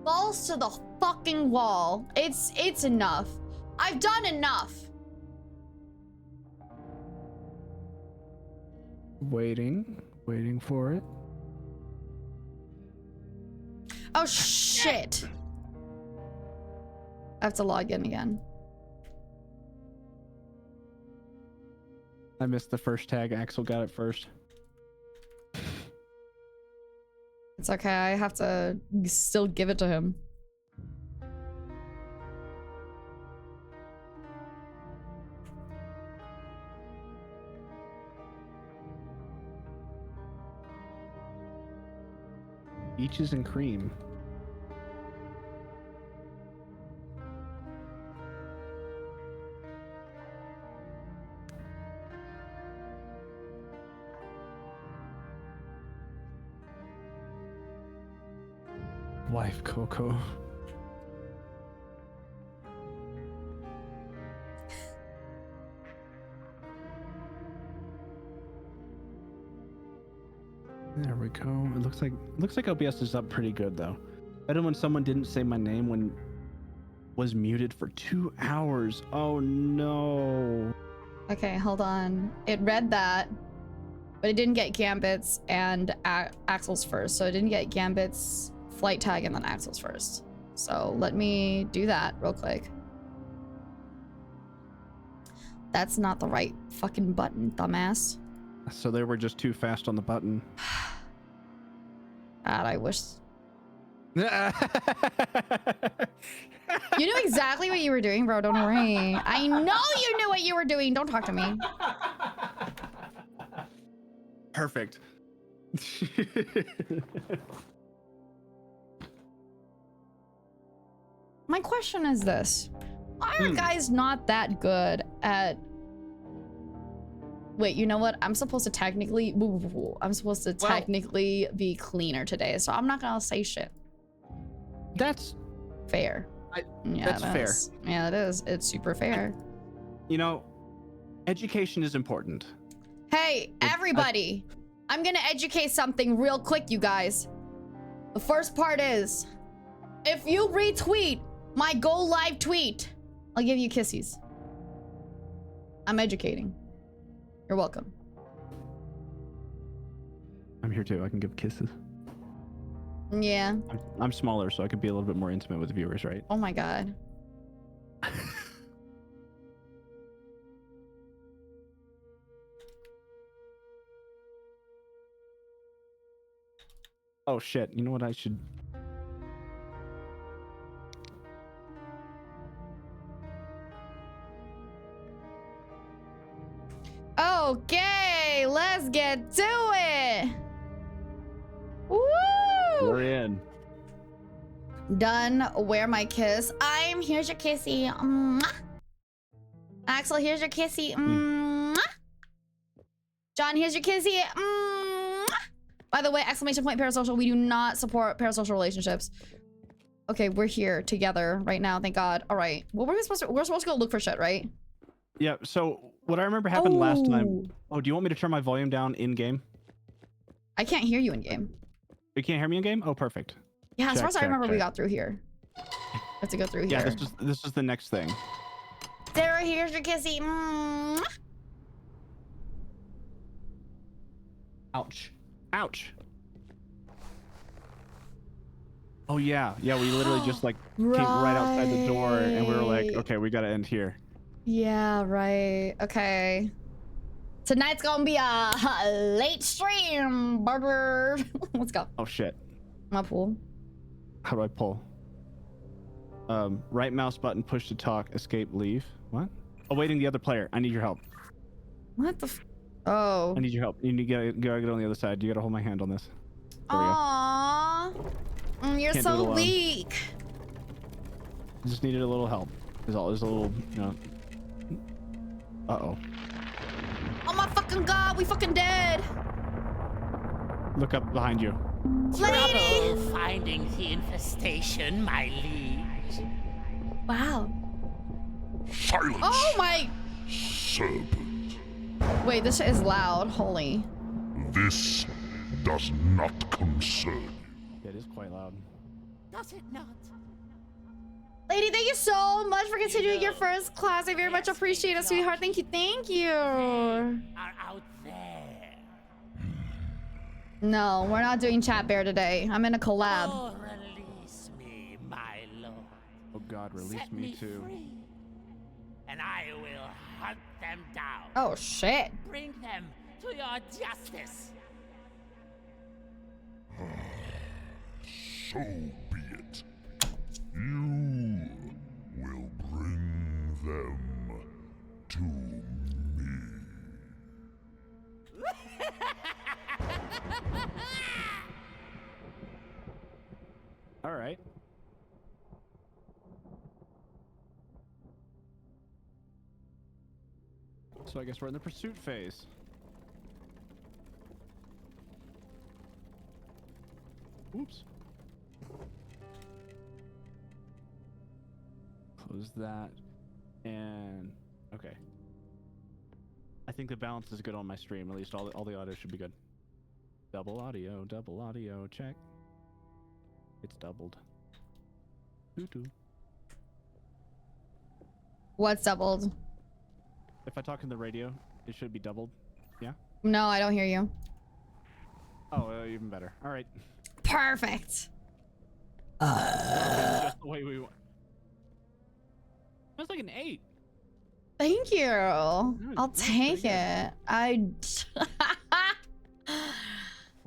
Balls to the fucking wall. It's enough. I've done enough. Waiting for it. Oh shit. I have to log in again. I missed the first tag. Axel got it first. It's okay. I have to still give it to him. Peaches and cream. Wife Coco. There we go. It looks like OBS is up pretty good though. Better when someone didn't say my name when was muted for 2 hours. Oh no. Okay, hold on. It read that, but it didn't get Gambit's and Axel's first. So it didn't get Gambit's flight tag and then Axel's first. So let me do that real quick. That's not the right fucking button, dumbass. So they were just too fast on the button. God, I wish. You knew exactly what you were doing, bro. Don't worry. I know you knew what you were doing. Don't talk to me. Perfect. My question is this. Why are guys not that good at... Wait, you know what? I'm supposed to technically... technically be cleaner today, so I'm not gonna say shit. That's fair. Yeah, that's fair. Yeah, it is. It's super fair. You know, education is important. Hey, everybody. I'm gonna educate something real quick, you guys. The first part is, if you retweet my go live tweet, I'll give you kissies. I'm educating. You're welcome. I'm here too. I can give kisses. Yeah. I'm smaller, so I could be a little bit more intimate with the viewers, right? Oh my god. Oh shit. You know what I should... Okay, let's get to it. Woo! We're in. Done. Wear my kiss. Here's your kissy. Mwah. Axel, here's your kissy. Mwah. John, here's your kissy. Mwah. By the way, exclamation point parasocial. We do not support parasocial relationships. Okay, we're here together right now. Thank God. All right. Well, we're supposed to go look for shit, right? Yeah. So what I remember happened last time. Oh, do you want me to turn my volume down in game? I can't hear you in game. You can't hear me in game? Oh, perfect. Yeah, as far as I remember, we got through here. Let's go through here. Yeah, this is the next thing. Sarah, here's your kissy. Mwah. Ouch. Ouch. Oh yeah, we literally just like came right outside the door, and we were like, okay, we gotta end here. Yeah, right. Okay. Tonight's gonna be a late stream, barber. Let's go. Oh shit. My pool. How do I pull? Right mouse button, push to talk, escape, leave. What? Awaiting the other player. I need your help. What the f— Oh. I need your help. You need to get on the other side. You gotta hold my hand on this. Aww. You're so weak. I just needed a little help. There's a little, you know. Uh-oh. Oh my fucking god, we fucking dead. Look up behind you. Lady! Trouble finding the infestation, my liege. Wow. Silence. Oh my... Serpent. Wait, this shit is loud. Holy. This does not concern you. It is quite loud. Does it not? Lady, thank you so much for continuing your first class. I very much appreciate it, sweetheart. Thank you, thank you. Are out there. No, we're not doing chat bear today. I'm in a collab. Oh, release me, my lord. Oh God, release Set me too. free, and I will hunt them down. Oh shit. Bring them to your justice. So be it. You will bring them to me. All right. So I guess we're in the pursuit phase. Oops. Close that. And okay. I think the balance is good on my stream. At least all the audio should be good. Double audio, check. It's doubled. Doo-doo. What's doubled? If I talk in the radio, it should be doubled. Yeah? No, I don't hear you. Oh, even better. All right. Perfect. Just the way we want. That's like an 8. Thank you. I'll that's take pretty good. it.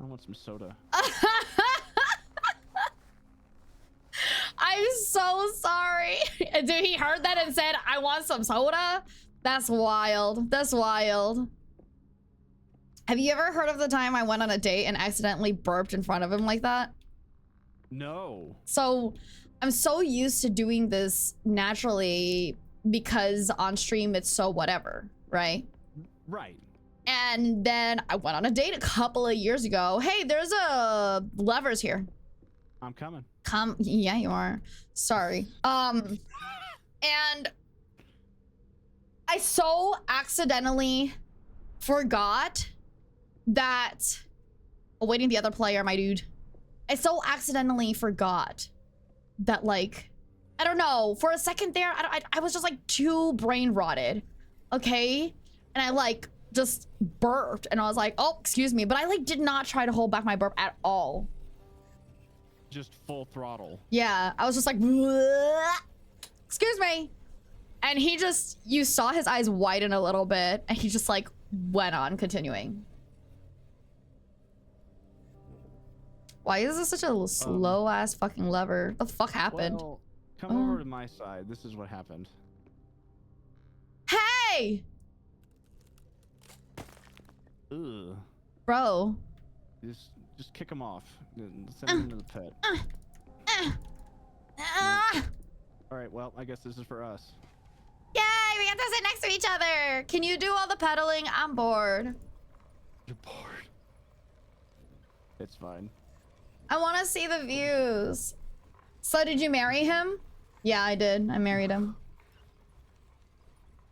I want some soda. I'm so sorry. Dude, he heard that and said, I want some soda? That's wild. That's wild. Have you ever heard of the time I went on a date and accidentally burped in front of him like that? No. So I'm so used to doing this naturally because on stream it's so whatever, right? Right. And then I went on a date a couple of years ago. Hey, there's levers here. I'm coming. Come, yeah, you are. Sorry. And I so accidentally forgot that awaiting the other player, my dude. I so accidentally forgot that, like, I don't know, for a second there, I was just like too brain rotted. Okay. And I like just burped and I was like, oh, excuse me. But I like did not try to hold back my burp at all. Just full throttle. Yeah, I was just like, "Bleh. Excuse me." And he just, you saw his eyes widen a little bit and he just like went on continuing. Why is this such a slow ass fucking lever? What the fuck happened? Well, come over to my side. This is what happened. Hey! Ugh. Bro. Just kick him off. Send him to the pet. All right, well, I guess this is for us. Yay, we get to sit next to each other. Can you do all the pedaling? I'm bored. You're bored. It's fine. I want to see the views. So did you marry him? Yeah, I did. I married him.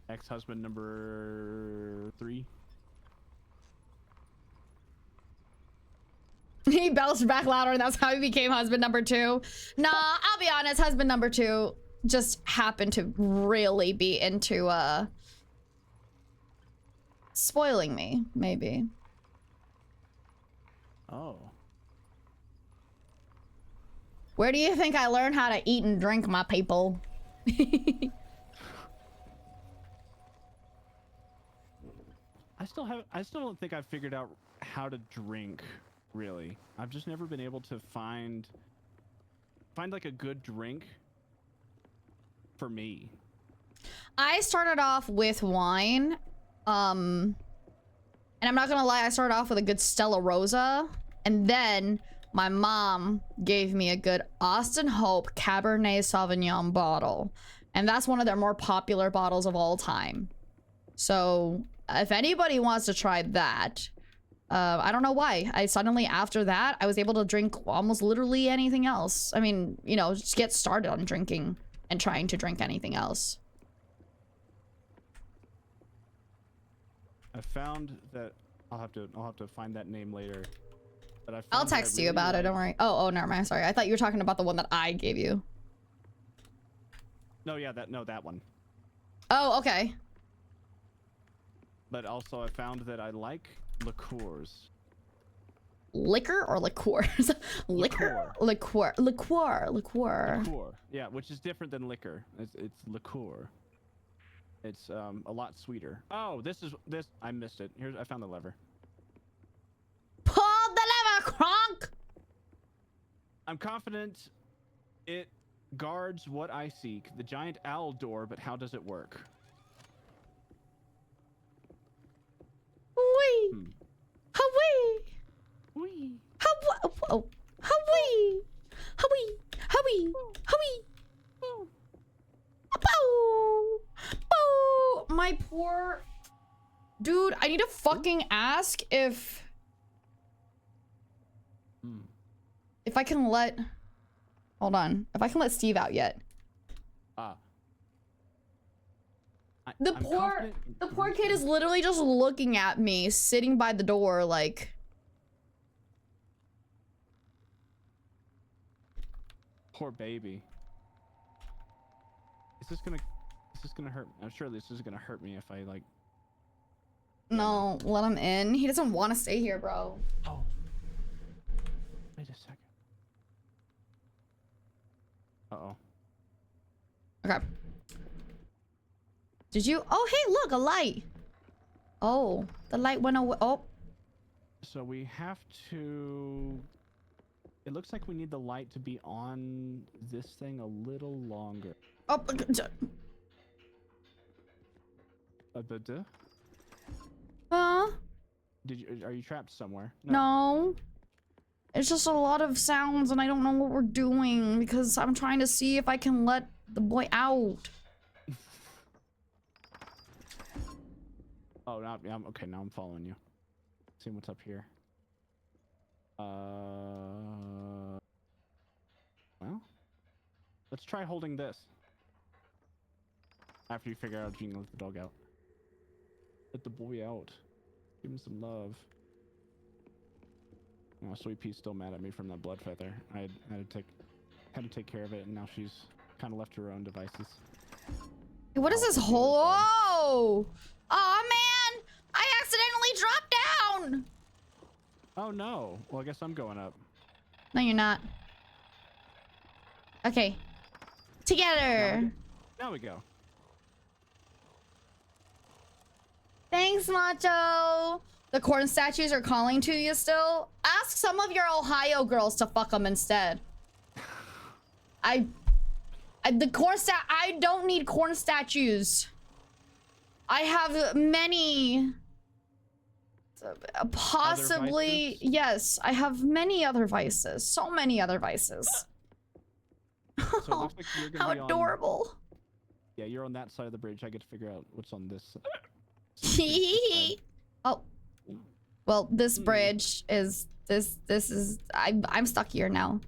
Ex-husband number 3. He belched back louder and that's how he became husband number 2. Nah, I'll be honest, husband number 2 just happened to really be into spoiling me, maybe. Oh. Where do you think I learned how to eat and drink, my people? I still don't think I've figured out how to drink, really. I've just never been able to find like a good drink for me. I started off with wine. And I'm not gonna lie, I started off with a good Stella Rosa. And then my mom gave me a good Austin Hope Cabernet Sauvignon bottle. And that's one of their more popular bottles of all time. So if anybody wants to try that, I don't know why. I suddenly, after that, I was able to drink almost literally anything else. I mean, you know, just get started on drinking and trying to drink anything else. I found that I'll have to find that name later. But I found I'll that I text you really about it. like- Don't worry. Oh, never mind. Sorry. I thought you were talking about the one that I gave you. No, yeah, that one. Oh, okay. But also I found that I like liqueurs. Liquor or liqueurs? Liquor? Liqueur. Liqueur. Yeah, which is different than liquor. It's liqueur. It's a lot sweeter. Oh, this. I missed it. Here's. I found the lever. Pull the lever, Kronk! I'm confident it guards what I seek. The giant owl door, but how does it work? Wee. Hmm. Hawee. Whee. Oh. Hawee. Hawee. Hawee. Hawee. Bow. Bow. My poor dude, I need to fucking ask if I can let hold on. If I can let Steve out yet. The poor kid is literally just looking at me, sitting by the door like Poor baby. Is this gonna hurt? I'm sure this is gonna hurt me if I like. no, let him in. He doesn't want to stay here, bro. Oh. Wait a second. Uh-oh. Okay. Did you? Oh, hey, look, a light. Oh, the light went away. Oh. So we have to. It looks like we need the light to be on this thing a little longer. Oh. Are you trapped somewhere? No. It's just a lot of sounds and I don't know what we're doing because I'm trying to see if I can let the boy out. Oh, now, yeah, okay, now I'm following you. Seeing what's up here. Well, let's try holding this. After you figure out if you can let the dog out. Let the boy out. Give him some love. Oh, Sweet Pea's still mad at me from that blood feather. I had to take care of it, and now she's kind of left to her own devices. What is this hole? Oh! Aw, man! I accidentally dropped down! Oh no. Well, I guess I'm going up. No, you're not. Okay. Together. Now we go. Thanks, Macho. The corn statues are calling to you still? Ask some of your Ohio girls to fuck them instead. I don't need corn statues. I have many. Possibly, yes. I have many other vices. So many other vices. So it looks like you're gonna How be adorable. Yeah, you're on that side of the bridge. I get to figure out what's on this side. Oh. Well, this bridge is I'm stuck here now.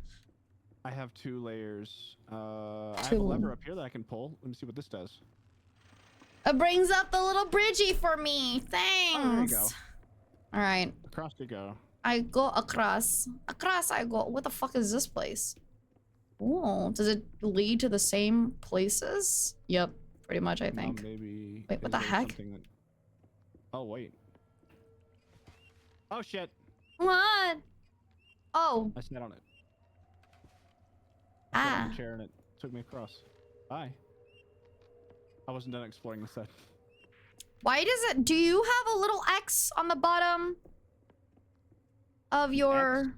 I have 2 layers. I have a lever up here that I can pull. Let me see what this does. It brings up the little bridgey for me. Thanks. Oh, there you go. All right. Across you go. I go across. Across I go. What the fuck is this place? Oh, does it lead to the same places? Yep, pretty much, I think. Maybe. Wait, what the heck? Oh, wait. Oh, shit. What? Oh. I sat on it. I sat on the chair and it took me across. Bye. I wasn't done exploring the set. Why does it? Do you have a little X on the bottom of your? X?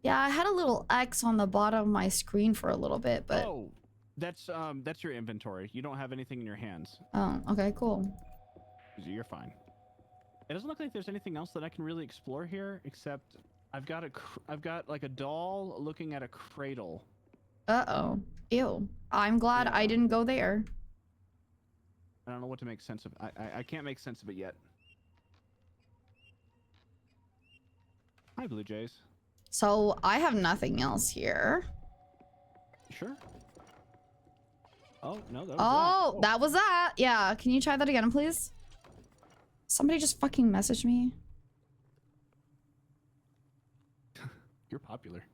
Yeah, I had a little X on the bottom of my screen for a little bit, but. Oh, that's your inventory. You don't have anything in your hands. Oh, okay, cool. You're fine. It doesn't look like there's anything else that I can really explore here, except I've got like a doll looking at a cradle. Uh-oh. Ew. I'm glad I didn't go there. I don't know what to make sense of. I can't make sense of it yet. Hi, Blue Jays. So I have nothing else here. Sure. Oh, no, that was that. That was that. Yeah, can you try that again, please? Somebody just fucking messaged me. You're popular.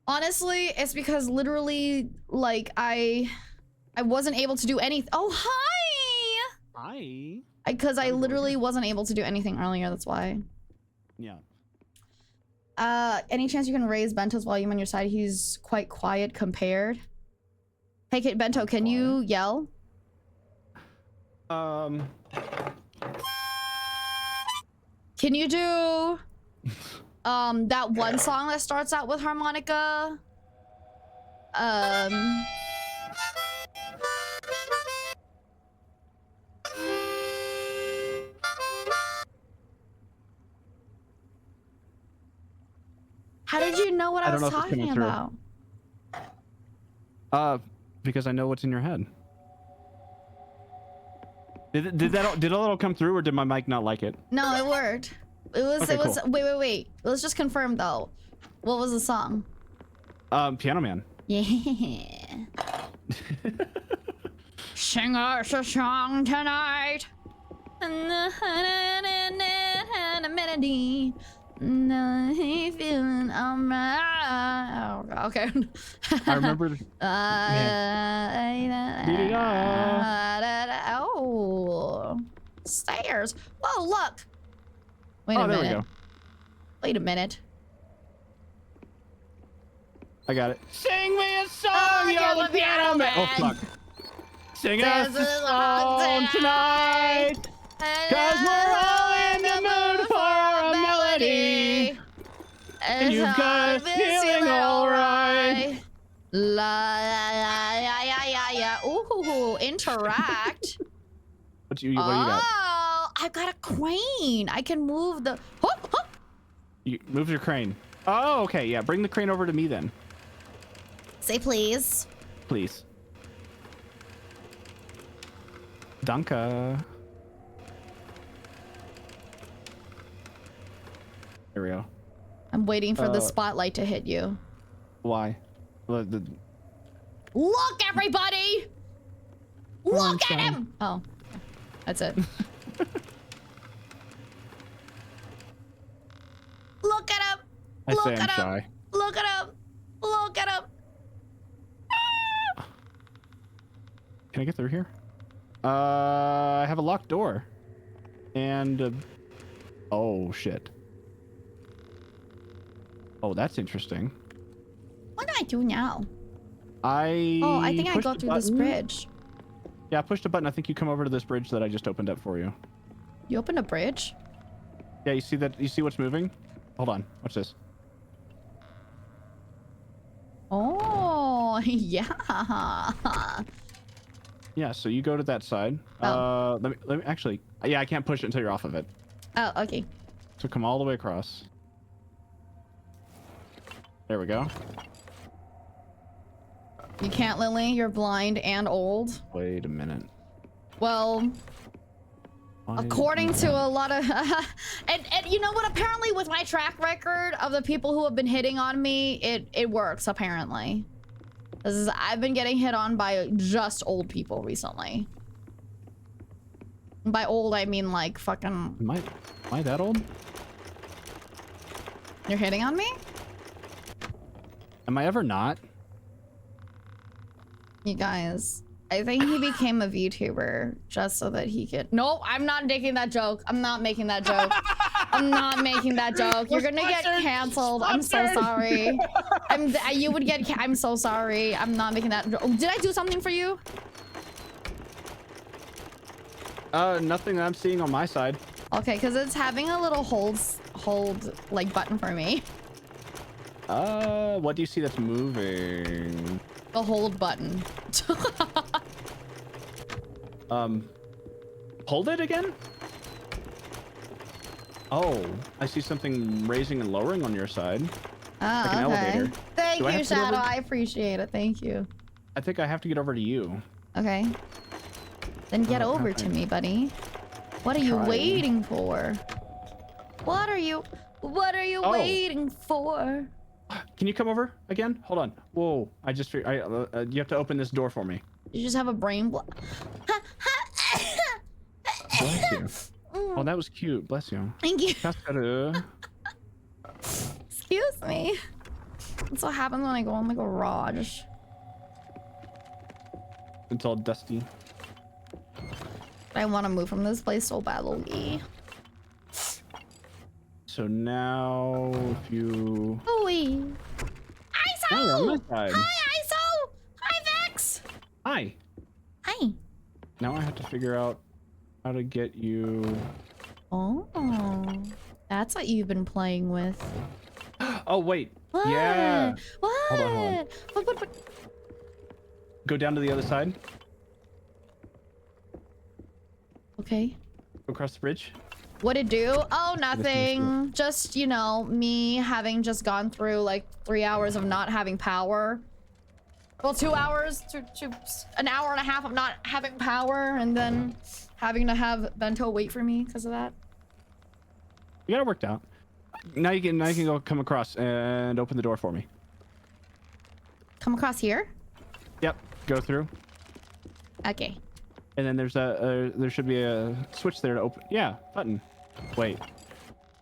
Honestly, it's because literally, like, I wasn't able to do anything. Oh, hi! Hi. Because I How'd it go literally here? wasn't able to do anything earlier, that's why. Yeah. Any chance you can raise Bento's volume on your side? He's quite quiet compared. Hey, Bento, I'm can you yell? Can you do that one song that starts out with harmonica? How did you know what I don't was know if it's coming talking through. about? Because I know what's in your head. Did it all come through, or did my mic not like it? No, it worked. It was Okay, cool. cool. Wait. Let's just confirm though. What was the song? Piano Man. Yeah. Sing us a song tonight. And a melody. Feeling alright. Okay. I remember. Oh, stairs. Whoa, look. Wait a Oh, there we minute. go. Wait a minute. I got it. Sing me a song, you're the piano man. Oh fuck. Sing us a song tonight, cause we're all in the mood for a melody. And you've got us feeling alright. La ya. Ooh, interact. What do you got? Oh, I've got a crane. I can move the. You move your crane. Oh, okay. Yeah, bring the crane over to me then, Say please. please. Danke. There we go. I'm waiting for the spotlight to hit you. Why? Look, everybody! Look at him! Oh, that's it. Look at him! I say Look I'm at him! shy. Look at him! Look at him! Can I get through here? I have a locked door. And, oh shit. Oh, that's interesting. What do I do now? Oh, I think I go through this bridge. Yeah, I pushed a button. I think you come over to this bridge that I just opened up for you. You opened a bridge? Yeah, you see that? You see what's moving? Hold on. Watch this. Oh, yeah. Yeah, so you go to that side. Oh. Let me actually. Yeah, I can't push it until you're off of it. Oh, okay. So come all the way across. There we go. You can't, Lily. You're blind and old. Wait a minute. Well, according to a lot of and you know what, apparently with my track record of the people who have been hitting on me, it works apparently. Because I've been getting hit on by just old people recently. By old I mean like fucking. Am I that old? You're hitting on me? Am I ever not? You guys, I think he became a VTuber just so that he could. No, I'm not making that joke. I'm not making that joke. I'm not making that joke. You're gonna get canceled. I'm so sorry. You would get. I'm so sorry. I'm not making that. Did I do something for you? Nothing that I'm seeing on my side. Okay, because it's having a little hold like button for me. What do you see that's moving? The hold button. Hold it again? Oh, I see something raising and lowering on your side. Oh, like an elevator. Thank Do I you, have to get Shadow. over- I appreciate it. Thank you. I think I have to get over to you. Okay. Then get Oh, over to me, buddy. What are you Trying. waiting for? What are you waiting for? Can you come over again? Hold on. Whoa! I just you have to open this door for me. You just have a brain block. Bless you. Oh, that was cute. Bless you. Thank you. Cascara. Excuse with me. That's what happens when I go in the garage. It's all dusty. I want to move from this place so badly. So now, if you... Ooh. ISO! Oh, you're on my side. Hi, ISO! Hi, Vex! Hi. Hi. Now I have to figure out how to get you... Oh. That's what you've been playing with. Oh, wait. What? Yeah. What? Hold on. What? Go down to the other side. Okay. Go across the bridge. What'd it do? Oh, This nothing. Just, you know, me having just gone through like 3 hours of not having power. Well, 2 hours to an hour and a half of not having power, and then having to have Bento wait for me because of that. You got it worked out. Now you can go come across and open the door for me. Come across here? Yep. Go through. Okay. And then there's there should be a switch there to open. Yeah, button. Wait.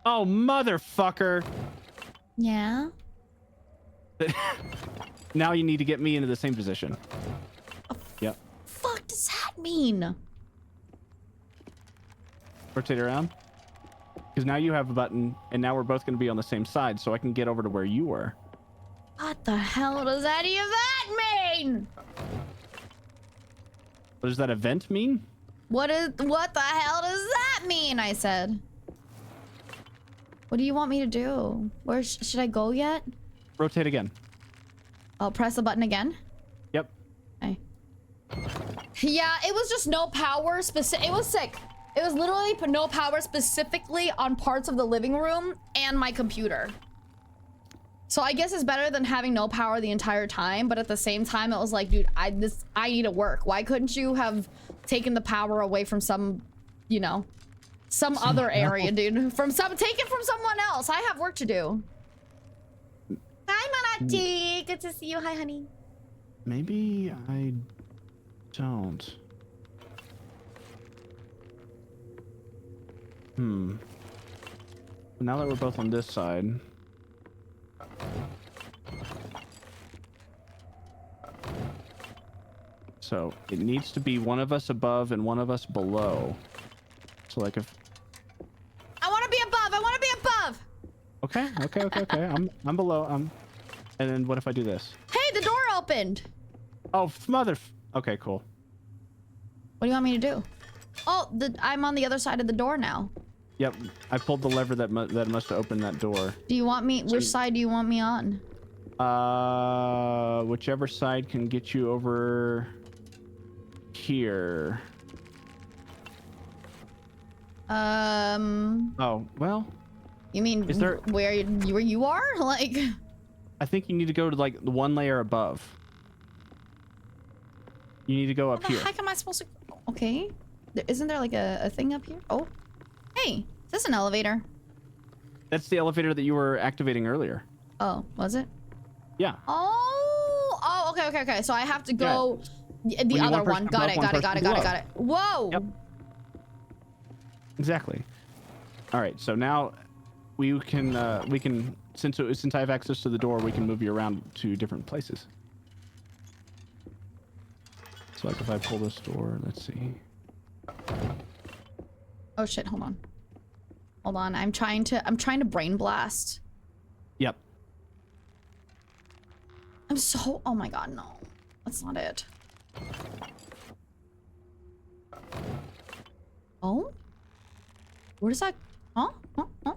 Oh, motherfucker. Yeah. Now you need to get me into the same position. Yep. Fuck does that mean? Rotate around. Because now you have a button, and now we're both going to be on the same side, so I can get over to where you were. What the hell does any of that mean? What does that event mean? What the hell does that mean? I said. What do you want me to do? Where should I go yet? Rotate again. I'll press the button again. Yep. Okay. Yeah, it was just no power specific. It was sick. It was literally no power specifically on parts of the living room and my computer. So I guess it's better than having no power the entire time, but at the same time, it was like, dude, I need to work. Why couldn't you have taken the power away from some, you know, some other area, dude? Take it from someone else. I have work to do. Hi, Manati. Good to see you. Hi, honey. Maybe I don't. Now that we're both on this side. So it needs to be one of us above and one of us below. So like if... I want to be above. I want to be above. Okay. I'm below. And then what if I do this? Hey, the door opened. Oh, okay, cool. What do you want me to do? Oh, I'm on the other side of the door now. Yep, I pulled the lever that must have opened that door. Do you want me? Which side do you want me on? Whichever side can get you over here. Oh, well. You mean is there... where you are? Like... I think you need to go to like the one layer above. You need to go up here. How the heck am I supposed to... Okay. Isn't there like a thing up here? Oh. Hey, is this an elevator? That's the elevator that you were activating earlier. Oh, was it? Yeah. Oh, okay. So I have to go the other one. Got it. Whoa. Yep. Exactly. All right, so now we can since I have access to the door, we can move you around to different places. So like if I pull this door, let's see. Oh shit, hold on. I'm trying to brain blast. Yep. Oh my god, no. That's not it. Oh? Where does that... Huh? Let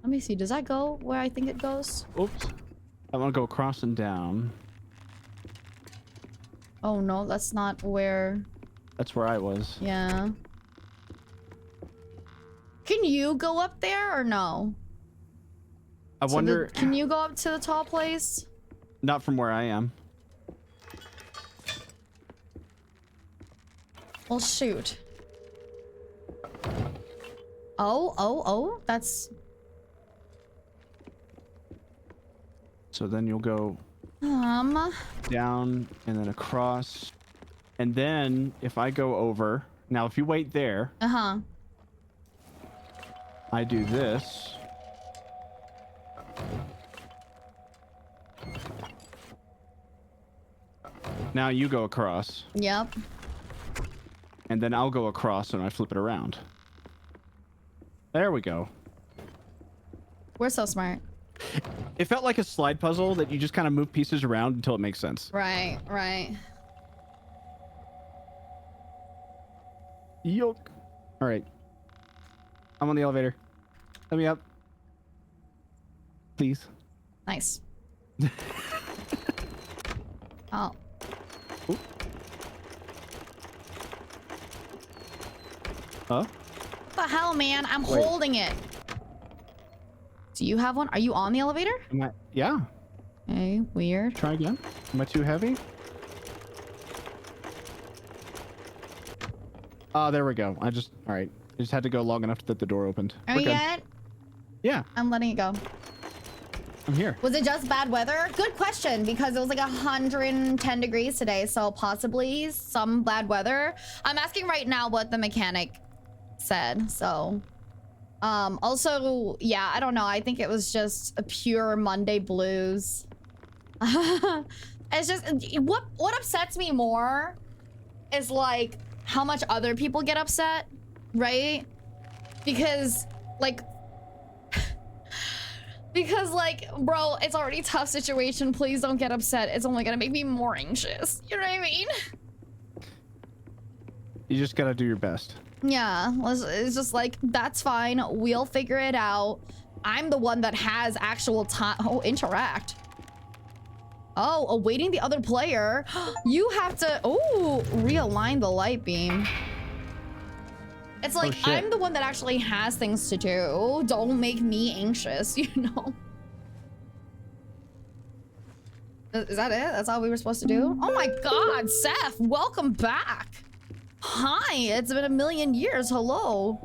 me see. Does that go where I think it goes? Oops. I want to go across and down. Oh no, that's not where... That's where I was. Yeah. Can you go up there or no? I wonder... Can you go up to the tall place? Not from where I am. Well, shoot. Oh, that's... So then you'll go down and then across. And then if I go over... Now, if you wait there... Uh-huh. I do this. Now you go across. Yep. And then I'll go across and I flip it around. There we go. We're so smart. It felt like a slide puzzle that you just kind of move pieces around until it makes sense. Right, right. Yoke. All right. I'm on the elevator. Let me up. Please. Nice. Oh. Ooh. Huh? What the hell, man? I'm holding it. Do you have one? Are you on the elevator? Am I? Yeah. Okay, weird. Try again. Am I too heavy? There we go. All right. I just had to go long enough that the door opened. Are We're you good. yet? Yeah, I'm letting it go. I'm here. Was it just bad weather? Good question, because it was like 110 degrees today, so possibly some bad weather. I'm asking right now what the mechanic said, so. Also, yeah, I don't know. I think it was just a pure Monday blues. It's just, what upsets me more is like how much other people get upset, right? Because like, bro, it's already a tough situation. Please don't get upset. It's only gonna make me more anxious. You know what I mean? You just gotta do your best. Yeah, it's just like, that's fine. We'll figure it out. I'm the one that has actual time. Oh, interact. Oh, awaiting the other player. You have to, oh, realign the light beam. It's like, shit. I'm the one that actually has things to do. Don't make me anxious, you know? Is that it? That's all we were supposed to do? Oh my God, Seth, welcome back. Hi, it's been a million years. Hello.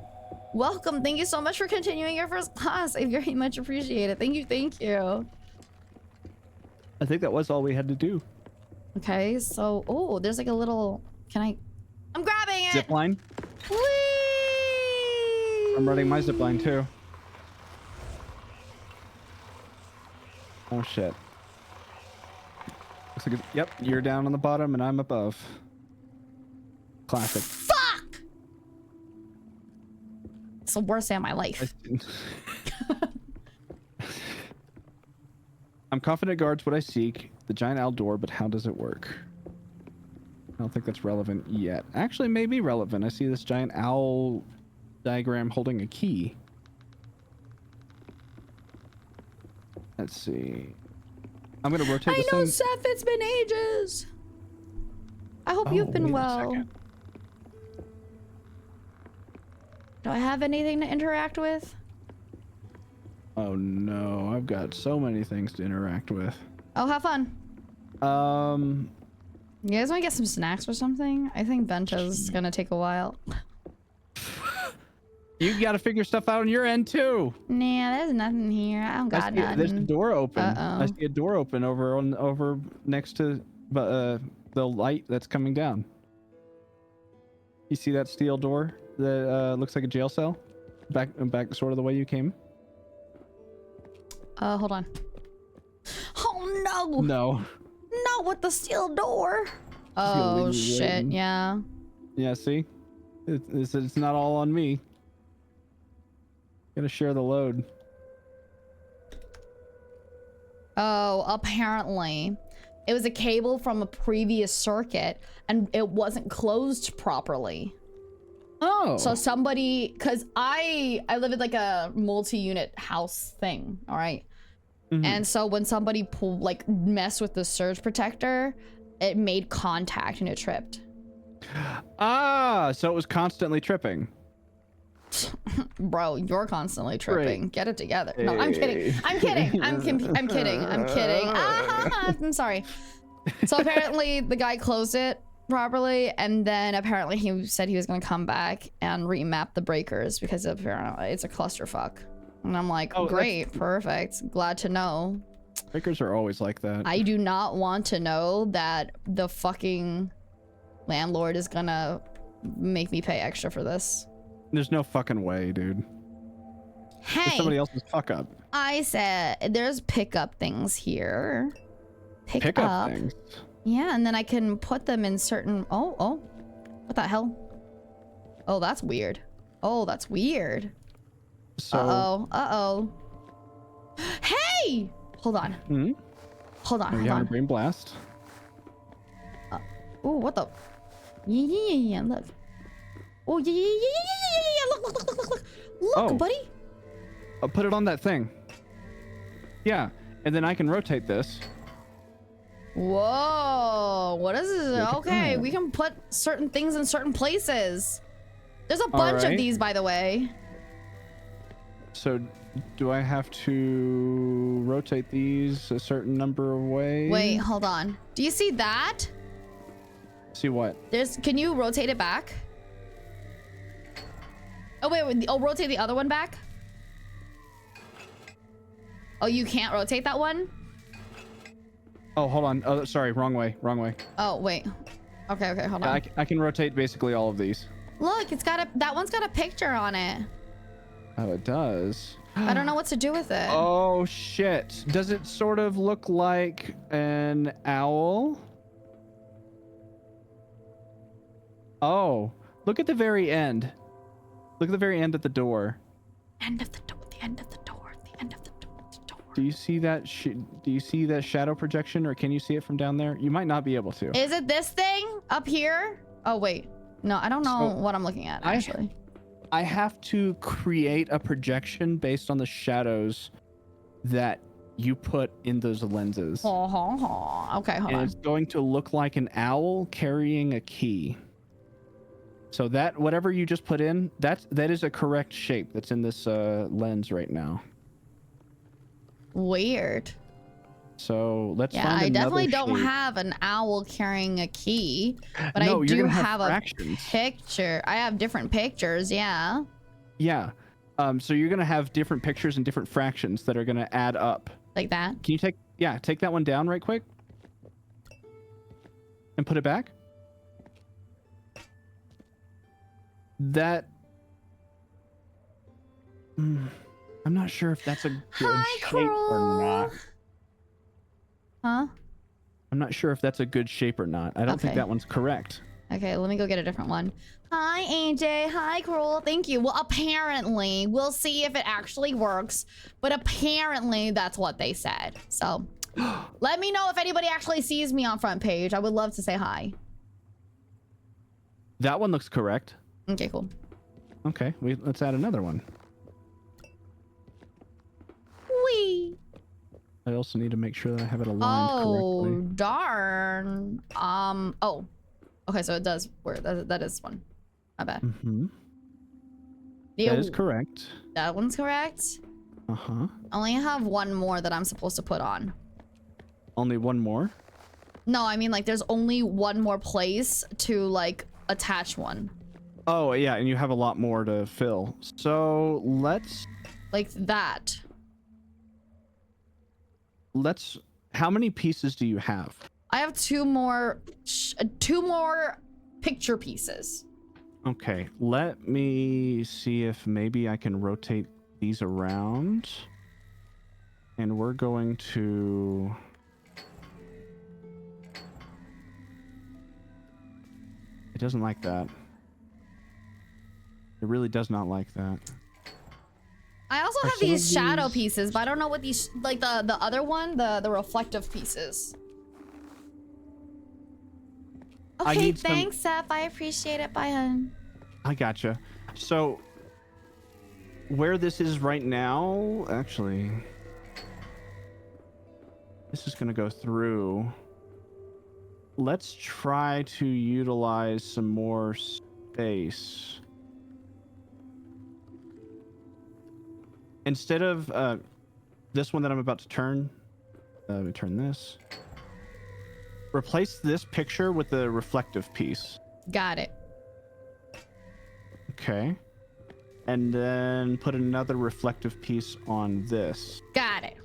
Welcome. Thank you so much for continuing your first class. I very much appreciate it. Thank you. Thank you. I think that was all we had to do. Okay, so, oh, there's like a little, I'm grabbing it. Zip line. Whee! I'm running my zip line too. Oh shit. Looks like it's, yep, you're down on the bottom and I'm above. Classic. Fuck! It's the worst day of my life. I'm confident guards what I seek. The giant owl door, but how does it work? I don't think that's relevant yet. Actually, may be relevant. I see this giant owl diagram holding a key. Let's see. I'm gonna rotate this I know, thing. Seth, it's been ages. I hope you've been wait a well. second. Do I have anything to interact with? Oh no, I've got so many things to interact with. Oh, have fun. You guys want to get some snacks or something? I think Vento's gonna take a while. You gotta figure stuff out on your end too. Nah, there's nothing here. I don't got nothing. There's a door open. Uh-oh. I see a door open over next to the light that's coming down. You see that steel door that looks like a jail cell? Back sort of the way you came. Hold on. Oh no! No. Not with the steel door. Oh shit! Yeah. Yeah. See, it's not all on me. Gotta share the load. Oh, apparently. It was a cable from a previous circuit and it wasn't closed properly. Oh. So somebody, cause I live in like a multi-unit house thing, all right? Mm-hmm. And so when somebody messed with the surge protector, it made contact and it tripped. Ah, so it was constantly tripping. Bro, you're constantly tripping. Great. Get it together. No, I'm kidding. I'm kidding. I'm kidding. I'm sorry. So apparently the guy closed it properly, and then apparently he said he was going to come back and remap the breakers because apparently it's a clusterfuck. And I'm like, oh, great, perfect. Glad to know. Breakers are always like that. I do not want to know that the fucking landlord is gonna make me pay extra for this. There's no fucking way, dude. Hey, it's somebody else's fuck up. I said there's pickup things here. Pick Pickup up. things. Yeah, and then I can put them in certain... Oh. What the hell? Oh, that's weird. Oh, that's weird. So, Uh-oh. Hey! Hold on. Hold on, are you having a brain blast? Oh, what the? Yeah, look. Oh, yeah. Look. Look, buddy. I'll put it on that thing. Yeah, and then I can rotate this. Whoa, what is this? Look at Okay, that. we can put certain things in certain places. There's a bunch of right. these, by the way. So, do I have to rotate these a certain number of ways? Wait, hold on. Do you see that? See what? Can you rotate it back? Oh, wait. Oh, rotate the other one back? Oh, you can't rotate that one? Oh, hold on. Oh, sorry. Wrong way. Oh, wait. Okay, hold on. I can rotate basically all of these. Look, that one's got a picture on it. Oh, it does. I don't know what to do with it. Oh, shit. Does it sort of look like an owl? Oh, look at the very end. Look at the very end at the door. End of the door. Do you see that? Do you see that shadow projection, or can you see it from down there? You might not be able to. Is it this thing up here? Oh, wait. No, I don't know what I'm looking at, actually. I have to create a projection based on the shadows that you put in those lenses. Okay, hold And on. it's going to look like an owl carrying a key. So that whatever you just put in, that is a correct shape that's in this lens right now. Weird. So let's find I another definitely don't shape. have an owl carrying a key, but No, I you're do gonna have a fractions. picture. I have different pictures, yeah. Yeah. So you're gonna have different pictures and different fractions that are gonna add up. Like that. Can you take that one down right quick? And put it back? That... I'm not sure if that's a good shape or not. Huh? I'm not sure if that's a good shape or not. I don't think Okay. that one's correct. Okay, let me go get a different one. Hi, AJ. Hi, Cruel. Thank you. Well, apparently, we'll see if it actually works. But apparently, that's what they said. So, let me know if anybody actually sees me on front page. I would love to say hi. That one looks correct. Okay, cool. Okay, let's add another one. Wee. I also need to make sure that I have it aligned correctly. Darn. Oh. Okay, so it does work. That is one. My bad. Mm-hmm. Yeah, That is correct. that one's correct. Uh-huh. I only have one more that I'm supposed to put on. Only one more? No, I mean, like, there's only one more place to, like, attach one. Oh, yeah, and you have a lot more to fill. So let's... Like that. How many pieces do you have? I have two more picture pieces. Okay, let me see if maybe I can rotate these around. And we're going to... It doesn't like that. It really does not like that. I also have some of these shadow these- pieces, but I don't know what these, like the other one, the reflective pieces. I Okay, need some- thanks, Seth. I appreciate it. Bye, hun. I gotcha. So, where this is right now, actually, this is going to go through. Let's try to utilize some more space. Instead of this one that I'm about to turn, let me turn this. Replace this picture with the reflective piece. Got it. Okay. And then put another reflective piece on this. Got it.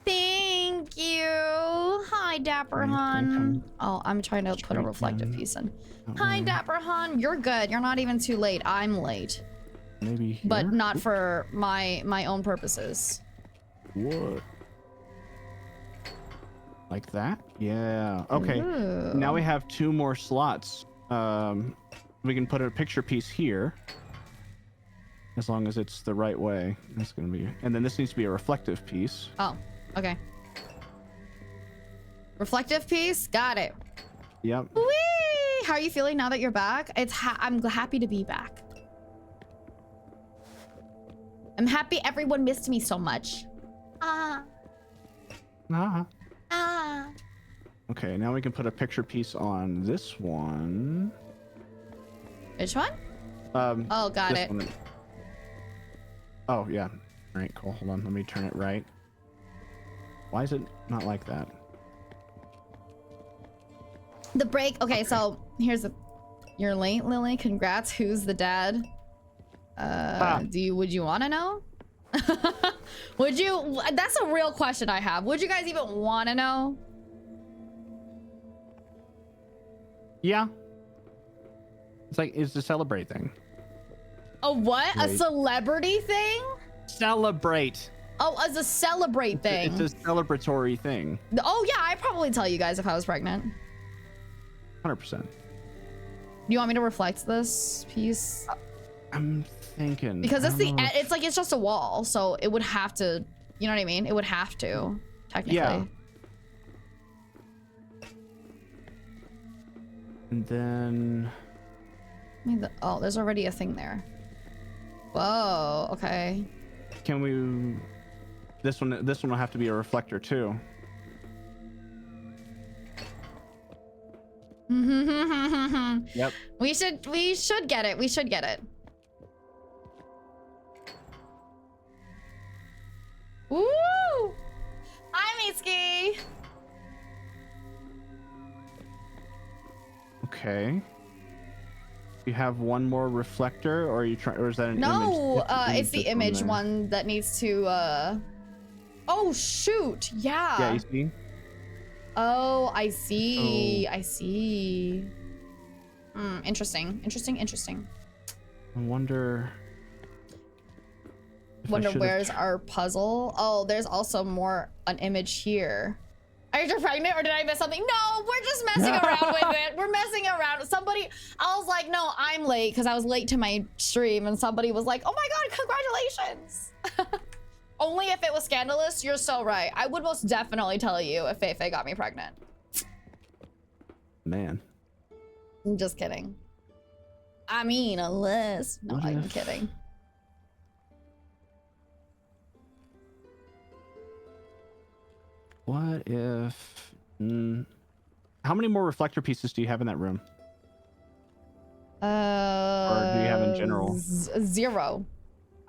Thank you. Hi, Dapper Hun. Oh, I'm trying to put a Straight reflective down. piece in. That Hi, one. Dapper Hun. You're good. You're not even too late. I'm late, Maybe here? but not for my own purposes. What? Like that? Yeah. Okay. Ooh. Now we have 2 more slots. We can put a picture piece here. As long as it's the right way. That's gonna be, and then this needs to be a reflective piece. Oh, okay. Reflective piece, got it. Yep. Whee! How are you feeling now that you're back? I'm happy to be back. I'm happy everyone missed me so much. Ah. Okay, now we can put a picture piece on this one. Which one? Oh, got it. One. Oh, yeah. All right, cool. Hold on. Let me turn it right. Why is it not like that? The break. Okay, so here's the. You're late, Lily. Congrats. Who's the dad? Would you want to know? Would you? That's a real question I have. Would you guys even want to know? Yeah. It's a celebrate thing. A what? Wait. A celebrity thing? Celebrate. Oh, as a celebrate thing. It's a celebratory thing. Oh yeah, I'd probably tell you guys if I was pregnant. 100%. Do you want me to reflect this piece? I'm thinking. Because it's like it's just a wall, so it would have to, you know what I mean? It would have to, technically. Yeah. And then oh, there's already a thing there. Whoa, okay. can we? This one will have to be a reflector too. Yep. We should get it. We should get it. Woo! Hi, Mitsuki. Okay. You have one more reflector, or are you trying, or is that an image? No, it's the that's on image there? one that needs to. Oh shoot! Yeah. Yeah, you see. Oh, I see. Oh. I see. Interesting. Interesting. I wonder. Wonder where's our puzzle? Oh, there's also an image here. Are you pregnant or did I miss something? No, we're just messing around with it. We're messing around. I was like, no, I'm late because I was late to my stream and somebody was like, oh my God, congratulations. Only if it was scandalous. You're so right. I would most definitely tell you if Feifei got me pregnant. Man. I'm just kidding. I mean, unless. No, I'm kidding. What if? How many more reflector pieces do you have in that room? Or do you have in general? Zero.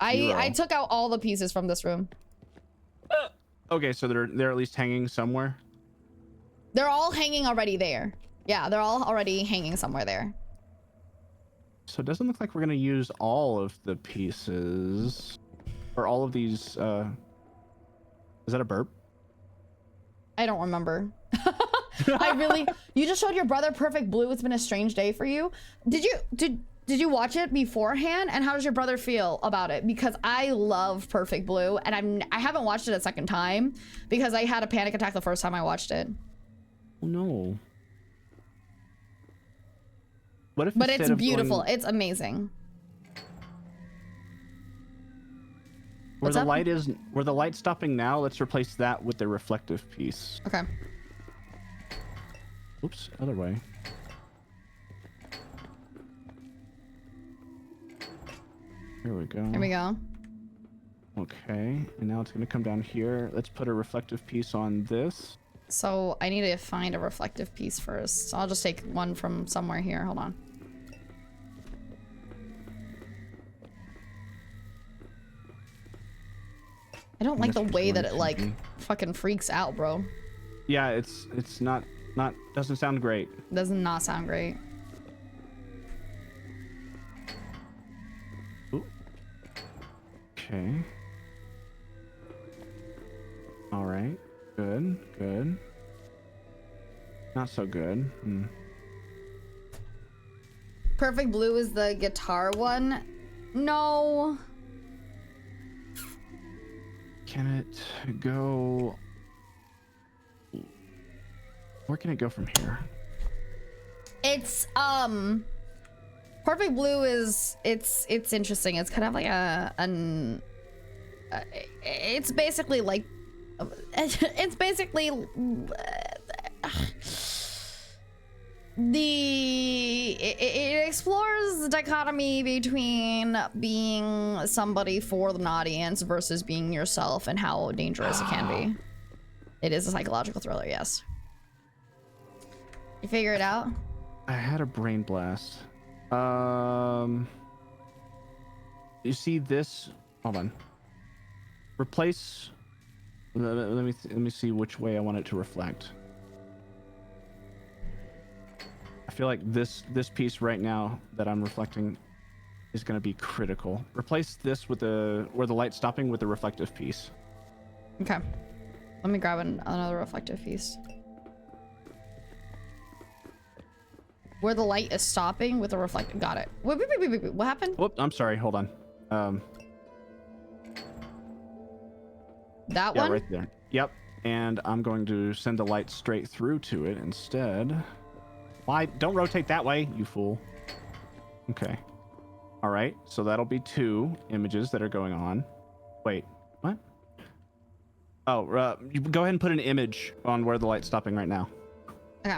I took out all the pieces from this room. Okay, so they're at least hanging somewhere. They're all hanging already there. Yeah, they're all already hanging somewhere there. So it doesn't look like we're gonna use all of the pieces, or all of these. Is that a burp? I don't remember. You just showed your brother Perfect Blue. It's been a strange day for you. Did you watch it beforehand? And how does your brother feel about it? Because I love Perfect Blue, and I haven't watched it a second time because I had a panic attack the first time I watched it. Oh no. What if? But it's beautiful. It's amazing. Where the light is, where the light's stopping now, let's replace that with the reflective piece. Okay. Oops, other way. Here we go. There we go. Okay, and now it's gonna come down here. Let's put a reflective piece on this. So I need to find a reflective piece first. So I'll just take one from somewhere here. Hold on. I don't like the way that it like fucking freaks out, bro. Yeah, it's not doesn't sound great. Does not sound great. Ooh. Okay. All right. Good. Not so good. Perfect Blue is the guitar one. No. Can it go? Where can it go from here? It's Perfect Blue is it's interesting. It's kind of like it's basically like it's basically it explores the dichotomy between being somebody for the audience versus being yourself and how dangerous it can be. It is a psychological thriller, yes. You figure it out? I had a brain blast. You see this? Hold on. Replace. Let me see which way I want it to reflect. I feel like this piece right now that I'm reflecting is going to be critical. Replace this with where the light's stopping with the reflective piece. Okay. Let me grab another reflective piece. Where the light is stopping with the reflective. Got it. Wait, what happened? Whoop, I'm sorry. Hold on. That yeah, one? right there. Yep. And I'm going to send the light straight through to it instead. Why? Don't rotate that way, you fool. Okay. All right. So that'll be 2 images that are going on. Wait, what? Oh, you go ahead and put an image on where the light's stopping right now. Okay.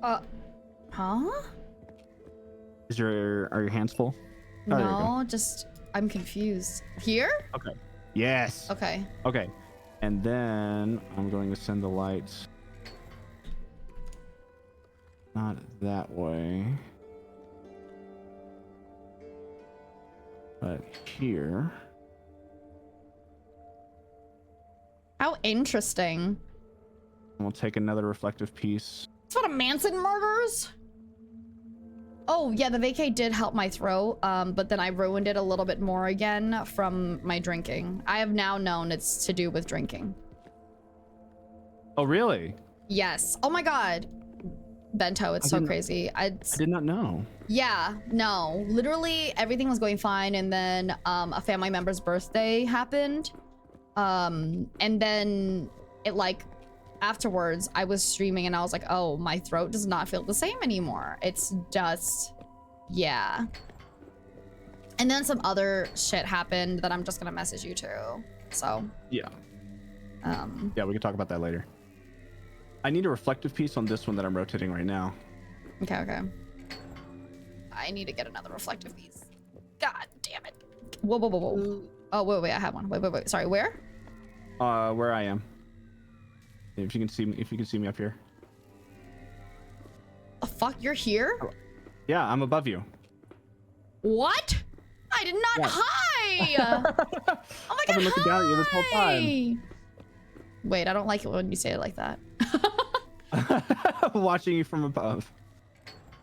Huh? Are your hands full? Oh, there you go. No, just I'm confused. Here? Okay. Yes. Okay. Okay. And then I'm going to send the lights not that way, but here. How interesting. And we'll take another reflective piece. It's what a Manson murders? Oh, yeah, the vacay did help my throat, but then I ruined it a little bit more again from my drinking. I have now known it's to do with drinking. Oh, really? Yes. Oh my God. Bento, it's so crazy. I did not know. Yeah, no. Literally everything was going fine, and then a family member's birthday happened. And then it like afterwards I was streaming and I was like, oh, my throat does not feel the same anymore. It's just, yeah. And then some other shit happened that I'm just gonna message you too. So yeah. Yeah, we can talk about that later. I need a reflective piece on this one that I'm rotating right now. Okay. I need to get another reflective piece. God damn it. Whoa. Oh, wait, I have one. Wait. Sorry, where? Where I am. If you can see me up here. Oh, fuck, you're here? Yeah, I'm above you. What? I did not. Hi! Oh my God, I've been looking down at you this whole time. Wait, I don't like it when you say it like that. Watching you from above.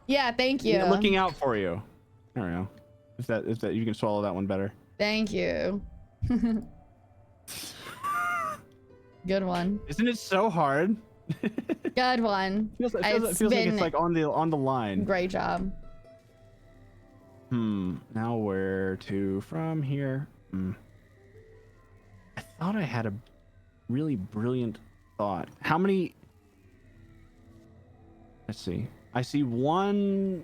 Yeah, thank you. Yeah, looking out for you. I don't know if that you can swallow that one better. Thank you. Good one. Isn't it so hard? Good one. Feels like it's like on the line. Great job. Now where to from here? I thought I had a really brilliant thought. How many? Let's see. I see 1,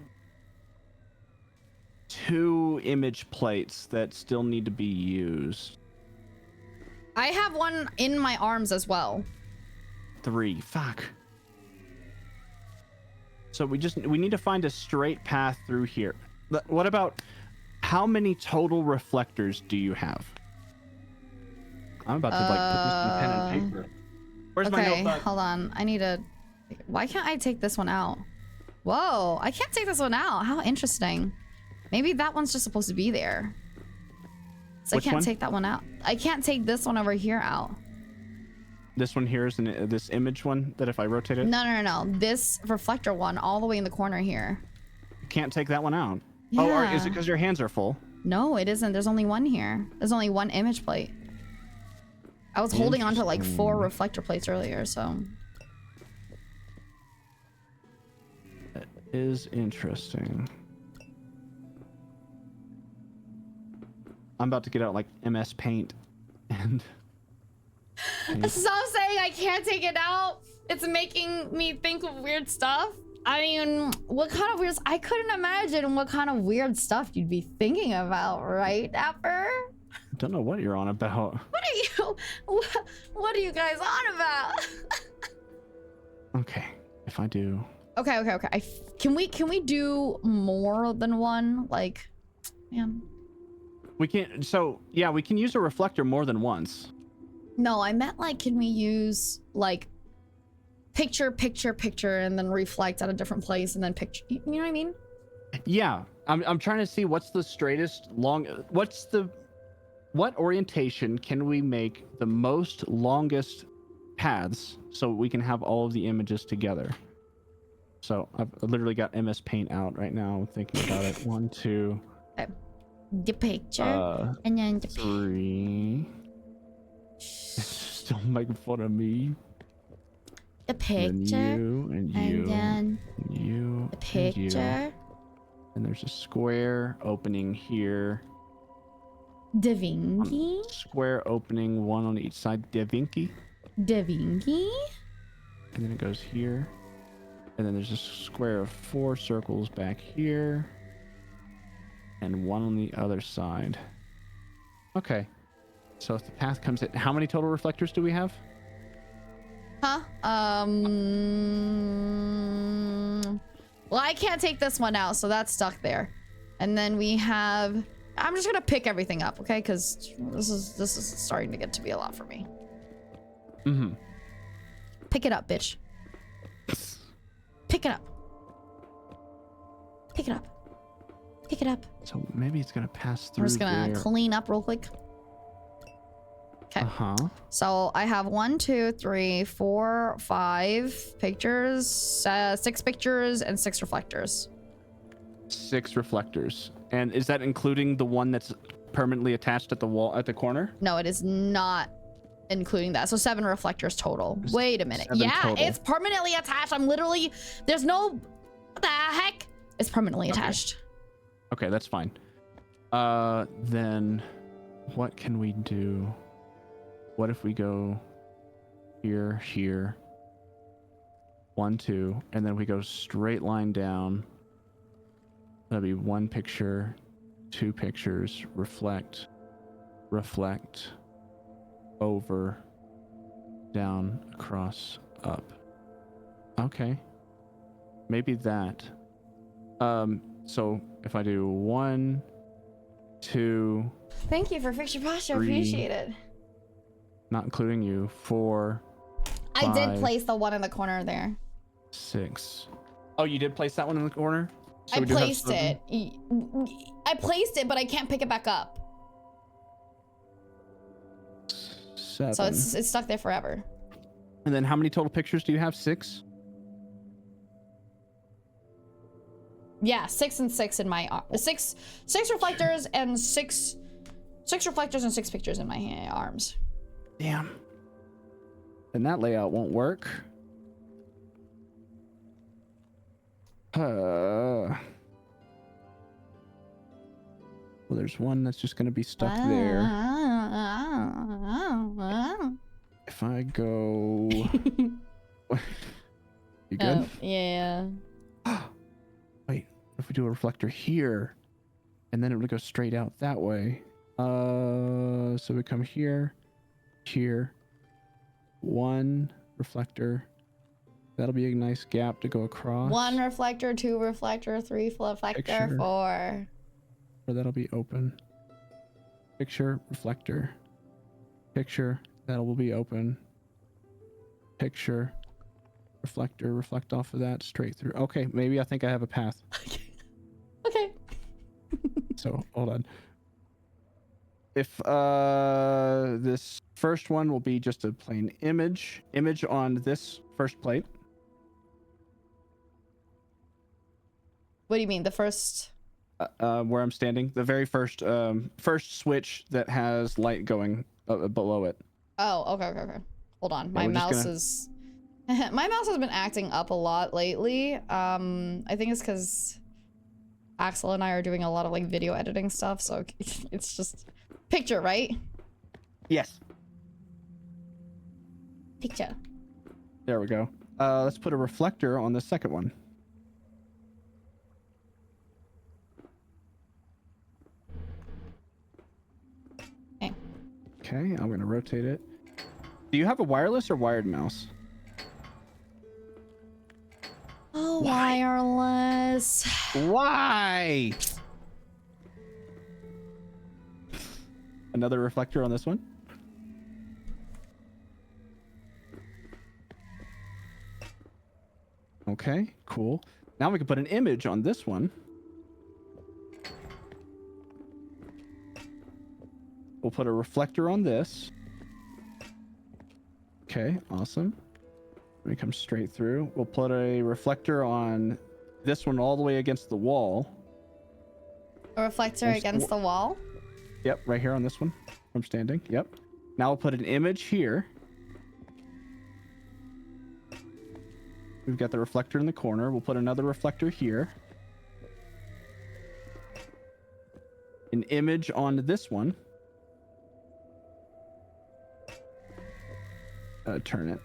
2 image plates that still need to be used. I have one in my arms as well. 3. Fuck. So we need to find a straight path through here. What about how many total reflectors do you have? I'm about to like put this in pen and paper. Where's my notebook? Okay, hold on. I need to. Why can't I take this one out? Whoa, I can't take this one out. How interesting. Maybe that one's just supposed to be there. So Which I can't one? take that one out. I can't take this one over here out. This one here is this image one that if I rotate it, No. This reflector one all the way in the corner here. you can't take that one out. Yeah. Oh, or is it because your hands are full? No, it isn't. There's only one here. There's only one image plate. I was holding on to like 4 reflector plates earlier, so. That is interesting. I'm about to get out like MS Paint and Stop saying I can't take it out. It's making me think of weird stuff. I mean, what kind of weird... I couldn't imagine what kind of weird stuff you'd be thinking about, right, Dapper? I don't know what you're on about. What are you guys on about? Okay, if I do... Okay. Can we do more than one? Like, man. We can... So, yeah, we can use a reflector more than once. No, I meant like, can we use like picture, and then reflect at a different place and then picture, you know what I mean? Yeah, I'm trying to see what's the straightest what orientation can we make the most longest paths so we can have all of the images together. So I've literally got MS Paint out right now thinking about it. 1, 2. Okay. The picture and then the 3. Still making fun of me. The picture and you and then you the picture. And there's a square opening here. Da Vinci. Square opening, one on each side. Da Vinci. Da Vinci. And then it goes here. And then there's a square of 4 circles back here. And one on the other side. Okay. So if the path comes in, how many total reflectors do we have? Huh? Well, I can't take this one out, so that's stuck there. And then we have... I'm just gonna pick everything up, okay? Because this is starting to get to be a lot for me. Mm-hmm. Pick it up, bitch. Pick it up. Pick it up. Pick it up. So maybe it's gonna pass through. I'm just gonna there. clean up real quick. Okay. Uh-huh. So I have 1, 2, 3, 4, 5 pictures, 6 pictures, and 6 reflectors. 6 reflectors. And is that including the one that's permanently attached at the wall at the corner? No, it is not including that. So 7 reflectors total. Wait a minute. 7 Yeah, total. it's permanently attached. I'm literally... There's no... What the heck? It's permanently attached. Okay, that's fine. Then what can we do? What if we go here, here, 1, 2, and then we go straight line down? That'll be 1 picture, 2 pictures, reflect, over, down, across, up. Okay. Maybe that. So if I do 1, 2, Thank you for Fix Your Posture. 3, Appreciate it. not including you, 4, I did 5, place the one in the corner there. 6. Oh, you did place that one in the corner? So I we do have placed 7? it. I placed it, but I can't pick it back up. 7. So it's stuck there forever. And then how many total pictures do you have? 6? Yeah, 6 and 6 in my arm. 6 reflectors and 6 reflectors and 6 pictures in my arms. Damn. Then that layout won't work. Well, there's one that's just going to be stuck there. If I go... You good? Oh, yeah. Wait, what if we do a reflector here? And then it would go straight out that way. So we come here, here. 1 reflector. That'll be a nice gap to go across. 1 reflector, 2 reflector, 3 reflector, Picture. 4. Or that'll be open. Picture, reflector. Picture, that will be open. Picture, reflector, reflect off of that straight through. Okay, maybe I think I have a path. Okay. So hold on. If this first one will be just a plain image on this first plate. What do you mean? The first? Where I'm standing, the very first switch that has light going below it. Oh, okay. Hold on. My we're just mouse gonna- is... My mouse has been acting up a lot lately. I think it's because Axel and I are doing a lot of like video editing stuff, so it's just... Picture, right? Yes. picture. There we go. Let's put a reflector on the second one. Okay. Okay, I'm gonna rotate it. Do you have a wireless or wired mouse? Oh, wireless. Why? Another reflector on this one. Okay, cool. Now we can put an image on this one. We'll put a reflector on this. Okay, awesome. Let me come straight through. We'll put a reflector on this one all the way against the wall. A reflector against the wall? Yep, right here on this one. I'm standing. Yep. Now we'll put an image here. We've got the reflector in the corner. We'll put another reflector here. An image on this one. Turn it.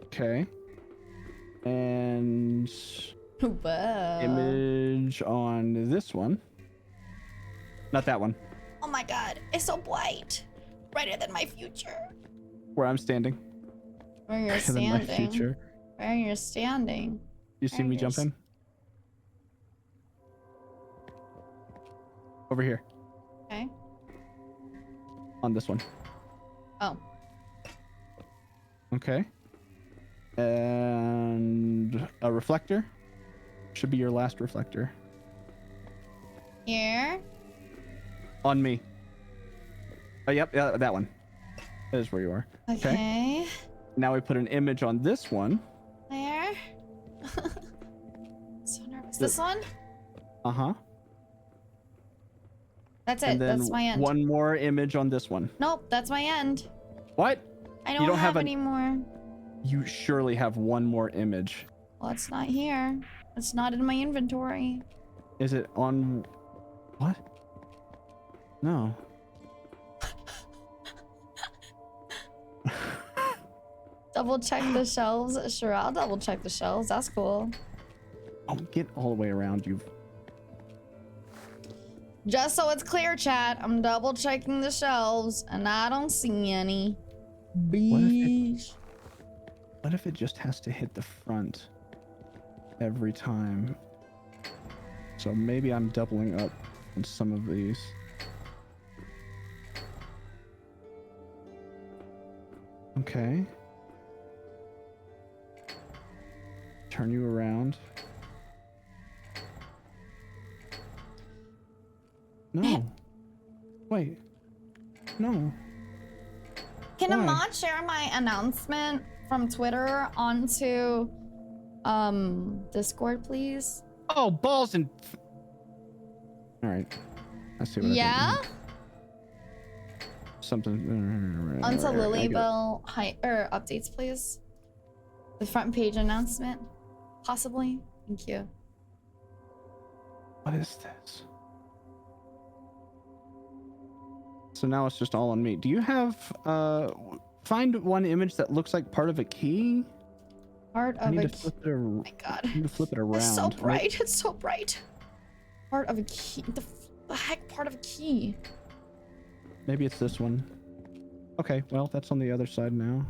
Okay. And Whoa. image on this one. Not that one. Oh my god, it's so bright. Brighter than my future. Where I'm standing. Where you're Brighter than my standing. future. Where you're standing. You see me jump in? Over here. Okay. On this one. Oh. Okay. And a reflector. Should be your last reflector. Here. On me. Oh, yep, yeah, that one. That is where you are. Okay. Now we put an image on this one. There. So nervous. This one? Uh-huh. That's And it. then That's my end. one more image on this one. Nope, that's my end. What? I don't, don't have any more. You surely have one more image. Well, it's not here. It's not in my inventory. Is it on... What? No. Double check the shelves. Sure, I'll double check the shelves. That's cool. Oh, get all the way around, you... Just so it's clear, chat, I'm double checking the shelves and I don't see any. Beesh. What if it just has to hit the front every time? So maybe I'm doubling up on some of these. Okay. Turn you around. No. Wait. No. Can Why? a mod share my announcement from Twitter onto Discord, please? Oh, balls and... All right. I see what Yeah? I did. Something... Onto I got it. Lilybell updates, please. The front page announcement, possibly. Thank you. What is this? So now it's just all on me. Do you have find one image that looks like part of a key? Part I of need a to key. flip it Oh my god. I need to flip it around. It's so right? bright. It's so bright. Part of a key. The heck part of a key? Maybe it's this one. Okay, well, that's on the other side now.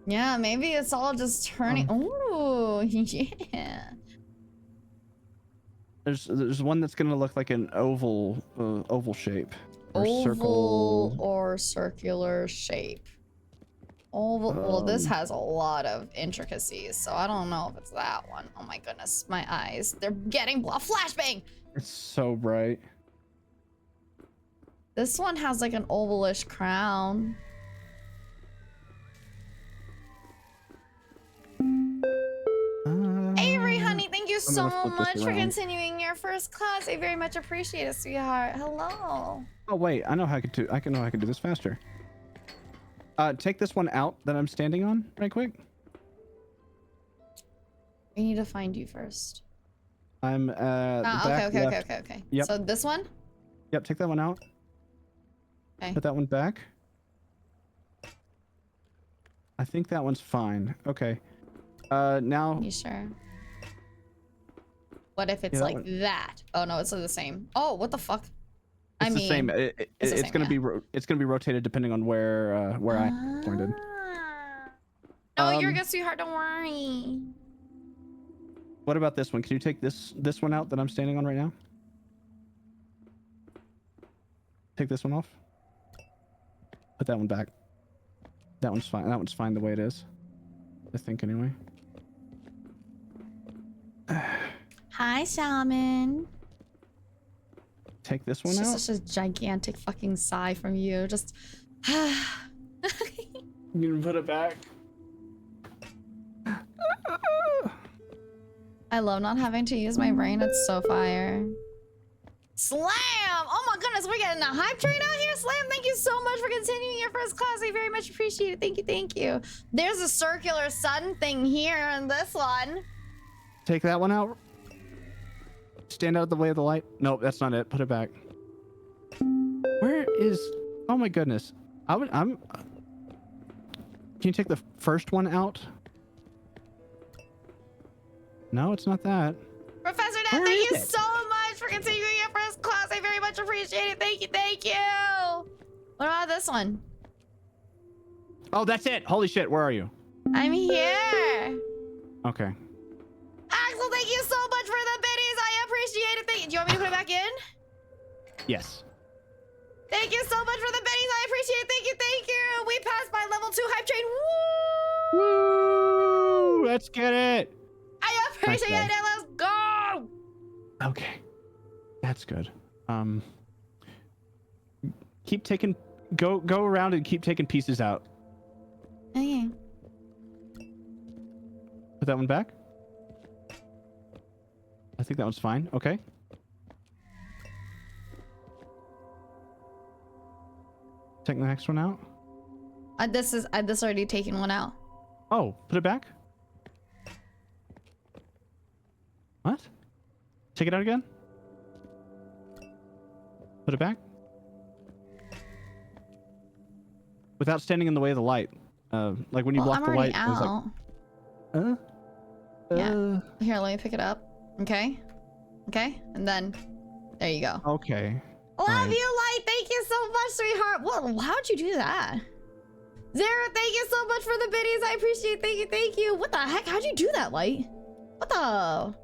Yeah, maybe it's all just turning. Oh, yeah. There's one that's gonna look like an oval shape. Or Oval circle. or circular shape. Oval. Well, this has a lot of intricacies, so I don't know if it's that one. Oh my goodness, my eyes. They're getting flashbang. It's so bright. This one has like an ovalish crown. Avery, honey, thank you so flip this much for around. continuing your first class. I very much appreciate it, sweetheart. Hello. Oh wait, I know how I could do. I can know how I can do this faster. Take this one out that I'm standing on, right quick. We need to find you first. I'm the back left. Okay. Yep. So this one? Yep, take that one out. Okay. Put that one back. I think that one's fine. Okay. Now. You sure? What if it's Yeah, that like one- that? Oh no, it's the same. Oh, what the fuck? It's the same. it's the It's same, gonna yeah. it's gonna be rotated depending on where I pointed. No, you're a good sweetheart. Don't worry. What about this one? Can you take this one out that I'm standing on right now? Take this one off. Put that one back. That one's fine. That one's fine the way it is. I think anyway. Hi, Shaman. Take this one It's out. just such a gigantic fucking sigh from you. Just. You can put it back. I love not having to use my brain. It's so fire. Slam! Oh my goodness, we're getting a hype train out here. Slam, thank you so much for continuing your first class. I very much appreciate it. Thank you, thank you. There's a circular sun thing here in this one. Take that one out. Stand out of the way of the light. Nope, that's not it. Put it back. Where is... Oh my goodness. I'm... Can you take the first one out? No, it's not that. Professor Nat, Where thank you is it? so much for continuing your first class. I very much appreciate it. Thank you, thank you. What about this one? Oh, that's it. Holy shit, where are you? I'm here. Okay. Axel, thank you so much for the biddies. I appreciate it. Do you want me to put it back in? Yes. Thank you so much for the biddies. I appreciate it. Thank you, thank you. We passed by level 2 hype train. Woo! Woo! Let's get it. I appreciate Nice, it. Let's go. Okay. That's good. Keep taking... Go around and keep taking pieces out. Okay. Put that one back. I think that one's fine. Okay. Take the next one out. This already taken one out. Oh, put it back. What? Take it out again. Put it back. Without standing in the way of the light. Like when you block I'm the already light. It was out. like, Yeah. Here, let me pick it up. Okay. Okay. And then there you go. Okay. Love Right. you, Light. Thank you so much, sweetheart. Well, how'd you do that? Zara, thank you so much for the biddies. I appreciate it. Thank you, thank you. What the heck? How'd you do that, Light? What the?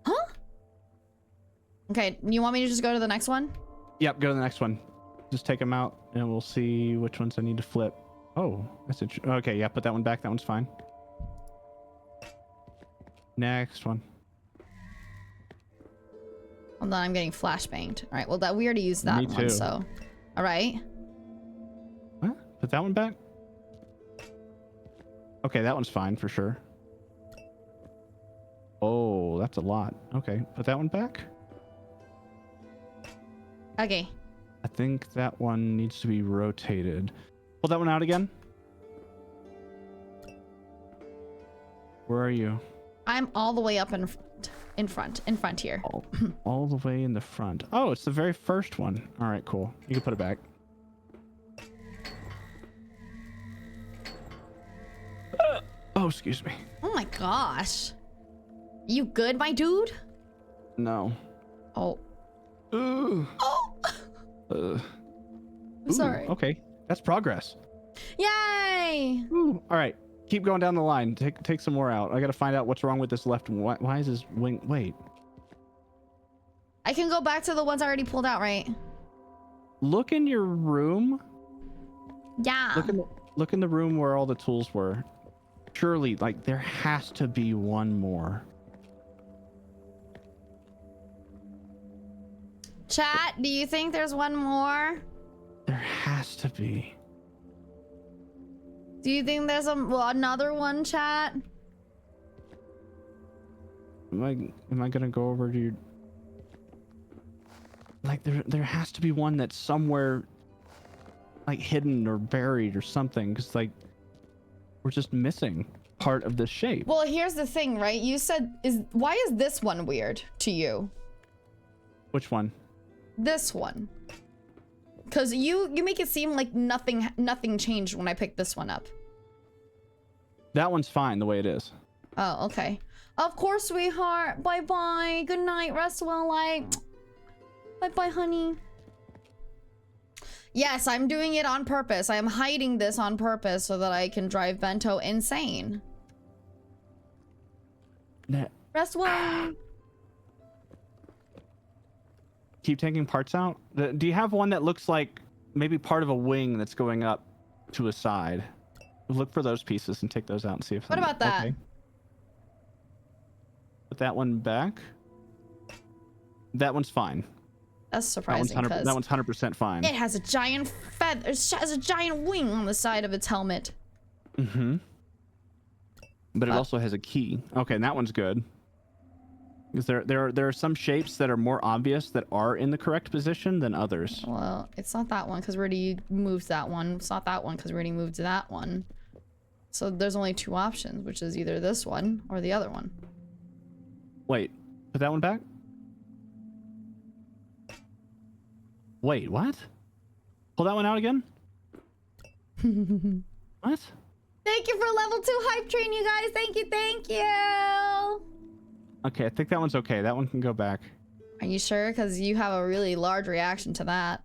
Huh? Okay, you want me to just go to the next one? Yep, go to the next one. Just take them out and we'll see which ones I need to flip. Oh, that's it. Okay, yeah, put that one back. That one's fine. Next one. Hold on, I'm getting flashbanged. All right, well, we already used that Me one, too. so. All right. What? Put that one back? Okay, that one's fine for sure. Oh, that's a lot. Okay, put that one back. Okay. I think that one needs to be rotated. Pull that one out again. Where are you? I'm all the way up in front here. All the way in the front. Oh, it's the very first one. All right, cool. You can put it back. Oh, excuse me. Oh my gosh. You good, my dude? No. Oh. Ugh. Oh. Ugh. I'm sorry. Okay, that's progress. Yay! Ooh. All right, keep going down the line. Take some more out. I gotta find out what's wrong with this left one. Why is this wing? Wait. I can go back to the ones I already pulled out, right? Look in your room. Yeah. Look in the room where all the tools were. Surely, like there has to be one more. Chat, do you think there's one more? There has to be. Do you think there's another one, chat? Am I gonna go over to your? Like there has to be one that's somewhere, like hidden or buried or something. Cause like we're just missing part of the shape. Well, here's the thing, right? You said why is this one weird to you? Which one? This one. Cause you make it seem like nothing changed when I picked this one up. That one's fine the way it is. Oh, okay. Of course, sweetheart. Bye-bye. Good night. Rest well, light. Bye-bye, honey. Yes, I'm doing it on purpose. I am hiding this on purpose so that I can drive Bento insane. Rest well. Keep taking parts out. Do you have one that looks like maybe part of a wing that's going up to a side? Look for those pieces and take those out and see if. What about that? Okay. Put that one back. That one's fine. That's surprising. That one's 100% fine. It has a giant feather. It has a giant wing on the side of its helmet. Mm-hmm. But it also has a key. Okay, and that one's good. Because there are some shapes that are more obvious that are in the correct position than others. Well, it's not that one because we already moved that one. It's not that one because we already moved that one. So there's only two options, which is either this one or the other one. Wait, put that one back? Wait, what? Pull that one out again? What? Thank you for level 2 hype train, you guys. Thank you, thank you. Okay, I think that one's okay. That one can go back. Are you sure? Because you have a really large reaction to that.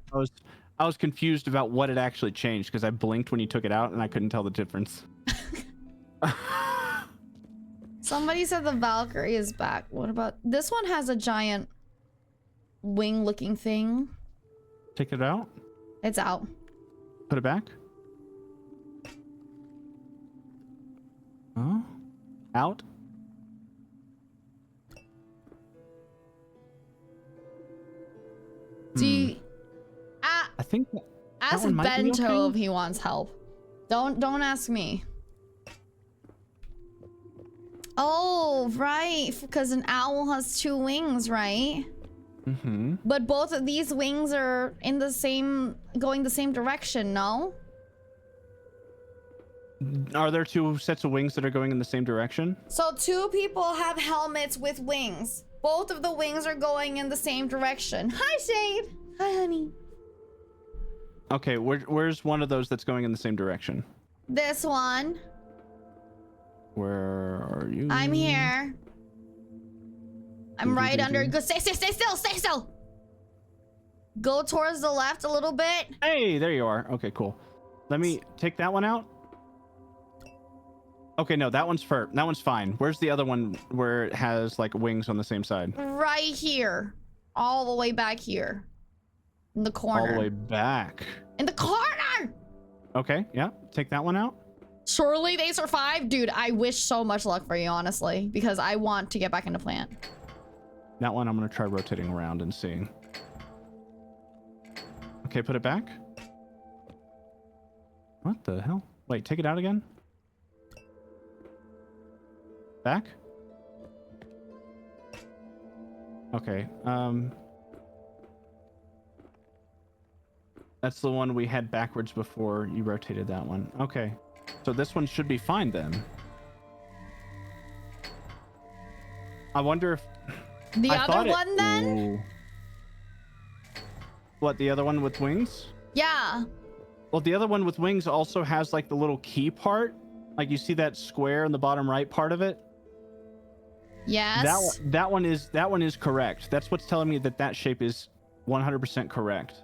I was confused about what had actually changed because I blinked when you took it out and I couldn't tell the difference. Somebody said the Valkyrie is back. What about this one? Has a giant wing-looking thing. Take it out. It's out. Put it back. Huh? Out. Do you, I think ask one might be Bento okay. if he wants help. Don't ask me. Oh, right, because an owl has 2 wings, right? Mm-hmm. But both of these wings are in the same, going the same direction, no? Are there 2 sets of wings that are going in the same direction? So 2 people have helmets with wings. Both of the wings are going in the same direction. Hi, Shade. Hi, honey. Okay, where's one of those that's going in the same direction? This one. Where are you? I'm here. I'm right under. Go, stay still, stay still. Go towards the left a little bit. Hey, there you are. Okay, cool. Let me take that one out. Okay, no, that one's fine. Where's the other one where it has like wings on the same side? Right here. All the way back here. In the corner. All the way back. In the corner! Okay, yeah. Take that one out. Surely they survived? Dude, I wish so much luck for you, honestly. Because I want to get back into plant. That one I'm going to try rotating around and seeing. Okay, put it back. What the hell? Wait, take it out again. Back? Okay, that's the one we had backwards before you rotated that one. Okay, so this one should be fine then. I wonder if... The other one then? Ooh. What, the other one with wings? Yeah. Well, the other one with wings also has like the little key part. Like you see that square in the bottom right part of it? Yes. That one is correct. That's what's telling me that that shape is 100% correct.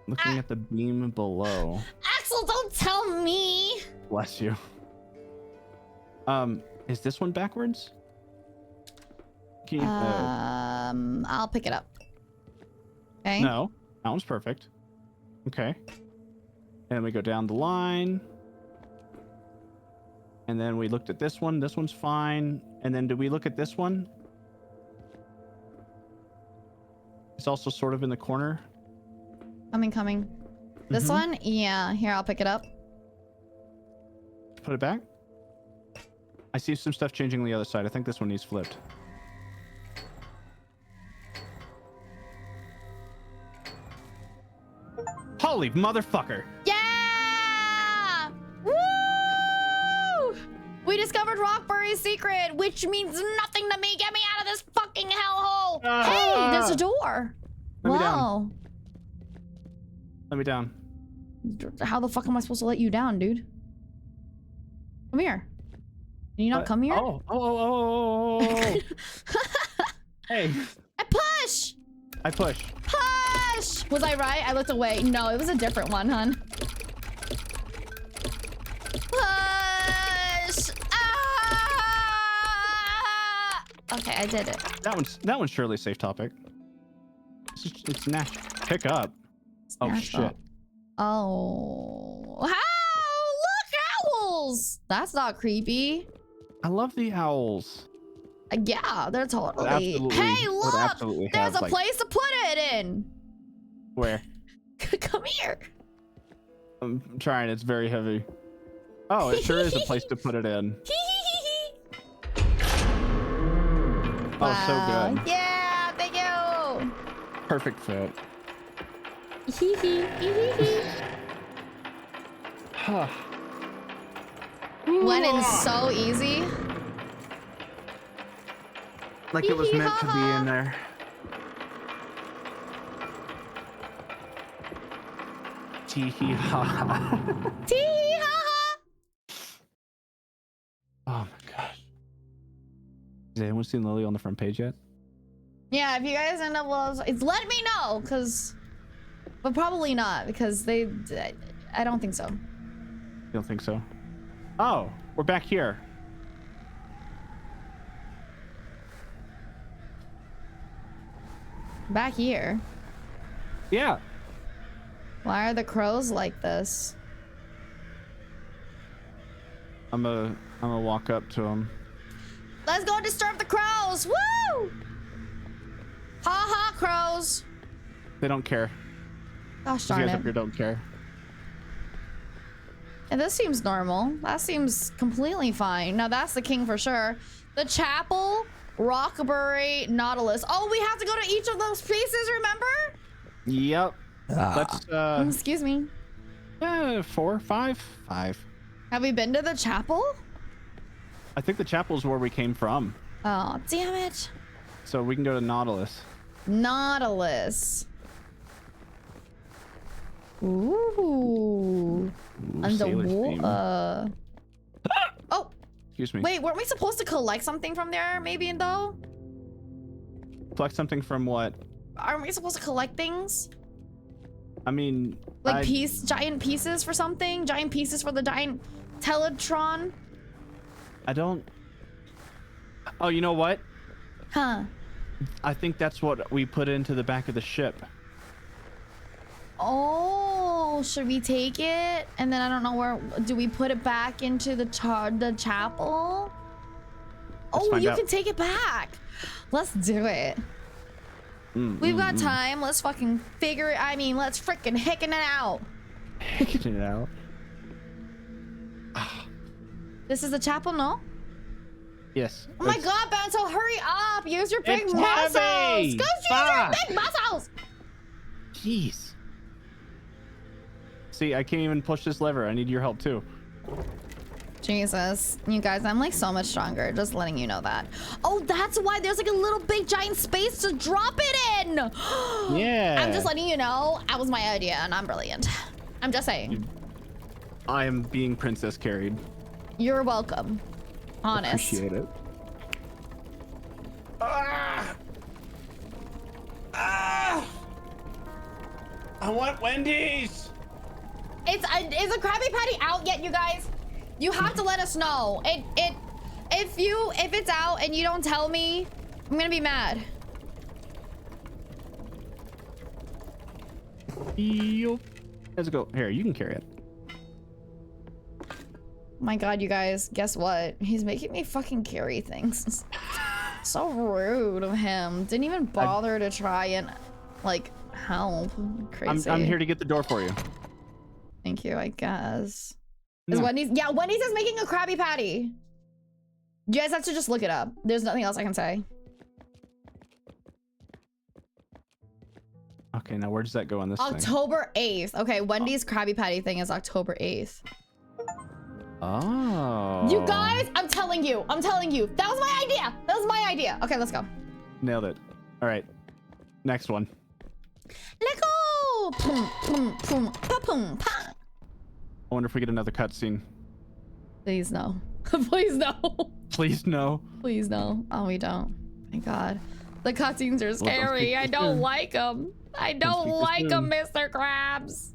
Looking at the beam below. Axel, don't tell me. Bless you. Is this one backwards? Can you, I'll pick it up. Okay. No, that one's perfect. Okay. And we go down the line. And then we looked at this one. This one's fine. And then did we look at this one? It's also sort of in the corner. Coming. This one? Yeah. Here, I'll pick it up. Put it back. I see some stuff changing on the other side. I think this one needs flipped. Holy motherfucker! Yeah! Woo! We discovered Rockbury's secret, which means nothing to me. Get me out of this fucking hellhole! Hey, there's a door. Let me Wow. Let me down. How the fuck am I supposed to let you down, dude? Come here. Can you not come here? Oh. Hey. I push! I push. Push! Was I right? I looked away. No, it was a different one, hun. Push! Ah! Okay, I did it. That one's surely a safe topic. It's natural. Pick up. It's Oh natural. shit. Oh. How? Look, owls! That's not creepy. I love the owls. Yeah, they're totally. Absolutely, Hey, would look! absolutely There's have, a like- place to put it in. Where? Come here. I'm trying. It's very heavy. Oh, it sure is a place to put it in. Oh, so good. Yeah, thank you. Perfect fit. Went in so easy. Like it was meant to be in there. Tee hee ha ha. Tee hee ha ha. Oh my gosh. Has anyone seen Lily on the front page yet? Yeah, if you guys end up let me know, but probably not, because I don't think so. You don't think so? Oh, we're back here. Back here. Yeah. Why are the crows like this? I'm gonna walk up to him. Let's go disturb the crows. Woo! Ha ha, crows. They don't care. Gosh These darn guys up it. here don't care. And this seems normal. That seems completely fine. Now that's the king for sure. The chapel, Rockberry, Nautilus. Oh, we have to go to each of those places, remember? Yep. Let's Excuse me. 4, 5. Have we been to the chapel? I think the chapel's where we came from. Oh, damn it. So we can go to Nautilus. Nautilus. Ooh. Sailor's theme. Underwater. Oh, Excuse me. wait, weren't we supposed to collect something from there, maybe, though? Collect something from what? Aren't we supposed to collect things? I mean, Like giant pieces for something? Giant pieces for the giant Teletron? I don't. Oh, you know what? Huh. I think that's what we put into the back of the ship. Oh, should we take it? And then I don't know where. Do we put it back into the chapel? Let's Oh, find you out. can take it back. Let's do it. We've got time. Let's fucking figure it. I mean, let's freaking hickin' it out. Hicking it out. This is the chapel, no? Yes. Oh my god, Bento, hurry up! Use your big It's muscles! heavy! Go use your big muscles! Jeez. See, I can't even push this lever. I need your help too. Jesus, you guys, I'm like so much stronger. Just letting you know that. Oh, that's why there's like a little big giant space to drop it in. Yeah. I'm just letting you know that was my idea and I'm brilliant. I'm just saying. I am being princess carried. You're welcome. Honest. Appreciate it. Ah! Ah! I want Wendy's. Is a Krabby Patty out yet, you guys? You have to let us know. If it's out and you don't tell me, I'm gonna be mad. Yup. Let's go. Here, you can carry it. My god, you guys, guess what? He's making me fucking carry things. So rude of him. Didn't even bother to try and like help. Crazy. I'm here to get the door for you. Thank you, I guess. Is Yeah. Wendy's is making a Krabby Patty. You guys have to just look it up. There's nothing else I can say. Okay, now where does that go on this thing? October 8th. Okay, Wendy's Krabby Patty thing is October 8th. Oh. You guys, I'm telling you. That was my idea. Okay, let's go. Nailed it. All right. Next one. Let's go. Pum, pum, pum, pa, pum, pa. I wonder if we get another cutscene. Please no. Please no. Please no. Please no. Oh, we don't. Thank God. The cutscenes are scary. I don't like them. I don't like them, Mr. Krabs.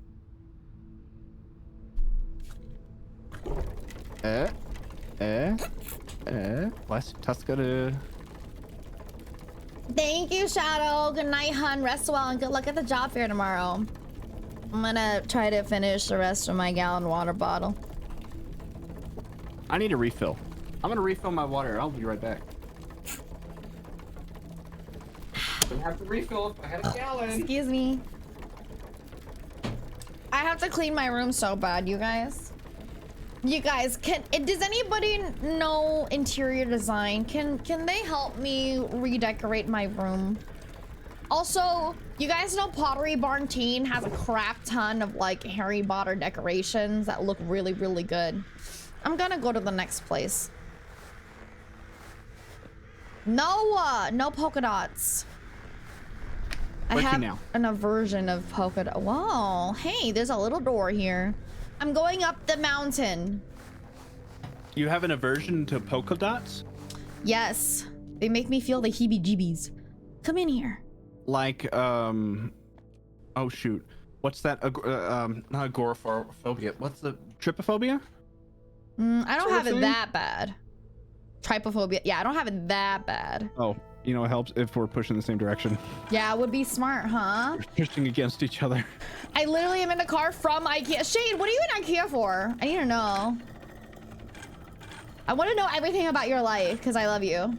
Bless Tuska. Thank you, Shadow. Good night, hun. Rest well and good luck at the job fair tomorrow. I'm gonna try to finish the rest of my gallon water bottle. I need a refill. I'm gonna refill my water. I'll be right back. Don't have to refill if I had a gallon. Excuse me. I have to clean my room so bad, you guys. You guys, does anybody know interior design? Can they help me redecorate my room? Also, you guys know Pottery Barn Teen has a crap ton of like Harry Potter decorations that look really, really good. I'm gonna go to the next place. No polka dots. I have an aversion of polka dot. Whoa, hey, there's a little door here. I'm going up the mountain. You have an aversion to polka dots? Yes, they make me feel the heebie-jeebies. Come in here. Like, oh shoot. What's that? Not agoraphobia. What's the trypophobia? I don't have it that bad. Trypophobia. Yeah, I don't have it that bad. Oh, you know, it helps if we're pushing the same direction. Yeah, it would be smart, huh? We're pushing against each other. I literally am in the car from IKEA. Shade, what are you in IKEA for? I need to know. I want to know everything about your life because I love you.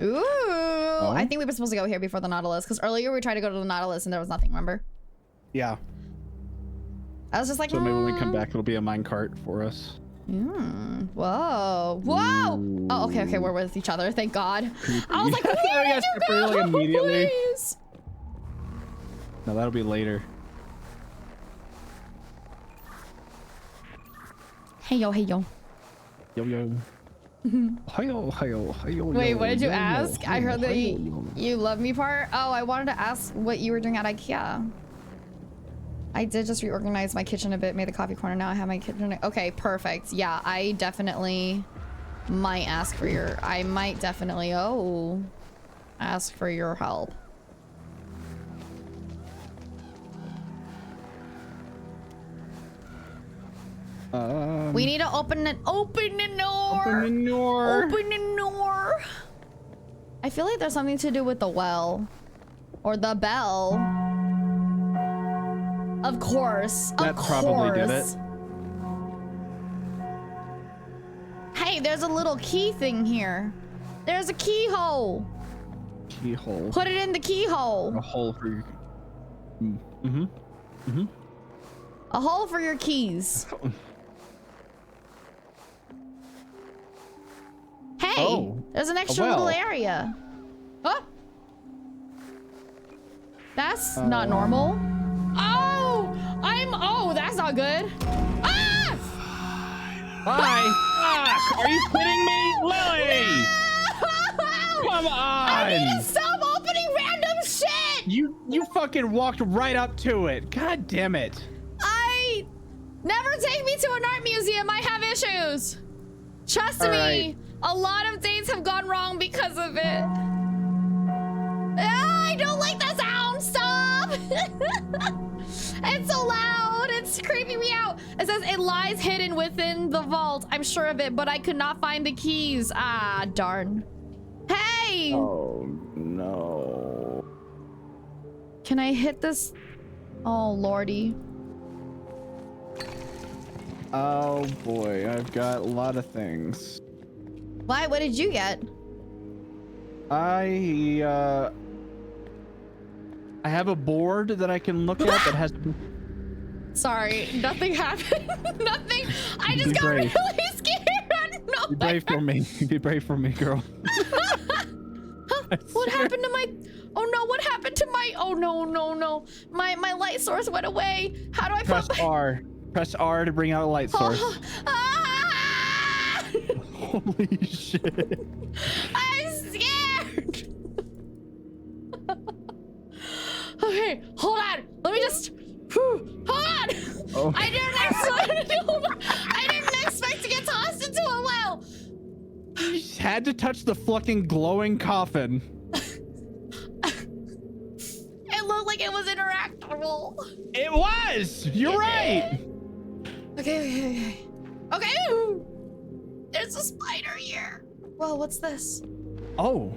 Ooh, oh. I think we were supposed to go here before the Nautilus because earlier we tried to go to the Nautilus and there was nothing, remember? Yeah. I was just like, so maybe when we come back, it'll be a minecart for us. Whoa. Whoa. Ooh. Oh, okay. We're with each other. Thank God. I was like, where did you go? Immediately. Please. No, that'll be later. Hey, yo. Yo. Wait, what did you ask? I heard the you love me part. Oh, I wanted to ask what you were doing at IKEA. I did just reorganize my kitchen a bit, made the coffee corner. Now I have my kitchen. Okay, perfect. Yeah, I definitely might ask for your, ask for your help. We need to open the door. I feel like there's something to do with the well or the bell. Of course. That probably did it. Hey, there's a little key thing here. There's a keyhole. Keyhole. Put it in the keyhole. A hole for your... A hole for your keys. Hey, there's an extra little area. Oh! That's not normal. Oh, that's not good. Ah! Hi. Are you kidding me? Lily! No! Come on! I need to stop opening random shit! You fucking walked right up to it. God damn it. Never take me to an art museum. I have issues. Trust me. Right. A lot of dates have gone wrong because of it. I don't like the sound. Stop. It's so loud. It's creeping me out. It says it lies hidden within the vault. I'm sure of it, but I could not find the keys. Ah, darn. Hey. Oh, no. Can I hit this? Oh, lordy. Oh boy, I've got a lot of things. Why? What did you get? I have a board that I can look at that has... Sorry, nothing happened. Nothing. I just got really scared. No, be brave for me. Be brave for me, girl. What happened to my... Oh no, what happened to my... Oh no. My light source went away. How do I press R? Press R to bring out a light source. Holy shit. I'm scared. Okay, hold on. Let me just... Hold on! Oh. I didn't expect to get tossed into a well! You had to touch the fucking glowing coffin. It looked like it was interactable. It was! You're right! Okay. There's a spider here. Whoa, what's this? Oh.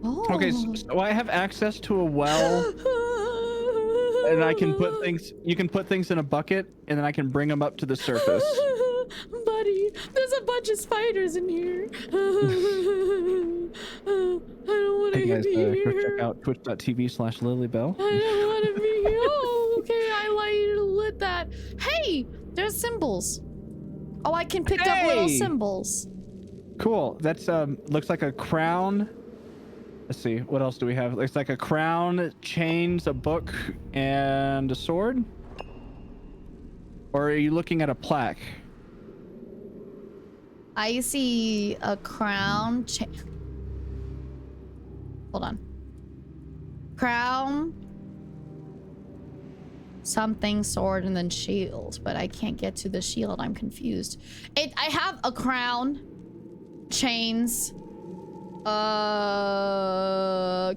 Oh. Okay, so I have access to a well, and I can put things. You can put things in a bucket, and then I can bring them up to the surface. Buddy, there's a bunch of spiders in here. I don't want to Hey guys, be go here. check out twitch.tv/LilyBell. I don't want to be here. Oh, okay, I lit that. Hey, there's symbols. Oh, I can pick up little symbols. Cool. That's looks like a crown. Let's see, what else do we have? Looks like a crown, chains, a book, and a sword. Or are you looking at a plaque? I see a crown. Hold on. Crown. Something, sword, and then shield. But I can't get to the shield. I'm confused. I have a crown, chains,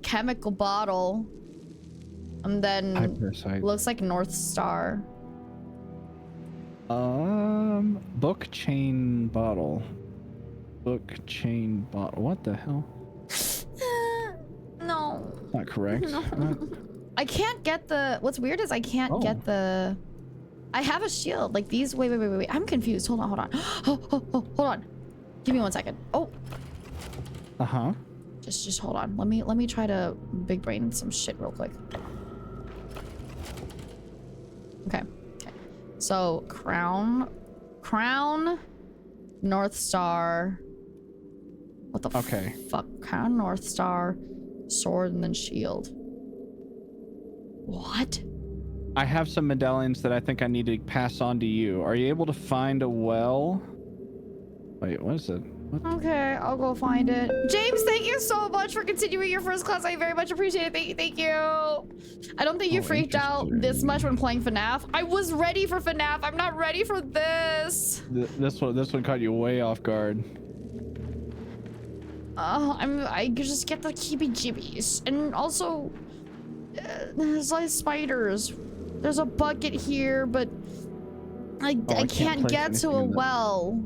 chemical bottle, and then Hypersight. looks like North Star. Book, chain, bottle. Book, chain, bottle. What the hell? No. Not correct. No. What? I can't get the... What's weird is I can't get the... I have a shield. Like these... Wait. I'm confused. Hold on. Hold on. Give me 1 second. Oh. Uh-huh. Just hold on. Let me try to big brain some shit real quick. Okay. So, crown, North Star. What the fuck? Crown, North Star, sword, and then shield. What? I have some medallions that I think I need to pass on to you. Are you able to find a well? Wait, what is it? What? Okay, I'll go find it. James, thank you so much for continuing your first class. I very much appreciate it. Thank you. I don't think you freaked out this much when playing FNAF. I was ready for FNAF. I'm not ready for this. This one caught you way off guard. I just get the heebie-jeebies. And also, there's like spiders. There's a bucket here, but I can't get to a well.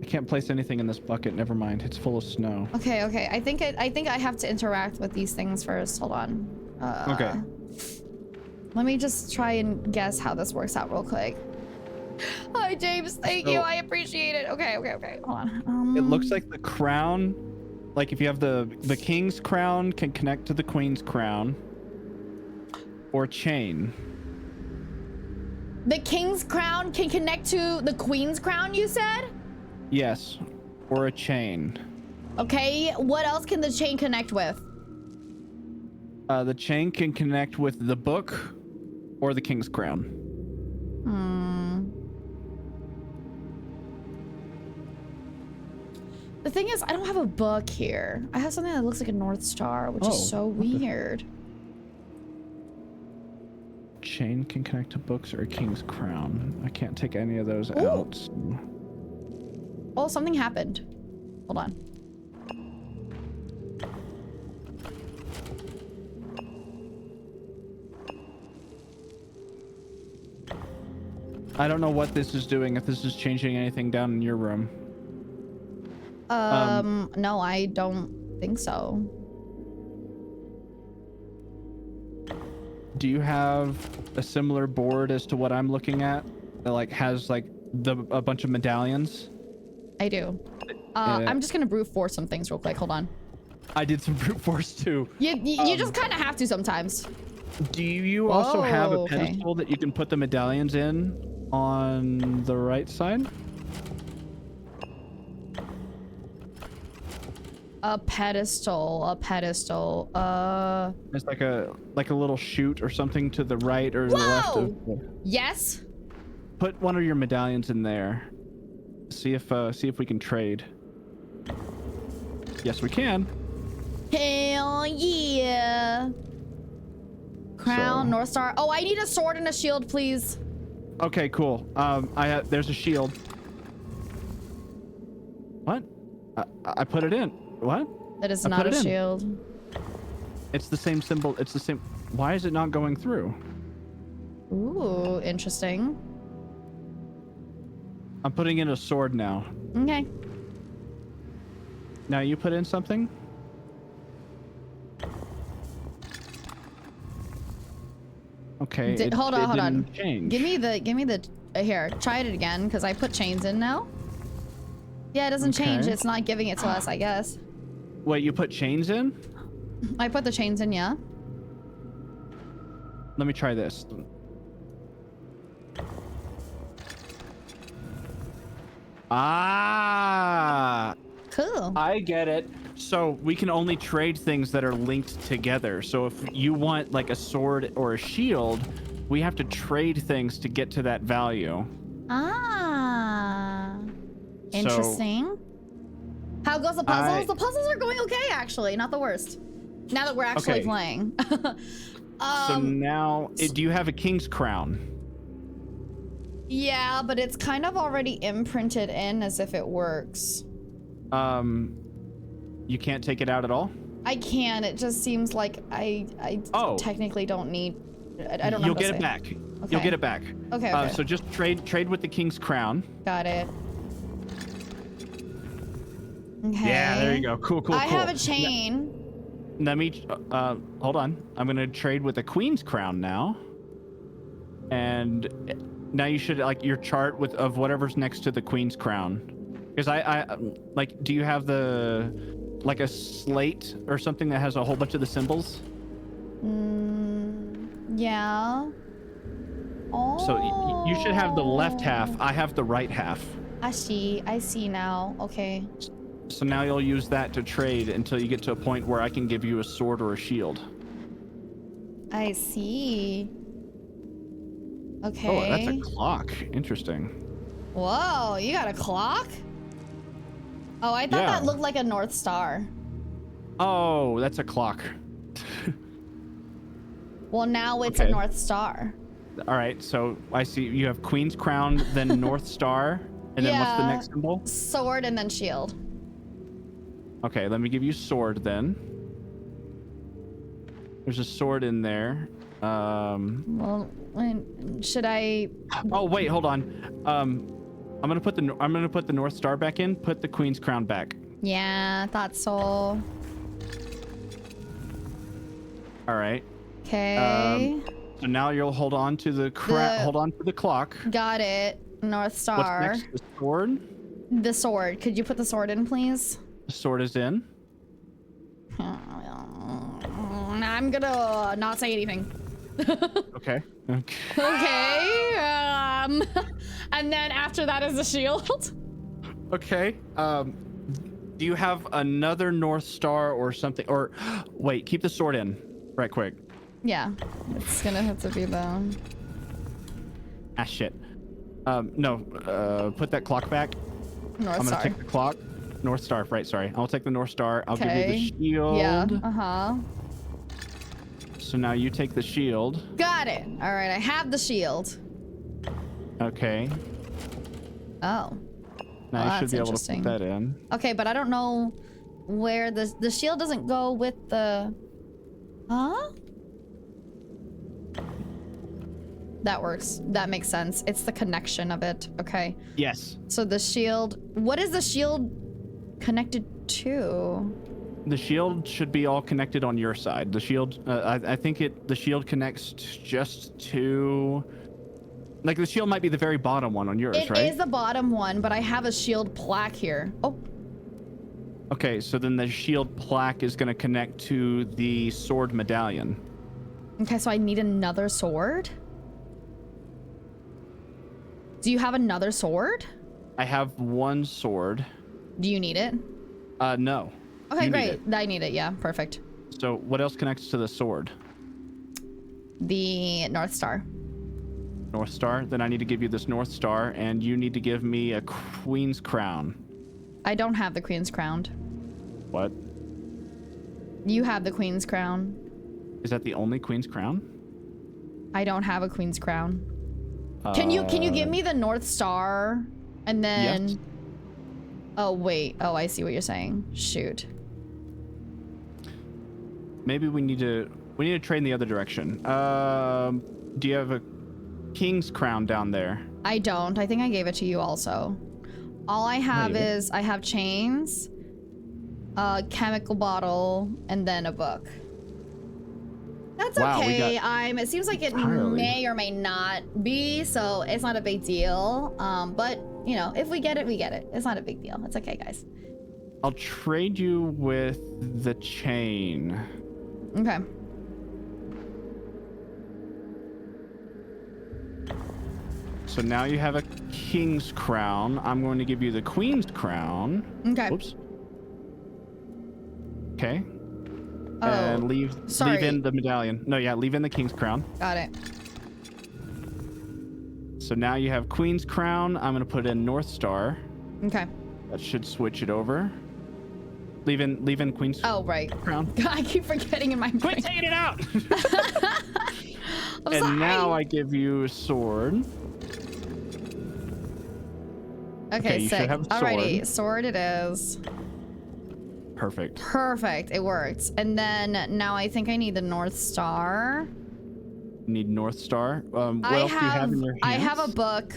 I can't place anything in this bucket. Never mind. It's full of snow. Okay. I think I have to interact with these things first. Hold on. Okay. Let me just try and guess how this works out real quick. Hi, James. Thank you. I appreciate it. Okay. Hold on. It looks like the crown, like if you have the king's crown can connect to the queen's crown, or chain. The king's crown can connect to the queen's crown, you said? Yes, or a chain. Okay, what else can the chain connect with? The chain can connect with the book or the king's crown. The thing is, I don't have a book here. I have something that looks like a North Star, which is so weird. Chain can connect to books or a king's crown. I can't take any of those out. So. Oh, something happened. Hold on. I don't know what this is doing, if this is changing anything down in your room. No, I don't think so. Do you have a similar board as to what I'm looking at? That like has like a bunch of medallions? I do. I'm just gonna brute force some things real quick. Hold on. I did some brute force too. You just kind of have to sometimes. Do you also have a pedestal that you can put the medallions in on the right side? A pedestal. It's like a little chute or something to the right or the left of. Yes. Put one of your medallions in there. See if we can trade. Yes, we can. Hell yeah. Crown, so. North Star. Oh, I need a sword and a shield, please. Okay, cool. There's a shield. What? I put it in. What? That is I not put a it in. shield. It's the same symbol. It's the same. Why is it not going through? Ooh, interesting. I'm putting in a sword now. Okay. Now you put in something? Okay. Hold on. Change. Give me the here, try it again, because I put chains in now. Yeah, it doesn't change. Okay. It's not giving it to us, I guess. Wait, you put chains in? I put the chains in, yeah. Let me try this. Ah! Cool. I get it. So we can only trade things that are linked together. So if you want like a sword or a shield, we have to trade things to get to that value. Ah. Interesting. How goes the puzzles? The puzzles are going okay, actually. Not the worst. Now that we're actually playing. So now, do you have a king's crown? Yeah, but it's kind of already imprinted in as if it works. You can't take it out at all? I can. It just seems like I technically don't need. I don't know. You'll get it back. Okay. You'll get it back. Okay. Okay. So just trade with the king's crown. Got it. Okay. Yeah, there you go. Cool. I have a chain. Let me hold on. I'm gonna trade with the queen's crown now. And now you should like your chart of whatever's next to the queen's crown. Because I like, do you have like a slate or something that has a whole bunch of the symbols? Yeah. Oh. So you should have the left half. I have the right half. I see now. Okay. So now you'll use that to trade until you get to a point where I can give you a sword or a shield. I see. Okay. Oh, that's a clock. Interesting. Whoa, you got a clock? Oh, I thought that looked like a North Star. Oh, that's a clock. Well, now it's a North Star. All right, so I see you have Queen's Crown, then North Star, and then what's the next symbol? Sword and then shield. Okay, let me give you sword then. There's a sword in there. Well, should I? Oh wait, hold on. I'm gonna put the North Star back in. Put the Queen's Crown back. Yeah, thought so. All right. Okay. So now you'll hold on to the clock. Got it. North Star. What's next? The sword? The sword. Could you put the sword in, please? The sword is in. I'm gonna not say anything. Okay. Okay. And then after that is the shield. Okay. Do you have another North Star or something? Or wait, keep the sword in, right quick. Yeah, it's gonna have to be the. Ah shit. No. Put that clock back. North I'm gonna Star. take the clock. North Star, right? Sorry. I'll take the North Star. I'll give you the shield. Yeah. So now you take the shield. Got it. All right, I have the shield. Okay. Oh. Now you should be able to interesting. put that in. Okay, but I don't know where the shield doesn't go with the. Huh? That works. That makes sense. It's the connection of it. Okay. Yes. So the shield. What is the shield connected to? The shield should be all connected on your side. The shield, I think the shield connects just to, like the shield might be the very bottom one on yours, right? It is the bottom one, but I have a shield plaque here. Oh. Okay, so then the shield plaque is going to connect to the sword medallion. Okay, so I need another sword? Do you have another sword? I have one sword. Do you need it? No. Okay, You need great. it. I need it. Yeah, perfect. So what else connects to the sword? The North Star. North Star? Then I need to give you this North Star, and you need to give me a Queen's Crown. I don't have the Queen's Crown. What? You have the Queen's Crown. Is that the only Queen's Crown? I don't have a queen's crown. Can you give me the North Star? And then... Yes. Oh, wait. Oh, I see what you're saying. Shoot. Maybe we need to trade in the other direction. Do you have a king's crown down there? I don't. I think I gave it to you also. All I have Maybe. is I have chains, a chemical bottle, and then a book. That's Wow, we okay. got It seems like it entirely. may or may not be, so it's not a big deal. But you know, if we get it, we get it. It's not a big deal. It's okay, guys. I'll trade you with the chain. Okay. So now you have a king's crown. I'm going to give you the queen's crown. Okay. Whoops. Okay. Oh, And leave sorry. in the medallion. No, yeah, leave in the king's crown. Got it. So now you have queen's crown. I'm going to put in North Star. Okay. That should switch it over. Leave in queen's Oh, right. crown. I keep forgetting in my brain. Quit taking it out. I'm And sorry. now I give you a sword. Okay, you should sick. have a Alrighty, sword it is. Perfect. Perfect, it worked. And then now I think I need the North Star. Need North Star. What else do you have in your hands? I have a book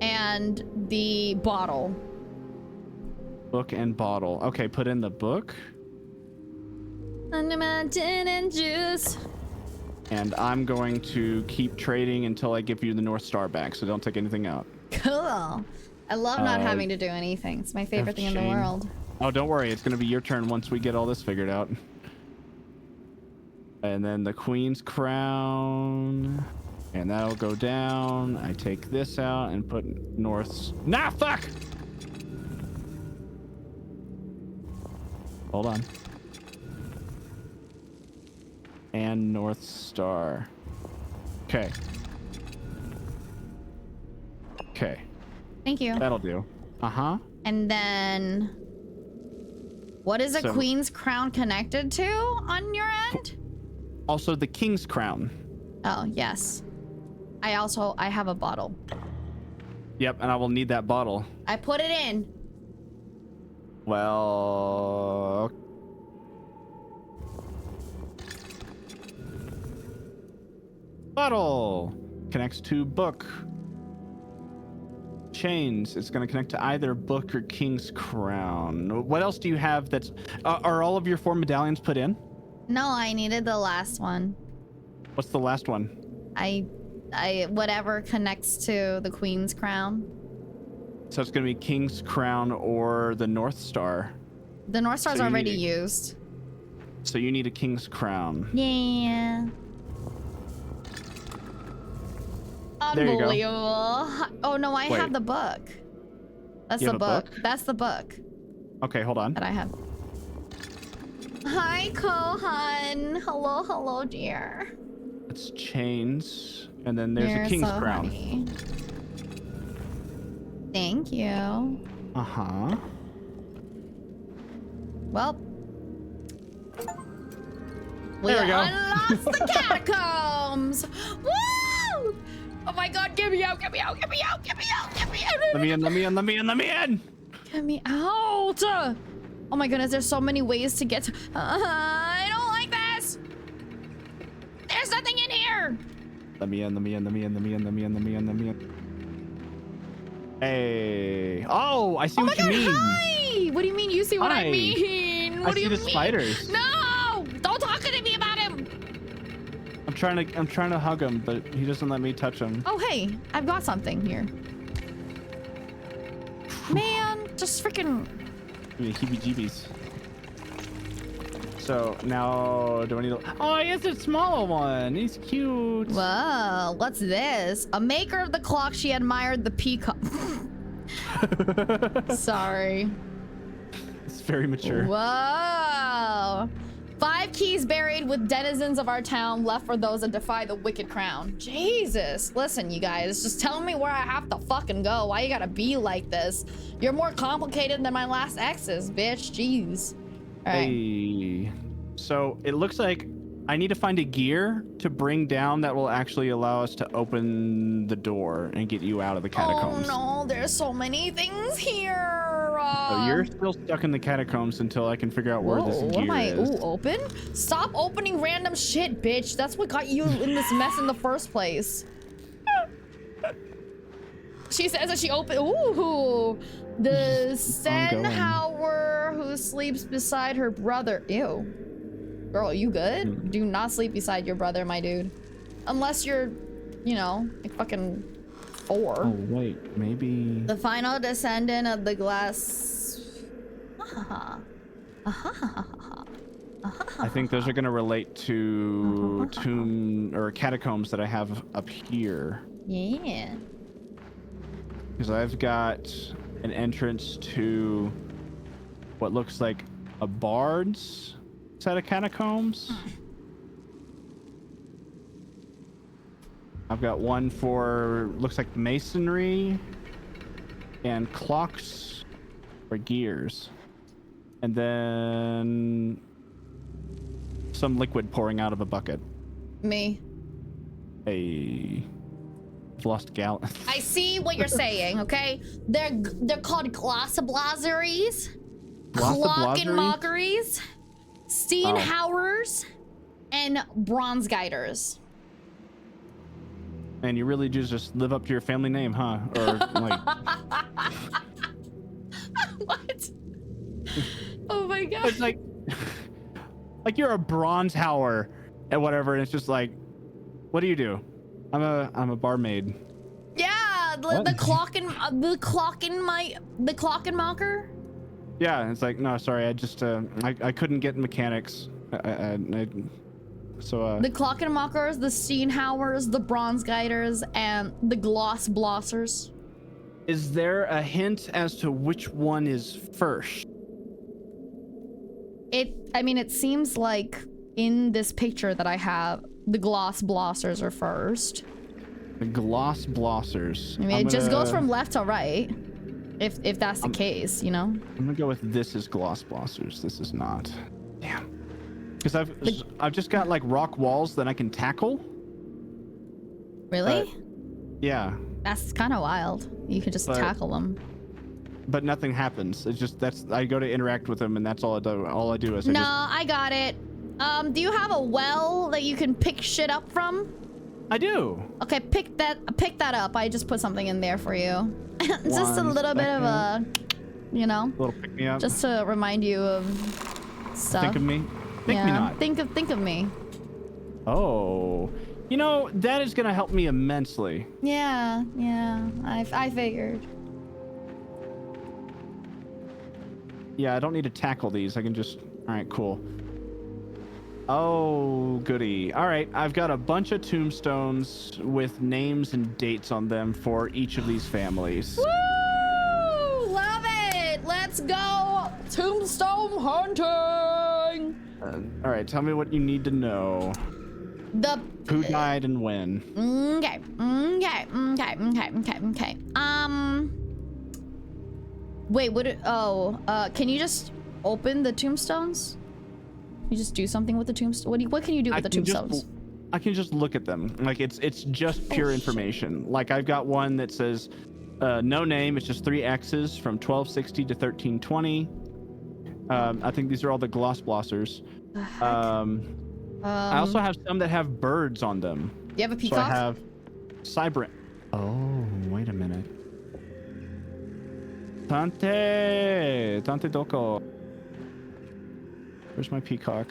and the bottle. Book and bottle. Okay, put in the book. Under my gin and juice. And I'm going to keep trading until I give you the North Star back, so don't take anything out. Cool. I love not having to do anything. It's my favorite thing in the chain. world. Oh, don't worry. It's going to be your turn once we get all this figured out. And then the queen's crown. And that'll go down. I take this out and put North's... Nah, fuck! Hold on. And North Star. Okay. Okay. Thank you. That'll do. Uh-huh. And then... What is a So- queen's crown connected to on your end? Also, the king's crown. Oh, yes. I have a bottle. Yep, and I will need that bottle. I put it in. Well... Bottle! Connects to book. Chains. It's going to connect to either book or king's crown. What else do you have that's... are all of your 4 medallions put in? No, I needed the last one. What's the last one? Whatever connects to the queen's crown. So it's going to be king's crown or the North Star. The North Star's So you already need used. So you need a king's crown. Yeah. There you go. Unbelievable. Oh no, I Wait. have the book. That's You the have a book. book? That's the book Okay, hold on. that I have. Hi, Kohan. Hello, hello, dear. It's chains. And then there's You're a king's so crown. honey. Thank you. Uh-huh. Well, we There we go. unlocked the catacombs. Woo! Oh my God! Get me out! Get me out! Get me out! Get me out! Get me out! Let me in, let me in, let me in, let me in! Get me out! Oh my goodness! There's so many ways to get. I don't like this. There's nothing in here. Let me in, let me in, let me in, let me in, let me in, let me in, let me in. Hey. Oh, I see Oh my what you God! mean. Hi! What do you mean? You see what I Hi. mean? I What do see you the mean? spiders. No! Don't talk to me about him. I'm trying to hug him, but he doesn't let me touch him. Oh hey, I've got something here. Man, just freaking. Give me heebie-jeebies. So now, do I need a... Oh, it's a smaller one. He's cute. Whoa, what's this? A maker of the clock, she admired the peacock. Sorry. It's very mature. Whoa. 5 keys buried with denizens of our town, left for those that defy the wicked crown. Jesus. Listen, you guys, just tell me where I have to fucking go. Why you gotta be like this? You're more complicated than my last exes, bitch. Jeez. All right. Hey. So it looks like I need to find a gear to bring down that will actually allow us to open the door and get you out of the catacombs. Oh no, there's so many things here. So you're still stuck in the catacombs until I can figure out where this gear what am I? is. Ooh, open? Stop opening random shit, bitch. That's what got you in this mess in the first place. She says that she opened. Ooh, the Senhauer who sleeps beside her brother. Ew. Girl, you good? Do not sleep beside your brother, my dude. Unless you're, you know, like fucking 4. Oh, wait, maybe... The final descendant of the glass... I think those are going to relate to tomb or catacombs that I have up here. Yeah. Because I've got an entrance to what looks like a bard's set of catacombs. I've got one for looks like masonry and clocks or gears, and then some liquid pouring out of a bucket. Me. Hey, I've lost gallon. I see what you're saying, okay? They're called glossoblazeries, clockenmockeries, Steinhauers, and bronzegeiters. And you really just live up to your family name, huh? Or like... What? Oh my god. It's like you're a Bronzehauer and whatever, and it's just like, what do you do? I'm a barmaid. Yeah, the clockenmocker. Yeah, it's like, no, sorry, I just I couldn't get mechanics. So The Clockenmockers, the Steinhauers, the Bronzegeiters, and the Glossblossers. is there a hint as to which one is first? I mean, it seems like in this picture that I have, the Glossblossers are first. The Glossblossers. I mean, it just goes from left to right. If that's the case, you know? I'm gonna go with this is Glossblossers. This is not. Damn. Because I've just got like rock walls that I can tackle. Really? Yeah. That's kind of wild. You could just tackle them. But nothing happens. It's just I go to interact with them, and that's all I do. All I do is I got it. Do you have a well that you can pick shit up from? I do. Okay, pick that up. I just put something in there for you. Just a little bit of a, you know, A little pick me up. just to remind you of stuff. Think of me. Think me not. Think of me. Oh, you know that is gonna help me immensely. Yeah. I figured. Yeah, I don't need to tackle these. I can just. All right, cool. Oh, goody. All right, I've got a bunch of tombstones with names and dates on them for each of these families. Woo! Love it. Let's go tombstone hunting. All right, tell me what you need to know. Who died and when? Okay. Wait, can you just open the tombstones? You just do something with the tombstone? What can you do with the tombstones? I can just look at them. Like it's just pure information. Like I've got one that says no name. It's just 3 X's from 1260 to 1320. I think these are all the Glossblossers. I also have some that have birds on them. You have a peacock? So I have Cybrin. Oh, wait a minute. Tante Doko. Where's my peacock?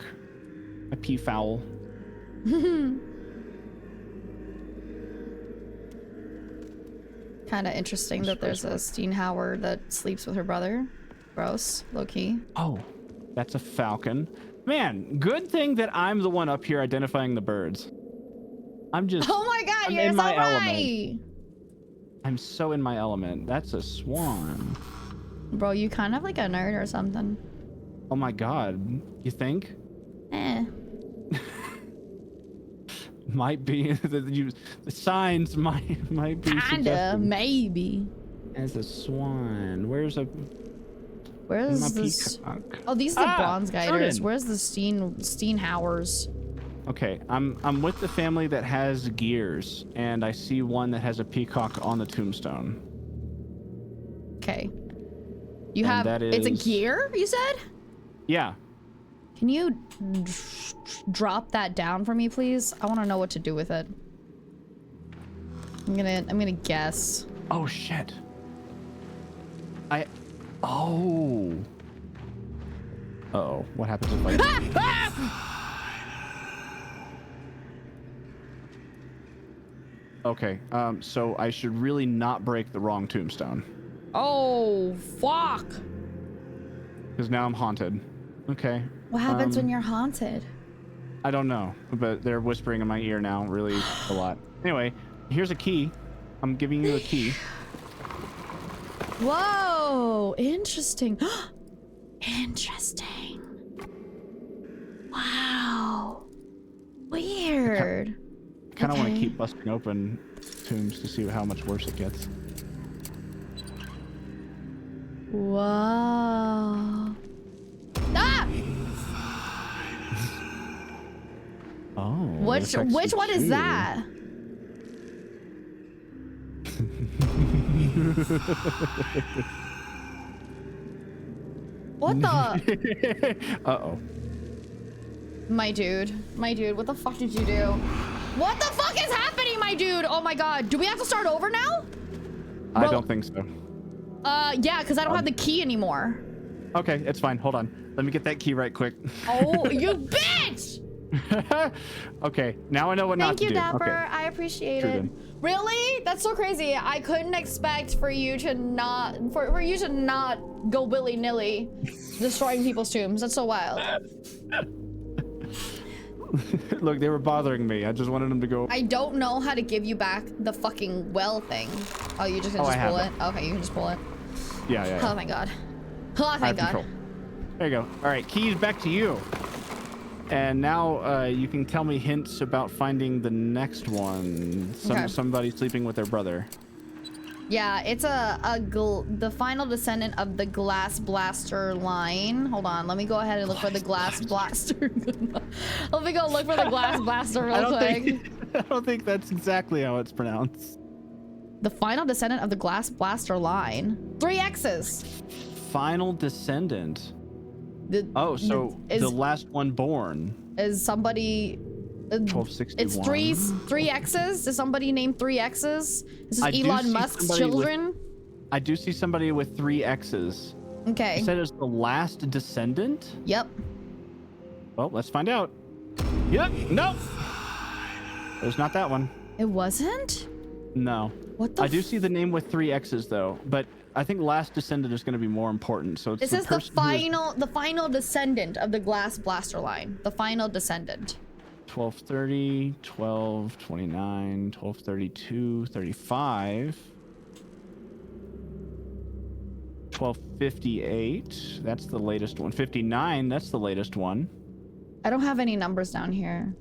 My peafowl. Kind of interesting that there's a Steinhauer that sleeps with her brother. Gross, low key. Oh, that's a falcon. Man, good thing that I'm the one up here identifying the birds. I'm just. Oh my god, I'm you're in so my right. element. I'm so in my element. That's a swan. Bro, you kind of like a nerd or something. Oh my god. You think? Might be. The signs might be. Kinda, maybe. As a swan. Where's my this? peacock? Oh, these are the Bronzegeiters. Where's the Steinhauers? Okay, I'm with the family that has gears, and I see one that has a peacock on the tombstone. Okay. You And have that it's a is- gear, you said? Yeah. Can you drop that down for me, please? I want to know what to do with it. I'm gonna guess. Oh shit. Oh. Uh-oh. What happens if I... Okay, so I should really not break the wrong tombstone. Oh, fuck. Because now I'm haunted. Okay. What happens when you're haunted? I don't know, but they're whispering in my ear now really a lot. Anyway, here's a key. I'm giving you a key. Whoa, interesting. Interesting. Wow. Weird. I kind of want to Okay. keep busting open tombs to see how much worse it gets. Wow. Ah! Oh. Which one is that? What the? Uh-oh. My dude, what the fuck did you do? What the fuck is happening, my dude? Oh my god, do we have to start over now? I don't think so. Yeah, because I don't have the key anymore. Okay, it's fine. Hold on. Let me get that key right quick. Oh, you bitch! Okay, now I know what not Thank to you, do. Dapper. Okay. I appreciate True it. then. Really? That's so crazy. I couldn't expect for you to not go willy-nilly destroying people's tombs. That's so wild. Look, they were bothering me. I just wanted them to go. I don't know how to give you back the fucking well thing. Oh, you just can Oh, just I pull have it? Okay, you can just pull it. Yeah. Oh my god. Oh, I thank have god. control. There you go. All right, keys back to you. And now you can tell me hints about finding the next one. Okay. Somebody sleeping with their brother. Yeah, it's the final descendant of the glass blaster line. Hold on, let me go ahead and look for the glass blaster. Let me go look for the glass blaster real quick. I don't think that's exactly how it's pronounced. The final descendant of the glass blaster line. 3 X's. Final descendant. The last one born. is somebody. 1261. It's three X's. Is somebody named 3 X's? This is Elon Musk's children. I do see somebody with 3 X's. Okay. You said it was the last descendant? Yep. Well, let's find out. Yep. Nope. It was not that one. It wasn't? No. What the? I do see the name with 3 X's though, but I think last descendant is going to be more important. So it's This is the final descendant of the glass blaster line. The final descendant. 1230, 1229, 1232, 35, 1258. That's the latest one. 59. That's the latest one. I don't have any numbers down here.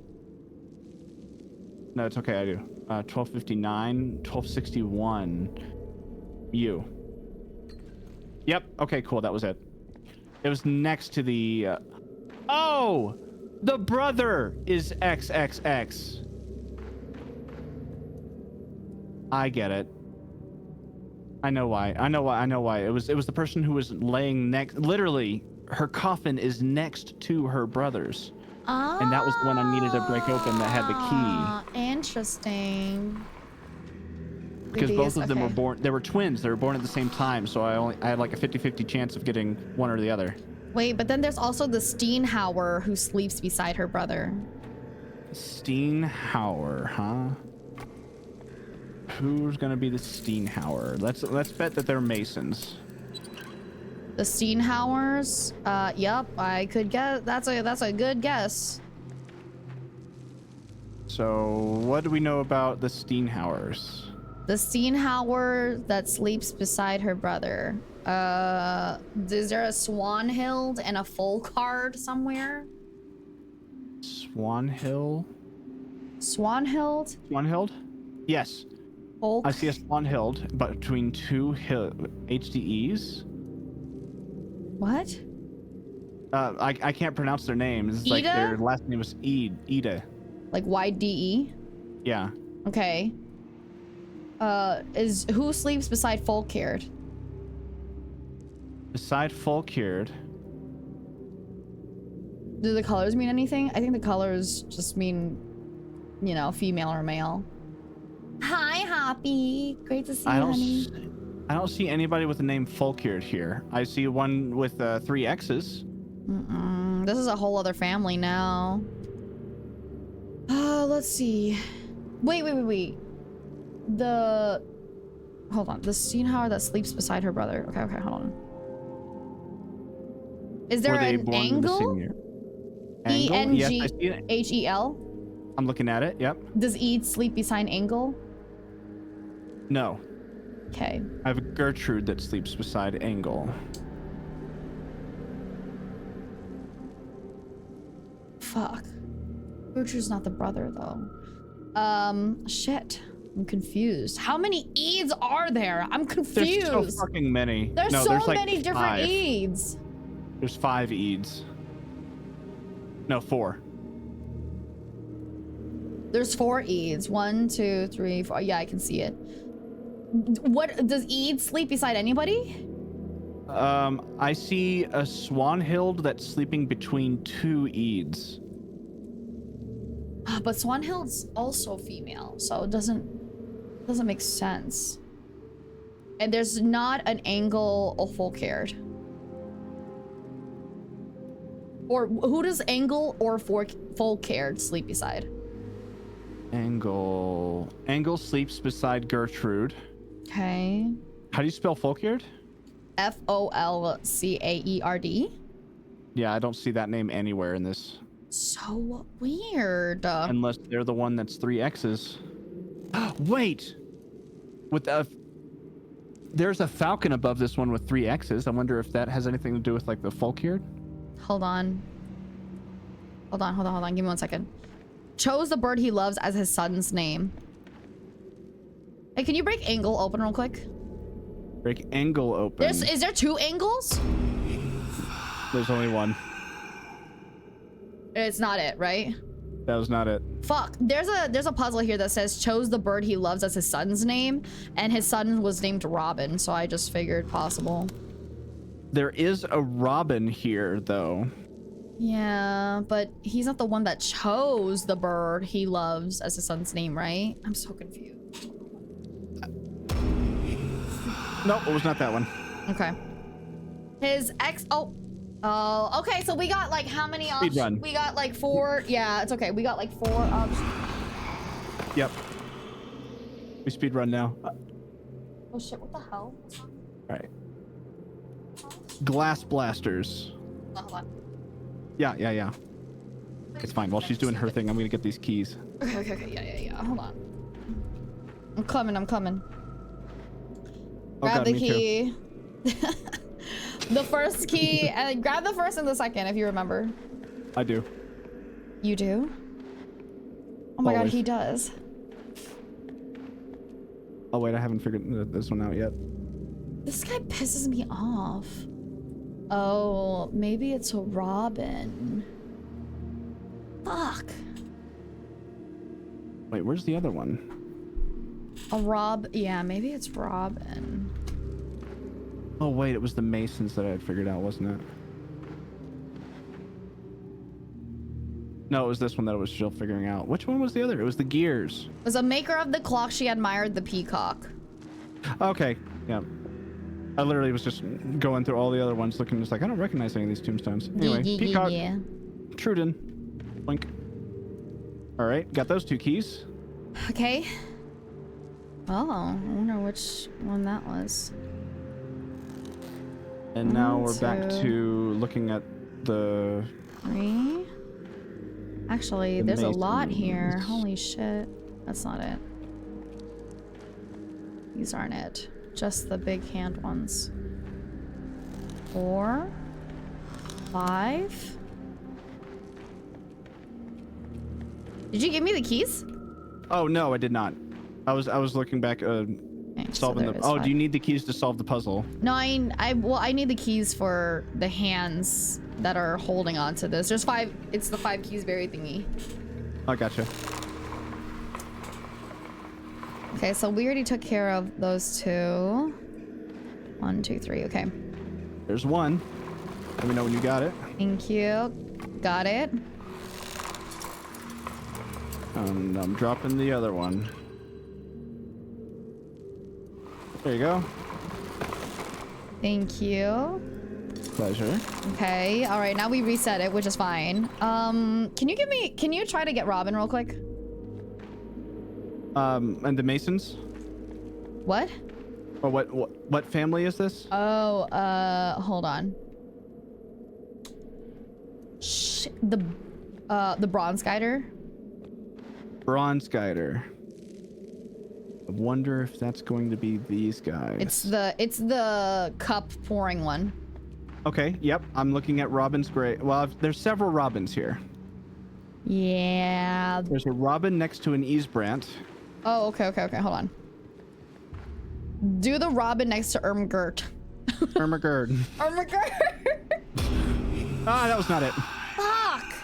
No, it's okay. I do. 1259, 1261. You. Yep. Okay, cool. That was it. It was next to the... Oh! The brother is XXX. I get it. I know why. It was the person who was laying next... Literally, her coffin is next to her brother's. And that was the one I needed to break open that had the key. Interesting. Because both of them were born... They were twins. They were born at the same time, so I had like a 50-50 chance of getting one or the other. Wait, but then there's also the Steenhauer who sleeps beside her brother. Steenhauer, huh? Who's gonna be the Steenhauer? Let's bet that they're Masons. The Steenhauers? Yep, I could guess. That's a good guess. So, what do we know about the Steenhauers? The Steenhauer that sleeps beside her brother. Is there a Swanhild and a Folkard somewhere? Swanhild? Swanhild? Swanhild? Yes. Folk? I see a Swanhild, but between two HDEs. What? I can't pronounce their names. It's like Ida? their last name was Ida. Like YDE? Yeah. Okay. Is who sleeps beside Folkard? Beside Folkard. Do the colors mean anything? I think the colors just mean, you know, female or male. Hi, Hoppy. Great to see you, honey. I don't see anybody with the name Folkard here. I see one with 3 X's. This is a whole other family now. Let's see. Wait. Hold on. The Steenhauer that sleeps beside her brother. Okay, hold on. Is there an angle? Angle? Yes, I see it. ENGHEL? I'm looking at it. Yep. Does Ede sleep beside Angle? No. Okay. I have a Gertrude that sleeps beside Angle. Fuck. Gertrude's not the brother though. Shit. I'm confused. How many Edes are there? I'm confused. There's so fucking many. There's no, so there's like many different 5. Edes. There's 5 Edes. No, 4. There's 4 Edes. 1, 2, 3, 4. Yeah, I can see it. What does Ede sleep beside anybody? I see a Swanhild that's sleeping between 2 Edes. But Swanhild's also female, so it doesn't make sense. And there's not an Angle or Folkard. Or who does Angle or Folkard sleep beside? Angle sleeps beside Gertrude. Okay. How do you spell Folkard? Folcaerd. Yeah, I don't see that name anywhere in this. So weird. Unless they're the one that's 3 X's. Wait! There's a falcon above this one with 3 X's. I wonder if that has anything to do with like the Folkard. Hold on. Give me 1 second. Chose the bird he loves as his son's name. Hey, can you break Angle open real quick? Break Angle open. Is there 2 Angles? There's only 1. It's not it, right? That was not it. Fuck. There's a puzzle here that says chose the bird he loves as his son's name, and his son was named Robin, so I just figured possible. There is a Robin here, though. Yeah, but he's not the one that chose the bird he loves as his son's name, right? I'm so confused. Nope, it was not that one. Okay. His ex. Oh, okay. So we got like how many options? Speedrun. We got like 4. Yeah, it's okay. We got like 4 options. Yep. We speedrun now. Oh shit! What the hell? All right. Glass blasters. Oh, hold on. Yeah. It's fine. While she's doing her thing, I'm gonna get these keys. Okay. Yeah. Hold on. I'm coming. Oh, Grab God, the me key. The first key, and grab the first and the second if you remember. I do. You do? Oh my God, Always. he does. Oh wait, I haven't figured this one out yet. This guy pisses me off. Oh, maybe it's a Robin. Fuck. Wait, where's the other one? Yeah, maybe it's Robin. Oh wait, it was the Masons that I had figured out, wasn't it? No, it was this one that I was still figuring out. Which one was the other? It was the gears. Was a maker of the clock, she admired the peacock. Okay, yeah. I literally was just going through all the other ones, looking just like, I don't recognize any of these tombstones. Anyway, peacock, Truden, blink. All right, got those 2 keys. Okay. Oh, I wonder which one that was. And now 1, we're back 2, to looking at the... 3. Actually, The there's a lot Masons. here. Holy shit. That's not it. These aren't it. Just the big hand ones. 4. 5. Did you give me the keys? Oh no, I did not. I was looking back, Okay, so solving there the. is Oh, 5. do you need the keys to solve the puzzle? No, I need the keys for the hands that are holding on to this. There's 5. It's the 5 keys berry thingy. I gotcha. Okay, so we already took care of those two. 1, 2, 3. Okay. There's one. Let me know when you got it. Thank you. Got it. And I'm dropping the other one. There you go. Thank you. Pleasure. Okay. All right. Now we reset it, which is fine. Can you try to get Robin real quick? And the Masons? What? Or what family is this? Oh, hold on. The Bronze Guider. Bronze Guider. I wonder if that's going to be these guys. It's the cup pouring one. Okay, yep. I'm looking at Robin's grave. Well, there's several Robins here. Yeah. There's a Robin next to an Ysbrant. Oh, okay. Hold on. Do the Robin next to Ermgert. Ermagerd. Ermgert. Ah, that was not it. Fuck.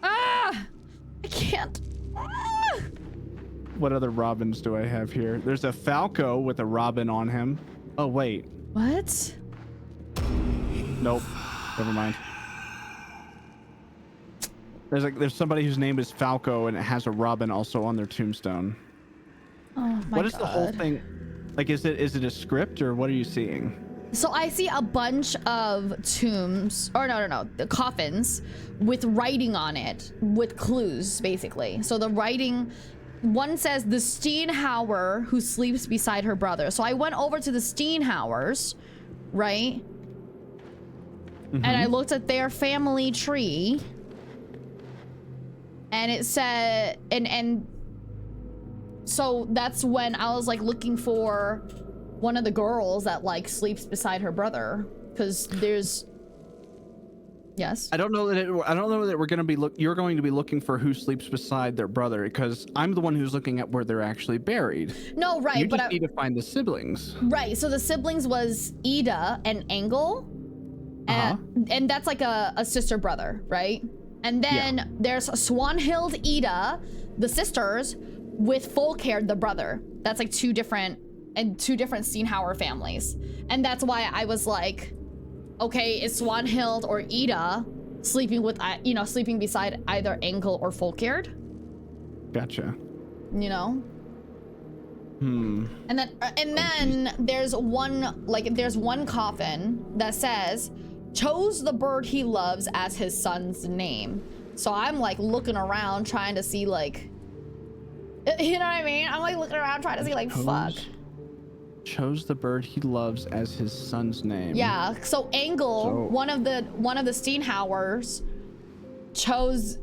Ah. I can't. Ah. What other Robins do I have here? There's a Falco with a Robin on him. Oh, wait. What? Nope. Never mind. There's somebody whose name is Falco and it has a Robin also on their tombstone. Oh my god. What is the whole thing? Like, is it a script or what are you seeing? So I see a bunch of tombs, or no, the coffins with writing on it, with clues, basically. So the writing, one says the Steenhauer who sleeps beside her brother. So I went over to the Steenhauers, right? And I looked at their family tree, and it said, and so that's when I was like looking for one of the girls that like sleeps beside her brother, because there's yes. I don't know that we're going to be you're going to be looking for who sleeps beside their brother, because I'm the one who's looking at where they're actually buried. No, right, You but just need to find the siblings. right. So the siblings was Ida and Engel, and that's like a sister brother, right? And then there's Swanhild Ida, the sisters, with Folkhair, the brother. That's like two different Steenhauer families. And that's why I was like, okay, is Swanhild or Ida sleeping with, sleeping beside either Engel or Folkhair? Gotcha. You know? And then there's one coffin that says, chose the bird he loves as his son's name. So I'm like looking around trying to see like, you know what I mean? I'm like looking around trying to see like, fuck. Chose the bird he loves as his son's name. Yeah. So Engel, one of the Steenhauers, chose.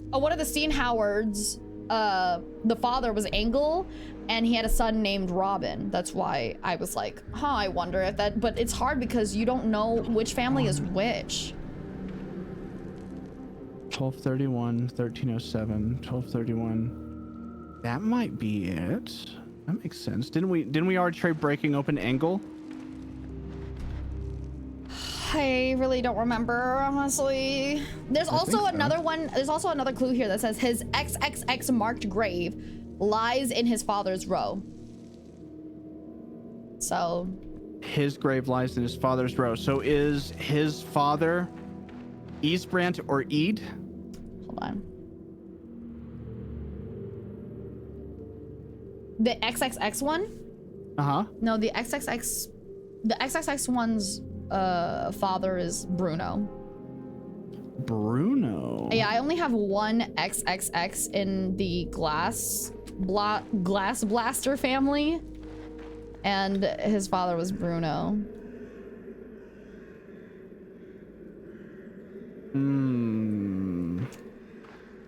One of the Steenhauers, the father was Engel, and he had a son named Robin. That's why I was like, I wonder if that. But it's hard because you don't know which family is which. 1231, 1307, 1231. That might be it. That makes sense. Didn't we already try breaking open Engel? I really don't remember, honestly. There's also another one. There's also another clue here that says his XXX marked grave lies in his father's row. So his grave lies in his father's row. So is his father Ysbrant or Eid? Hold on. The XXX one? No, the XXX one's father is Bruno. Bruno. Yeah, I only have one XXX in the glass blaster family, and his father was Bruno.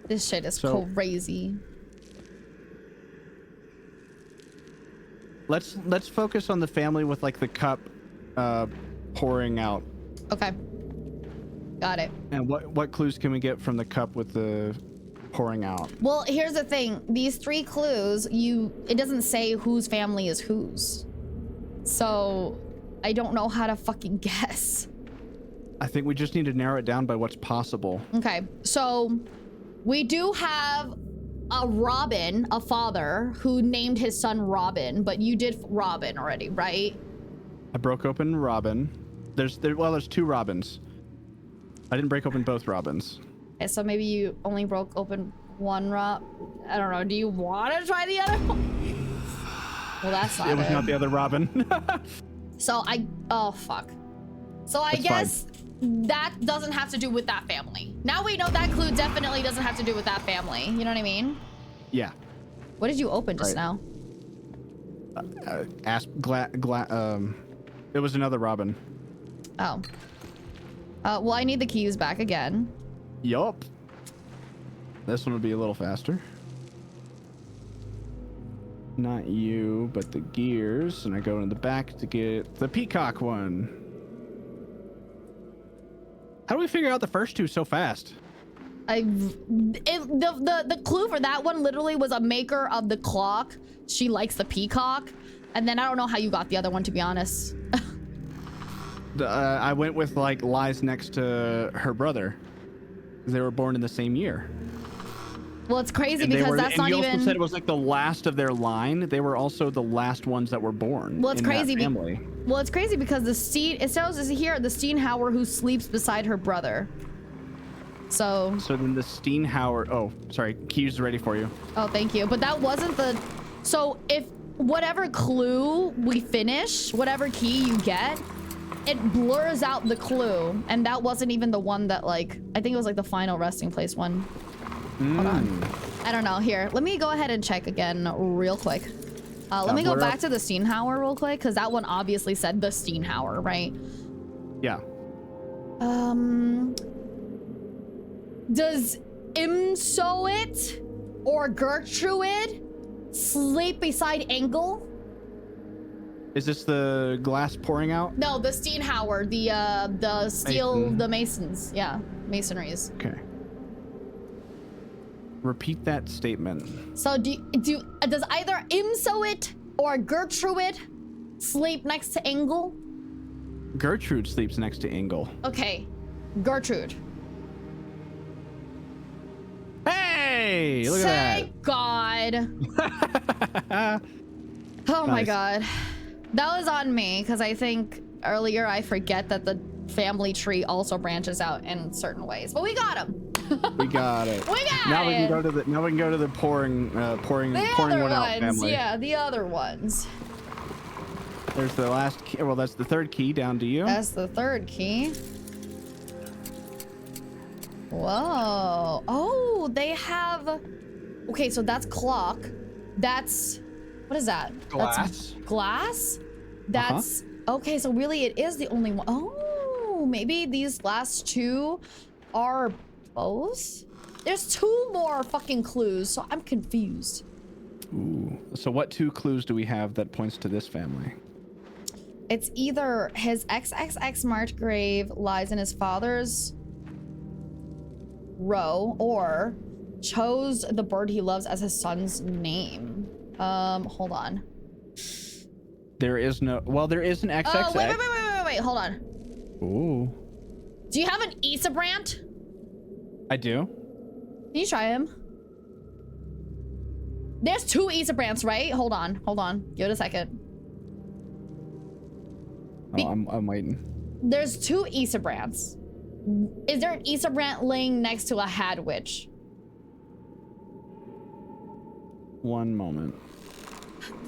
This shit is crazy. Let's focus on the family with like the cup pouring out. Okay. Got it. And what clues can we get from the cup with the pouring out? Well, here's the thing. These 3 clues, it doesn't say whose family is whose. So I don't know how to fucking guess. I think we just need to narrow it down by what's possible. Okay. So We do have a Robin, a father, who named his son Robin, but you did Robin already, right? I broke open Robin. There's two Robins. I didn't break open both Robins. Okay, so maybe you only broke open one Rob. I don't know. Do you want to try the other one? Well, that's not it. It was not the other Robin. So oh fuck. So I guess that doesn't have to do with that family. Now we know that clue definitely doesn't have to do with that family. You know what I mean? Yeah. What did you open just now? It was another Robin. Oh. Well, I need the keys back again. Yup. This one will be a little faster. Not you, but the gears. And I go in the back to get the peacock one. How do we figure out the first two so fast? The clue for that one literally was a maker of the clock. She likes the peacock. And then I don't know how you got the other one, to be honest. I went with like lies next to her brother. They were born in the same year. Well, it's crazy because that's not even. You also said it was like the last of their line. They were also the last ones that were born. Well, it's crazy. Well, it's crazy because it says here the Steenhauer who sleeps beside her brother. So then the Steenhauer. Oh, sorry. Keys ready for you. Oh, thank you. But that wasn't the. So if whatever clue we finish, whatever key you get, it blurs out the clue, and that wasn't even the one that like. I think it was like the final resting place one. Hold on. I don't know. Here, let me go ahead and check again real quick. Let me go back to the Steenhauer real quick, because that one obviously said the Steenhauer, right? Yeah. Does Imsoit or Gertrude sleep beside Engel? Is this the glass pouring out? No, the Steenhauer, the steel, the masons. Yeah, masonries. Okay. Repeat that statement. So does either Imsoit or Gertrude sleep next to Engel? Gertrude sleeps next to Engel. Okay, Gertrude. Hey, look at that. Thank God. Oh my God. That was on me because I think earlier I forget that the family tree also branches out in certain ways, but we got him. We got it. We got now it. We can go to the pouring one out family. Yeah, the other ones. There's the last key. Well, that's the third key down to you. That's the third key. Whoa. Oh, they have. Okay, so that's clock. That's. What is that? Glass. That's glass? That's. Okay, so really it is the only one. Oh, maybe these last two are both? There's two more fucking clues, so I'm confused. Ooh. So what two clues do we have that points to this family? It's either his XXX marked grave lies in his father's row, or chose the bird he loves as his son's name. Hold on. There is no. Well, there is an XXX. Oh, wait. Hold on. Ooh. Do you have an Isabrandt? I do. Can you try him? There's two Isabrandts, right? Hold on. Give it a second. I'm waiting. There's two Isabrandts. Is there an Isabrandt laying next to a Hadwich? One moment.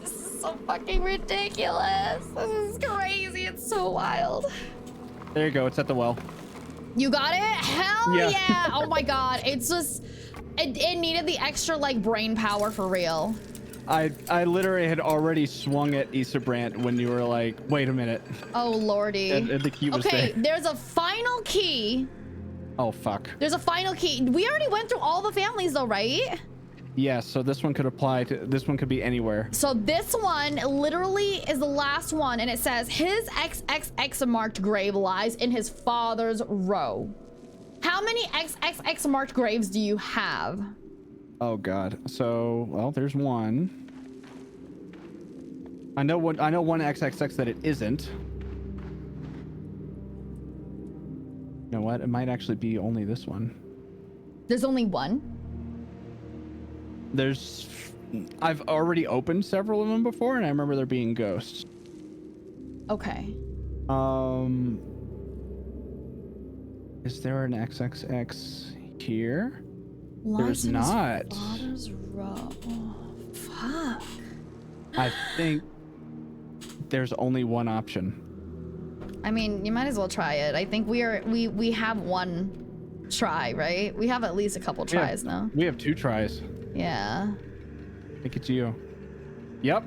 This is so fucking ridiculous. This is crazy. It's so wild. There you go. It's at the well. You got it? Hell yeah. Oh my God. It's just, it needed the extra like brain power for real. I literally had already swung at Isabrandt when you were like, wait a minute. Oh lordy. And the key was okay, there. there's a final key. Oh fuck. There's a final key. We already went through all the families though, right? Yeah, so this one could apply to, this one could be anywhere. So this one literally is the last one, and it says his XXX marked grave lies in his father's row. How many XXX marked graves do you have? Oh God. So, well, there's one. I know one XXX that it isn't. You know what? It might actually be only this one. There's only one? I've already opened several of them before, and I remember there being ghosts. Okay. Is there an XXX here? Lies There's in his not. father's row. Oh, fuck. I think there's only one option. I mean, you might as well try it. I think we have one try, right? We have at least a couple tries now. We have 2 tries. Yeah. I think it's you. Yep.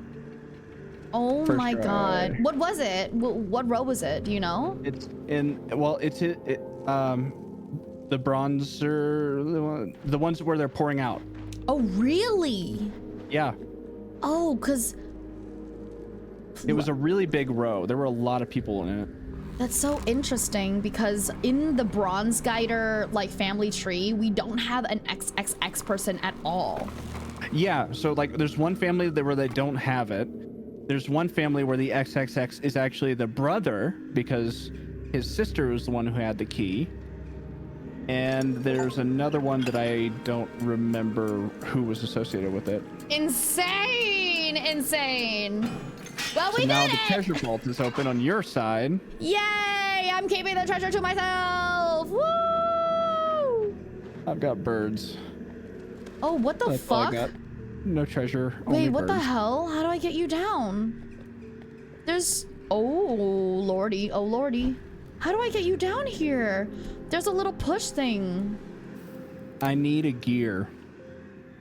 Oh First my try. god. What was it? What row was it? Do you know? It's in. Well, it's the bronzer, the ones where they're pouring out. Oh, really? Yeah. Oh, because It was a really big row. There were a lot of people in it. that's so interesting because in the Bronze Guider like family tree, we don't have an XXX person at all. Yeah. So like, there's one family where they don't have it. There's one family where the XXX is actually the brother because his sister was the one who had the key. And there's another one that I don't remember who was associated with it. Insane! Well, So we now did the it! treasure vault is open on your side. Yay! I'm keeping the treasure to myself! Woo! I've got birds. Oh, what the That's all I fuck? got. No treasure. Wait, only what the birds. hell? How do I get you down? There's... Oh, lordy. Oh, lordy. How do I get you down here? There's a little push thing. I need a gear.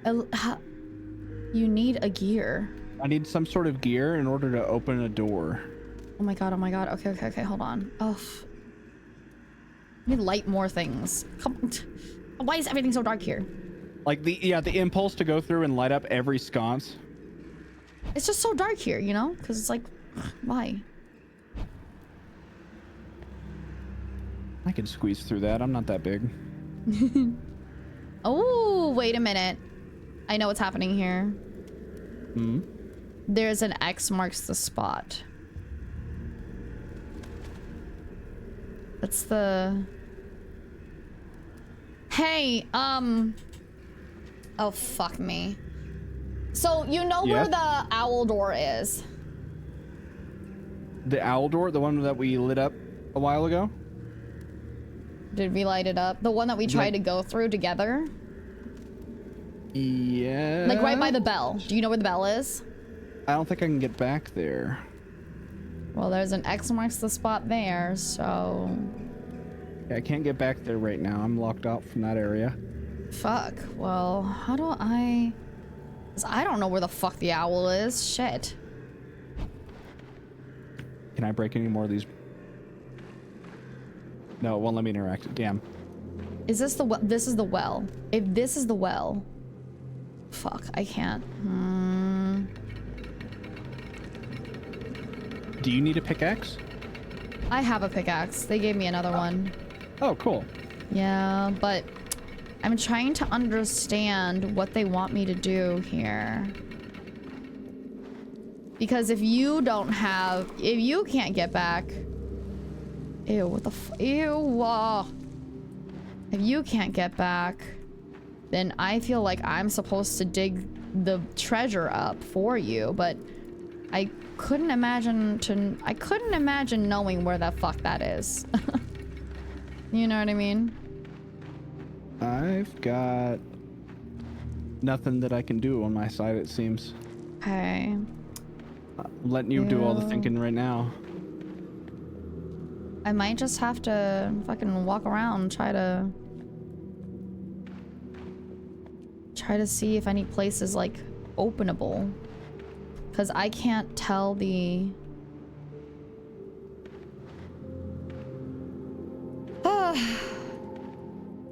You need a gear. I need some sort of gear in order to open a door. Oh my god, oh my god. Okay, hold on. Oh. I need light more things. Come on. Why is everything so dark here? Like the impulse to go through and light up every sconce. It's just so dark here, you know? Because it's like, why? I can squeeze through that. I'm not that big. Oh, wait a minute. I know what's happening here. Hmm? There's an X marks the spot. That's the... Hey, oh, fuck me. So, you know where Yes? the owl door is? The owl door, the one that we lit up a while ago? Did we light it up? The one that we tried to go through together? Yeah. Like right by the bell. Do you know where the bell is? I don't think I can get back there. Well, there's an X marks the spot there, so... Yeah, I can't get back there right now. I'm locked out from that area. Fuck. Well, how do I... 'Cause I don't know where the fuck the owl is. Shit. Can I break any more of these? No, it won't let me interact. Damn. Is this the well? This is the well. If this is the well... Fuck, I can't. Do you need a pickaxe? I have a pickaxe. They gave me another one. Oh, cool. Yeah, but... I'm trying to understand what they want me to do here. Because if you don't have... If you can't get back... Ew, what the f... Ew, if you can't get back, then I feel like I'm supposed to dig the treasure up for you, but I couldn't imagine knowing where the fuck that is. You know what I mean? I've got nothing that I can do on my side, it seems. Okay. I'm letting you do all the thinking right now. I might just have to fucking walk around, try to see if any place is like openable. Cause I can't tell the...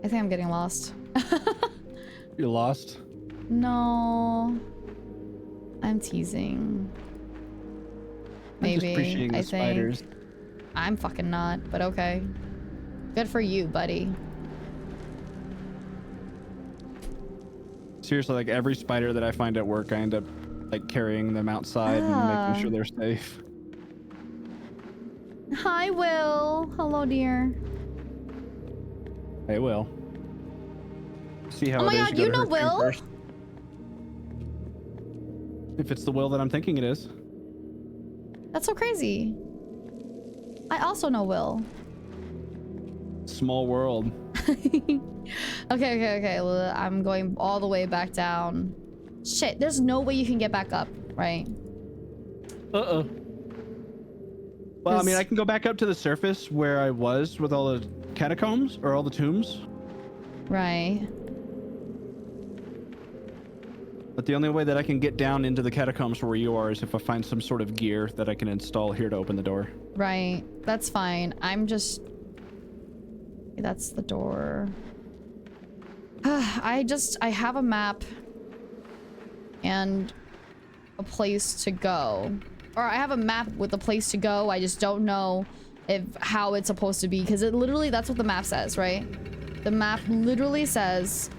I think I'm getting lost. You're lost? No. I'm teasing. Maybe, I'm just appreciating the spiders. I'm fucking not, but okay. Good for you, buddy. Seriously, like every spider that I find at work, I end up like carrying them outside and making sure they're safe. Hi, Will. Hello, dear. Hey, Will. See how Oh my it is. god, go you to know her thing Will? first. If it's the Will that I'm thinking it is. That's so crazy. I also know Will. Small world. Okay. Well, I'm going all the way back down. Shit, there's no way you can get back up, right? Uh-oh. Well, I mean, I can go back up to the surface where I was with all the catacombs or all the tombs. Right. But the only way that I can get down into the catacombs where you are is if I find some sort of gear that I can install here to open the door. Right. That's fine. I'm just... That's the door. I have a map and a place to go. Or I have a map with a place to go. I just don't know how it's supposed to be, because it literally, that's what the map says, right? The map literally says...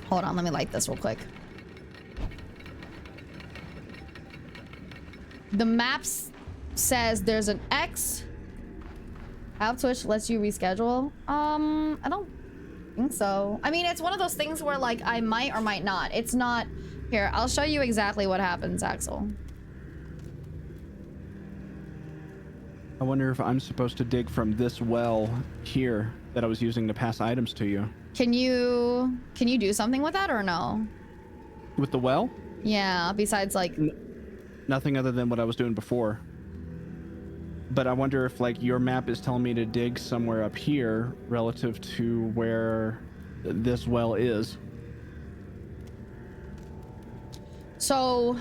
Hold on, let me light this real quick. The map says there's an X. Have Twitch lets you reschedule? I don't think so. I mean, it's one of those things where like I might or might not. It's not... Here, I'll show you exactly what happens, Axel. I wonder if I'm supposed to dig from this well here that I was using to pass items to you. Can you do something with that or no? With the well? Yeah, besides like... Nothing other than what I was doing before. But I wonder if like your map is telling me to dig somewhere up here relative to where this well is. So...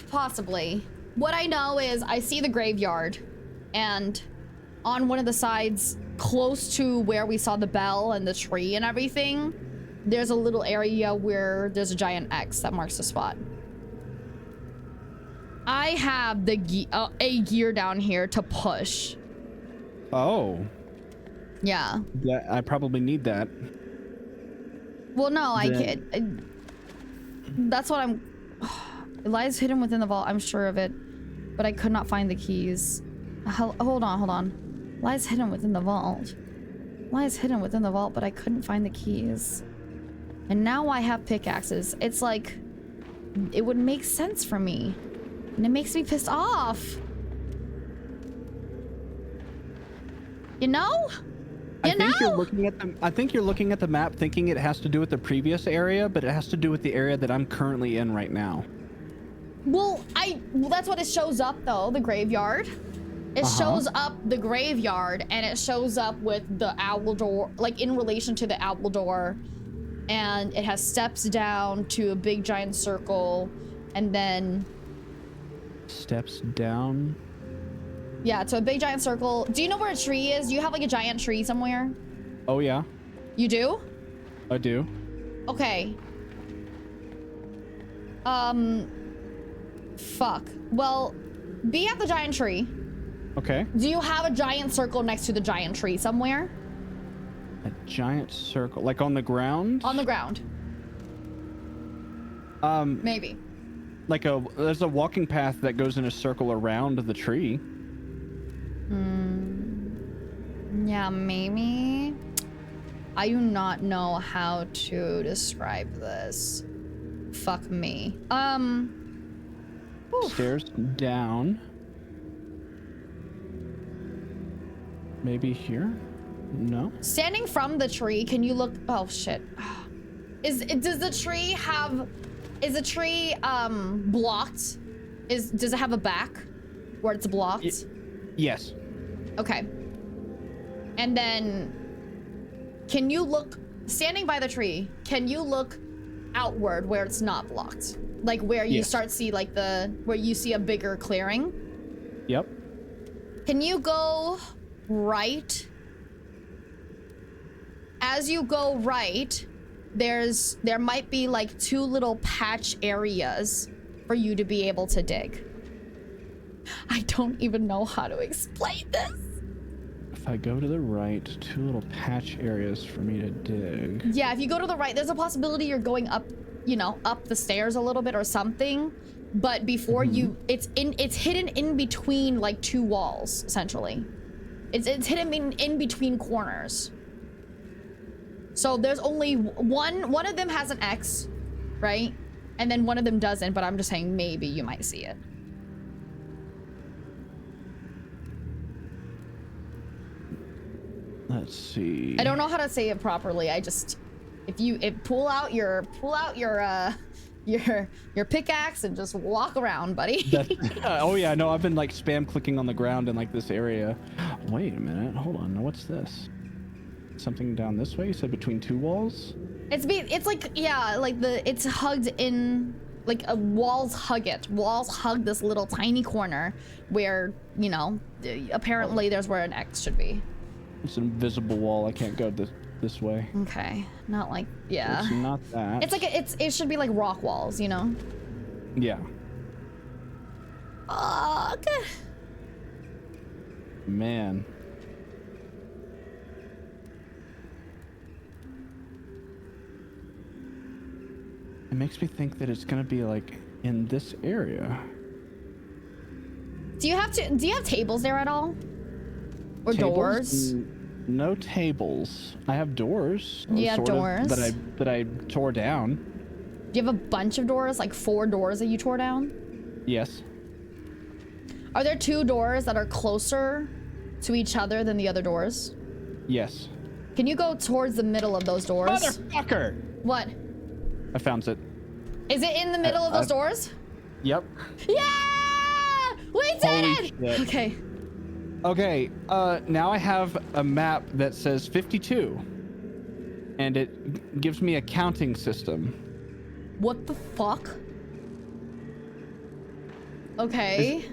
Possibly. What I know is I see the graveyard, and on one of the sides close to where we saw the bell and the tree and everything, there's a little area where there's a giant X that marks the spot. I have the a gear down here to push. Oh. Yeah. I probably need that. Well, no, I can't. That's what I'm... It lies hidden within the vault, I'm sure of it. But I could not find the keys. Hold on. Lies hidden within the vault. Lies hidden within the vault, but I couldn't find the keys. And now I have pickaxes. It's like... It would make sense for me. And it makes me pissed off. You know? I think you're looking at the map thinking it has to do with the previous area, but it has to do with the area that I'm currently in right now. Well, that's what it shows up though, the graveyard. It shows up the graveyard, and it shows up with the owl door, like in relation to the owl door. And it has steps down to a big giant circle, and then... Steps down? Yeah, to a big giant circle. Do you know where a tree is? Do you have like a giant tree somewhere? Oh yeah. You do? I do. Okay. Fuck. Well, be at the giant tree. Okay. Do you have a giant circle next to the giant tree somewhere? A giant circle? Like on the ground? On the ground. Maybe. Like there's a walking path that goes in a circle around the tree. Yeah, maybe. I do not know how to describe this. Fuck me. Stairs down. Maybe here? No. Standing from the tree, can you look? Oh shit. Does the tree have? Is the tree blocked? Does it have a back where it's blocked? Yes. Okay. And then, can you look, standing by the tree, can you look outward where it's not blocked? Like where you start see like where you see a bigger clearing? Yep. Can you go right? As you go right, there might be like two little patch areas for you to be able to dig. I don't even know how to explain this. If I go to the right, two little patch areas for me to dig. Yeah, if you go to the right, there's a possibility you're going up, you know, up the stairs a little bit or something. But before you, it's hidden in between like two walls, essentially. It's hidden in between corners. So there's only one of them has an X, right? And then one of them doesn't, but I'm just saying maybe you might see it. Let's see. I don't know how to say it properly. I just, pull out your pickaxe and just walk around, buddy. Oh yeah, no, I've been like spam clicking on the ground in like this area. Wait a minute, hold on. What's this? Something down this way? You said between two walls? It's like, yeah, like it's hugged in, like walls hug it. Walls hug this little tiny corner where, you know, apparently there's where an X should be. It's an invisible wall. I can't go this way. Okay, not like, yeah. It's not that. It's like, it should be like rock walls, you know? Yeah. Okay. Man. It makes me think that it's gonna be like in this area. Do you have tables there at all? Or Tables? doors? No tables. I have doors. Yeah, doors. That I tore down. Do you have a bunch of doors? Like 4 doors that you tore down? Yes. Are there 2 doors that are closer to each other than the other doors? Yes. Can you go towards the middle of those doors? Motherfucker! What? I found it. Is it in the middle of those doors? Yep. Yeah! We did Holy it! shit. Okay. Okay, now I have a map that says 52. And it gives me a counting system. What the fuck? Okay.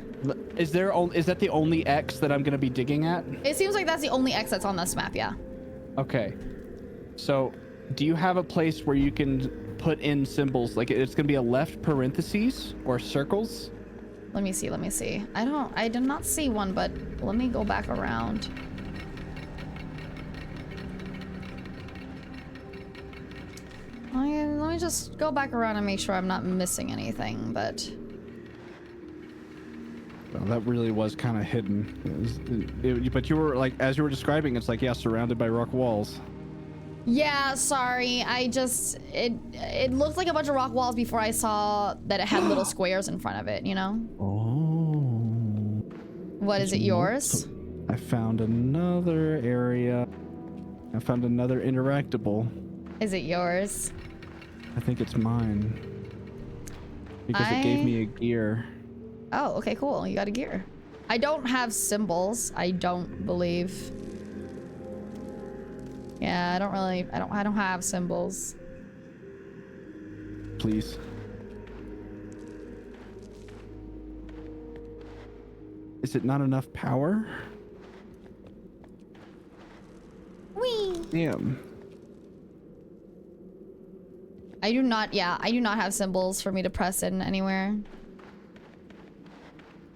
Is that the only X that I'm gonna be digging at? It seems like that's the only X that's on this map, yeah. Okay. So, do you have a place where you can put in symbols? Like it's gonna be a left parentheses or circles? Let me see. I did not see one, but let me go back around. Let me just go back around and make sure I'm not missing anything, but... Well, that really was kind of hidden. But you were like, as you were describing, it's like, yeah, surrounded by rock walls. Yeah, sorry. It looked like a bunch of rock walls before I saw that it had little squares in front of it, you know? Oh. What, is it yours? I found another area. I found another interactable. Is it yours? I think it's mine. Because it gave me a gear. Oh, okay, cool. You got a gear. I don't have symbols, I don't believe. Yeah, I don't have symbols. Please. Is it not enough power? Whee! Damn. I do not have symbols for me to press in anywhere.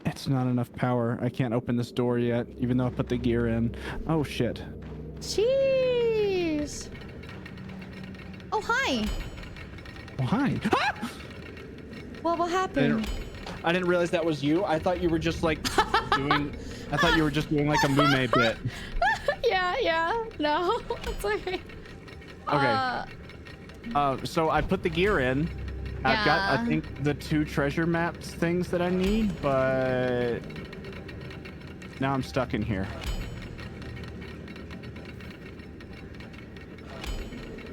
It's not enough power. I can't open this door yet, even though I put the gear in. Oh shit. Jeez. Oh, hi. Oh, hi. Ah! Well, what happened? I didn't realize that was you. I thought you were just like doing like a Mume bit. Yeah. No, it's okay. Okay. So I put the gear in. I've got, I think, the 2 treasure maps things that I need, but now I'm stuck in here.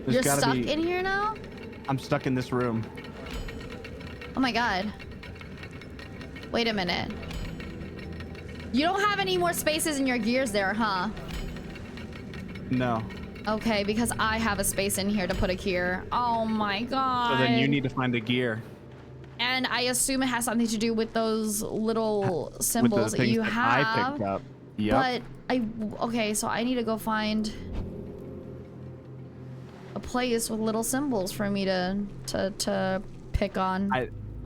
You're stuck in here now? I'm stuck in this room. Oh my god. Wait a minute. You don't have any more spaces in your gears there, huh? No. Okay, because I have a space in here to put a gear. Oh my god. So then you need to find a gear. And I assume it has something to do with those little symbols that you have. I picked up. Yep. But okay, so I need to go find a place with little symbols for me to pick on.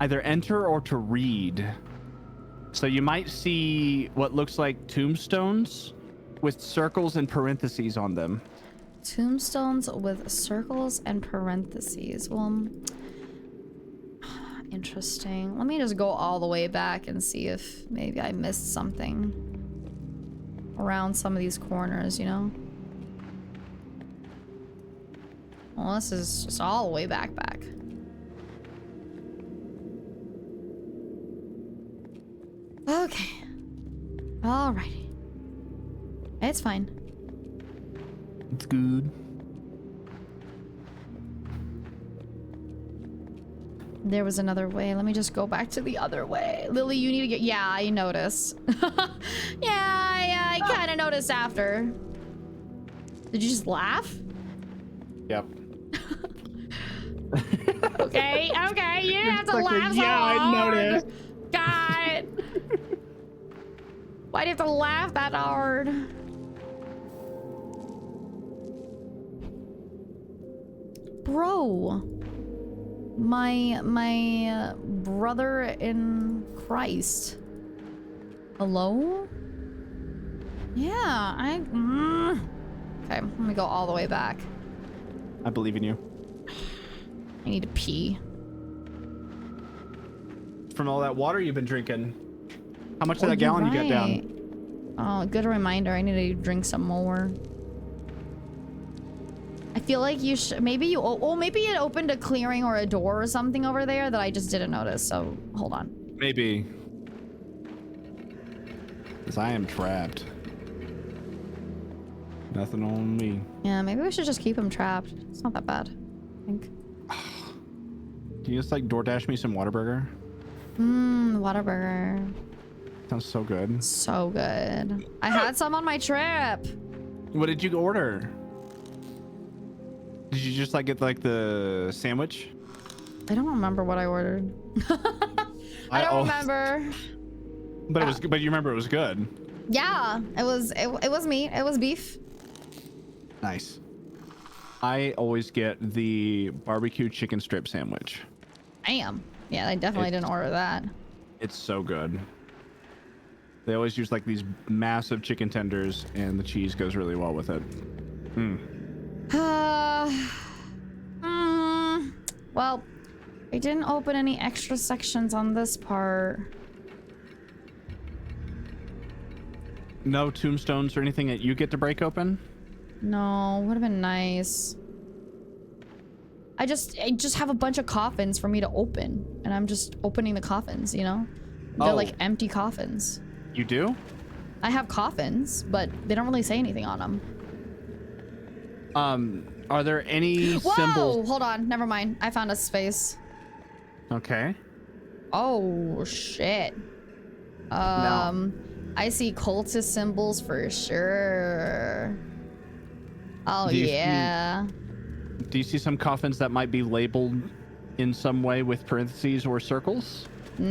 Either enter or to read. So you might see what looks like tombstones with circles and parentheses on them. Tombstones with circles and parentheses. Well, interesting. Let me just go all the way back and see if maybe I missed something around some of these corners, you know? Well, this is just all the way back. Okay. Alrighty. It's fine. It's good. There was another way. Let me just go back to the other way. Lily, you need to get... Yeah, I noticed. yeah, I kind of noticed after. Did you just laugh? Yep. Okay, you didn't have to Like laugh so yeah, I hard. noticed. God. Why do you have to laugh that hard? Bro. My brother in Christ. Hello? Yeah, Okay, let me go all the way back. I believe in you. I need to pee. From all that water you've been drinking. How much of Oh, that gallon you're you got right. down? Oh, good reminder. I need to drink some more. I feel like you should... Maybe you... Oh, maybe it opened a clearing or a door or something over there that I just didn't notice. So, hold on. Maybe. Because I am trapped. Nothing on me. Yeah, maybe we should just keep him trapped. It's not that bad, I think. Can you just like DoorDash me some Whataburger? Whataburger. Sounds so good. So good. I had some on my trip. What did you order? Did you just like get like the sandwich? I don't remember what I ordered. I don't remember. But it was. But you remember it was good. Yeah, it was meat. It was beef. Nice. I always get the barbecue chicken strip sandwich. Damn. Yeah, I definitely didn't order that. It's so good. They always use like these massive chicken tenders, and the cheese goes really well with it. Well, I didn't open any extra sections on this part. No tombstones or anything that you get to break open? No, would have been nice. I just have a bunch of coffins for me to open, and I'm just opening the coffins, you know? They're like empty coffins. You do? I have coffins, but they don't really say anything on them. Are there any Whoa! symbols? Hold on, never mind. I found a space. Okay. Oh shit. No. I see cultist symbols for sure. Oh Do you yeah. Do you see some coffins that might be labeled in some way with parentheses or circles?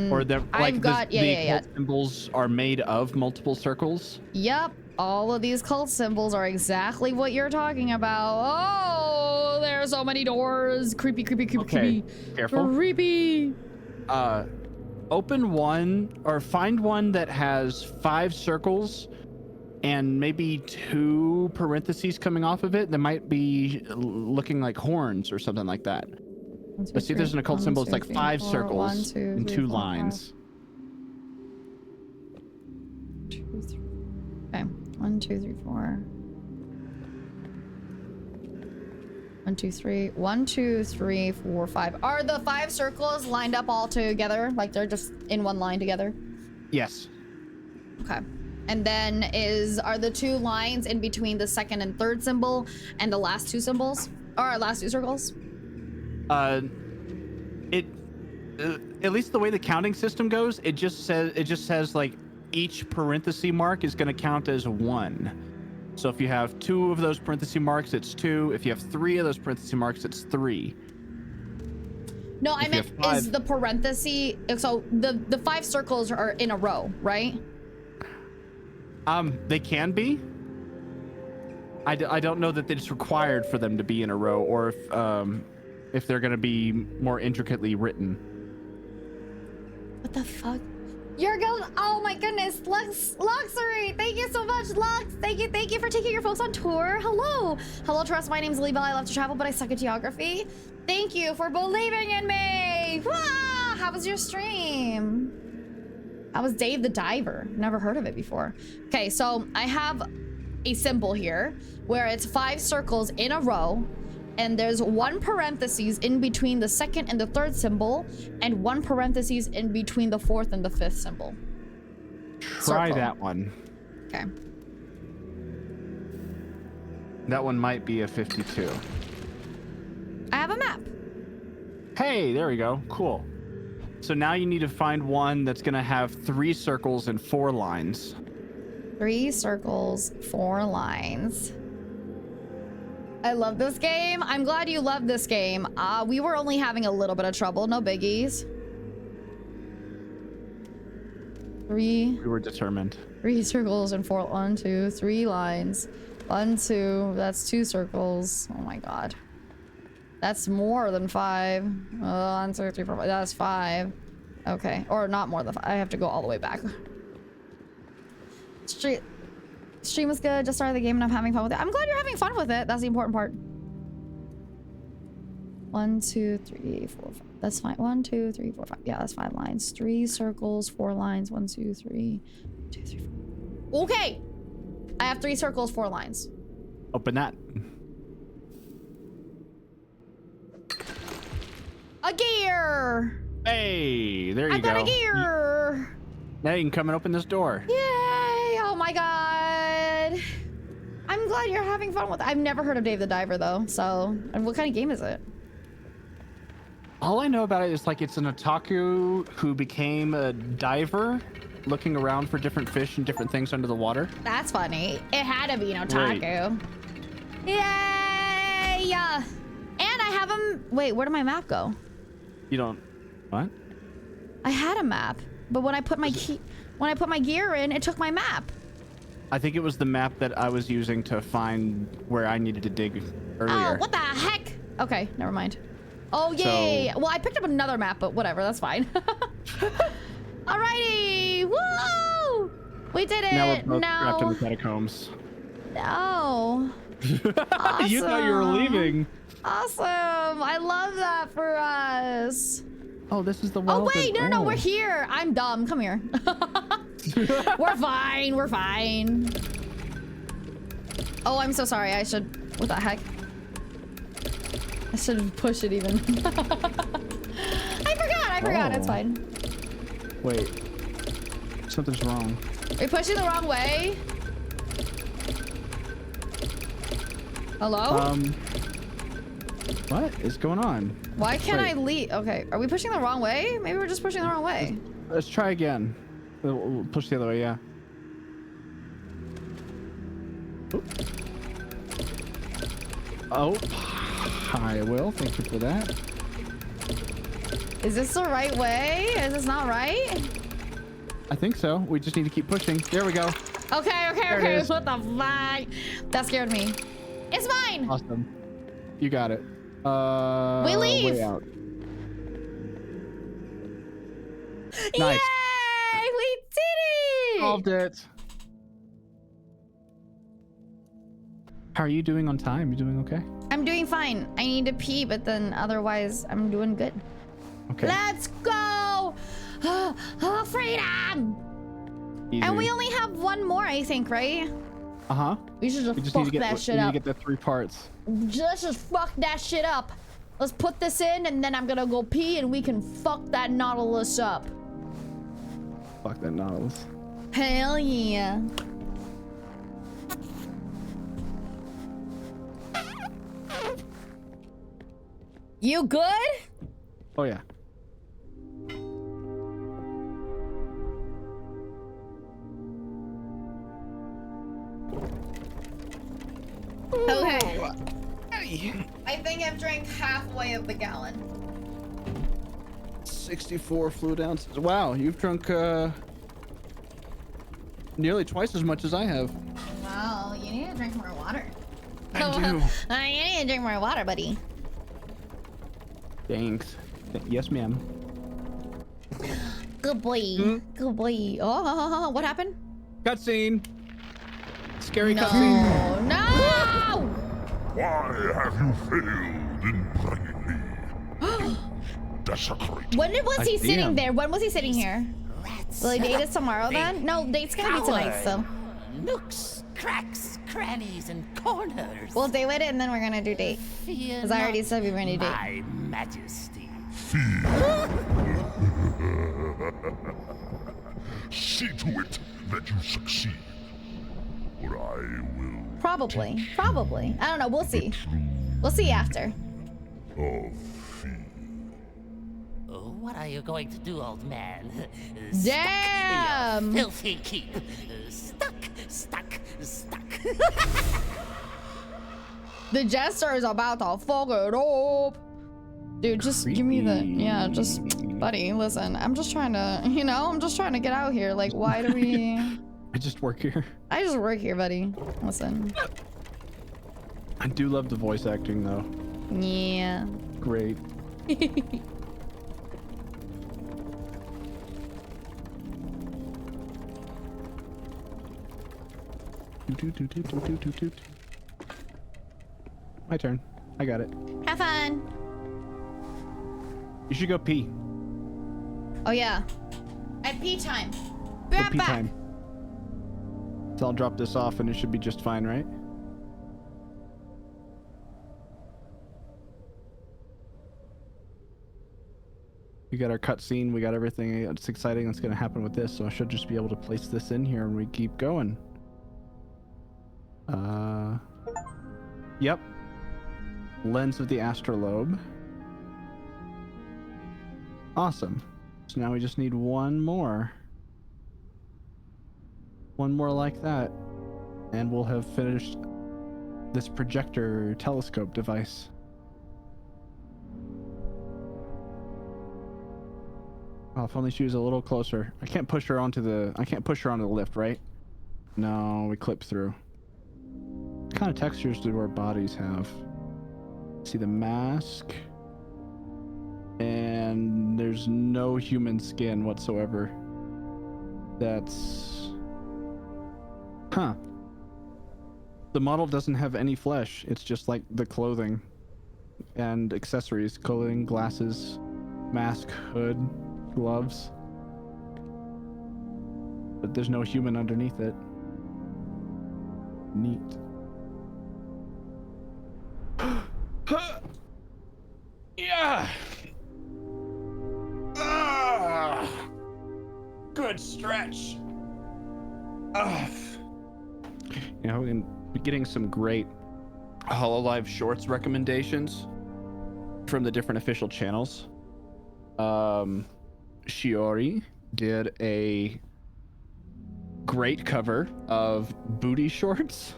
Or that like I've got the cult symbols are made of multiple circles? Yep. All of these cult symbols are exactly what you're talking about. Oh, there are so many doors. Creepy, creepy, creepy, creepy. Careful. Creepy. Open one or find one that has 5 circles and maybe 2 parentheses coming off of it that might be looking like horns or something like that. Let's see if there's an occult symbol. It's like 5 circles and 2 lines. 2, 3. Okay. 1, 2, 3, 4. 1, 2, 3. 1, 2, 3, 4, 5. Are the 5 circles lined up all together? Like they're just in one line together? Yes. Okay. And then are the 2 lines in between the second and third symbol and the last 2 symbols? Or last 2 circles? At least the way the counting system goes, it just says like each parenthesis mark is going to count as 1. So if you have 2 of those parenthesis marks, it's 2. If you have 3 of those parenthesis marks, it's 3. No, I meant is the parenthesis. So the 5 circles are in a row, right? They can be. I don't know that it's required for them to be in a row, or if they're going to be more intricately written. What the fuck? You're going. Oh my goodness, Luxury. Thank you so much, Lux. Thank you for taking your folks on tour. Hello, Trust. My name's Levi. I love to travel, but I suck at geography. Thank you for believing in me. Wah! How was your stream? I was Dave the Diver. Never heard of it before. Okay, so I have a symbol here where it's 5 circles in a row, and there's 1 parenthesis in between the second and the third symbol, and 1 parenthesis in between the 4th and the 5th symbol. try circle. that one. Okay. That one might be a 52. I have a map. Hey, there we go. Cool. So now you need to find one that's going to have 3 circles and 4 lines. 3 circles, 4 lines. I love this game. I'm glad you love this game. We were only having a little bit of trouble. No biggies. 3. We were determined. 3 circles and 4. 1, 2, 3 lines. 1, 2. That's 2 circles. Oh my god. That's more than 5. 1, 2, 3, 4, 5. That's 5. Okay. Or not more than 5. I have to go all the way back. Stream was good. Just started the game and I'm having fun with it. I'm glad you're having fun with it. That's the important part. 1, 2, 3, 4, 5. That's fine. 1, 2, 3, 4, 5. Yeah, that's 5 lines. 3 circles, 4 lines. 1, 2, 3. 2, 3, 4. Okay. I have 3 circles, 4 lines. Open that. A gear. Hey, there you I go. got a gear. Now you can come and open this door. Yay. Oh my god. I'm glad you're having fun with it. I've never heard of Dave the Diver though. So, and what kind of game is it? All I know about it is like it's an otaku who became a diver, looking around for different fish and different things under the water. That's funny. It had to be an otaku. Yay! And I have them. Wait, where did my map go? You don't. What? I had a map, but when I put my gear in, it took my map. I think it was the map that I was using to find where I needed to dig earlier. Oh, what the heck? Okay, never mind. Oh, yay. So, well, I picked up another map, but whatever. That's fine. Alrighty. Woo! We did it. now we're both no. trapped in the catacombs. No. Awesome. You thought you were leaving. Awesome. I love that for us. Oh, this is the well. Oh, wait. No, we're here. I'm dumb. Come here. We're fine. We're fine. Oh, I'm so sorry. I should... What the heck? I should push it even. I forgot. It's fine. Wait. Something's wrong. Are you pushing the wrong way? Hello? What is going on? Why can't Wait. I leave? Okay. Are we pushing the wrong way? Maybe we're just pushing the wrong way. Let's try again. We'll push the other way, yeah. Oop. Oh, I will. Thank you for that. Is this the right way? Is this not right? I think so. We just need to keep pushing. There we go. Okay. There it is. What the fuck? That scared me. It's mine. Awesome. You got it. We leave. Way out. Nice. Yay! We did it! Solved it. How are you doing on time? You doing okay? I'm doing fine. I need to pee, but then otherwise I'm doing good. Okay. Let's go! Freedom! Easy. And we only have one more, I think, right? Uh-huh. We should We just just fuck need to get that shit we need up. to get the 3 parts. Let's just fuck that shit up. Let's put this in, and then I'm gonna go pee, and we can fuck that Nautilus up. Fuck that Nautilus. Hell yeah. You good? Oh yeah. Okay. I think I've drank halfway of the gallon. 64 fluid ounces. Wow, you've drunk nearly twice as much as I have. Wow, you need to drink more water. I do. You need to drink more water, buddy. Thanks. Yes, ma'am. Good boy. Good boy. Oh, what happened? Cutscene. Scary No. cutscene. No! Why have you failed in bringing me? Desecrate. When was I he see sitting him. there? When was he sitting here? Rats. Will he date us tomorrow then? No, date's gonna be tonight, so. Nooks, cracks, crannies, and corners. We'll date with it and then we're gonna do date. Fear Because I already not said we were gonna date. My Majesty. See to it that let you succeed. But I will Probably. Probably. I don't know. We'll see. true We'll see after. of fear. What are you going to do, old man? Damn! Stuck in your filthy keep. Stuck. The jester is about to fuck it up. Dude, just give me the, yeah, just, buddy, listen, I'm just trying to, you know, I'm just trying to get out here. Like, why do we? I just work here. I just work here, buddy. Listen. I do love the voice acting though. Yeah. Great. My turn. I got it. Have fun. You should go pee. Oh yeah. At pee time. Be Go right pee back. time. So I'll drop this off and it should be just fine, right? We got our cutscene, we got everything that's exciting that's gonna happen with this, so I should just be able to place this in here and we keep going. Yep. Lens of the astrolabe. Awesome. So now we just need one more. One more like that. And we'll have finished this projector telescope device. Oh, if only she was a little closer. I can't push her onto the lift, right? No, we clip through. What kind of textures do our bodies have? See the mask. And there's no human skin whatsoever. That's... Huh. The model doesn't have any flesh. It's just like the clothing and accessories. Clothing, glasses, mask, hood, gloves. But there's no human underneath it. Neat. Yeah! Good stretch. You know, we're gonna be getting some great HoloLive Shorts recommendations from the different official channels. Shiori did a great cover of Booty Shorts,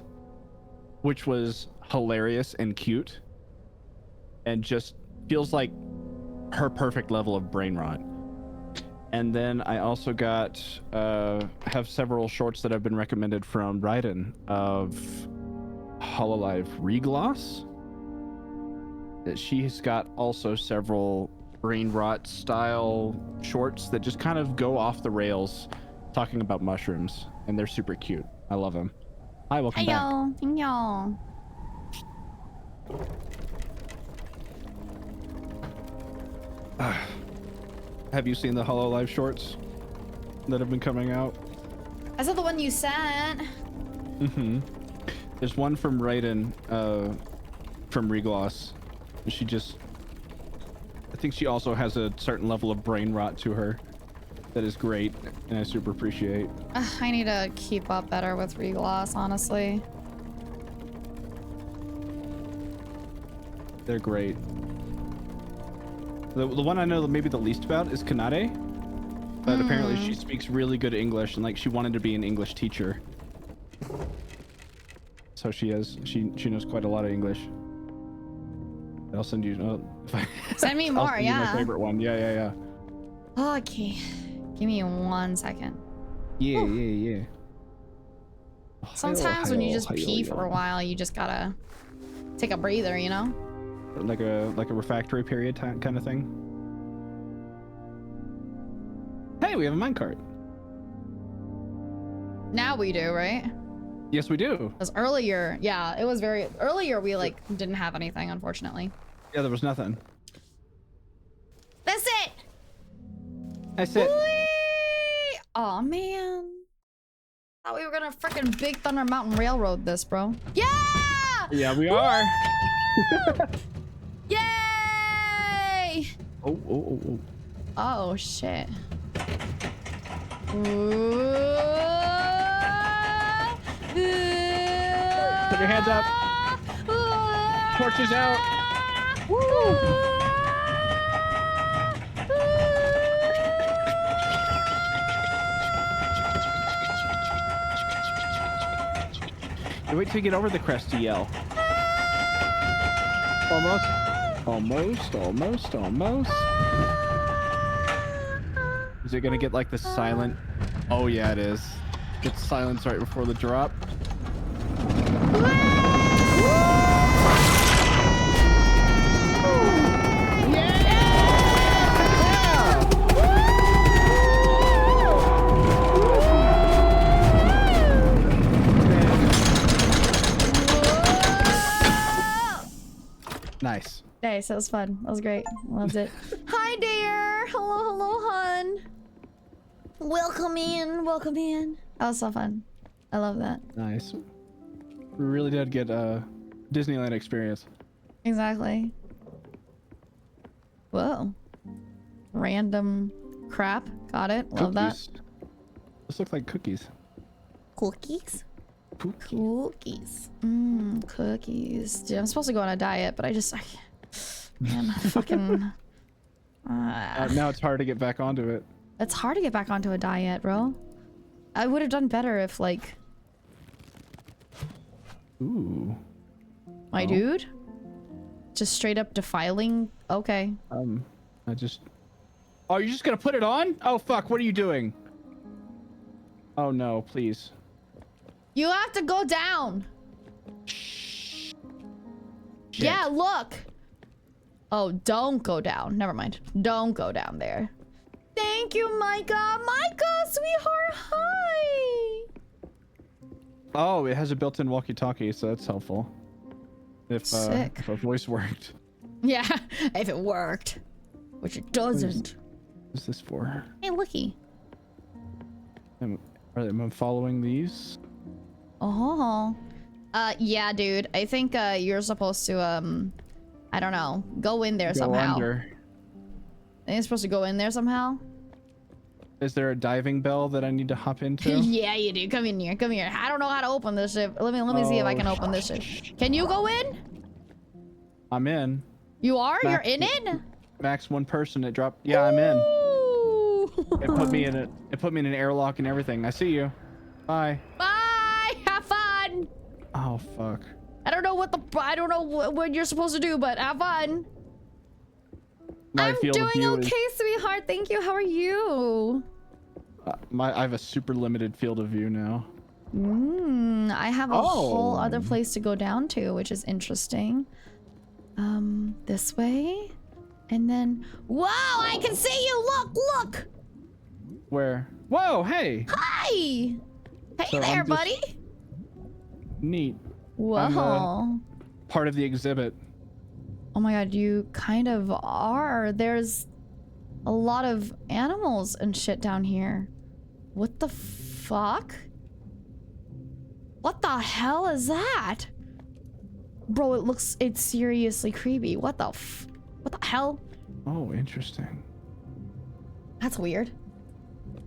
which was hilarious and cute, and just feels like her perfect level of brain rot. And then I also got have several shorts that have been recommended from Raiden of HoloLive Regloss. She's got also several brain rot style shorts that just kind of go off the rails talking about mushrooms, and they're super cute. I love them. Hi, welcome back. Hello. Have you seen the HoloLive shorts that have been coming out? I saw the one you sent. Mm-hmm. There's one from Raiden, from Regloss. I think she also has a certain level of brain rot to her that is great, and I super appreciate. I need to keep up better with Regloss, honestly. They're great. The one I know maybe the least about is Kanade, but apparently she speaks really good English, and like she wanted to be an English teacher, so she knows quite a lot of English. I'll send you. Send me I'll more, send you yeah. my favorite one. Yeah. Okay, give me 1 second. Yeah. Sometimes when you just pee for a while, you just gotta take a breather, you know? Like a refractory period kind of thing. Hey, we have a minecart. Now we do, right? Yes, we do. Because earlier, yeah, it was earlier we like didn't have anything, unfortunately. Yeah, there was nothing. That's it! That's it. Whee! Aw, man. Thought we were gonna freaking Big Thunder Mountain Railroad this, bro. Yeah! Yeah, we are. Yay! Oh. Oh, shit. Ooh. Hand up. Torches out. Woo! Wait till you get over the crest to yell. Almost. Is it gonna get like the silent? Oh yeah, it is. It's silence right before the drop. Nice. Nice, that was fun. That was great. Loved it. Hi there. Hello, hun. Welcome in. That was so fun. I love that. Nice. We really did get a Disneyland experience. Exactly. Whoa. Random crap. Got it. Love Cookies. This looks like cookies. that. Cookies? Cookies. Cookies. Dude, I'm supposed to go on a diet, but man, fucking. Now it's hard to get back onto it. It's hard to get back onto a diet, bro. I would have done better if, like. Ooh. My dude? Just straight up defiling? Okay. Oh, you're just gonna put it on? Oh, fuck. What are you doing? Oh, no, please. You have to go down. Shit. Yeah, look. Oh, don't go down. Never mind. Don't go down there. Thank you, Micah. Micah, sweetheart, hi. Oh, it has a built-in walkie-talkie, so that's helpful. If Sick. if a voice worked. Yeah, if it worked. Which it doesn't. What's this for? Hey, looky. Am I following these? Oh. Yeah, dude. I think you're supposed to I don't know, go in there somehow. Under. I think you're supposed to go in there somehow. Is there a diving bell that I need to hop into? Yeah, you do. Come in here. Come here. I don't know how to open this shit. Let me see if I can open this shit. Can you go in? I'm in. You are? Max, You're in it? Max one person. It dropped. Yeah, I'm in. Ooh. It put me in an airlock and everything. I see you. Bye. Bye. Have fun. Oh fuck. I don't know what you're supposed to do, but have fun. My I'm field of doing view okay, sweetheart. Thank you. How are you? I have a super limited field of view now. I have a whole other place to go down to, which is interesting. This way. And then, whoa, I can see you. Look. Where? Whoa, hey. Hi. Hey So there, I'm just- buddy. Neat. Whoa. Part of the exhibit. Oh my god, you kind of are. There's a lot of animals and shit down here. What the fuck? What the hell is that? Bro, it's seriously creepy. What the hell? Oh, interesting. That's weird.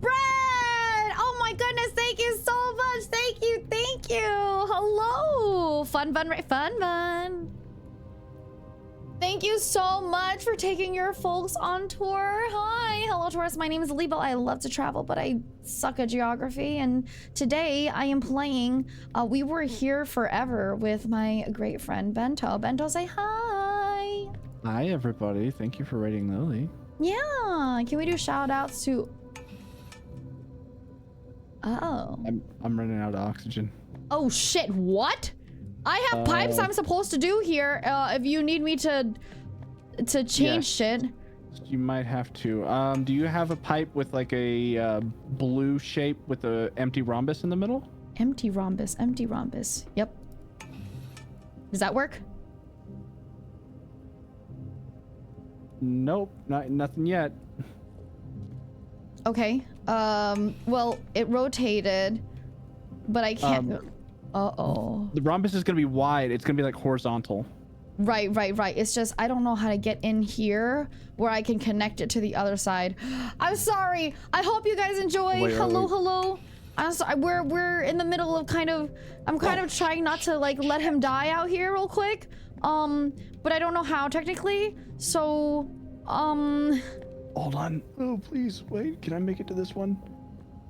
Brad! Oh my goodness, thank you so much. Thank you. Hello. Fun. Thank you so much for taking your folks on tour. Hi. Hello, tourists. My name is Liebel. I love to travel, but I suck at geography. And today I am playing We Were Here Forever with my great friend Bento. Bento, say hi. Hi, everybody. Thank you for rating Lily. Yeah. Can we do shout outs to... Oh. I'm running out of oxygen. Oh shit, what? I have pipes I'm supposed to do here. If you need me to change shit. You might have to. Do you have a pipe with like a blue shape with a empty rhombus in the middle? Empty rhombus. Yep. Does that work? Nope, nothing yet. Okay. Well, it rotated, but I can't. Uh-oh. The rhombus is gonna be wide. It's gonna be like horizontal. Right. It's just I don't know how to get in here where I can connect it to the other side. I'm sorry. I hope you guys enjoy. Wait. Hello. we're in the middle of I'm kind of trying not to like let him die out here real quick. But I don't know how technically. So, Hold on. Oh, please wait. Can I make it to this one?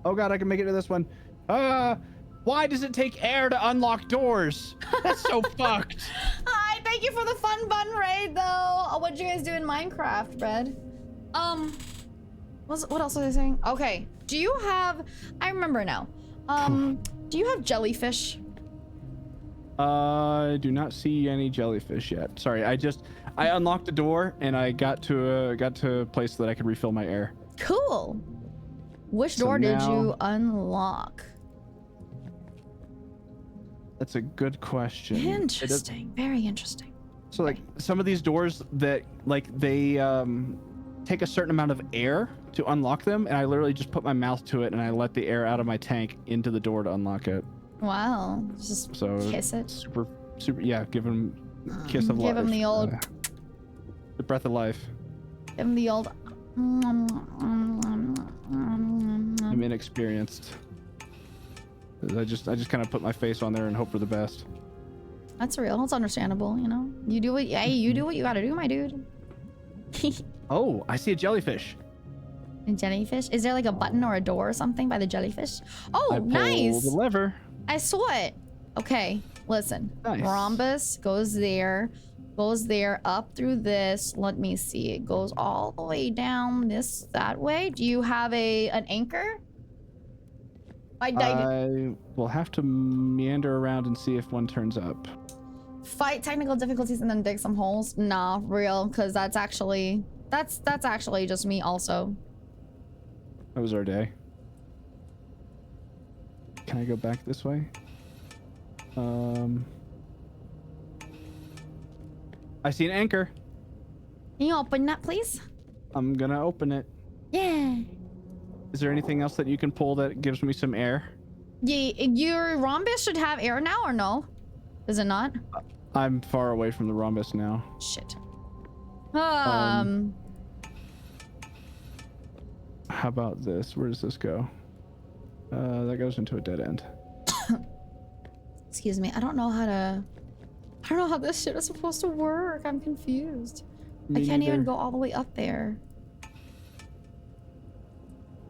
Oh God, I can make it to this one. Why does it take air to unlock doors? That's so fucked. Hi, thank you for the fun bun raid though. What'd you guys do in Minecraft, Red? What else was I saying? Okay. Do you have? I remember now. Do you have jellyfish? I do not see any jellyfish yet. Sorry, I unlocked the door and I got to a place that I could refill my air. Cool. Which door did you unlock? That's a good question. Interesting. Very interesting. So like some of these doors that like they take a certain amount of air to unlock them, and I literally just put my mouth to it and I let the air out of my tank into the door to unlock it. Wow. Just kiss it. Super, yeah, give him kiss of life. Give him the old... the breath of life. Give him the old... I'm inexperienced. I just kind of put my face on there and hope for the best. That's real. That's understandable, you know? You do what you gotta do, my dude. Oh, I see a jellyfish. A jellyfish? Is there like a button or a door or something by the jellyfish? Oh, I pull nice. the lever. I saw it. Okay, listen. Nice. Rhombus goes there, up through this. Let me see. It goes all the way down that way. Do you have an anchor? I will have to meander around and see if one turns up. Fight technical difficulties and then dig some holes. Nah, real, because that's actually just me also. That was our day. Can I go back this way? I see an anchor. Can you open that, please? I'm gonna open it. Yeah. Is there anything else that you can pull that gives me some air? Yeah, your rhombus should have air now, or no? Does it not? I'm far away from the rhombus now. Shit. How about this? Where does this go? That goes into a dead end. Excuse me. I don't know how this shit is supposed to work. I'm confused. I can't even go all the way up there.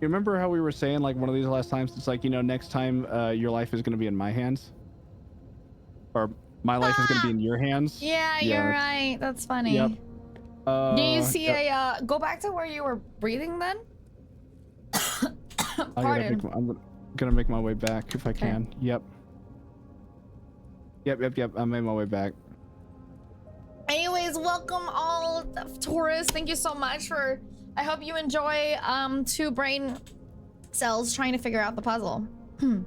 You remember how we were saying like one of these last times? It's like, you know, next time your life is going to be in my hands, or my life is going to be in your hands. Yeah, you're right. That's funny. Yep. Do you see go back to where you were breathing then? Pardon. I'm gonna make my way back if I can. Yep. I made my way back. Anyways, welcome all tourists. Thank you so much for. I hope you enjoy 2 brain cells trying to figure out the puzzle. Do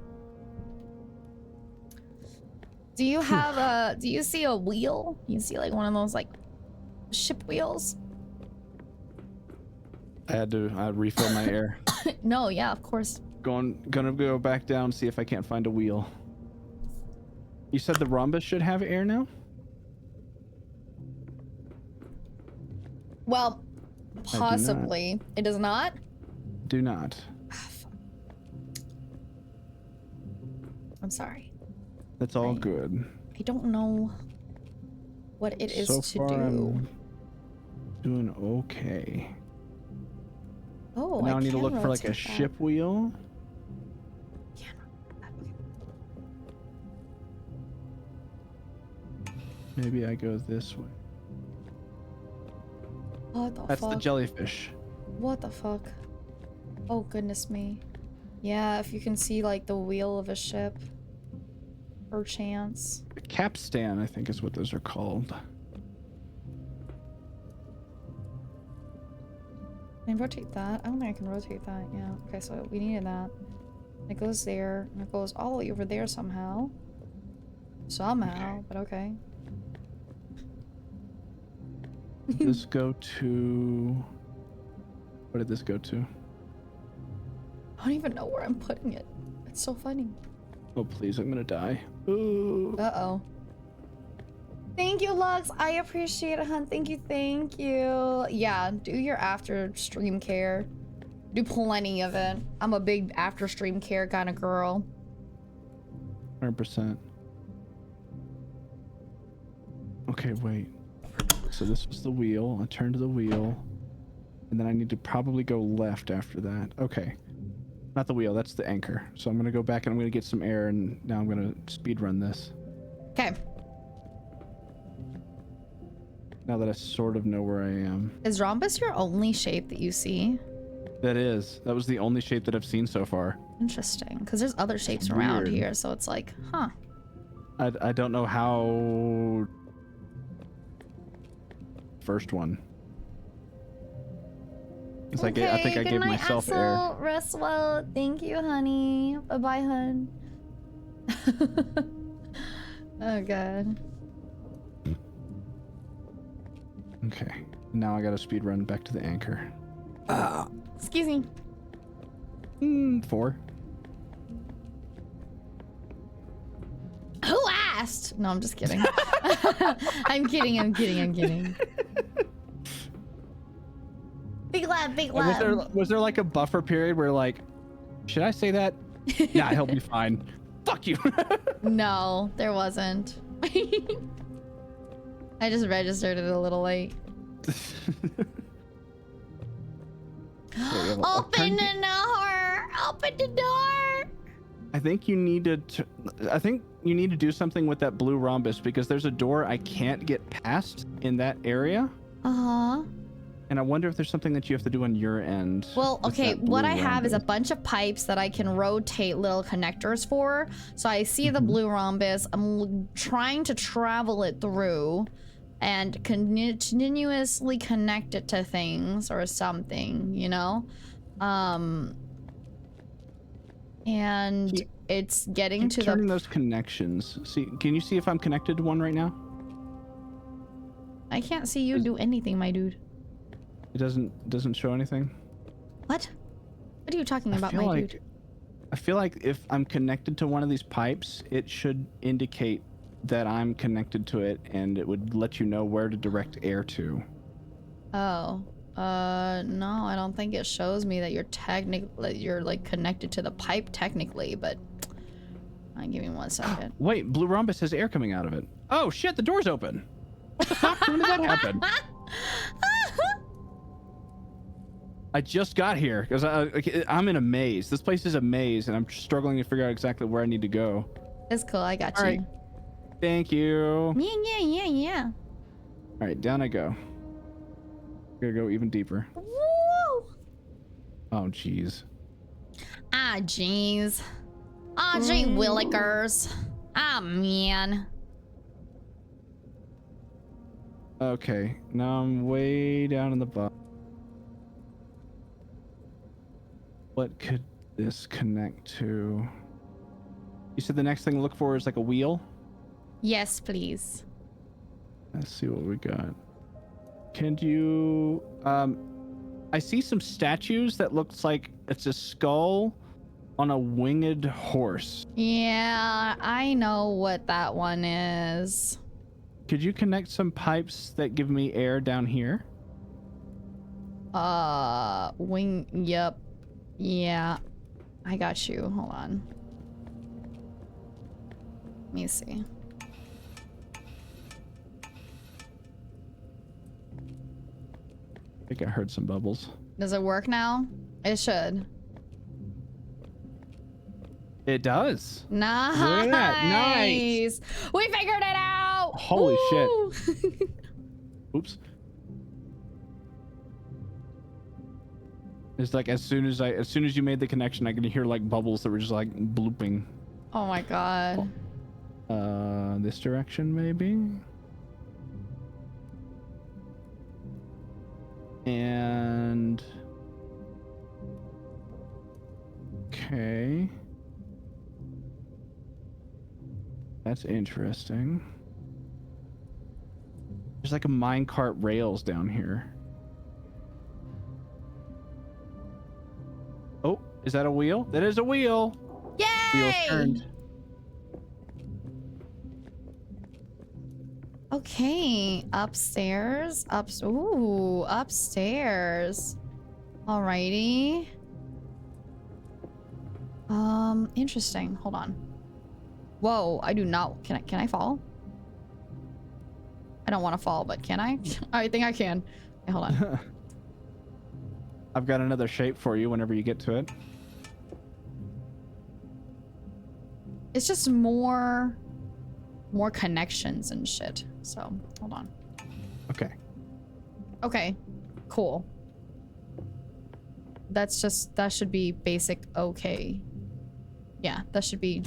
you have do you see a wheel? You see like one of those like ship wheels? I had to refill my air. No, yeah, of course. Gonna go back down, see if I can't find a wheel. You said the rhombus should have air now? Well, possibly. It does not? Do not. I'm sorry. That's all good. I don't know what it is so to far, do. I'm doing okay. Oh, now I need to can look for like a rotate ship wheel. Maybe I go this way. What the fuck? That's the jellyfish. What the fuck? Oh, goodness me. Yeah, if you can see like the wheel of a ship. Perchance. A capstan, I think is what those are called. Can I rotate that? I don't think I can rotate that. Yeah. Okay, so we needed that. It goes there, and it goes all the way over there somehow. Somehow, Okay. but okay. Did this go to... What did this go to? I don't even know where I'm putting it. It's so funny. Oh, please, I'm gonna die. Ooh. Uh-oh. Thank you, Lux. I appreciate it, hun. Thank you, thank you. Yeah, do your after stream care. Do plenty of it. I'm a big after stream care kind of girl. 100%. Okay, wait. So this was the wheel. I turn to the wheel. And then I need to probably go left after that. Okay. Not the wheel, that's the anchor. So I'm going to go back and I'm going to get some air, and now I'm going to speed run this. Okay. Now that I sort of know where I am. Is rhombus your only shape that you see? That is. That was the only shape that I've seen so far. Interesting, because there's other shapes It's around weird. here, so it's like, huh. I don't know how... First one. It's like I think I good gave night, myself Axel. air. Rest well. Thank you, honey. Bye-bye, hun. Oh, God. Okay. Now I got to speed run back to the anchor. Excuse me. 4. Who asked? No, I'm just kidding. I'm kidding. Big love, big love. Was there like a buffer period where like, should I say that? Nah, he'll be fine. Fuck you. No, there wasn't. I just registered it a little late. Open the door! Open the door! I think you need to do something with that blue rhombus, because there's a door I can't get past in that area. Uh-huh. And I wonder if there's something that you have to do on your end. Well, with okay, that blue what I have is a rhombus. bunch of pipes that I can rotate little connectors for. So I see the blue rhombus. I'm trying to travel it through and continuously connect it to things or something, you know? And it's getting to turning the... those connections. See, can you see if I'm connected to one right now? I can't see you do anything, my dude. It doesn't show anything. What? What are you talking about, my dude? I feel like if I'm connected to one of these pipes, it should indicate that I'm connected to it, and it would let you know where to direct air to. Oh, no, I don't think it shows me that you're like connected to the pipe technically, but give me 1 second. Wait, blue rhombus has air coming out of it. Oh shit, the door's open. What the fuck? When did that happen? I just got here because I'm in a maze. This place is a maze, and I'm struggling to figure out exactly where I need to go. It's cool, I got All you. right. Thank you. Yeah. All right, down I go. Gonna go even deeper. Woo! Oh, jeez. Ah, jeez. Ah, gee willikers. Ah, man. Okay, now I'm way down in the bottom. What could this connect to? You said the next thing to look for is like a wheel? Yes, please. Let's see what we got. Can you... I see some statues that looks like it's a skull on a winged horse. Yeah, I know what that one is. Could you connect some pipes that give me air down here? Yep. Yeah. I got you. Hold on. Let me see. I think I heard some bubbles. Does it work now? It should. It does. Nice. Look at that. Nice. We figured it out. Holy Woo! shit. Oops. It's like as soon as you made the connection, I could hear like bubbles that were just like blooping. Oh my god. This direction maybe? And okay. That's interesting. There's like a minecart rails down here. Oh, is that a wheel? That is a wheel. Yay! Wheels turned. Okay, upstairs. Ooh, upstairs. Alrighty. Interesting. Hold on. Whoa, I do not. Can I fall? I don't want to fall, but can I? I think I can. Okay, hold on. I've got another shape for you whenever you get to it. It's just more connections and shit. So, hold on. Okay. Okay. Cool. That should be basic okay. Yeah, that should be,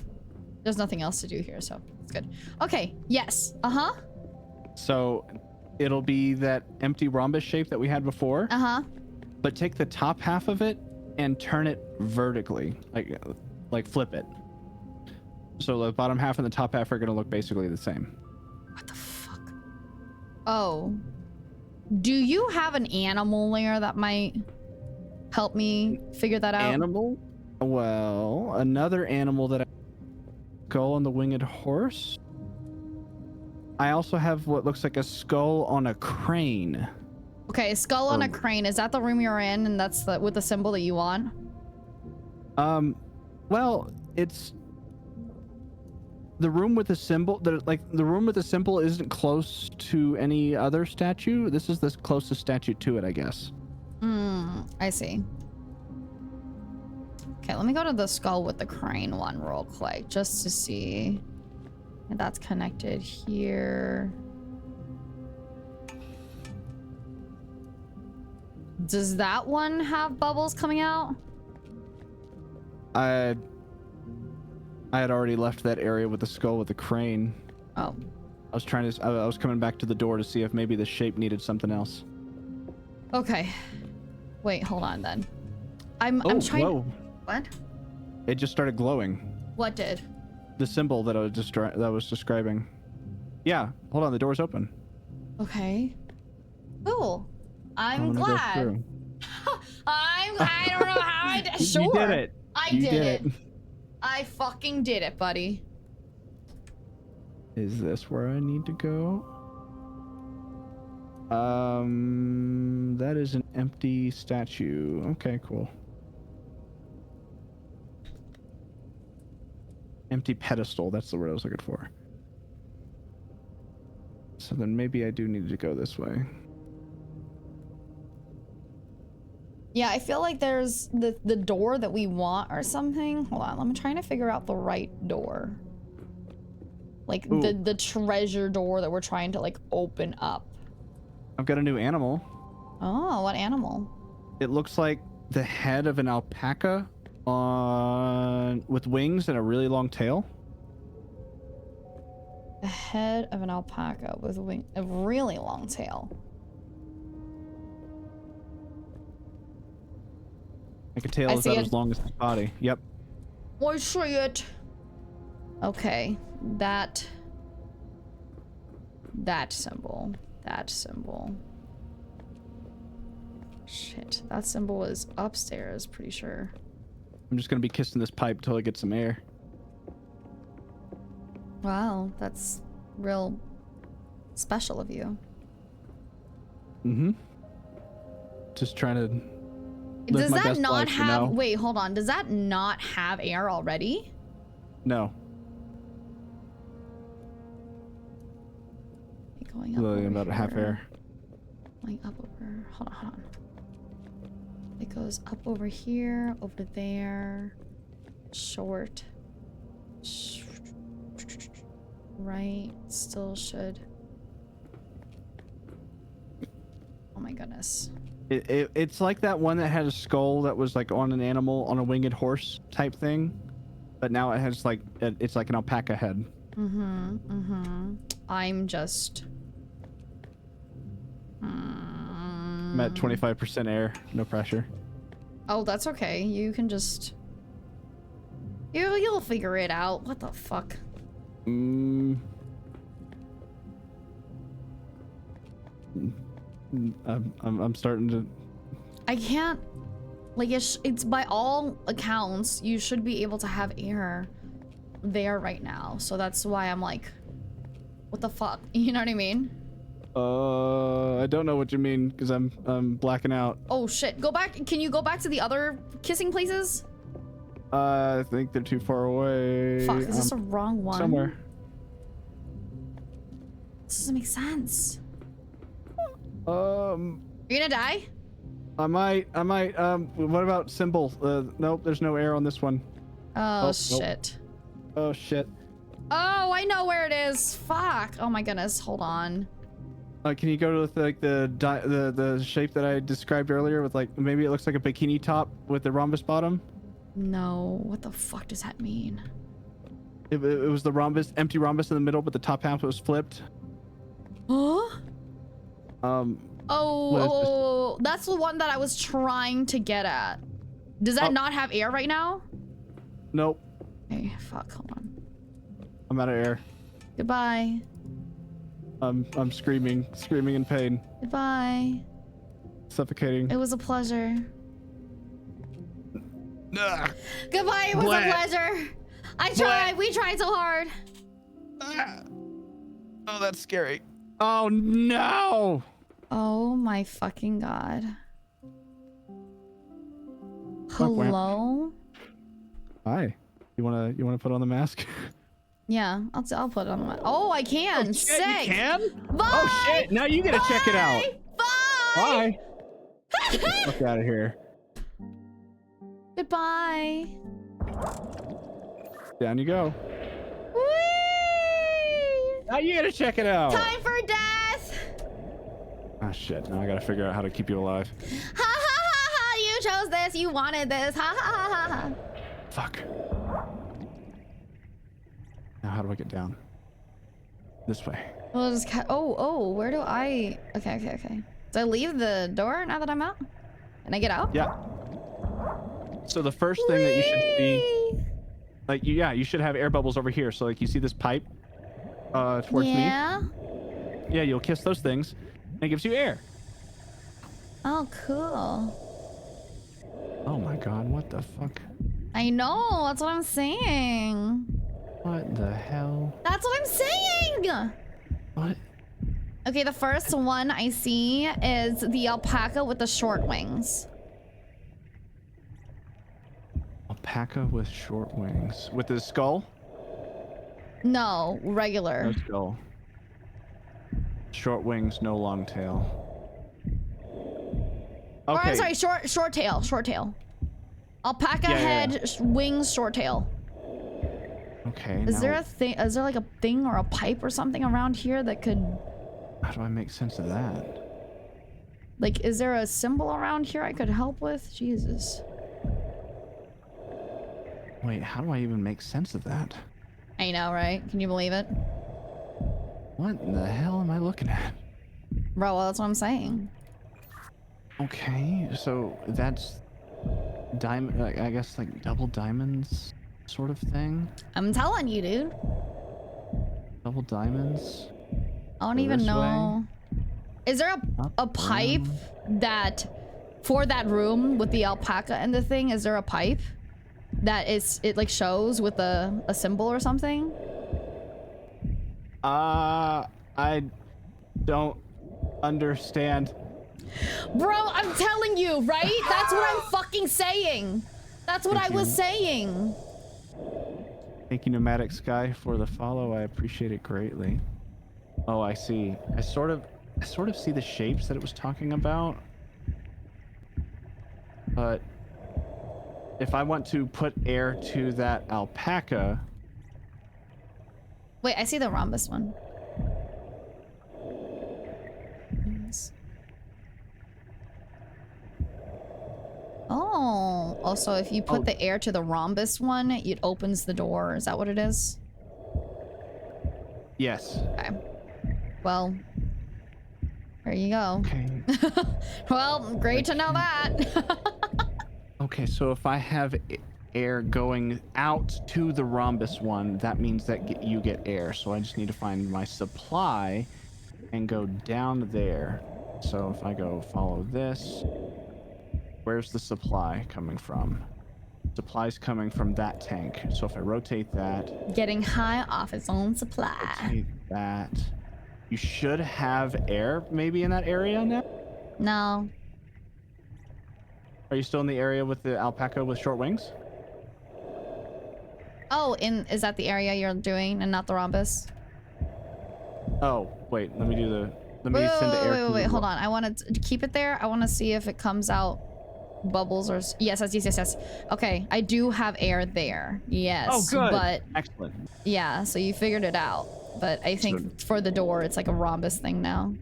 there's nothing else to do here, so it's good. Okay, yes. Uh-huh. So it'll be that empty rhombus shape that we had before. Uh-huh. But take the top half of it and turn it vertically, like flip it. So the bottom half and the top half are going to look basically the same. What the fuck? Oh. Do you have an animal layer that might help me figure that out? Animal? Well, another animal that I skull on the winged horse. I also have what looks like a skull on a crane. Okay, skull on a crane. Is that the room you're in and that's the with the symbol that you want? Well, it's the room with the symbol. The room with the symbol isn't close to any other statue. This is the closest statue to it, I guess. I see. Okay, let me go to the skull with the crane one real quick, just to see if that's connected here. Does that one have bubbles coming out? I had already left that area with the skull with the crane. Oh. I was coming back to the door to see if maybe the shape needed something else. Okay. Wait, hold on then. I'm trying. Whoa. What? It just started glowing. What did? The symbol that I was describing. Yeah, hold on, the door's open. Okay. Cool. I'm Go glad. through. I don't know how I did. Sure. You did it. I did it. I fucking did it, buddy. Is this where I need to go? That is an empty statue. Okay, cool. Empty pedestal, that's the word I was looking for. So then maybe I do need to go this way. Yeah, I feel like there's the door that we want or something. Hold on, I'm trying to figure out the right door. Like the treasure door that we're trying to like open up. I've got a new animal. Oh, what animal? It looks like the head of an alpaca with wings and a really long tail. The head of an alpaca with a really long tail. Like a tail is about as long as the body. Yep. I see it. Okay, that symbol. That symbol. Shit, that symbol is upstairs, pretty sure. I'm just gonna be kissing this pipe till I get some air. Wow, that's real special of you. Mm-hmm. Just trying to live Does my that best not life, you have... know? Wait, hold on. Does that not have air already? No. Going up Literally over about half here. air. Going up over... Hold on. It goes up over here, over there. Short. Right. Still should... Oh my goodness. It's like that one that had a skull that was like on an animal on a winged horse type thing, but now it has like it's like an alpaca head. I'm just I'm at 25% air, no pressure. Oh, that's okay. You can just you'll figure it out. What the fuck? I'm starting to... I can't... Like, it's by all accounts, you should be able to have air there right now. So that's why I'm like, what the fuck? You know what I mean? I don't know what you mean, because I'm blacking out. Oh, shit. Go back. Can you go back to the other kissing places? I think they're too far away. Fuck, is this a wrong one? Somewhere. This doesn't make sense. You're gonna die? I might. What about symbol? Nope, there's no air on this one. Oh, Nope. shit. Oh, shit. Oh, I know where it is. Fuck. Oh my goodness. Hold on. Can you go to like the shape that I described earlier with like maybe it looks like a bikini top with the rhombus bottom? No. What the fuck does that mean? It was the rhombus, empty rhombus in the middle, but the top half was flipped. Huh? What is Oh, that's the one that I was trying to get at. Does that not have air right now? Nope. Hey, fuck. Hold on. I'm out of air. Goodbye. I'm screaming in pain, Goodbye. suffocating. It was a pleasure. Ugh. Goodbye. It was Blah. a pleasure. I tried. Blah. We tried so hard. Oh, that's scary. Oh no! Oh my fucking god. Fuck, wham. Hello? Hi. You wanna put on the mask? Yeah, I'll put it on my. Oh, I can. Oh, shit, Sick. you can? Bye. Oh shit! Now you gotta check it out. Bye. Bye. Fuck out of here. Goodbye. Down you go. Whee! Now you gotta check it out. Time for death. Ah shit! Now I gotta figure out how to keep you alive. Ha ha ha ha! You chose this. You wanted this. Ha ha ha ha ha. Fuck. Now how do I get down? This way. We'll just oh, where do I? Okay. Do I leave the door now that I'm out? Can I get out? Yeah. So the first thing that you should see, like, you should have air bubbles over here. So like you see this pipe, towards me. Yeah. Yeah, you'll kiss those things, and it gives you air. Oh, cool. Oh my god, what the fuck? I know. That's what I'm saying. What the hell? That's what I'm saying. What? Okay, the first one I see is the alpaca with the short wings. Alpaca with short wings. With the skull? No, regular. No skull. Short wings, no long tail. Or I'm Okay. sorry, short tail. Alpaca Yeah, head, wings, short tail. Okay. Is now there a thing? Is there like a thing or a pipe or something around here that could, how do I make sense of that? like, is there a symbol around here I could help with? Jesus. Wait, how do I even make sense of that? I know, right? Can you believe it? What in the hell am I looking at? Bro, well, that's what I'm saying. Okay, so that's diamond, I guess like double diamonds sort of thing. I'm telling you, dude. Double diamonds. I don't Go even this know. Is there a pipe that, for that room with the alpaca and the thing, is there a pipe that it like shows with a symbol or something? I don't understand. Bro, I'm telling you, right? That's what I'm fucking saying. That's what Thank I was you. saying. Thank you, Nomadic Sky, for the follow. I appreciate it greatly. Oh, I see. I sort of see the shapes that it was talking about. But if I want to put air to that alpaca, Wait, I see the rhombus one. Oh, so if you put the air to the rhombus one, it opens the door. Is that what it is? yes. Okay. Well, there you go. Okay. Well, great to know that. Okay, so if I have air going out to the rhombus one, that means that you get air. So I just need to find my supply and go down there. So if I go follow this, where's the supply coming from? Supply's coming from that tank. So if I rotate that, Getting high off its own supply. rotate that, you should have air maybe in that area now? No. Are you still in the area with the alpaca with short wings? Oh, is that the area you're doing and not the rhombus? Oh, wait. Let me do the. Let me Wait, send the air. wait, to wait, wait, the hold on. I want to keep it there. I want to see if it comes out bubbles or yes, yes, yes, yes, yes. Okay, I do have air there. Yes. Oh, good. But Excellent. yeah, so you figured it out. But I think for the door, it's like a rhombus thing now.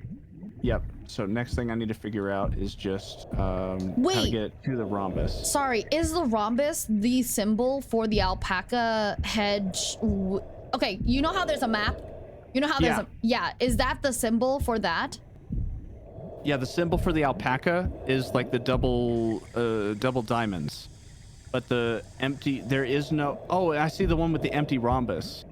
Yep. So next thing I need to figure out is just how to Wait. get it to the rhombus. Sorry, is the rhombus the symbol for the alpaca head? Okay, you know how there's a map? You know how there's a... Yeah, is that the symbol for that? Yeah, the symbol for the alpaca is like the double diamonds. But the empty... There is no... Oh, I see the one with the empty rhombus.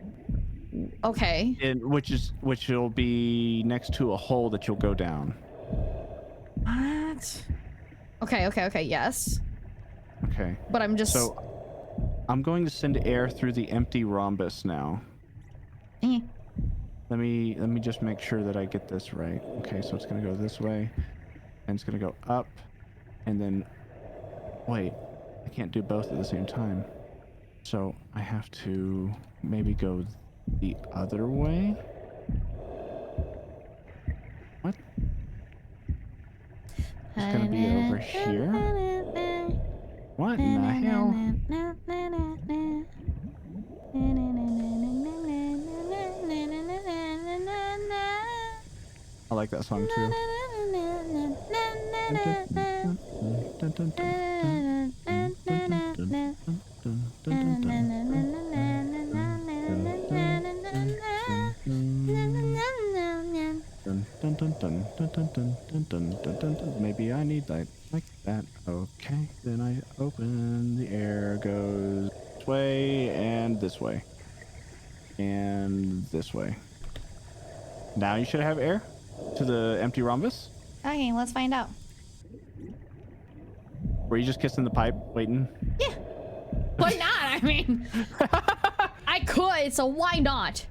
Okay. Which will be next to a hole that you'll go down. What? Okay, okay, okay, yes. Okay. But I'm just... So, I'm going to send air through the empty rhombus now. Let me just make sure that I get this right. Okay, so it's gonna go this way, and it's gonna go up, and then... Wait, I can't do both at the same time. So, I have to maybe go the other way? What? It's gonna be over here? What in the hell? I like that song too. Maybe I need that like that. Okay, then I open, the air goes this way and this way. And this way. Now you should have air to the empty rhombus. Okay, let's find out. Were you just kissing the pipe, waiting? Yeah. Why not? I mean, I could, so why not?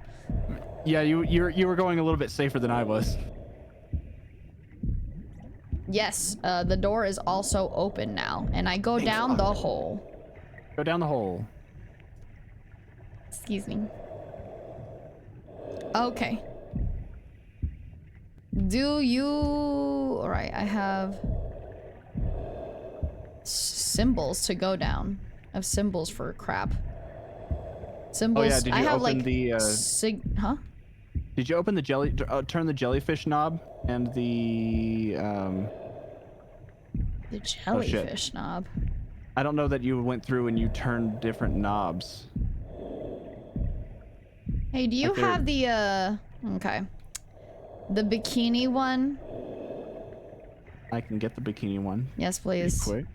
Yeah, you were going a little bit safer than I was. Yes, the door is also open now, and I go down the hole. Go down the hole. Excuse me. Okay. Do you... Alright, I have... symbols to go down. I have symbols for crap. Symbols... Oh yeah, did you I have open like the... Huh? Did you open the turn the jellyfish knob and the... The jellyfish knob. I don't know that you went through and you turned different knobs. Hey, do you Like have the, okay. The bikini one? I can get the bikini one. Yes, Pretty please. quick.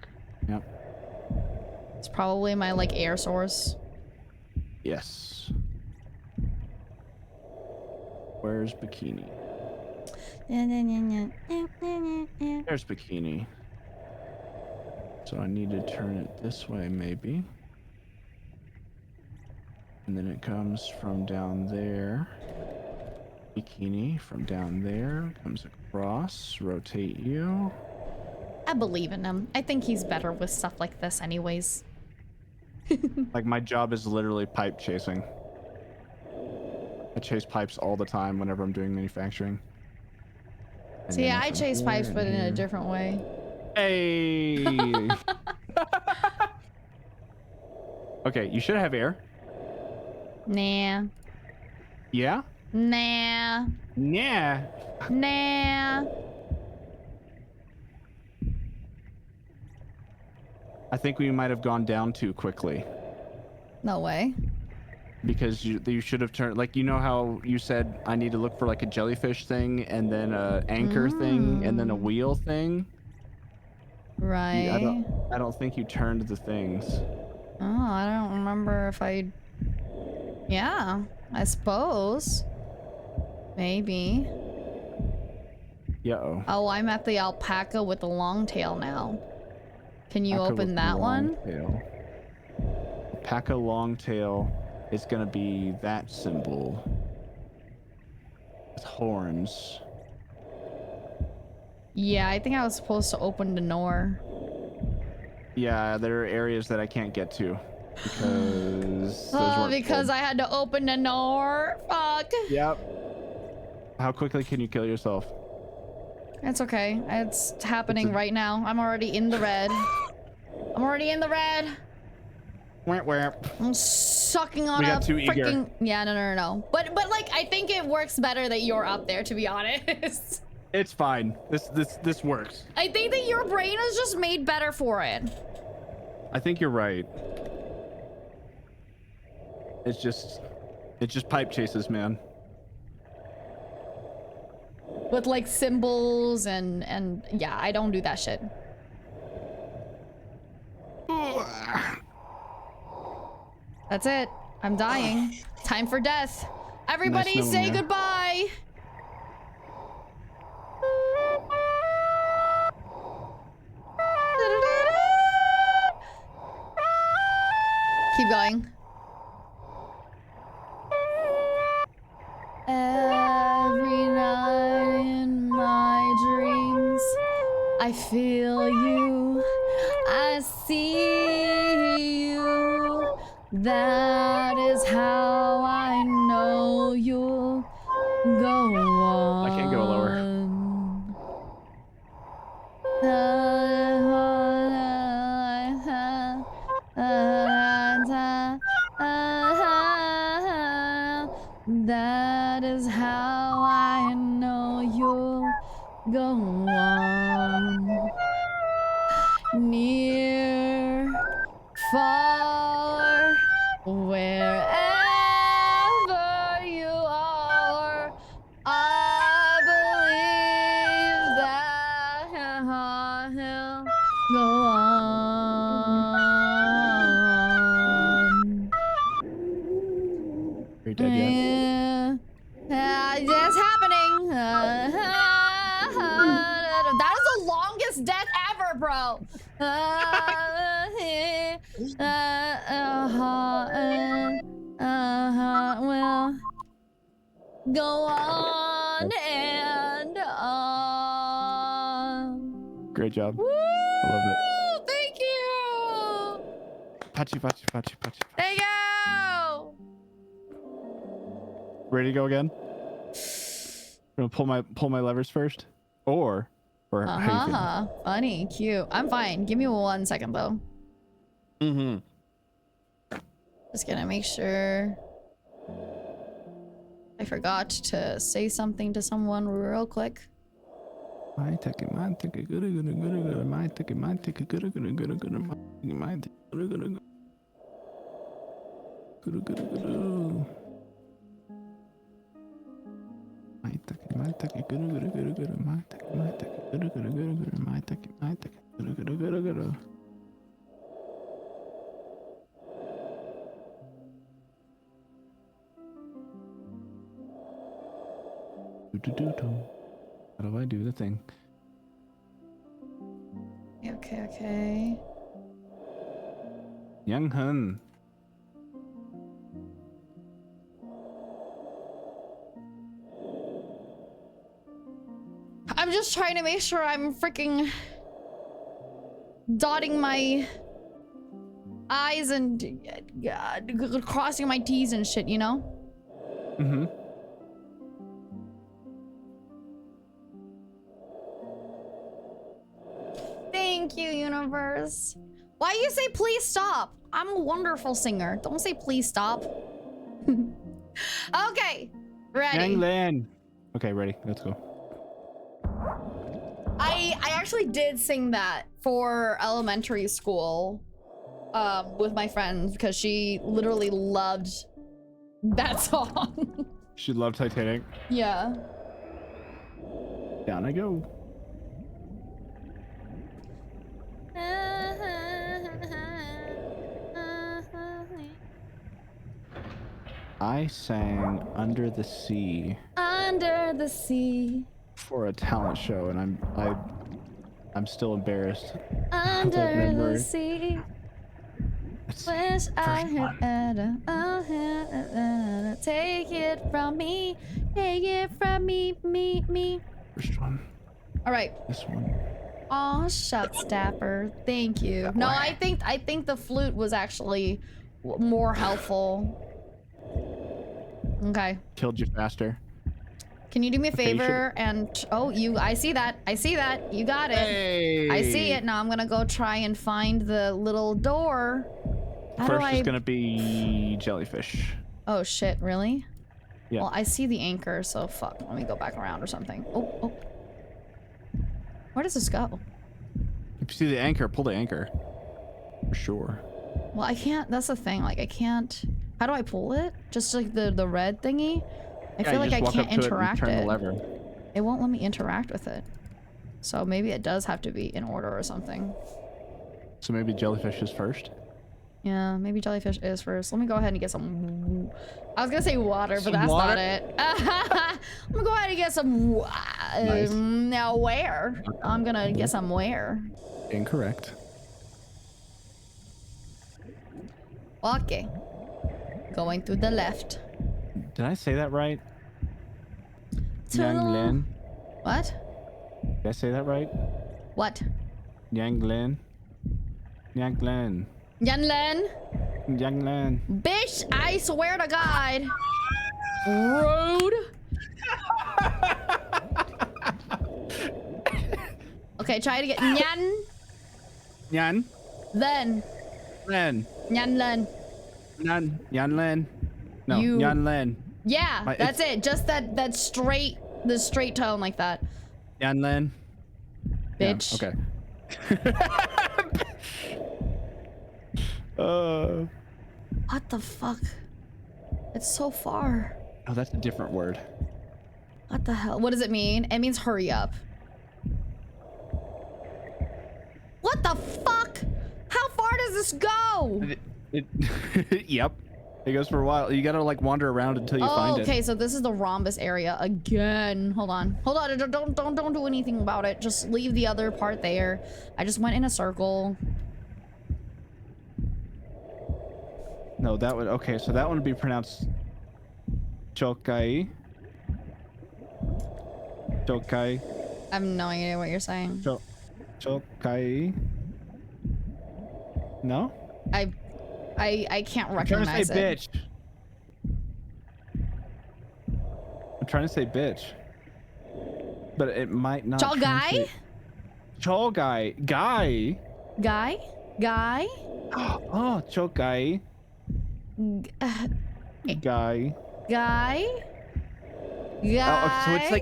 Yep. It's probably my, like, air source. Yes. Where's bikini? There's bikini. So I need to turn it this way, maybe. And then it comes from down there. Bikini from down there comes across. Rotate you. I believe in him. I think he's better with stuff like this anyways. Like, my job is literally pipe chasing. I chase pipes all the time whenever I'm doing manufacturing. And See, then I from chase here pipes, and but in a here. different way. Hey! Okay, you should have air. Nah. Yeah? Nah. Yeah. Nah. I think we might have gone down too quickly. No way. Because you should have turned, like, you know how you said I need to look for like a jellyfish thing and then a anchor thing and then a wheel thing? Right. I don't think you turned the things. Oh, I don't remember if I... Yeah, I suppose. Maybe. Yeah-oh. Oh, I'm at the alpaca with the long tail now. Can you Alpaca open with that long one? tail. Alpaca long tail is gonna be that symbol. With horns. Yeah, I think I was supposed to open the door. Yeah, there are areas that I can't get to. Because. Oh, because I had to open the door. Fuck. Yep. How quickly can you kill yourself? It's okay. It's happening right now. I'm already in the red. I'm already in the red. Where? I'm sucking on We a got too freaking. eager. Yeah, no. But like, I think it works better that you're up there, to be honest. It's fine. This works. I think that your brain is just made better for it. I think you're right. It's just pipe chases, man. With like symbols and yeah, I don't do that shit. That's it. I'm dying. Time for death. Everybody Nice say knowing ya. goodbye. Keep going. Every night in my dreams, I feel you, I see you. That is how I know you'll go on. I can't go lower. That is how I know you'll go on. Near, far, wherever you are, I believe that he'll go on. Are you dead yet? It's happening. That is the longest death ever, bro. Well, go on and on. Great job. Woo! I love it. Thank you. Pachi. Thank you. Ready to go again? I'm gonna pull my levers first, or how you feeling? Funny, cute. I'm fine. Give me 1 second though. Mm-hmm. Just gonna make sure I forgot to say something to someone real quick. How do I do the thing? Okay. Young Hun. I'm just trying to make sure I'm freaking dotting my I's and crossing my T's and shit, you know? Mm-hmm. Thank you, universe. Why you say please stop? I'm a wonderful singer. Don't say please stop. Okay, ready. Gangland. Okay, ready. Let's go. I actually did sing that for elementary school with my friends because she literally loved that song. She loved Titanic. Yeah. Down I go. I sang Under the Sea Under the sea. for a talent show, and I'm still embarrassed. Under the memory. sea. It's Wish I first had one. take it from me. Take it from me. First one. All right. This one. Oh, shucks, Dapper. Thank you. No, I think the flute was actually more helpful. Okay. Killed you faster. Can you do me a Okay, you favor and I see that. I see that. You got it. Hey. I see it. Now I'm gonna go try and find the little door. First is gonna be jellyfish. Oh shit, really? Yeah. Well, I see the anchor, so fuck. Let me go back around or something. Oh. Where does this go? If you see the anchor, pull the anchor. For sure. Well, I can't. That's the thing. Like, I can't. How do I pull it? Just like the red thingy? I feel like I can't interact turn it. the lever. It won't let me interact with it. So maybe it does have to be in order or something. So maybe jellyfish is first? Yeah, maybe jellyfish is first. Let me go ahead and get some... I was gonna say water, but Some that's water? not it. I'm gonna go ahead and get some... Nice. Now where? I'm gonna get some where? Incorrect. Okay. Going to the left. Did I say that right? To Yang the- Lin? What? Did I say that right? What? Yang Lin? Yang Lin. Yanlen? Yang Lin. Bitch, I swear to God. Rude. Okay, try it again. Nyan. Yan? Then. Lin. Nyanlen. Yan. Yan Lin. No, You- Yan Lin. Yeah, that's it. Just the straight tone like that. Yan Lin. Bitch. Yeah, okay. What the fuck? It's so far. Oh, that's a different word. What the hell? What does it mean? It means hurry up. What the fuck? How far does this go? Yep. It goes for a while. You gotta like wander around until you find it. Okay, so this is the rhombus area again. Hold on. Hold on. Don't do anything about it. Just leave the other part there. I just went in a circle. No, that would okay. So that one would be pronounced Chokai. Chokai. I have no idea what you're saying. Chokai. No. I can't I'm trying recognize to say it. bitch. I'm trying to say bitch. But it might not. Chol guy? translate. Chol guy. Guy. Guy? Guy? Oh, chokai. Guy. Guy? Guy? Oh, okay, so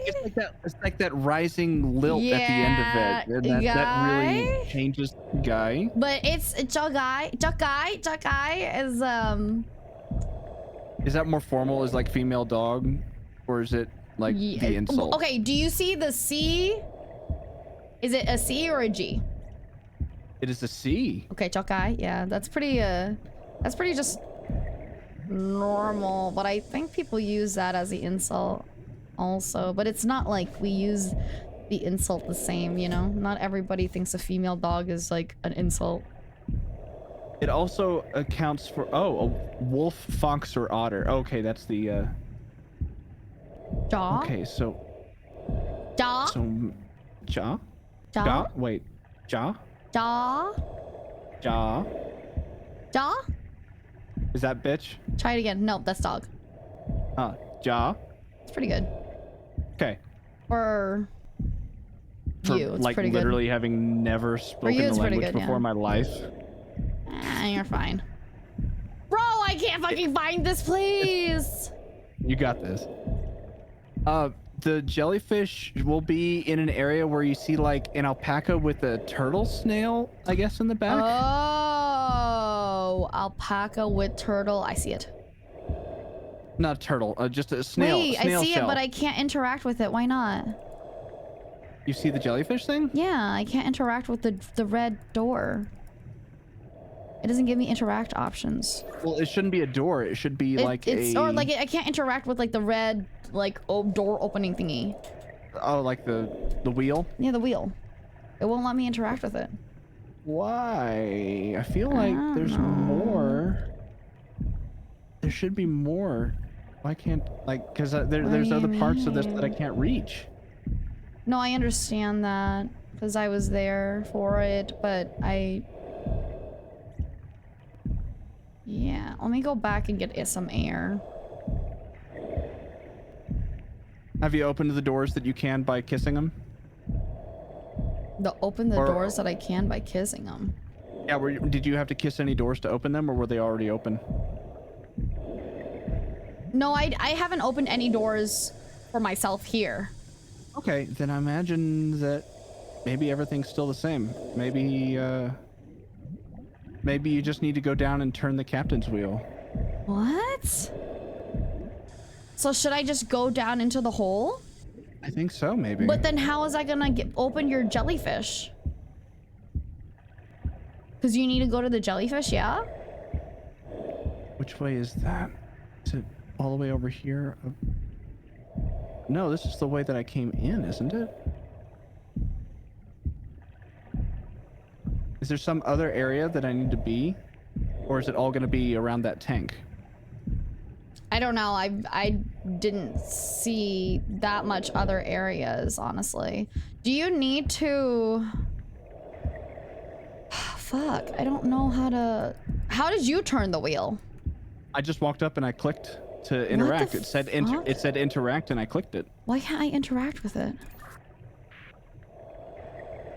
it's like that rising lilt at the end of it. And that really Guy? changes guy. But it's Chogai. Chogai is Is that more formal as like female dog? Or is it like the insult? Okay, do you see the C? Is it a C or a G? It is a C. Okay, Chokai. Yeah, that's pretty just normal, but I think people use that as the insult also, but it's not like we use the insult the same, you know? Not everybody thinks a female dog is like an insult. It also accounts for a wolf, fox, or otter. Okay, that's the Jaw? okay, so Jaw? jaw? Jaw? Jaw? Wait. Jaw? Jaw? Jaw? Jaw? Is that bitch? Try it again. Nope, that's dog. Jaw? It's pretty good. Okay. For For you, it's like pretty literally having never spoken you, the it's pretty language good, before yeah. in my life. good. You're fine. Bro, I can't fucking find this, please. You got this. The jellyfish will be in an area where you see like an alpaca with a turtle snail, I guess, in the back. Oh, alpaca with turtle. I see it. Not a turtle, just a snail. Wait, snail I see shell. it, but I can't interact with it. Why not? You see the jellyfish thing? Yeah, I can't interact with the red door. It doesn't give me interact options. Well, it shouldn't be a door. It should be like or like I can't interact with like the red door opening thingy. Oh, like the wheel? Yeah, the wheel. It won't let me interact with it. Why? I feel like there's more. There should be more. Why can't like? Because there's do other you parts of this that I mean? can't reach. No, I understand that because I was there for it, but Yeah, let me go back and get some air. Have you opened the doors that you can by kissing them? Open the doors that I can by kissing them. Yeah, did you have to kiss any doors to open them, or were they already open? No, I haven't opened any doors for myself here. Okay, then I imagine that maybe everything's still the same. Maybe you just need to go down and turn the captain's wheel. What? So should I just go down into the hole? I think so, maybe. But then how is I gonna open your jellyfish? Because you need to go to the jellyfish, yeah? Which way is that? Is it all the way over here? No, this is the way that I came in, isn't it? Is there some other area that I need to be? Or is it all going to be around that tank? I don't know. I didn't see that much other areas, honestly. Do you need to... Fuck, I don't know how to... How did you turn the wheel? I just walked up and I clicked to interact. It said interact and I clicked it. Why can't I interact with it?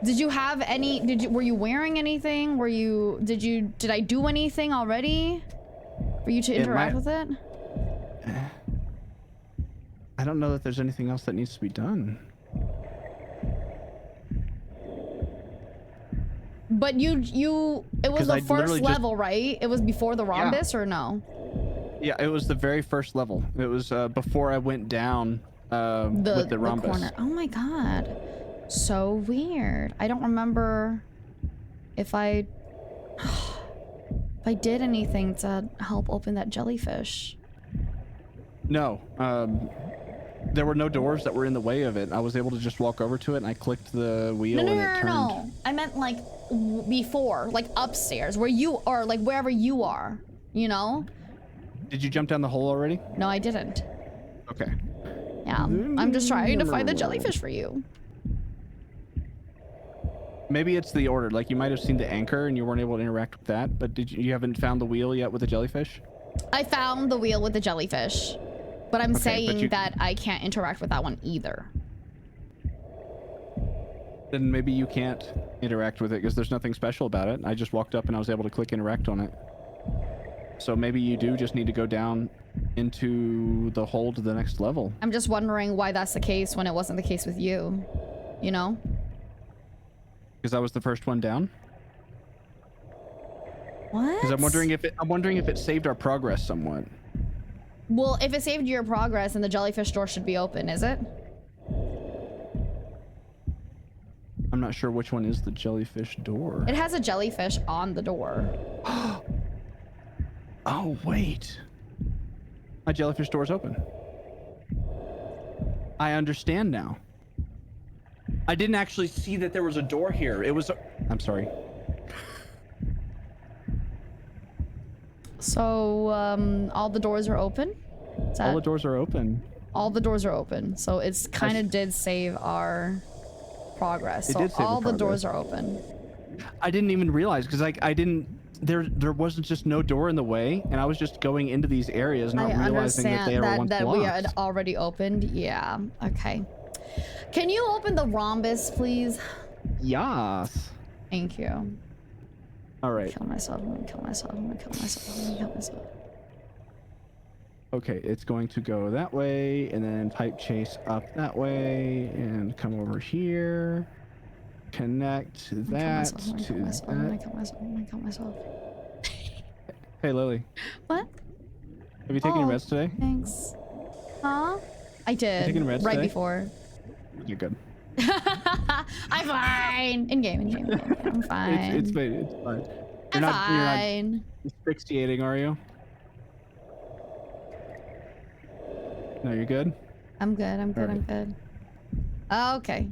Did you have any... Were you wearing anything? Did I do anything already for you to interact with it? I don't know that there's anything else that needs to be done. But it was the first level, right? It was before the rhombus, or no? Yeah, it was the very first level. It was before I went down with the rhombus. Corner. Oh my god. So weird. I don't remember if I did anything to help open that jellyfish. No. There were no doors that were in the way of it. I was able to just walk over to it and I clicked the wheel and it turned. No. I meant like before, like upstairs, where you are, like wherever you are, you know? Did you jump down the hole already? No, I didn't. Okay. Yeah, I'm just trying to find the jellyfish for you. Maybe it's the order. Like you might have seen the anchor and you weren't able to interact with that, but you haven't found the wheel yet with the jellyfish? I found the wheel with the jellyfish, but I'm saying that I can't interact with that one either. Then maybe you can't interact with it because there's nothing special about it. I just walked up and I was able to click interact on it. So maybe you do just need to go down into the hole to the next level. I'm just wondering why that's the case when it wasn't the case with you, you know? Because I was the first one down. What? Because I'm wondering if it saved our progress somewhat. Well, if it saved your progress, then the jellyfish door should be open, is it? I'm not sure which one is the jellyfish door. It has a jellyfish on the door. Oh, wait. My jellyfish door is open. I understand now. I didn't actually see that there was a door here. It was... I'm sorry. So, all the doors are open? All the doors are open. All the doors are open. So it's kind of did save our progress. So all the doors are open. I didn't even realize because I didn't... There wasn't just no door in the way, and I was just going into these areas, not realizing that they were once blocked. We had already opened. Yeah. Okay. Can you open the rhombus, please? Yes. Thank you. All right. I'm gonna kill myself. Okay, it's going to go that way, and then pipe chase up that way, and come over here. Connect that to that. I'm gonna kill myself. Hey, Lily. What? Have you taken your meds today? Thanks. Huh? I did. Taking meds right today? Before. You're good. I'm fine. In game. I'm fine. It's fine. I'm fine. You're not asphyxiating, are you? No, you're good? I'm good. Okay.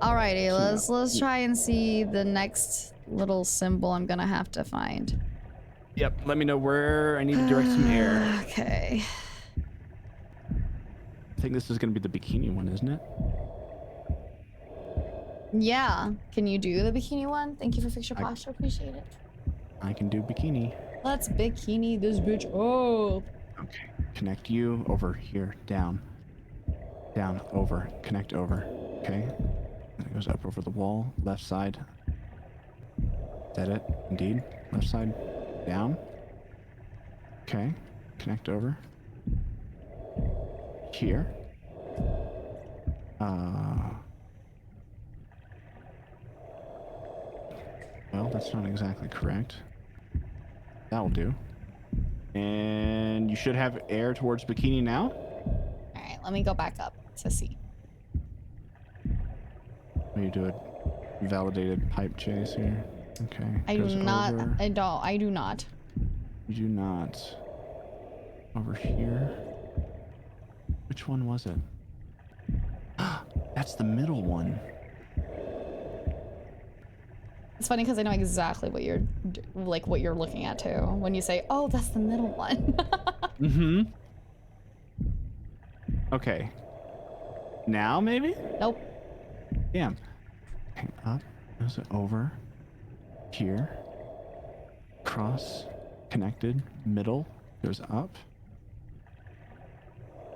Alrighty, let's try and see the next little symbol I'm gonna have to find. Yep, let me know where I need to direct some air. Okay. I think this is gonna be the bikini one, isn't it? Yeah. Can you do the bikini one? Thank you for fixture posture. Appreciate it. I can do bikini. Let's bikini this bitch up. Okay. Connect you over here. Down. Down. Over. Connect over. Okay. And it goes up over the wall. Left side. Is that it? Indeed. Left side. Down. Okay. Connect over. Here. Well, that's not exactly correct. That'll do. And you should have air towards bikini now. All right, let me go back up to see. Let me do a validated pipe chase here. Okay. I do goes not. over. I don't. I do not. You do not. Over here. Which one was it? That's the middle one. It's funny because I know exactly what you're like what you're looking at too. When you say, "Oh, that's the middle one." Mm-hmm. Okay. Now maybe? Nope. Damn. Okay, up. Goes it over. Here. Cross. Connected. Middle. Goes up.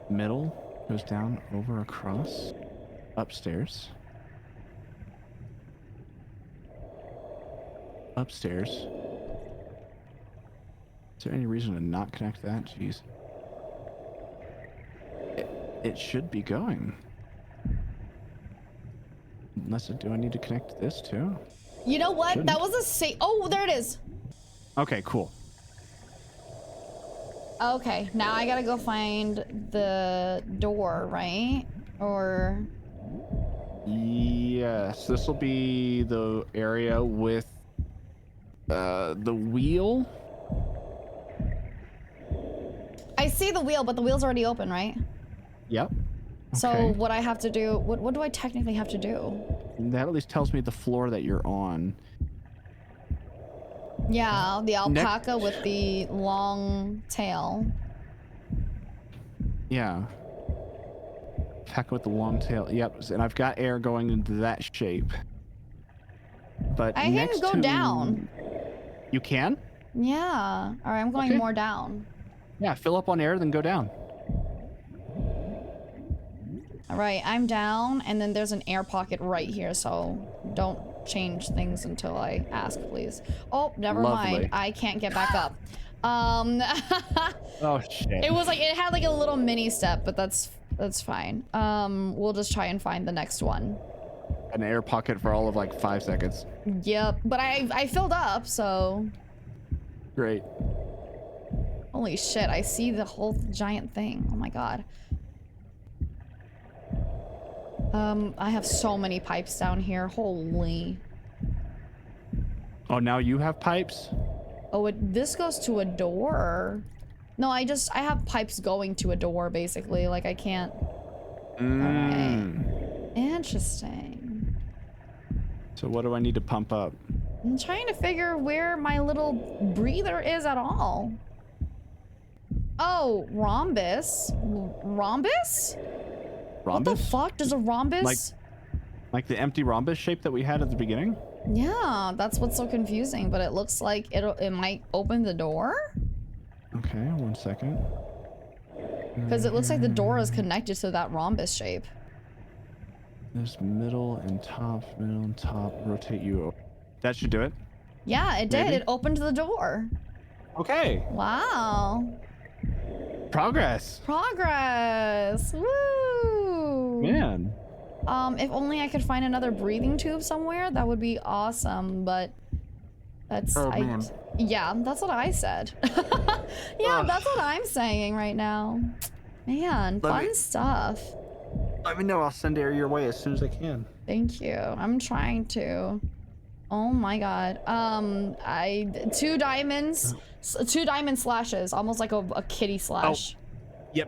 Middle. Goes down. Over. Across. Upstairs. Upstairs. Is there any reason to not connect that? Jeez. It should be going. Unless, do I need to connect this too? You know what? Shouldn't. That was a Oh, there it is. Okay, cool. Okay, now I gotta go find the door, right? Or Yes, this will be the area with the wheel. I see the wheel, but the wheel's already open, right? Yep. So Okay. what I have to do? What do I technically have to do? That at least tells me the floor that you're on. Yeah, the alpaca with the long tail. Yeah. Heck with the long tail. Yep. And I've got air going into that shape. But I can next go to... down. You can? Yeah. All right, I'm going Okay. more down. Yeah, fill up on air, then go down. All right, I'm down, and then there's an air pocket right here, so don't change things until I ask, please. Oh, never mind. Lovely. I can't get back up. Oh, shit. It was like, it had like a little mini step, but that's fine. We'll just try and find the next one. An air pocket for all of like 5 seconds. Yep, but I filled up, so. Great. Holy shit, I see the whole giant thing. Oh my god. I have so many pipes down here. Holy. Oh, now you have pipes? Oh, this goes to a door. No, I have pipes going to a door, basically. Like, I can't. Alright. Interesting. So what do I need to pump up? I'm trying to figure where my little breather is at all. Oh, rhombus. Rhombus? What the Rhombus? fuck? Does a rhombus? Like the empty rhombus shape that we had at the beginning? Yeah, that's what's so confusing, but it looks like it might open the door? Okay, 1 second. Because it looks like the door is connected to that rhombus shape. This middle and top, rotate you over. That should do it. Yeah, it did. Maybe? It opened the door. Okay. Wow. Progress. Progress. Woo. Man. If only I could find another breathing tube somewhere, that would be awesome, but that's man. Yeah, that's what I said. Yeah, that's what I'm saying right now. Man, fun stuff. Let me know. I'll send air your way as soon as I can. Thank you. I'm trying to. Oh my god. Two diamonds. Two diamond slashes, almost like a kitty slash. Yep.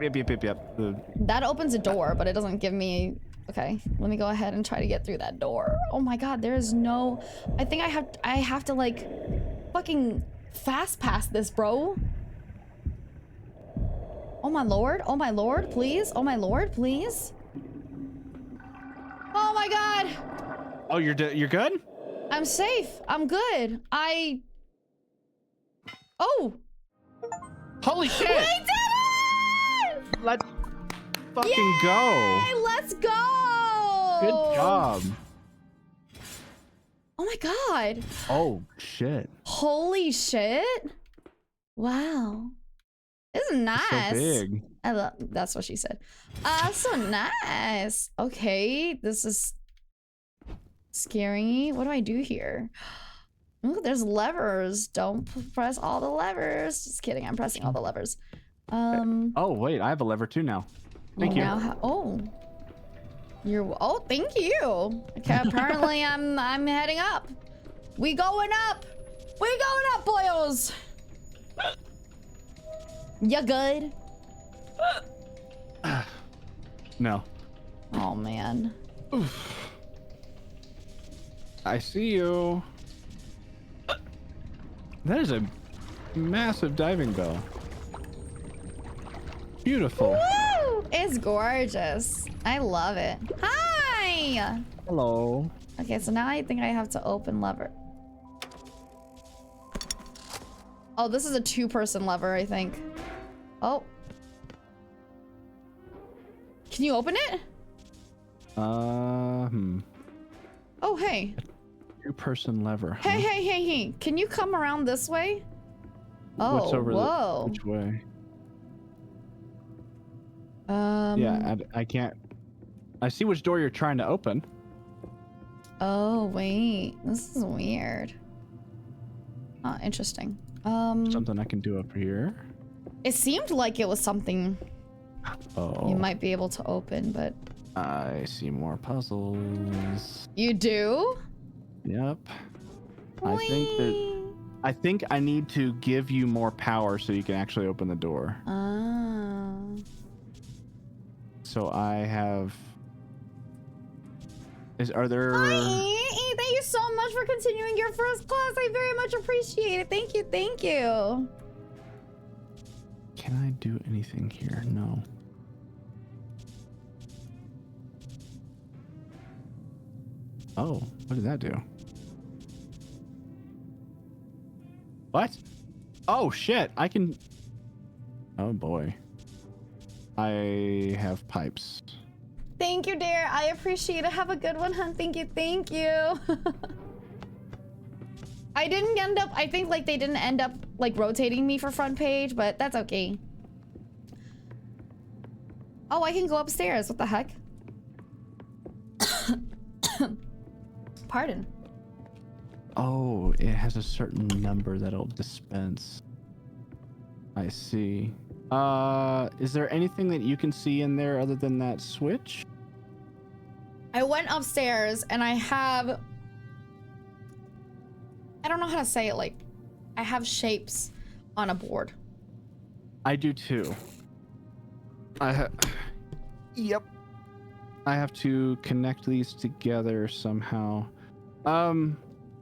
That opens a door, but it doesn't give me. Okay, let me go ahead and try to get through that door. Oh my god, there is no. I think I have to like fucking fast pass this, bro. Oh my lord, please. Oh my lord, please. Oh my god. Oh, you're good? I'm safe. I'm good. Oh! Holy shit! We did it! Let's fucking go. Hey, let's go! Good job. Oh my god. Oh shit. Holy shit. Wow. This is nice. It's so big. I love, that's what she said. So nice. Okay, this is scary. What do I do here? Ooh, there's levers. Don't press all the levers. Just kidding, I'm pressing all the levers. Oh wait, I have a lever too now. Thank you. Oh. Oh, thank you. Okay, apparently I'm heading up. We going up. We going up, boyos. You good? No. Oh man. Oof. I see you. That is a massive diving bell. Beautiful. Woo! It's gorgeous. I love it. Hi. Hello. Okay, so now I think I have to open lever. Oh, this is a two-person lever, I think. Oh. Can you open it? Oh, hey. Two-person lever. Huh? Hey. Can you come around this way? Oh, What's over whoa. which way? Yeah, I can't. I see which door you're trying to open. Oh, wait. This is weird. Oh, interesting. Something I can do up here. It seemed like it was something Oh. you might be able to open, but... I see more puzzles. You do? Yep. Whee! I think I need to give you more power so you can actually open the door. So I have... Are there... Hi! Thank you so much for continuing your first class. I very much appreciate it. Thank you. Can I do anything here? No. Oh, what did that do? What? Oh shit, I can... Oh boy. I have pipes. Thank you, dear. I appreciate it. Have a good one, hun. Thank you. I didn't end up... I think like they didn't end up like rotating me for front page, but that's okay. Oh, I can go upstairs. What the heck? Pardon. Oh, it has a certain number that'll dispense. I see. Is there anything that you can see in there other than that switch? I went upstairs and I have... I don't know how to say it, like... I have shapes on a board. I do too. Yep. I have to connect these together somehow.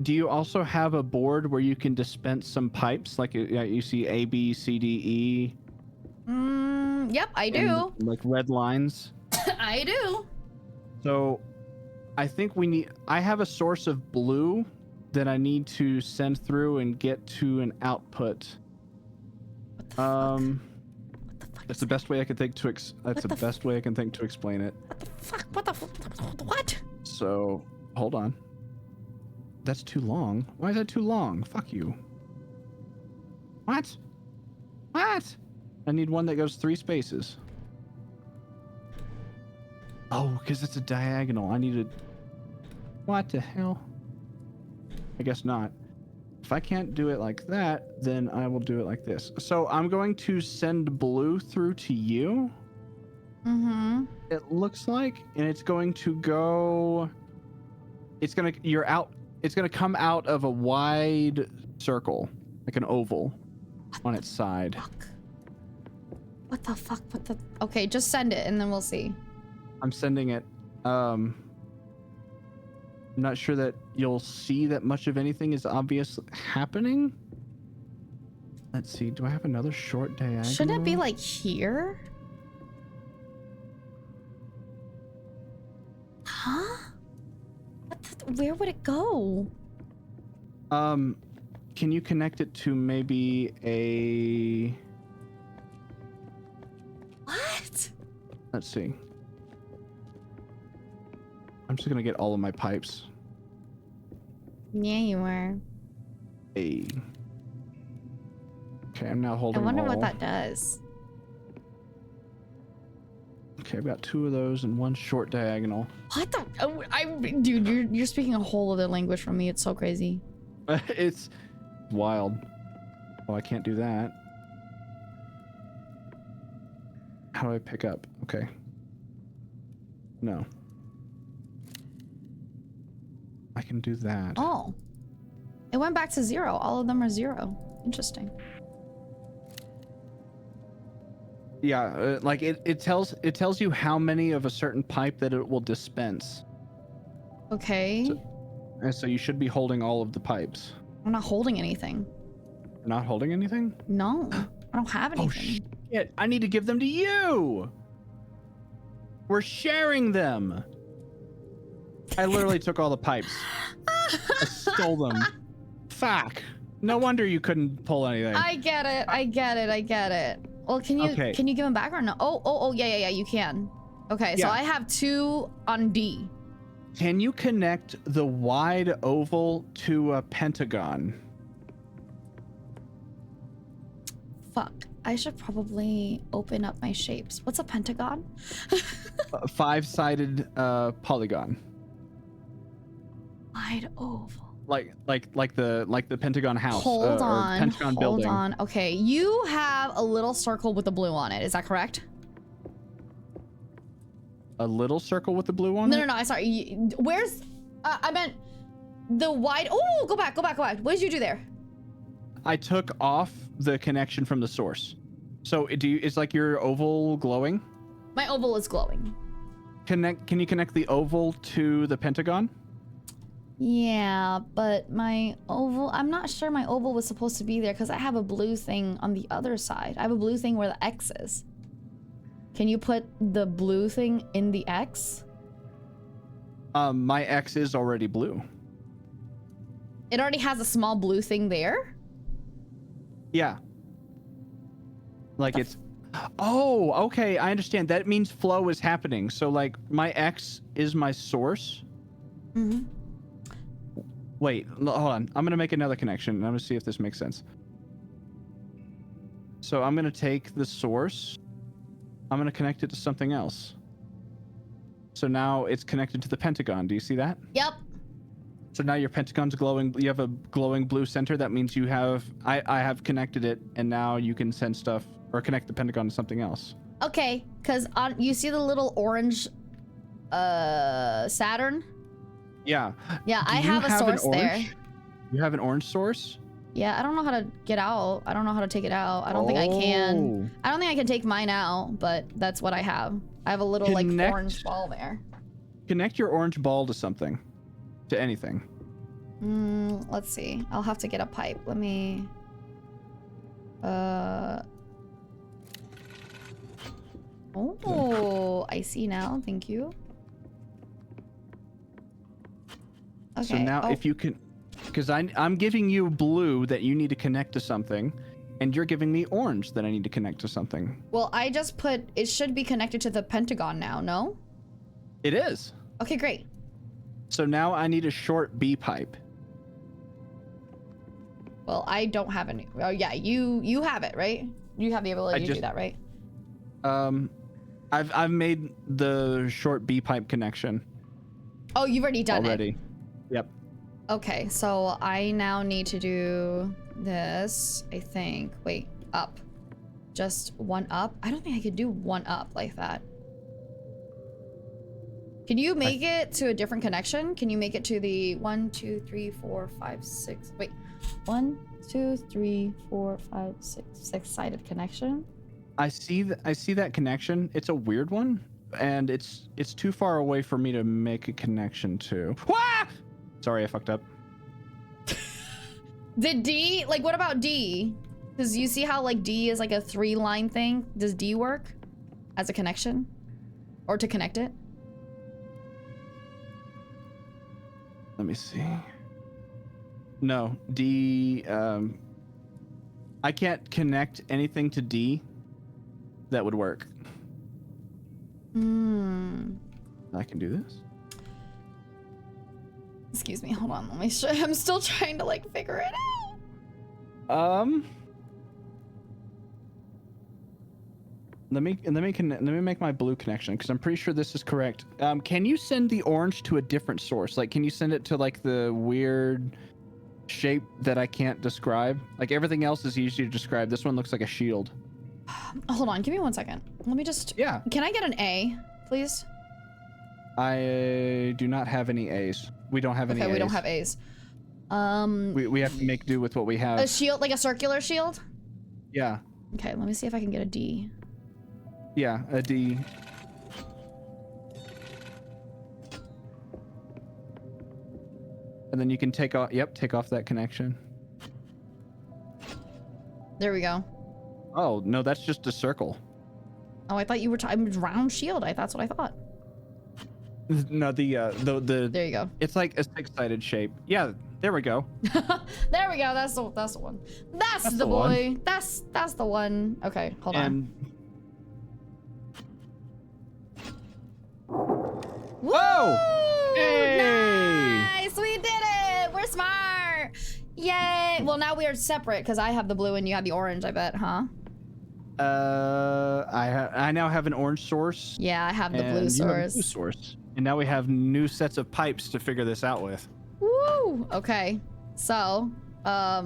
Do you also have a board where you can dispense some pipes? Like you see A, B, C, D, E? Yep, I do. Like red lines? I do. So I think I have a source of blue that I need to send through and get to an output. What the fuck? That's the best way I can think to best way I can think to explain it. What the fuck? What? So, hold on. That's too long. Why is that too long? Fuck you. What? I need one that goes 3 spaces. Oh, because it's a diagonal. I needed... What the hell? I guess not. If I can't do it like that, then I will do it like this. So I'm going to send blue through to you. Mm-hmm. It looks like, and it's going to go... It's going to come out of a wide circle, like an oval on its side. What the fuck? Okay, just send it and then we'll see. I'm sending it. I'm not sure that you'll see that much of anything is obvious happening. Let's see. Do I have another short diagonal? Shouldn't it be like here? Huh? Where would it go? can you connect it to maybe a... What? Let's see. I'm just gonna get all of my pipes. Yeah, you were. Okay, I'm now I holding wonder all. what that does. Okay, I've got 2 of those and 1 short diagonal. What the? Oh, dude, you're speaking a whole other language from me. It's so crazy. It's wild. Oh, I can't do that. How do I pick up? Okay. No. I can do that. Oh, it went back to 0. All of them are 0. Interesting. Yeah, like it tells you how many of a certain pipe that it will dispense. Okay. And so you should be holding all of the pipes. I'm not holding anything. You're not holding anything? No, I don't have Oh anything. shit! I need to give them to you. We're sharing them. I literally took all the pipes. I stole them. Fuck. No wonder you couldn't pull anything. I get it. I get it. I get it. Well, can you give them back or no? Oh, yeah, you can. Okay, so Yeah. I have 2 on D. Can you connect the wide oval to a pentagon? Fuck. I should probably open up my shapes. What's a pentagon? A 5-sided polygon. Wide oval. Like the Pentagon house. Hold or on. Pentagon Hold building. on. Okay, you have a little circle with the blue on it. Is that correct? A little circle with the blue on it? No. I'm sorry. Where's? I meant the wide. Oh, go back. What did you do there? I took off the connection from the source. So is like your oval glowing? My oval is glowing. Can you connect the oval to the pentagon? Yeah, but my oval, I'm not sure my oval was supposed to be there because I have a blue thing on the other side. I have a blue thing where the X is. Can you put the blue thing in the X? My X is already blue. It already has a small blue thing there? Yeah. Like it's... Oh, okay, I understand. That means flow is happening. So like my X is my source. Mm-hmm. Wait, hold on. I'm going to make another connection and I'm going to see if this makes sense. So I'm going to take the source. I'm going to connect it to something else. So now it's connected to the pentagon. Do you see that? Yep. So now your pentagon's glowing. You have a glowing blue center. That means you have... I have connected it and now you can send stuff or connect the pentagon to something else. Okay, because you see the little orange Saturn? Yeah. Yeah, I Do you have a source an there. orange? You have an orange source? Yeah, I don't know how to get out. I don't know how to take it out. I don't think I can. I don't think I can take mine out, but that's what I have. I have a little like orange ball there. Connect your orange ball to something. To anything. Let's see. I'll have to get a pipe. Let me... Oh, I see now. Thank you. Okay. So now if you can... Because I'm giving you blue that you need to connect to something, and you're giving me orange that I need to connect to something. Well, I just put... It should be connected to the pentagon now, no? It is. Okay, great. So now I need a short B pipe. Well, I don't have any... Oh, yeah, you have it, right? You have the ability to do that, right? I've made the short B pipe connection. Oh, you've already done it? Yep. Okay, so I now need to do this, I think. Wait, up. Just one up? I don't think I could do one up like that. Can you make it to a different connection? Can you make it to the 1, 2, 3, 4, 5, 6... Wait. 1, 2, 3, 4, 5, 6... 6-sided connection? I see that connection. It's a weird one, and it's too far away for me to make a connection to. Wah! Sorry, I fucked up. The D? Like, what about D? Because you see how, like, D is like a 3-line thing? Does D work as a connection? Or to connect it? Let me see. No, D. I can't connect anything to D that would work. I can do this. Excuse me, hold on. Let me show. I'm still trying to like figure it out. Let me make my blue connection because I'm pretty sure this is correct. Can you send the orange to a different source? Like, can you send it to like the weird shape that I can't describe? Like everything else is easy to describe. This one looks like a shield. Hold on, give me 1 second. Let me just. Yeah. Can I get an A, please? I do not have any A's. We don't have any A's. Okay, we don't have A's. We have to make do with what we have. A shield, like a circular shield? Yeah. Okay, let me see if I can get a D. Yeah, a D. And then you can take off. Yep, take off that connection. There we go. Oh no, that's just a circle. Oh, I thought you were talking round shield. That's what I thought. No, the. There you go. It's like a six-sided shape. Yeah, there we go. There we go. That's the one. That's the boy. One. That's the one. Okay, hold on. Whoa! Hey! Nice! We did it! We're smart! Yay! Well, now we are separate because I have the blue and you have the orange, I bet, huh? I now have an orange source. Yeah, I have the blue and you have a source. blue source. And now we have new sets of pipes to figure this out with. Woo! Okay. So, I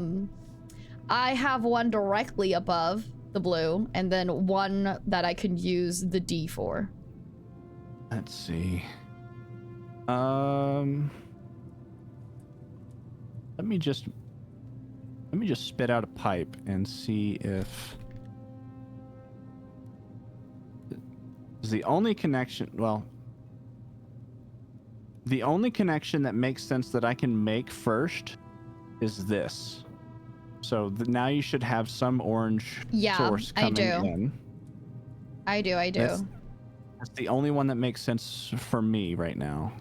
have one directly above the blue and then one that I can use the D for. Let's see. Let me just spit out a pipe and see if the only connection, well, the only connection that makes sense that I can make first is this. So now you should have some orange source coming in. I do. That's the only one that makes sense for me right now.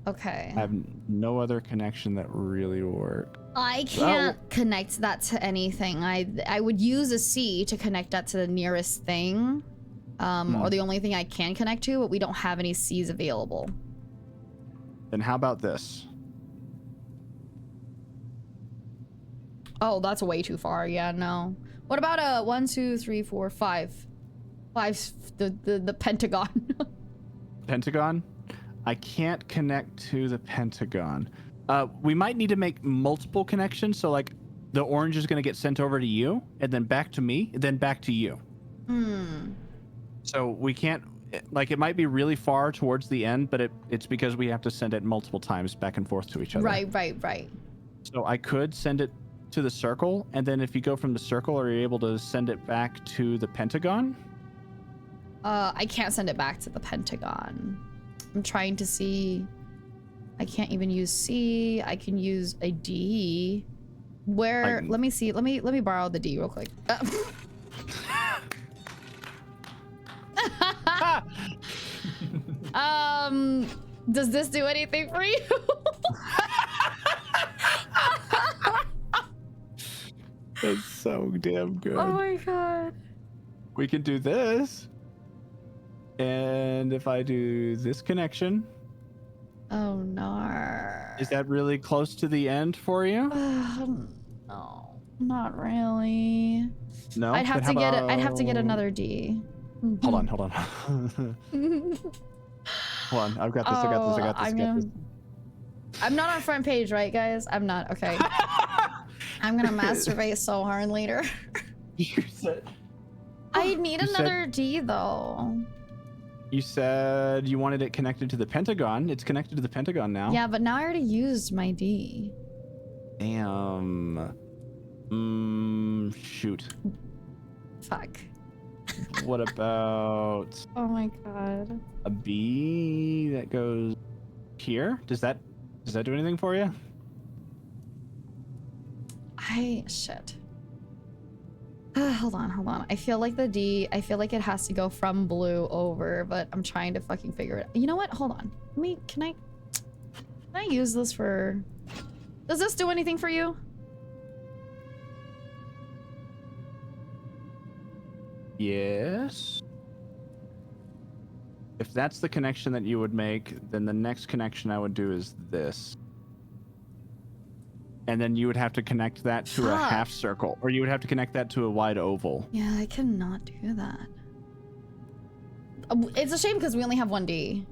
Okay. I have no other connection that really works. I can't connect that to anything. I would use a C to connect that to the nearest thing. Or the only thing I can connect to, but we don't have any C's available. Then how about this? Oh, that's way too far. Yeah, no. What about a 1, 2, 3, 4, 5? 5's the pentagon. Pentagon? I can't connect to the pentagon. We might need to make multiple connections. So like the orange is going to get sent over to you and then back to me, and then back to you. So we can't, like, it might be really far towards the end, but it's because we have to send it multiple times back and forth to each other. Right. So I could send it to the circle, and then if you go from the circle, are you able to send it back to the pentagon? I can't send it back to the pentagon. I'm trying to see. I can't even use C. I can use a D. Where? Let me see. Let me borrow the D real quick. Does this do anything for you? That's so damn good. Oh my god. We can do this. And if I do this connection. Oh no. Is that really close to the end for you? No, not really. No. I'd have to get it. I'd have to get another D. Hold on. Hold on. I've got this. I got this. I'm not on front page, right, guys? I'm not. Okay. I'm gonna masturbate so hard later. You said. I need another D though. You said you wanted it connected to the pentagon. It's connected to the pentagon now. Yeah, but now I already used my D. Damn. Shoot. Fuck. What about Oh my god. a B that goes here? Does that do anything for you? Shit. Hold on. I feel like the D, I feel like it has to go from blue over, but I'm trying to fucking figure it out. You know what? Hold on. Can I use this for... Does this do anything for you? Yes. If that's the connection that you would make, then the next connection I would do is this. And then you would have to connect that to a half circle, or you would have to connect that to a wide oval. Yeah, I cannot do that. It's a shame because we only have 1D.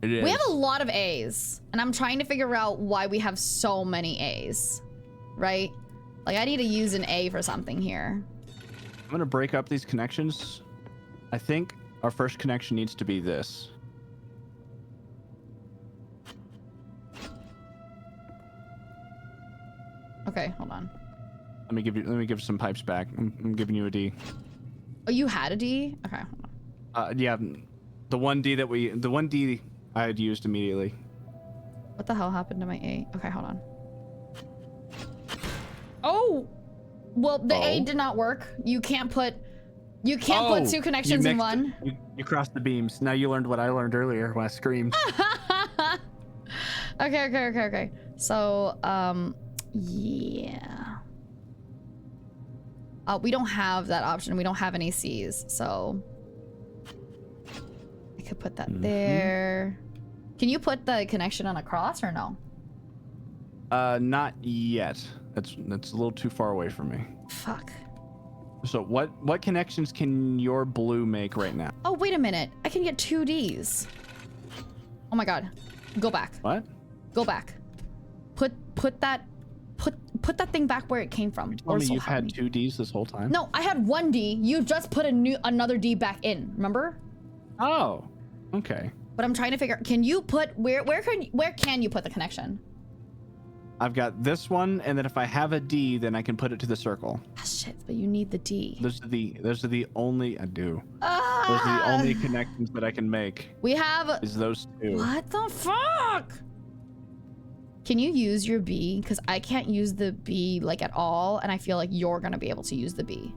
It is. We have a lot of A's, and I'm trying to figure out why we have so many A's, right? Like, I need to use an A for something here. I'm going to break up these connections. I think our first connection needs to be this. Okay, hold on. Let me give some pipes back. I'm giving you a D. Oh, you had a D? Okay, hold on. Yeah, the 1D I had used immediately. What the hell happened to my A? Okay, hold on. Oh! Well, the A did not work. You can't put put two connections in one. You crossed the beams. Now you learned what I learned earlier when I screamed. Okay. So, yeah. We don't have that option. We don't have any C's, so I could put that there. Can you put the connection on a cross or no? Not yet. That's a little too far away from me. Fuck. So what connections can your blue make right now? Oh, wait a minute. I can get 2 Ds. Oh my god. Go back. What? Go back. Put that thing back where it came from. Tell me you've had 2 Ds this whole time? No, I had 1 D. You just put another D back in. Remember? Oh. Okay. But I'm trying to figure. Can you put where can you put the connection? I've got this one, and then if I have a D, then I can put it to the circle. Ah, shit, but you need the D. Those are the only I do. Those are the only connections that I can make. We have is those 2. What the fuck? Can you use your B? Because I can't use the B like at all, and I feel like you're gonna be able to use the B.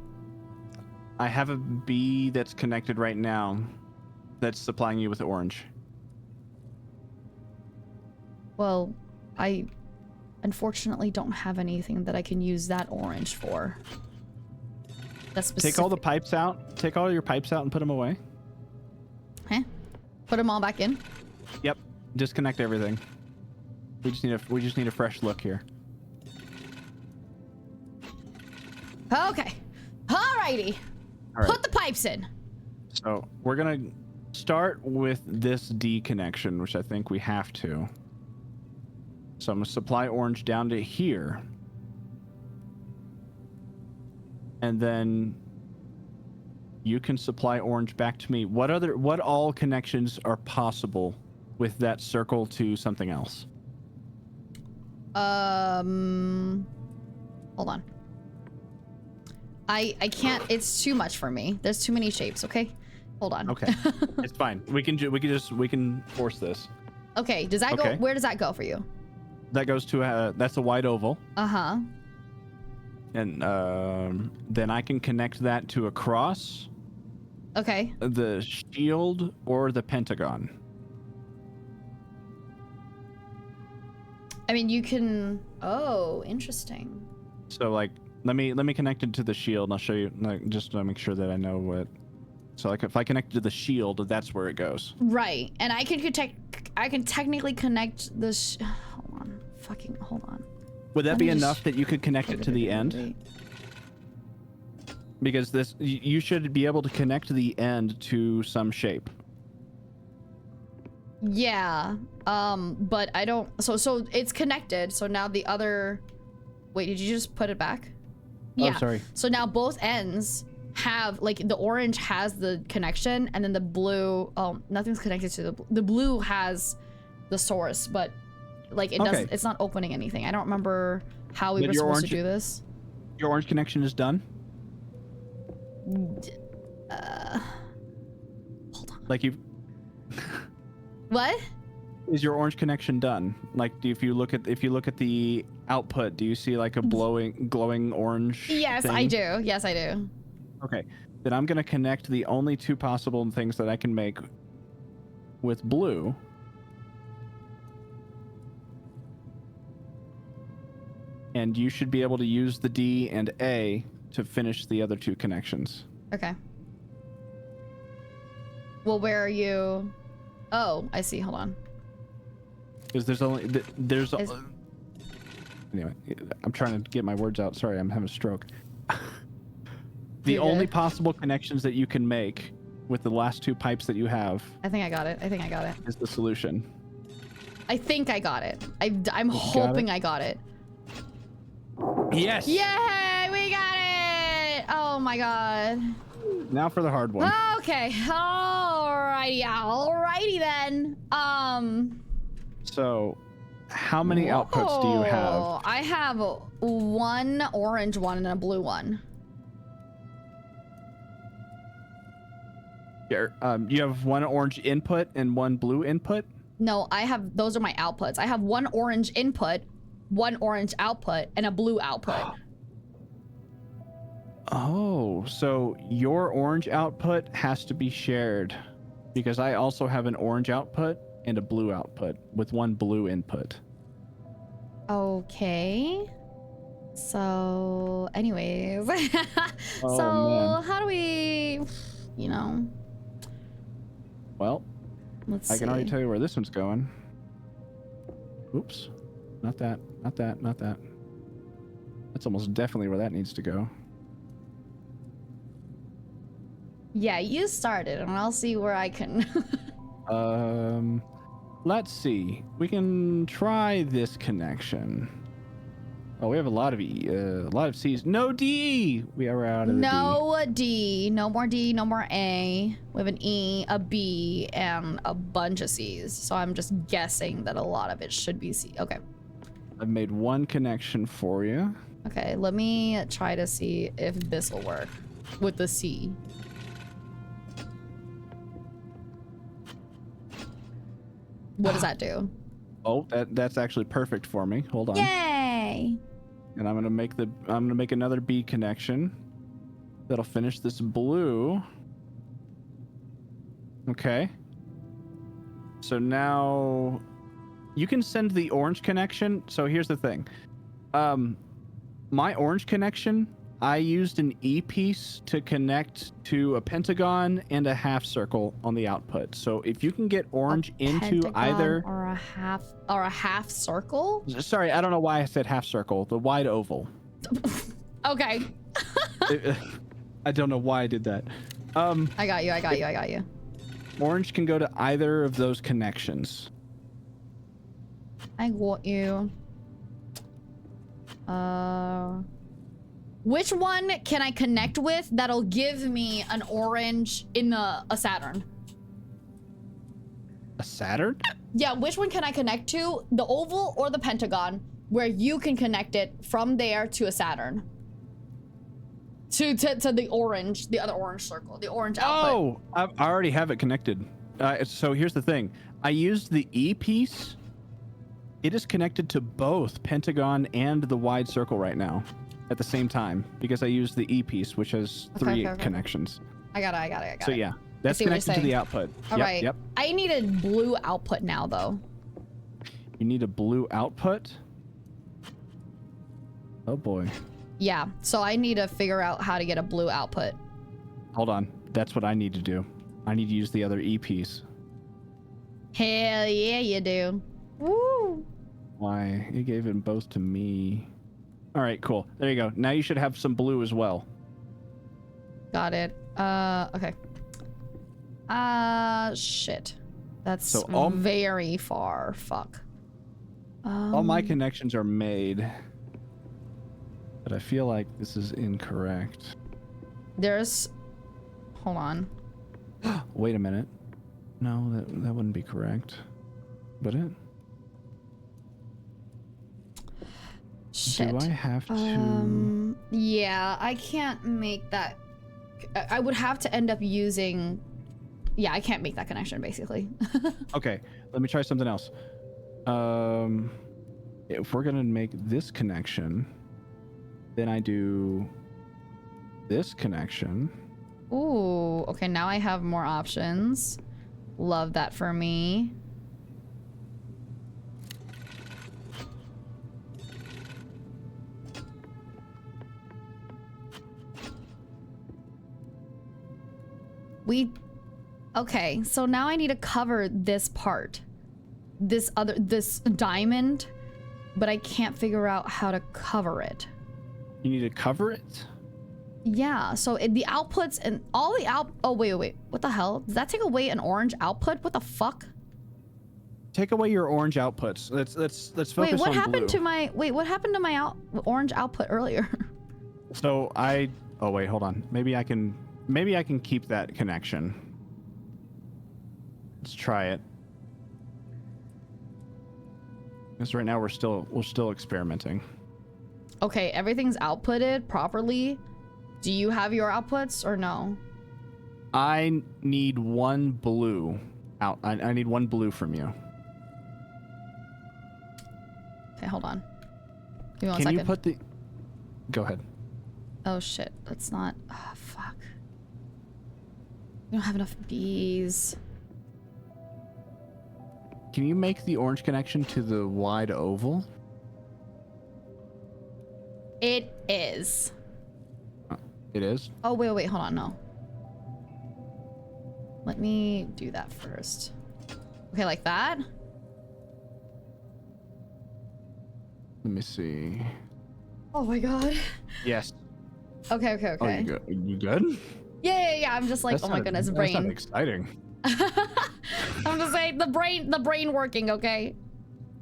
I have a B that's connected right now that's supplying you with orange. Well, I unfortunately don't have anything that I can use that orange for. That's specific. Take all the pipes out. Take all your pipes out and put them away. Huh? Put them all back in? Yep. Disconnect everything. We just need a fresh look here. Okay. Alrighty. All right. Put the pipes in. So we're gonna start with this D connection, which I think we have to. So I'm gonna supply orange down to here. And then you can supply orange back to me. What all connections are possible with that circle to something else? Hold on. I can't, it's too much for me. There's too many shapes, okay? Hold on. Okay. It's fine. We can force this. Okay, does that go, where does that go for you? That goes to that's a wide oval. Uh-huh. And then I can connect that to a cross. Okay. The shield or the pentagon. I mean, you can, oh, interesting. So like, let me connect it to the shield and I'll show you, like, just to make sure that I know what. So like if I connect it to the shield, that's where it goes. Right. And I can technically connect this, hold on. Would that be enough that you could connect it to the end? Because you should be able to connect the end to some shape. Yeah. But I don't, so it's connected. So now the other, wait, did you just put it back? Yeah. Oh, sorry. So now both ends have, like, the orange has the connection and then the blue, oh, nothing's connected to the blue has the source, but like it doesn't, it's not opening anything. I don't remember how we were supposed to do this. Your orange connection is done? Hold on. Like you What? Is your orange connection done? Like, if you look at the output, do you see like a glowing orange? Yes, thing? I do. Yes, I do. Okay, then I'm gonna connect the only 2 possible things that I can make with blue. and you should be able to use the D and A to finish the other two connections. Okay. Well, where are you? Oh, I see. Hold on. Because anyway, I'm trying to get my words out. Sorry, I'm having a stroke. The You're only good. possible connections that you can make with the last two pipes that you have I think I got it. I think I got it. is the solution. I think I got it. I'm hoping I got it. Yes. Yay! We got it! Oh my god. Now for the hard one. Okay. Alrighty. Alrighty then. So, how many outputs do you have? Whoa, I have one orange one and a blue one. You have one orange input and one blue input? No, those are my outputs. I have one orange input, one orange output, and a blue output. Oh, so your orange output has to be shared because I also have an orange output and a blue output with one blue input. Okay. So, anyways. Oh, so, man. how do we, Well, let's I can already see. tell you where this one's going. Oops. Not that. Not that. Not that. That's almost definitely where that needs to go. Yeah, you started, and I'll see where I can. Let's see. We can try this connection. Oh, we have a lot of C's. No D. We are out of the D. No D, no more D, no more A. We have an E, a B, and a bunch of C's. So I'm just guessing that a lot of it should be C. Okay. I've made one connection for you. Okay, let me try to see if this will work with the C. What does that do? Oh, that's actually perfect for me. Hold on. Yay! And I'm gonna make another B connection. That'll finish this blue. Okay. So now you can send the orange connection. So here's the thing. My orange connection, I used an E piece to connect to a pentagon and a half circle on the output. So if you can get orange into either or a half circle. Sorry, I don't know why I said half circle. The wide oval. Okay. I don't know why I did that. I got you. Orange can go to either of those connections. I got you. Which one can I connect with that'll give me an orange in a Saturn? A Saturn? Yeah, which one can I connect to? The oval or the pentagon, where you can connect it from there to a Saturn. To the orange, the other orange circle, the orange output. Oh, I already have it connected. So here's the thing. I used the E piece. It is connected to both pentagon and the wide circle right now at the same time because I used the E piece, which has three connections. I got it. So yeah, that's connected to the output. All right. Yep. I need a blue output now, though. You need a blue output? Oh boy. Yeah, so I need to figure out how to get a blue output. Hold on. That's what I need to do. I need to use the other E piece. Hell yeah, you do. Woo! Why? It gave them both to me. All right, cool. There you go. Now you should have some blue as well. Got it. Okay. Shit. That's So very far. Fuck. All my connections are made. But I feel like this is incorrect. There's... Hold on. Wait a minute. No, that wouldn't be correct. Would it? Shit. Do I have to... Yeah, I can't make that... I would have to end up using... Yeah, I can't make that connection, basically. Okay, let me try something else. If we're gonna make this connection, then I do this connection. Ooh, okay, now I have more options. Love that for me. Okay, so now I need to cover this part. This diamond, but I can't figure out how to cover it. You need to cover it? Yeah, so the outputs and all the oh, wait. What the hell? Does that take away an orange output? What the fuck? Take away your orange outputs. Let's focus on Wait, what blue. happened to my orange output earlier? So oh wait, hold on. Maybe I can keep that connection. Let's try it. Because right now we're still experimenting. Okay, everything's outputted properly. Do you have your outputs or no? I need one blue out. I need one blue from you. Okay, hold on. Give me 1 Can second. you put the... Go ahead. Oh shit, that's not... Oh, fuck. We don't have enough bees. Can you make the orange connection to the wide oval? It is. It is? Oh, wait, hold on, no. Let me do that first. Okay, like that? Let me see. Oh my god. Yes. Okay. Oh, you good? You good? Yeah. I'm just like, oh my goodness, That's not brain. exciting. I'm just saying, the brain working, okay?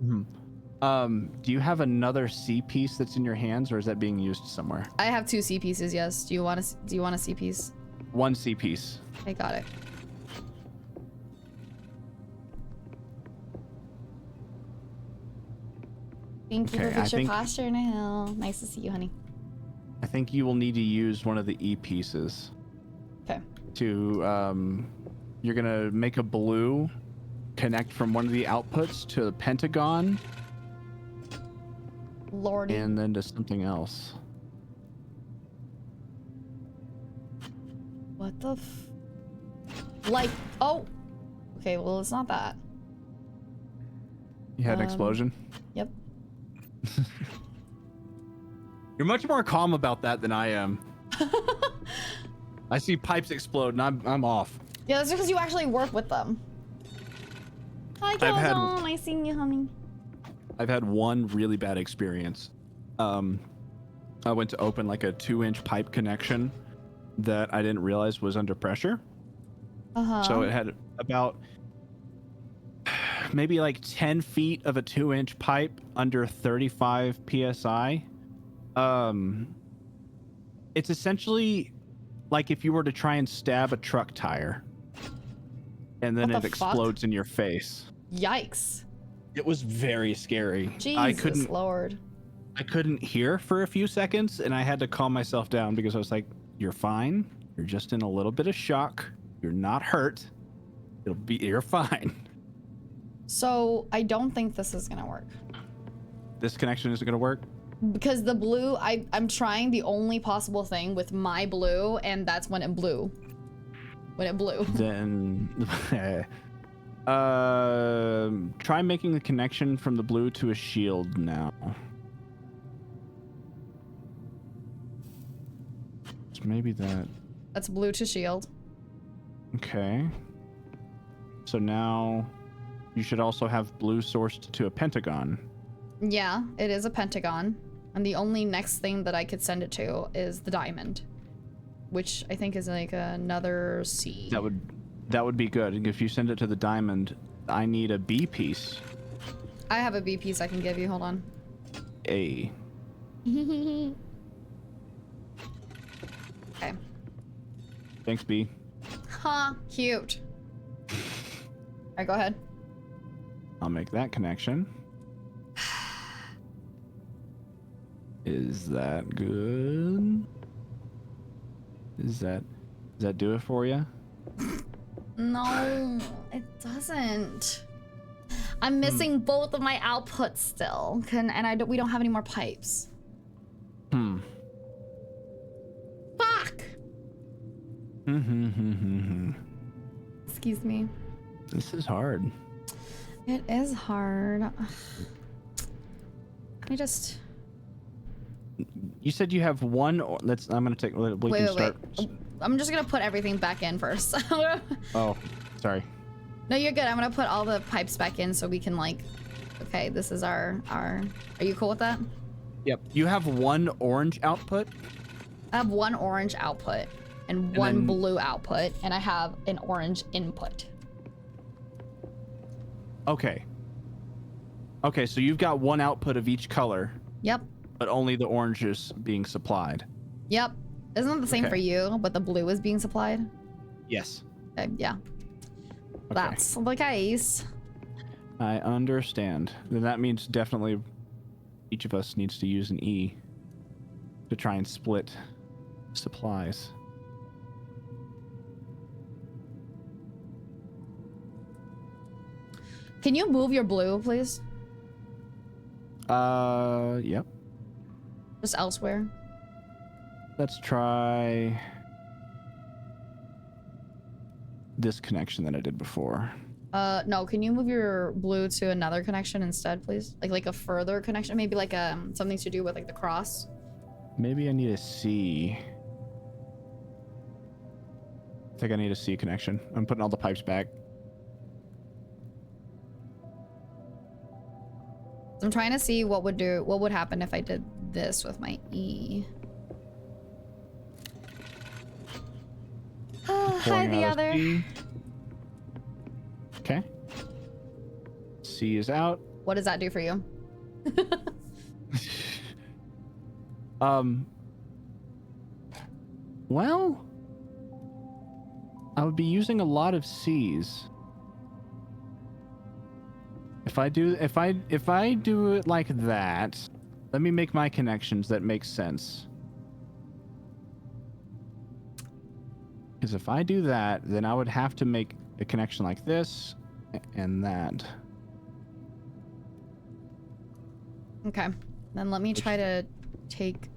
Do you have another C piece that's in your hands, or is that being used somewhere? I have 2 C pieces, yes. Do you want a C piece? One C piece. I got it. Thank you Okay, for I picture think- posture now. Nice to see you, honey. I think you will need to use one of the E pieces. Okay. To you're gonna make a blue connect from one of the outputs to the pentagon, Lordy. and then to something else. What the like, oh. Okay, well, it's not that. You had an explosion? Yep. You're much more calm about that than I am. I see pipes explode and I'm off. Yeah, that's because you actually work with them. Hi, Calzone. Nice seeing you, honey. I've had one really bad experience. I went to open like a 2-inch pipe connection that I didn't realize was under pressure. So it had about maybe like 10 feet of a 2-inch pipe under 35 psi. It's essentially like if you were to try and stab a truck tire and then What it the fuck? explodes in your face. Yikes. It was very scary. Jesus Lord. I couldn't hear for a few seconds, and I had to calm myself down because I was like, "You're fine. You're just in a little bit of shock. You're not hurt. You're fine." So I don't think this is gonna work. This connection isn't gonna work. Because the blue, I'm trying the only possible thing with my blue, and that's when it blew. When it blew. Then, try making the connection from the blue to a shield now. So maybe that. That's blue to shield. Okay. So now you should also have blue sourced to a pentagon. Yeah, it is a pentagon. And the only next thing that I could send it to is the diamond. Which I think is like another C. That would be good. If you send it to the diamond, I need a B piece. I have a B piece I can give you. Hold on. A. Okay. Thanks, B. Huh, cute. Alright, go ahead. I'll make that connection. Is that good? Does that do it for you? No, it doesn't. I'm missing both of my outputs still. We don't have any more pipes. Fuck! Excuse me. This is hard. It is hard. Let me just... You said you have one. I'm gonna take. We can start. I'm just gonna put everything back in first. Oh, sorry. No, you're good. I'm gonna put all the pipes back in so we can like, okay, this is our, are you cool with that? Yep. You have one orange output? I have one orange output and one then- blue output, and I have an orange input. Okay. Okay, so you've got one output of each color, Yep. but only the orange is being supplied. Yep. Isn't it the same Okay. for you, but the blue is being supplied? Yes. Okay, yeah. Okay. That's the case. I understand. Then that means definitely each of us needs to use an E to try and split supplies. Can you move your blue, please? Yep. Just elsewhere. Let's try this connection that I did before. No, can you move your blue to another connection instead, please? Like a further connection, maybe like something to do with like the cross. Maybe I need a C. I think I need a C connection. I'm putting all the pipes back. I'm trying to see what would happen if I did this with my E. Hi, Pouring the out a other. C. Okay. C is out. What does that do for you? Well, I would be using a lot of C's. If I do it like that, let me make my connections that make sense. Because if I do that, then I would have to make a connection like this and that. Okay, then let me try to take.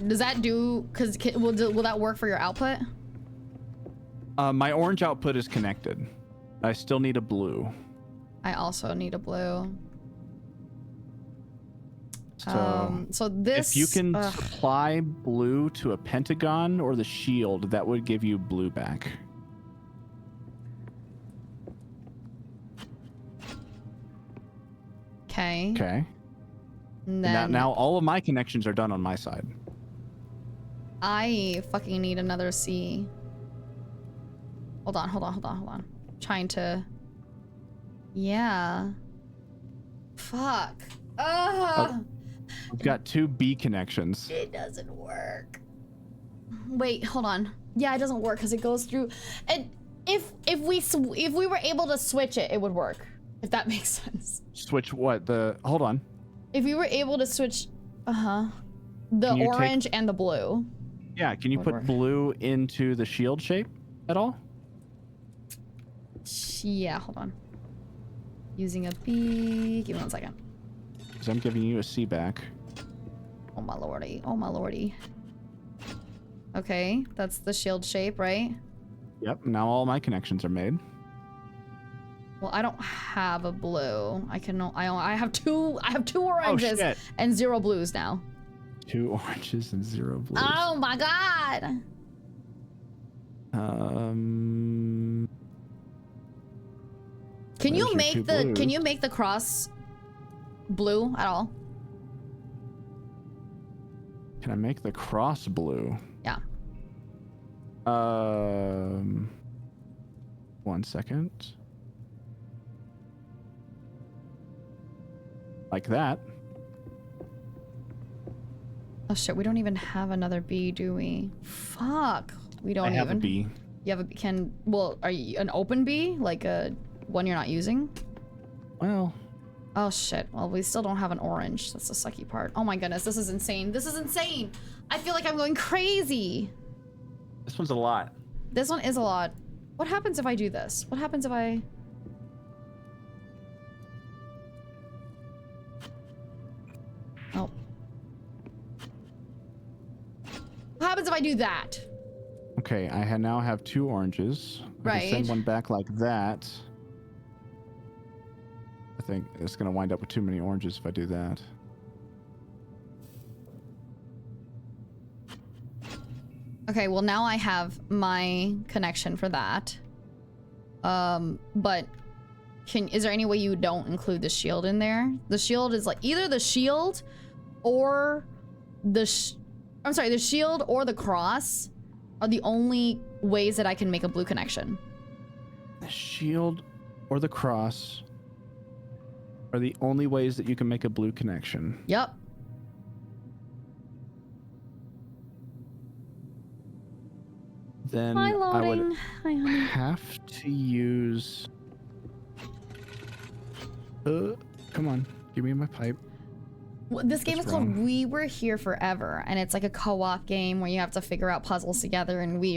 Does that do? Cause will that work for your output? My orange output is connected. I still need a blue. I also need a blue. So this. if you can supply blue to a pentagon or the shield, that would give you blue back. Okay. Okay. And then Now all of my connections are done on my side. I fucking need another C. Hold on. Trying to. Yeah. Fuck. Ugh. We've got 2 B connections. It doesn't work. Wait, hold on. Yeah, it doesn't work because it goes through. And if we were able to switch it, it would work. If that makes sense. Switch what? Hold on. If we were able to switch, the Can you orange and the blue. Yeah, can you Would put work. blue into the shield shape at all? Yeah, hold on. Using a B. Give me 1 second. Because I'm giving you a C back. Oh my lordy. Oh my lordy. Okay, that's the shield shape, right? Yep, now all my connections are made. Well, I don't have a blue. I have two oranges and 0 blues now. 2 oranges and 0 blues. Oh my god. Can you make the cross blue at all? Can I make the cross blue? Yeah. 1 second. Like that. Oh shit, we don't even have another B, do we? Fuck. We don't I have even. a B. You have a well, are you an open B? Like a one you're not using? Well. Oh shit. Well, we still don't have an orange. That's the sucky part. Oh my goodness, this is insane. This is insane. I feel like I'm going crazy. This one's a lot. This one is a lot. What happens if I do this? What happens if I... Oh. What happens if I do that? Okay, I now have 2 oranges. I can send Right. one back like that. I think it's gonna wind up with too many oranges if I do that. Okay, well now I have my connection for that. But is there any way you don't include the shield in there? The shield is like either the shield or the shield or the cross are the only ways that I can make a blue connection. The shield or the cross are the only ways that you can make a blue connection. Yep. Then Hi, I would loading. Hi, honey. have to use... come on, give me my pipe. Well, this game is What's called wrong? We Were Here Forever, and it's like a co-op game where you have to figure out puzzles together, and we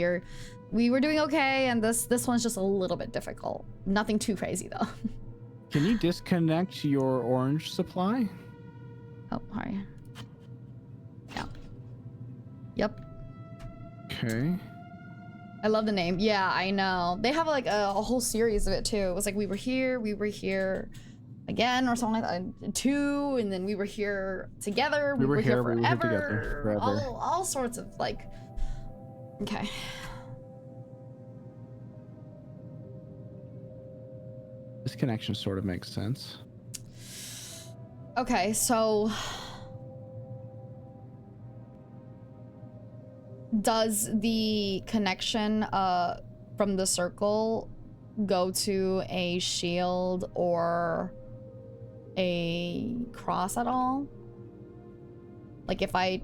were doing okay, and this one's just a little bit difficult. Nothing too crazy though. Can you disconnect your orange supply? Oh, sorry. Yeah. Yep. Okay. I love the name. Yeah, I know. They have like a whole series of it too. It was like we were here again, or something like that. 2, and then we were here together. We were here forever. All sorts of like. Okay. This connection sort of makes sense. Okay, so does the connection from the circle go to a shield or a cross at all? Like if I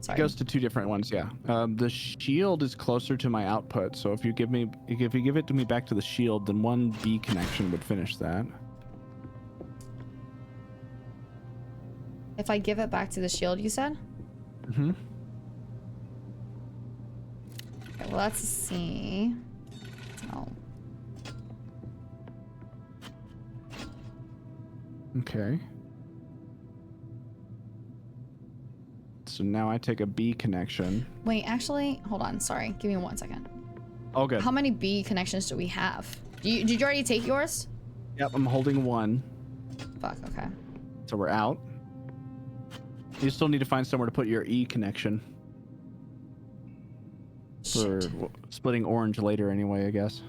Sorry. It goes to 2 different ones, yeah. The shield is closer to my output, so if you give it to me back to the shield, then one B connection would finish that. If I give it back to the shield, you said? Mm-hmm. Okay, well, let's see. Oh. Okay. So now I take a B connection. Wait, actually, hold on. Sorry. Give me 1 second. Oh, good. How many B connections do we have? Did you already take yours? Yep, I'm holding 1. Fuck, okay. So we're out. You still need to find somewhere to put your E connection. For splitting orange later anyway, I guess.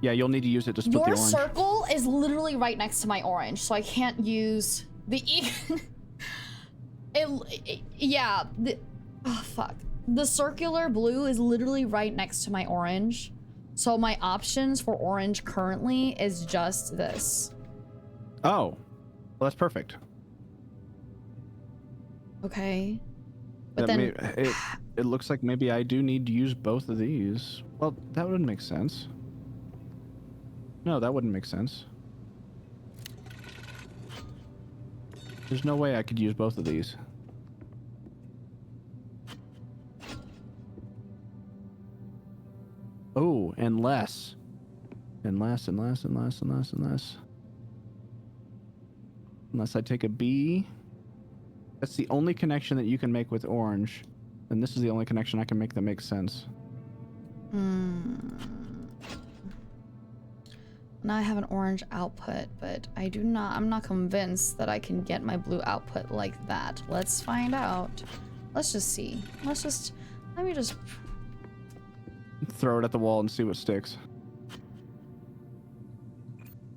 Yeah, you'll need to use it to split the Your orange. circle is literally right next to my orange, so I can't use the E. Yeah. Oh, fuck. The circular blue is literally right next to my orange. So my options for orange currently is just this. Oh. Well, that's perfect. Okay. But That then... it looks like maybe I do need to use both of these. Well, that wouldn't make sense. No, that wouldn't make sense. There's no way I could use both of these. Oh, unless I take a B. That's the only connection that you can make with orange. And this is the only connection I can make that makes sense. Now I have an orange output, but I'm not convinced that I can get my blue output like that. Let's find out. Let's just see. Let me just... Throw it at the wall and see what sticks.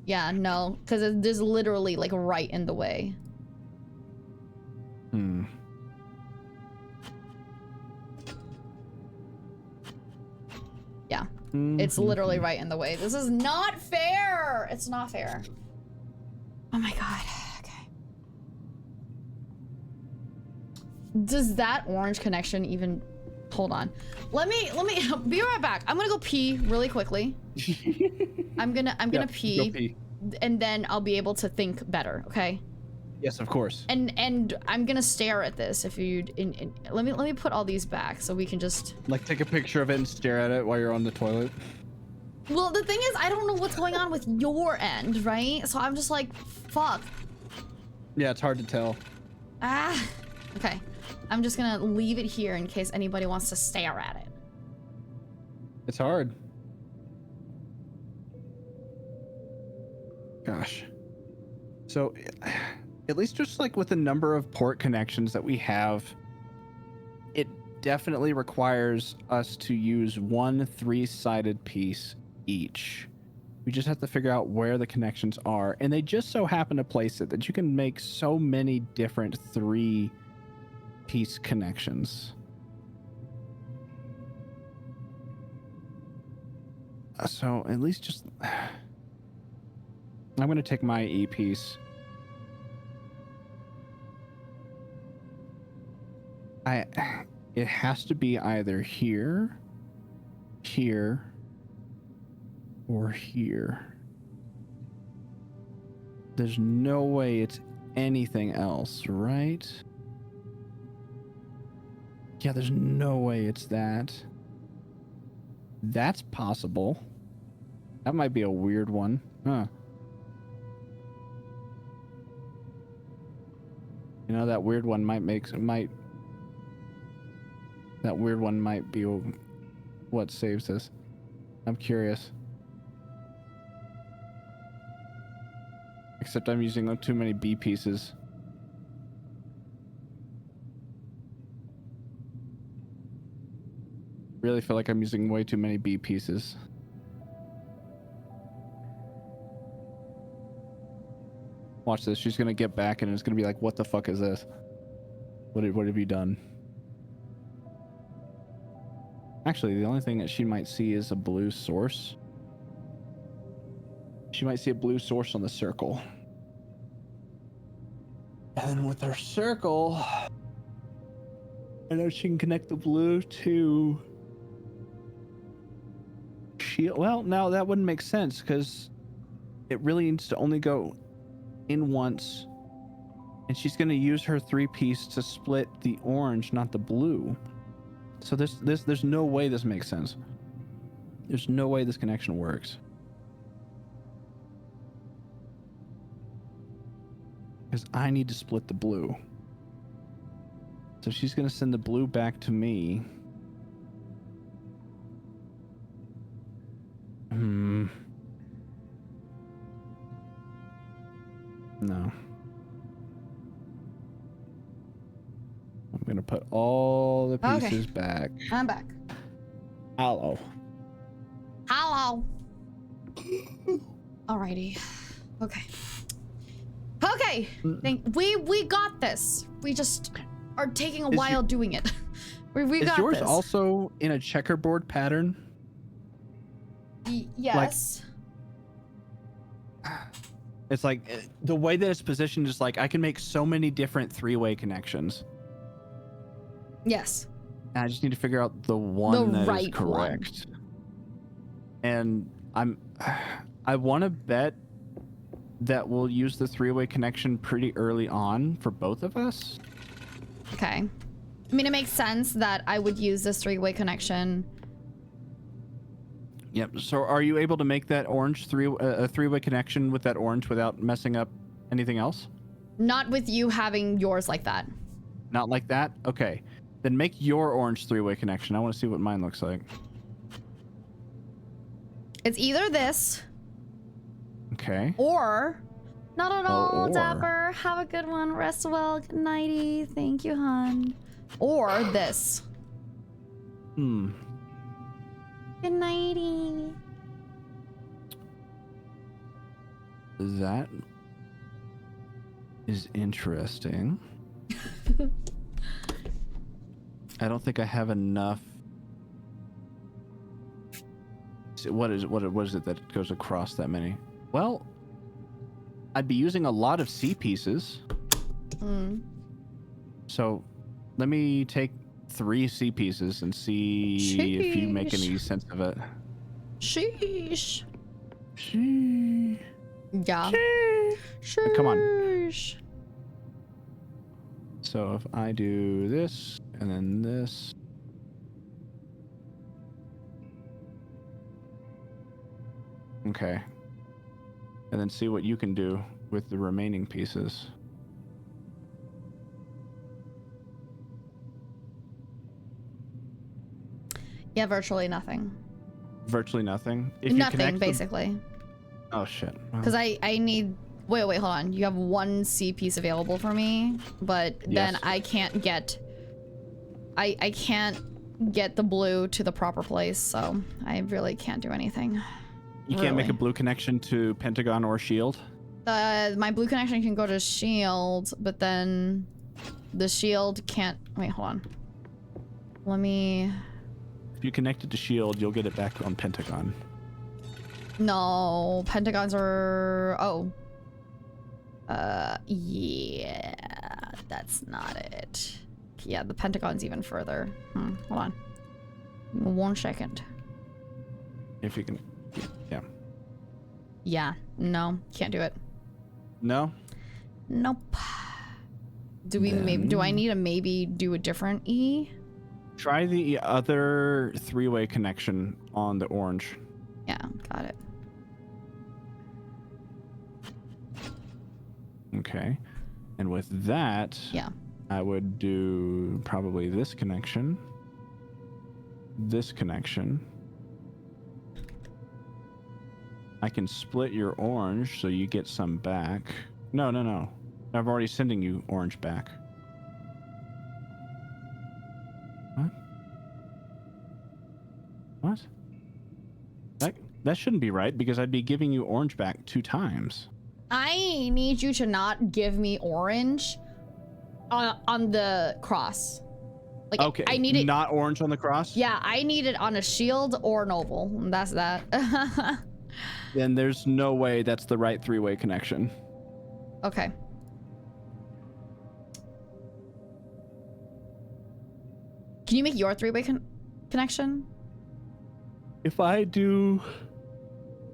Yeah, no, because it is literally like right in the way. Yeah, it's literally right in the way. This is not fair. It's not fair. Oh my god. Okay. Does that orange connection even... Hold on. Let me be right back. I'm gonna go pee really quickly. I'm gonna pee, and then I'll be able to think better. Okay. Yes, of course. And I'm gonna stare at this. If you let me put all these back so we can just like take a picture of it and stare at it while you're on the toilet. Well, the thing is, I don't know what's going on with your end, right? So I'm just like, fuck. Yeah, it's hard to tell. Ah. Okay. I'm just gonna leave it here in case anybody wants to stare at it. It's hard. Gosh. So, at least just like with the number of port connections that we have, definitely requires us to use one 3-sided piece each. We just have to figure out where the connections are, and they just so happen to place it that you can make so many different 3-piece connections. So at least just I'm going to take my E piece. It has to be either here, here, or here. There's no way it's anything else, right? Yeah, there's no way it's that. That's possible. That might be a weird one. Huh. You know, that weird one might be what saves us. I'm curious. Except I'm using too many B pieces. Really feel like I'm using way too many B pieces. Watch this. She's gonna get back and it's gonna be like, what the fuck is this? What have you done? Actually, the only thing that she might see is a blue source. She might see a blue source on the circle. And then with her circle, I know she can connect the blue to... Well, now that wouldn't make sense because it really needs to only go in once. And she's going to use her 3-piece to split the orange, not the blue. So there's no way this makes sense. There's no way this connection works. Because I need to split the blue. So she's going to send the blue back to me. No. I'm going to put all the pieces back. I'm back. Hello. Hello. Alrighty. Okay. Okay. We got this. We just are taking a while doing it. we got this. Is yours also in a checkerboard pattern? Yes. It's like the way that it's positioned is like I can make so many different 3-way connections. Yes. And I just need to figure out the one that is correct. And I want to bet that we'll use the 3-way connection pretty early on for both of us. Okay. I mean, it makes sense that I would use this 3-way connection. Yep. So are you able to make that orange 3-way connection with that orange without messing up anything else? Not with you having yours like that. Not like that? Okay. Then make your orange 3-way connection. I want to see what mine looks like. It's either this. Okay. Or not at all, or. Dapper. Have a good one. Rest well. Good nighty. Thank you, hon. Or this. Good nighty. That is interesting. I don't think I have enough. What is it that goes across that many? Well, I'd be using a lot of C pieces. So let me take 3 C pieces and see if you make any sense of it. Sheesh. Yeah. Sheesh. Come on. So if I do this and then this. Okay. And then see what you can do with the remaining pieces. Yeah, virtually nothing. Virtually nothing? If nothing, basically. Oh, shit. Because I need... Wait, hold on. You have 1 C piece available for me, but then I can't get... I can't get the blue to the proper place, so I really can't do anything. You can't make a Really. blue connection to Pentagon or Shield? My blue connection can go to shield, but then the shield can't. Wait, hold on. Let me. If you connect it to Shield, you'll get it back on Pentagon. No, pentagons are. Oh. Yeah, that's not it. Yeah, the pentagon's even further. Hold on. 1 second. If you can, yeah. Yeah, no, can't do it. No? Nope. Do we maybe? Do I need to maybe do a different E? Try the other three-way connection on the orange. Yeah, got it. Okay. And with that, Yeah. I would do probably this connection. This connection. I can split your orange so you get some back. No, no, no. I'm already sending you orange back. What? What? That shouldn't be right because I'd be giving you orange back 2 times. I need you to not give me orange on the cross. Like, Okay. I need it. Not orange on the cross? Yeah, I need it on a shield or noble. That's that. Then there's no way that's the right 3-way connection. Okay. Can you make your 3-way connection? If I do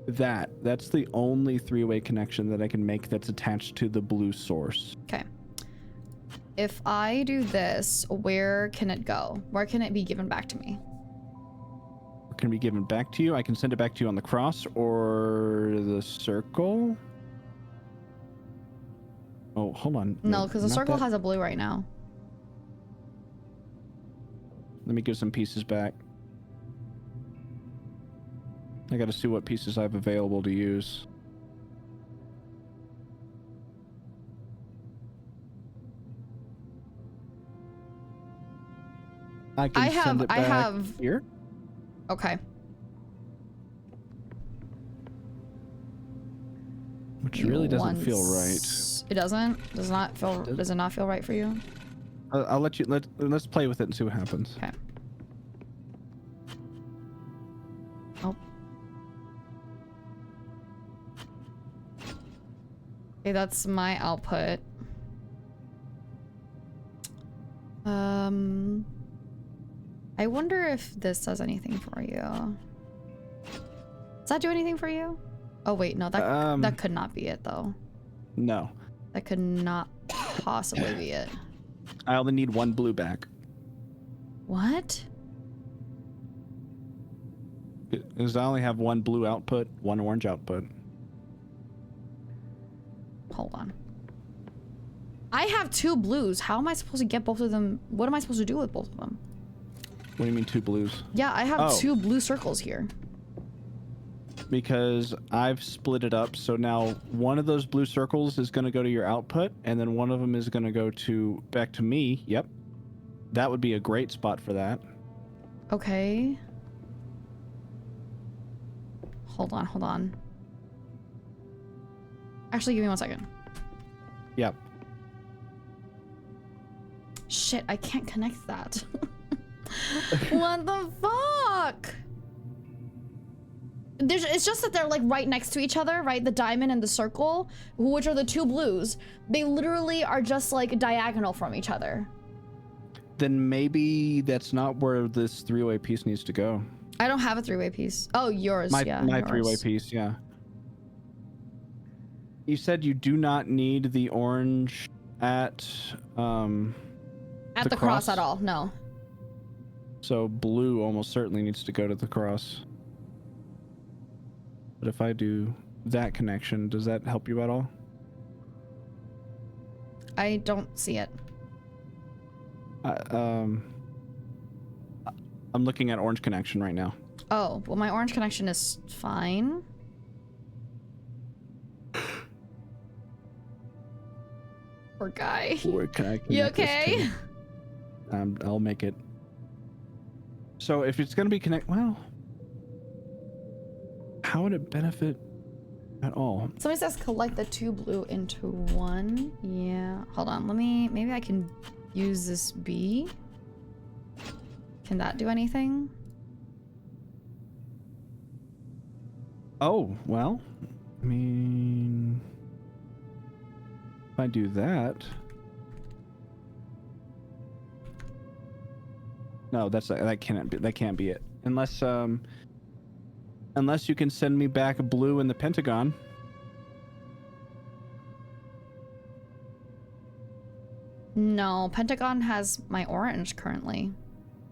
that, that's the only 3-way connection that I can make that's attached to the blue source. Okay. If I do this, where can it go? Where can it be given back to me? It can be given back to you. I can send it back to you on the cross or the circle. Oh, hold on. No, because the not circle that. has a blue right now. Let me give some pieces back. I gotta see what pieces I have available to use. I can send it back here. Okay. Which really doesn't feel right. It doesn't? Does it not feel right for you? I'll let you, let's play with it and see what happens. Okay. Oh. Okay, that's my output. I wonder if this does anything for you. Does that do anything for you? Oh wait, no, that could not be it though. No. That could not possibly be it. I only need 1 blue back. What? Because I only have 1 blue output, 1 orange output. Hold on. I have 2 blues. How am I supposed to get both of them? What am I supposed to do with both of them? What do you mean 2 blues? Yeah, I have 2 blue circles here. Because I've split it up, so now one of those blue circles is going to go to your output, and then one of them is going to go back to me. Yep. That would be a great spot for that. Okay. Hold on. Actually, give me 1 second. Yep. Shit, I can't connect that. What the fuck? It's just that they're like right next to each other, right? The diamond and the circle, which are the 2 blues. They literally are just like diagonal from each other. Then maybe that's not where this 3-way piece needs to go. I don't have a 3-way piece. Oh, yours, yeah. My yours. 3-way piece, yeah. You said you do not need the orange at the cross at all, no. So blue almost certainly needs to go to the cross. But if I do that connection, does that help you at all? I don't see it. I'm looking at orange connection right now. Oh, well, my orange connection is fine. Poor guy. Where can I You connect this okay? to? I'll make it So if it's going to be well, how would it benefit at all? Somebody says collect the 2 blue into 1. Yeah. Hold on. Maybe I can use this B. Can that do anything? Oh, well, I mean, if I do that. No, that can't be it. Unless you can send me back blue in the Pentagon. No, Pentagon has my orange currently.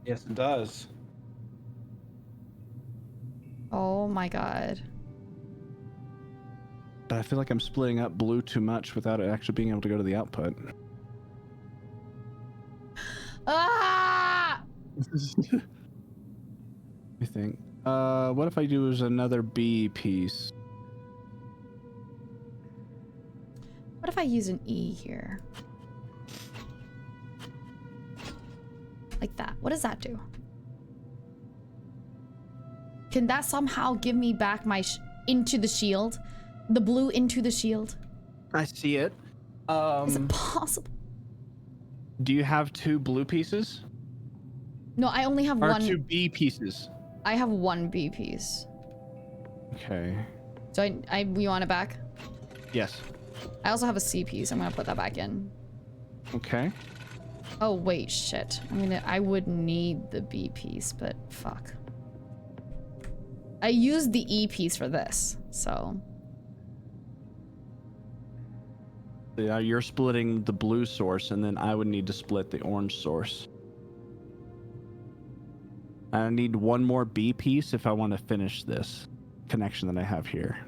Yes, it does. Oh my god. But I feel like I'm splitting up blue too much without it actually being able to go to the output. Ah! Let me think. What if I do is another B piece? What if I use an E here? Like that. What does that do? Can that somehow give me back my into the shield? The blue into the shield? I see it. Is it possible? Do you have 2 blue pieces? No, I only have Or one. 2 B pieces? I have 1 B piece. Okay. So you want it back? Yes. I also have a C piece. I'm gonna put that back in. Okay. Oh wait, shit. I would need the B piece, but fuck. I used the E piece for this, so. Yeah, you're splitting the blue source, and then I would need to split the orange source. I need 1 more B piece if I want to finish this connection that I have here.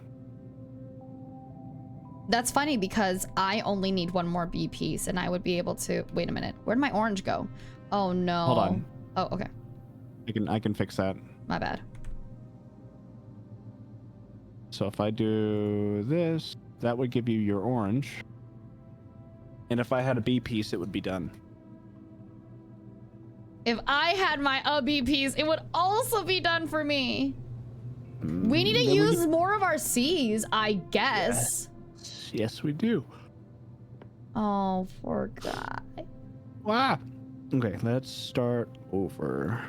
That's funny because I only need 1 more B piece and I would be able to. Wait a minute. Where'd my orange go? Oh no. Hold on. Oh, okay. I can fix that. My bad. So if I do this, that would give you your orange. And if I had a B piece, it would be done. If I had my B piece, it would also be done for me. We need to use more of our C's, I guess. Yes, we do. Oh, poor guy. Wow. Okay, let's start over.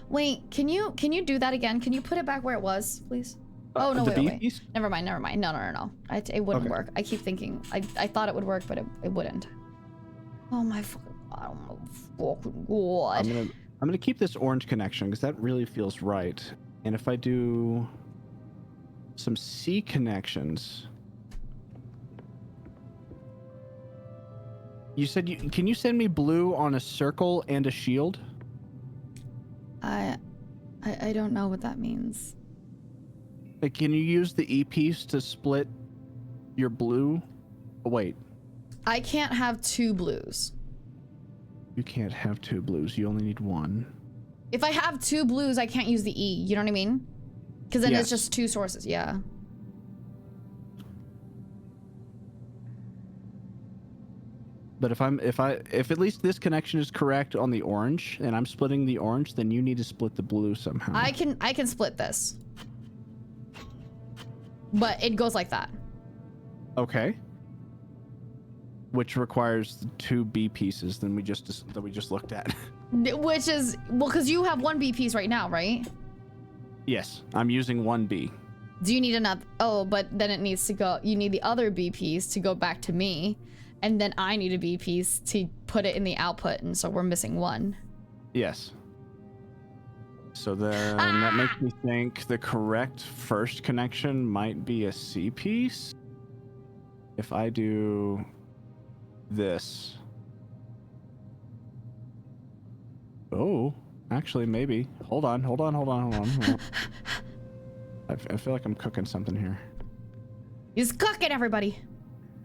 Wait, can you do that again? Can you put it back where it was, please? Oh no, the B wait. piece? Never mind. No. It wouldn't work. I keep thinking I thought it would work, but it wouldn't. Oh my fucking god! Oh my fucking god! I'm gonna keep this orange connection because that really feels right. And if I do some C connections, you said can you send me blue on a circle and a shield? I don't know what that means. Like, can you use the E piece to split your blue? Oh, wait. I can't have 2 blues. You can't have 2 blues. You only need 1. If I have 2 blues, I can't use the E. You know what I mean? Because then Yes. it's just 2 sources. Yeah. But if at least this connection is correct on the orange, and I'm splitting the orange, then you need to split the blue somehow. I can split this. But it goes like that. Okay. Which requires 2 B pieces that we just looked at. Which is, well, because you have 1 B piece right now, right? Yes, I'm using 1 B. Do you need another? Oh, but then it needs to go. You need the other B piece to go back to me. And then I need a B piece to put it in the output. And so we're missing 1. Yes. So then that makes me think the correct first connection might be a C piece. If I do this. Oh, actually, maybe. Hold on. I feel like I'm cooking something here. He's cooking, everybody.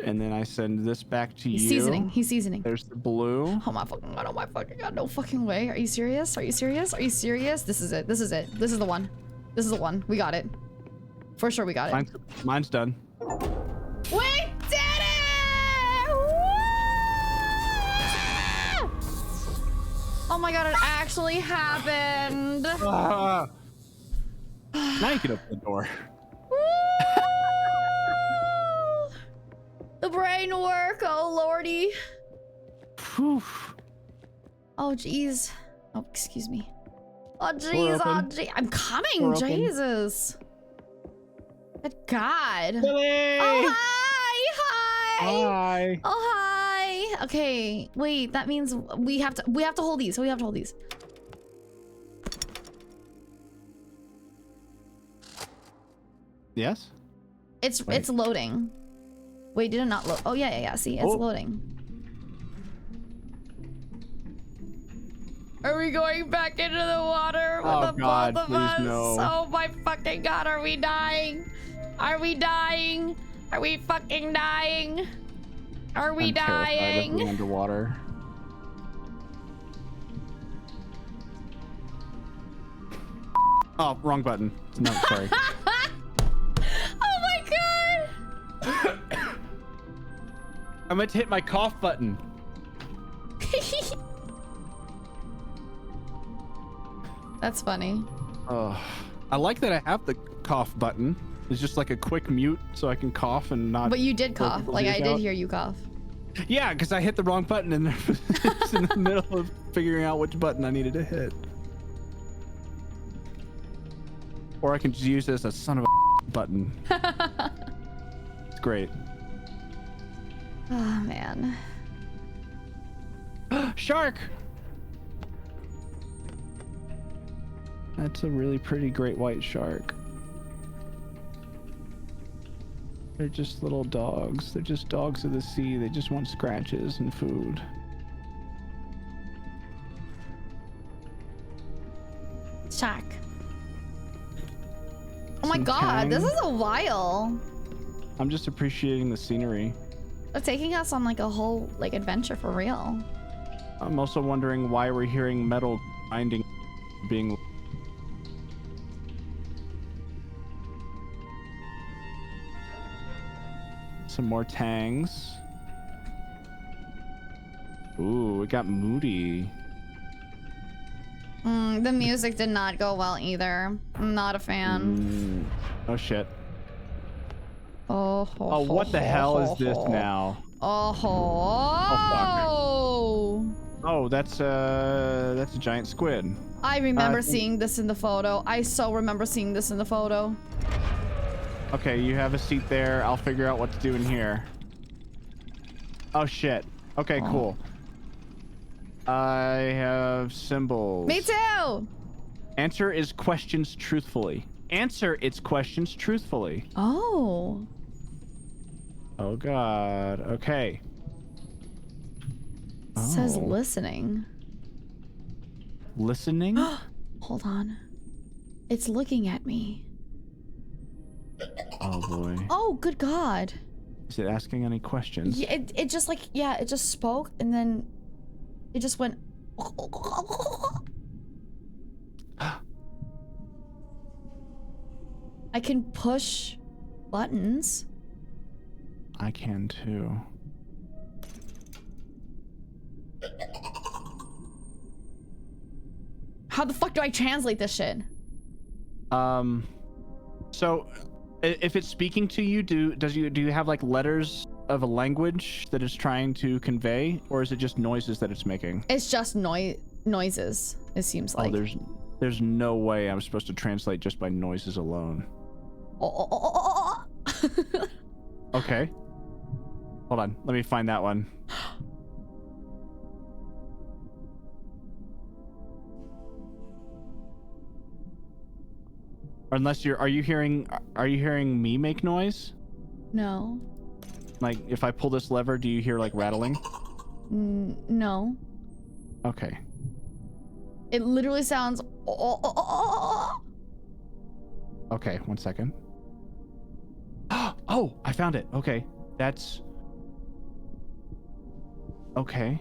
And then I send this back to you. He's seasoning. There's the blue. Oh my fucking god, no fucking way. Are you serious? This is it. This is the one. We got it. For sure we got it. Mine's done. We did it! Woo! Oh my god, it actually happened. Now you can open the door. Woo! The brain work, oh lordy. Whew. Oh jeez. Oh, excuse me. Oh Door jeez, oh open. jeez. I'm coming, Door open. Jesus. Good God. Billy! Oh, hi! Hi. Oh, hi! Okay, wait, that means we have to hold these. We have to hold these. Yes? It's Wait. loading. Wait, did it not load? Oh, yeah. See, it's Oh. loading. Are we going back into the water with Oh, the God, both of please us? no. Oh my fucking God, are we dying? Are we dying? Are we fucking dying? Are we I'm terrified of dying? being underwater. Oh, wrong button. No, sorry. Oh my God! I meant to hit my cough button. That's funny. Oh, I like that I have the cough button. It's just like a quick mute so I can cough and not. But you did blow cough. people's Like, I ears did out. hear you cough. Yeah, because I hit the wrong button and it's in the middle of figuring out which button I needed to hit. Or I can just use this as a son of a button. It's great. Oh, man. Shark! That's a really pretty great white shark. They're just little dogs. They're just dogs of the sea. They just want scratches and food. Shark. Oh my Some God, this tang. is a while. I'm just appreciating the scenery. They're taking us on like a whole like adventure for real. I'm also wondering why we're hearing metal grinding being. Some more tangs. Ooh, it got moody. The music did not go well either. I'm not a fan. Oh shit. Oh, Oh, what the hell is this now? Oh, Oh, that's a giant squid. I remember seeing this in the photo. I so remember seeing this in the photo. Okay, you have a seat there. I'll figure out what to do in here. Oh shit. Okay, cool. I have symbols. Me too. Answer is questions truthfully. Answer its questions truthfully. Oh. Oh god. Okay. It says Oh. listening. Listening? Hold on. It's looking at me. Oh boy. Oh, good God. Is it asking any questions? Yeah, it just like, yeah, it just spoke and then it just went. I can push buttons. I can too. How the fuck do I translate this shit? So if it's speaking to you, do you have like letters of a language that it's trying to convey, or is it just noises that it's making? It's just noises, it seems like. Oh, there's no way I'm supposed to translate just by noises alone. Okay. Hold on, let me find that one. Unless are you hearing me make noise? No. Like if I pull this lever, do you hear like rattling? No. Okay. It literally sounds. Okay, 1 second. Oh, I found it. Okay, that's okay.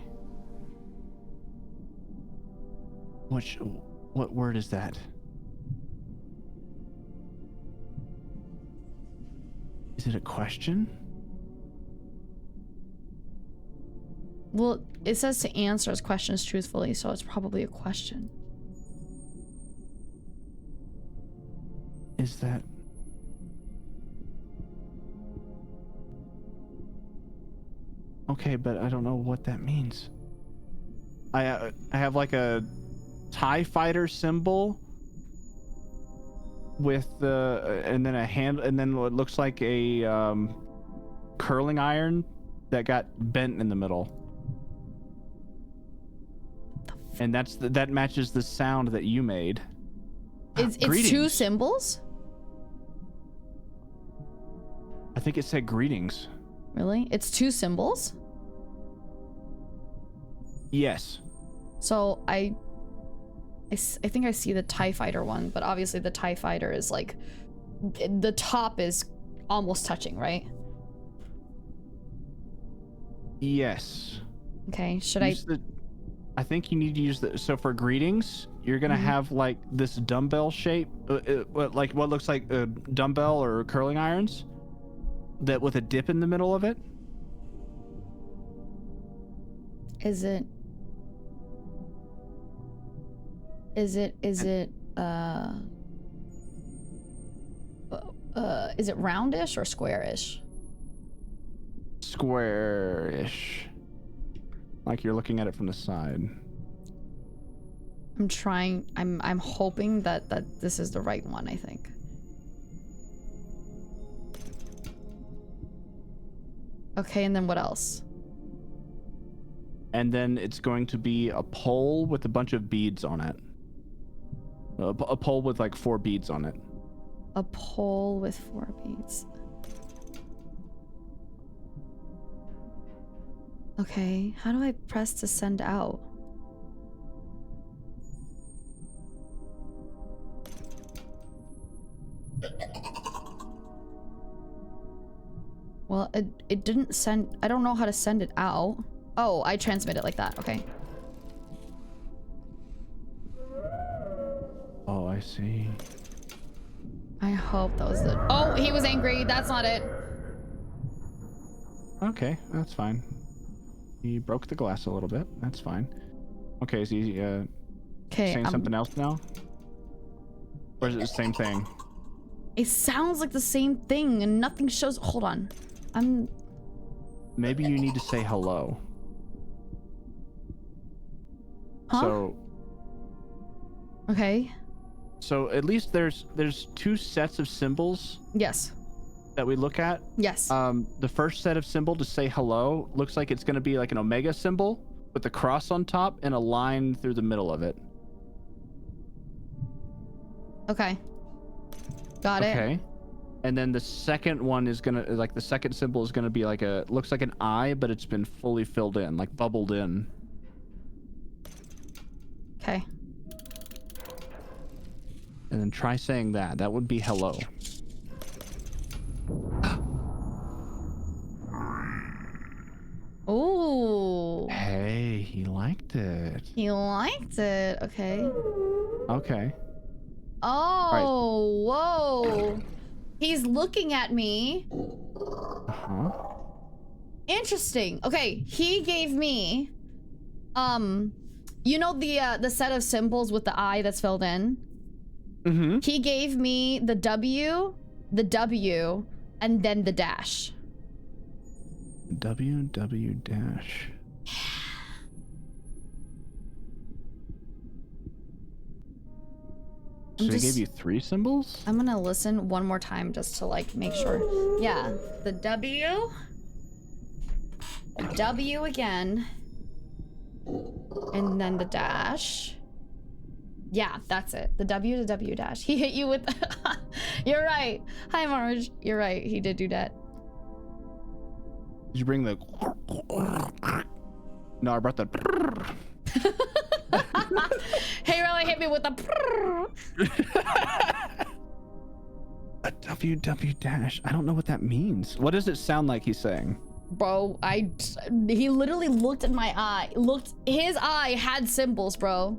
What word is that? Is it a question? Well, it says to answer his questions truthfully, so it's probably a question. Is that... Okay, but I don't know what that means. I have like a TIE fighter symbol with the and then a hand, and then what looks like a curling iron that got bent in the middle. And that matches the sound that you made. It's Greetings. 2 symbols? I think it said greetings. Really? It's 2 symbols? Yes. So I think I see the TIE fighter one, but obviously the TIE fighter is like, the top is almost touching, right? Yes. Okay, should I think you need to use the... So for greetings, you're gonna have like this dumbbell shape, like what looks like a dumbbell or curling irons, that with a dip in the middle of it. Is it roundish or squarish? Squarish. Like you're looking at it from the side. I'm hoping that this is the right one, I think. Okay, and then what else? And then it's going to be a pole with a bunch of beads on it. A pole with like 4 beads on it. A pole with 4 beads. Okay, how do I press to send out? Well, it didn't send... I don't know how to send it out. Oh, I transmit it like that. Okay. Oh, I see. I hope that was the... Oh, he was angry. That's not it. Okay, that's fine. He broke the glass a little bit. That's fine. Okay, is he saying something else now? Or is it the same thing? It sounds like the same thing and nothing shows... Hold on. Maybe you need to say hello. Huh? So... Okay. So at least there's 2 sets of symbols. Yes. That we look at. Yes. The first set of symbol to say hello looks like it's going to be like an omega symbol with a cross on top and a line through the middle of it. Okay. Got it. Okay. And then the second one is gonna, like, the second symbol is gonna be like looks like an eye, but it's been fully filled in, like bubbled in. Okay. And then try saying that. That would be hello. Ooh. Hey, he liked it. He liked it. Okay. Okay. Oh, whoa. He's looking at me. Uh-huh. Interesting. Okay, he gave me you know the set of symbols with the eye that's filled in? Mm-hmm. He gave me the W, and then the dash. W dash. So he gave you 3 symbols? I'm gonna listen one more time just to like make sure. Yeah, the W again, and then the dash. Yeah, that's it. The W to W dash. He hit you with... You're right. Hi, Marge. You're right. He did do that. Did you bring the... No, I brought the... Hey, really hit me with the... A WW dash. I don't know what that means. What does it sound like he's saying? Bro, he literally looked at my eye. His eye had symbols, bro.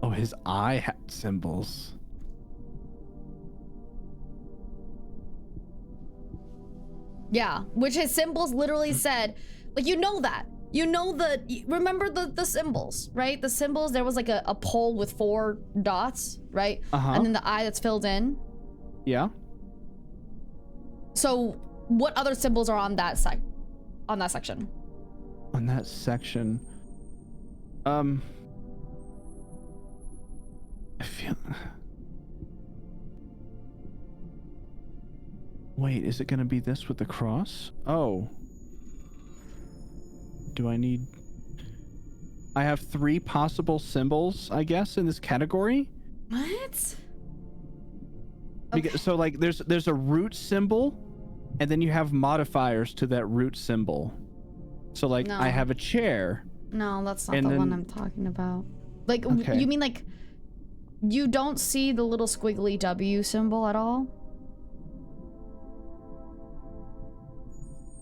Oh, his eye had symbols. Yeah, which his symbols literally said, like, you know that. You know remember the symbols, right? The symbols, there was like a pole with 4 dots, right? And then the eye that's filled in. Yeah. So what other symbols are on that section? On that section? I feel... Wait, is it gonna be this with the cross? Oh. Do I need... I have 3 possible symbols, I guess, in this category? What? Okay. So like there's a root symbol, and then you have modifiers to that root symbol. So like No. I have a chair. No, that's not And the one then- I'm talking about. Like, Okay. you mean like, you don't see the little squiggly W symbol at all?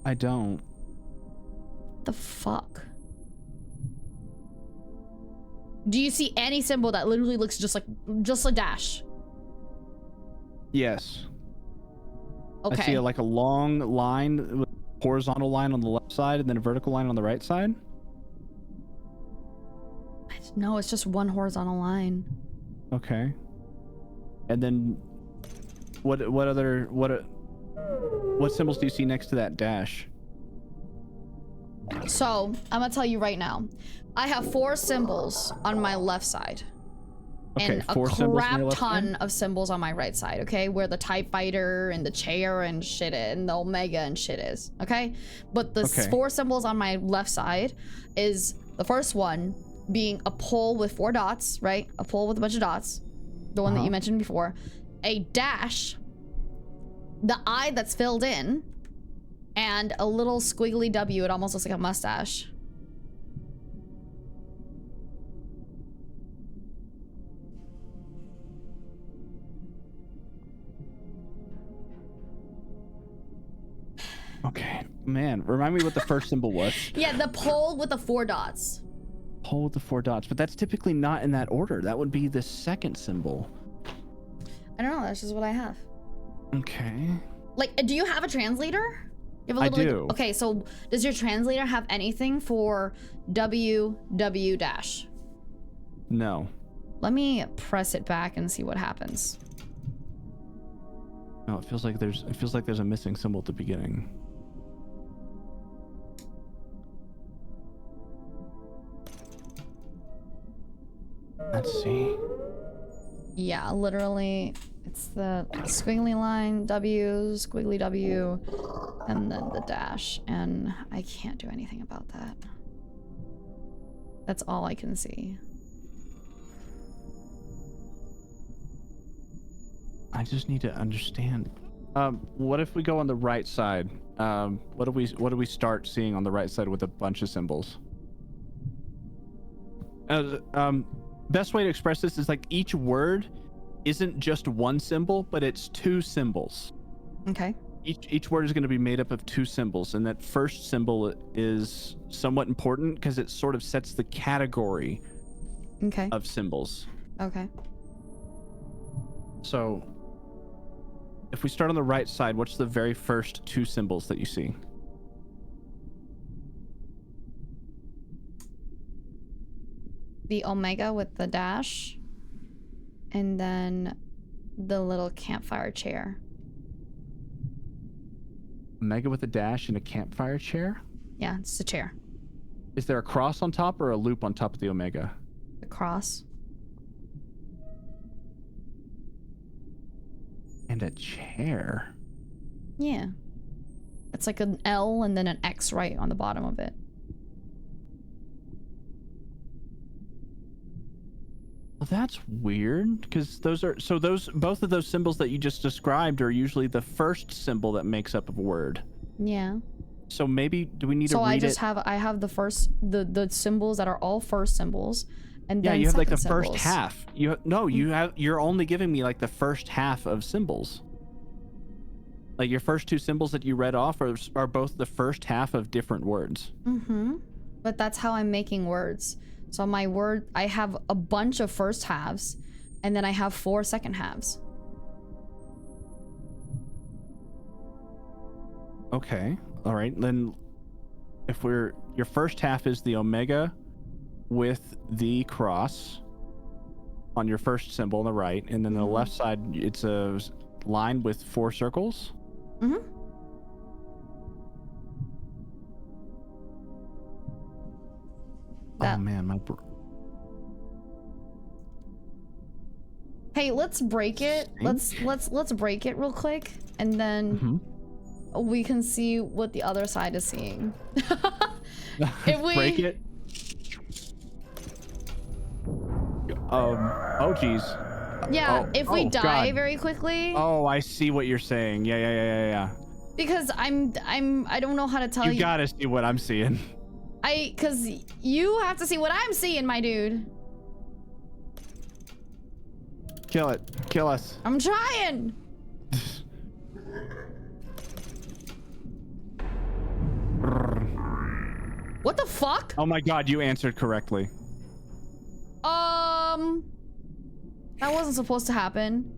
I don't. The fuck? Do you see any symbol that literally looks just a dash? Yes. Okay. I see like a long line, with a horizontal line on the left side, and then a vertical line on the right side. No, it's just one horizontal line. Okay. And then, what symbols do you see next to that dash? So, I'm gonna tell you right now. I have 4 symbols on my left side. Okay, And 4 a symbols on crap your left ton side? of symbols on my right side, okay? Where the TIE Fighter and the chair and shit and the Omega and shit is, okay? But the Okay. 4 symbols on my left side is the first one being a pole with 4 dots, right? A pole with a bunch of dots. The one that you mentioned before. A dash. The eye that's filled in. And a little squiggly W. It almost looks like a mustache. Okay, man, remind me what the first symbol was. Yeah, the pole with the 4 dots. Pole with the 4 dots, but that's typically not in that order. That would be the second symbol. I don't know, that's just what I have. Okay. Like, do you have a translator? You have a I little, do. Like, okay, so does your translator have anything for WW dash? No. Let me press it back and see what happens. No, it feels like there's a missing symbol at the beginning. Let's see. Yeah, literally, it's the squiggly line, W, squiggly W, and then the dash. And I can't do anything about that. That's all I can see. I just need to understand. What if we go on the right side? What do we start seeing on the right side with a bunch of symbols? Best way to express this is like each word isn't just one symbol, but it's 2 symbols. Okay. Each word is going to be made up of 2 symbols, and that first symbol is somewhat important because it sort of sets the category Okay. of symbols. Okay. So if we start on the right side, what's the very first 2 symbols that you see? The Omega with the dash, and then the little campfire chair. Omega with a dash and a campfire chair? Yeah, it's a chair. Is there a cross on top or a loop on top of the Omega? The cross. And a chair? Yeah. It's like an L and then an X right on the bottom of it. Well, that's weird, because both of those symbols that you just described are usually the first symbol that makes up a word. Yeah. So maybe do we need to So read I have the first the symbols that are all first symbols, and then Yeah, you have like the second first symbols. half. You're only giving me like the first half of symbols. Like your first 2 symbols that you read off are both the first half of different words. Mm-hmm. But that's how I'm making words. So my word, I have a bunch of first halves, and then I have 4 second halves. Okay. All right. Then if we're your first half is the omega with the cross on your first symbol on the right, and then the left side, it's a line with 4 circles. Mm-hmm. Oh man, my. Hey, let's break it. Let's break it real quick, and then we can see what the other side is seeing. If we break it. Oh geez. Yeah, if we die God. very quickly. Oh, I see what you're saying. Yeah. Because I don't know how to tell you. You gotta see what I'm seeing. Cause you have to see what I'm seeing, my dude. Kill it. Kill us. I'm trying. What the fuck? Oh my God, you answered correctly. That wasn't supposed to happen.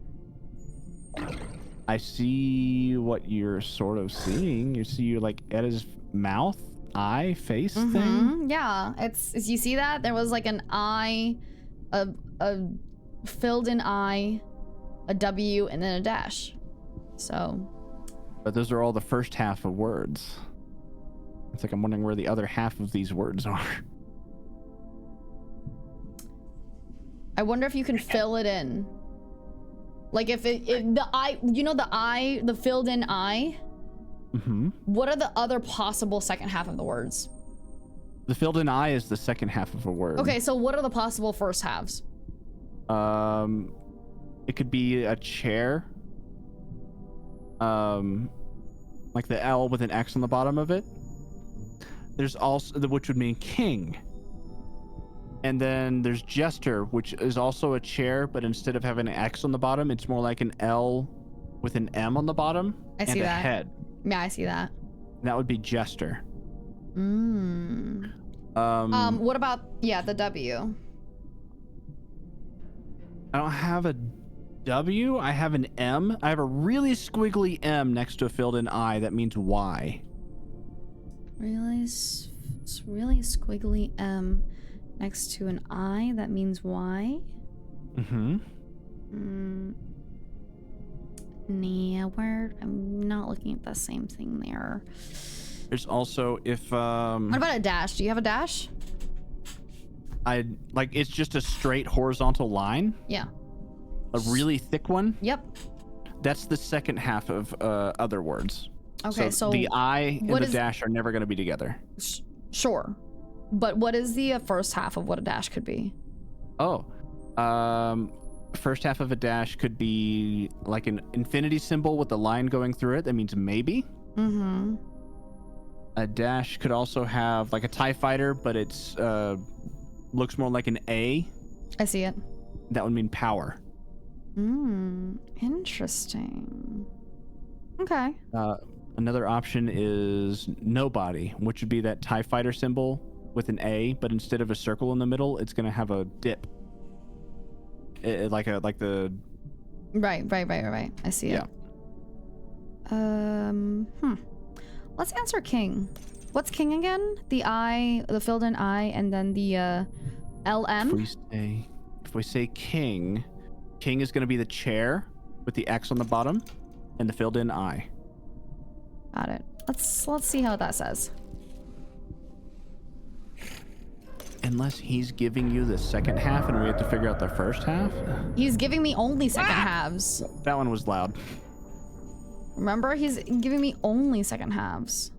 I see what you're sort of seeing. You see, like at his mouth, eye, face thing. Yeah, it's you see that there was like an eye, a filled in eye, a W, and then a dash. So. But those are all the first half of words. It's like I'm wondering where the other half of these words are. I wonder if you can fill it in. Like if the eye, you know, the filled in eye. What are the other possible second half of the words? The filled in eye is the second half of a word. Okay, so what are the possible first halves? It could be a chair. Like the L with an X on the bottom of it. There's also which would mean king. And then there's jester, which is also a chair, but instead of having an X on the bottom, it's more like an L with an M on the bottom. I see and that. A head. Yeah, I see that. That would be jester. What about the W? I don't have a W. I have an M. I have a really squiggly M next to a filled in I. That means Y. It's really squiggly M next to an I. That means Y. Yeah, I'm not looking at the same thing there. There's also if What about a dash? Do you have a dash? It's just a straight horizontal line. Yeah. A really thick one. Yep. That's the second half of other words. Okay, so the I and the is... dash are never going to be together. Sure. But what is the first half of what a dash could be? Oh. First half of a dash could be like an infinity symbol with a line going through it. That means maybe. A dash could also have like a TIE fighter, but it's looks more like an A. I see it. That would mean power. Interesting. Okay. Another option is nobody, which would be that TIE fighter symbol with an A, but instead of a circle in the middle, it's gonna have a dip. Like the. Right. I see it. Let's answer king. What's king again? The I, the filled in I, and then the LM. If we say king is gonna be the chair with the X on the bottom, and the filled in I. Got it. Let's see how that says. Unless he's giving you the second half and we have to figure out the first half. He's giving me only second halves. That one was loud. Remember, he's giving me only second halves.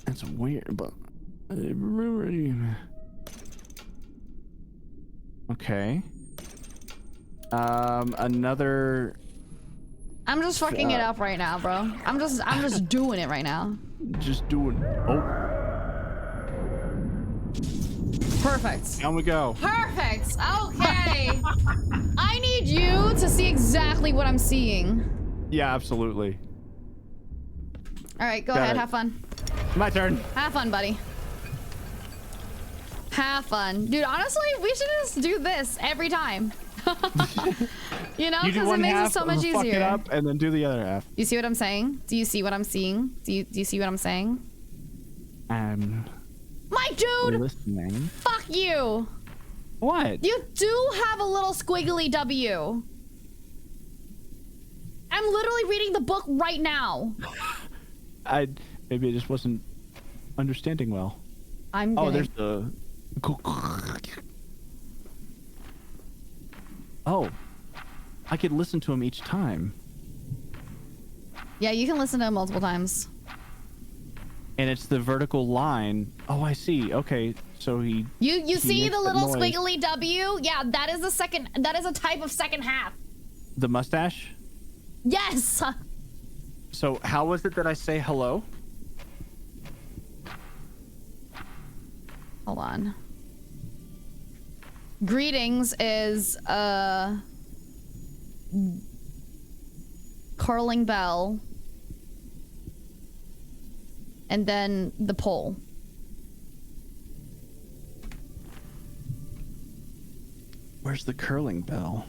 That's weird, but okay. Another. I'm just fucking it up right now, bro. I'm just doing it right now. Just doing. Oh. Perfect. Down we go. Perfect. Okay. I need you to see exactly what I'm seeing. Yeah, absolutely. All right, go ahead. Have fun. My turn. Have fun, buddy. Have fun. Dude, honestly, we should just do this every time. You know, because it makes it so much easier. Fuck it up and then do the other half. You see what I'm saying? Do you see what I'm seeing? Do you see what I'm saying? My dude! Listening. Fuck you! What? You do have a little squiggly W. I'm literally reading the book right now. Maybe I just wasn't understanding well. I'm Oh, gonna... there's the... Oh. I could listen to him each time. Yeah, you can listen to him multiple times. And it's the vertical line. Oh, I see. Okay, so he... You see makes the that little noise. squiggly W? Yeah, that is the second... That is a type of second half. The mustache? Yes! So how was it that I say hello? Hold on. Greetings is, curling bell. And then the pole. Where's the curling bell?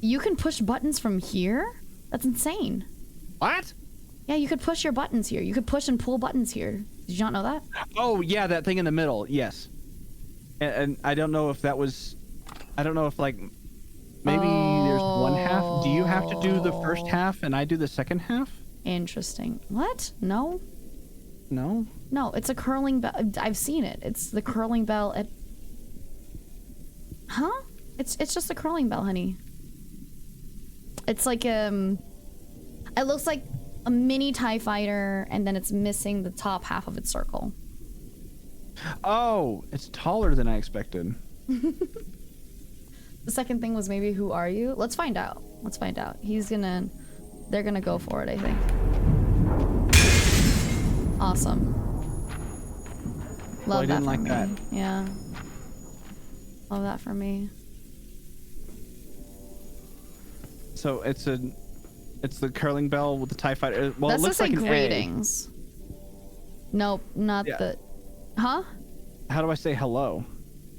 You can push buttons from here? That's insane. What? Yeah, you could push your buttons here. You could push and pull buttons here. Did you not know that? Oh, yeah, that thing in the middle. Yes. And I don't know if that was... I don't know if, like, maybe there's one half. Do you have to do the first half and I do the second half? Interesting. What? No? No? No, it's a curling bell. I've seen it. It's the curling bell at... Huh? It's just a curling bell, honey. It's like, it looks like a mini TIE fighter, and then it's missing the top half of its circle. Oh, it's taller than I expected. The second thing was maybe, who are you? Let's find out. Let's find out. They're gonna go for it, I think. Awesome. Well, Love I that didn't for like me. that. Yeah. Love that for me. So it's the curling bell with the TIE fighter. Well, That's it looks just like an greetings. Nope, not Yeah. the... Huh? A. How do I say hello?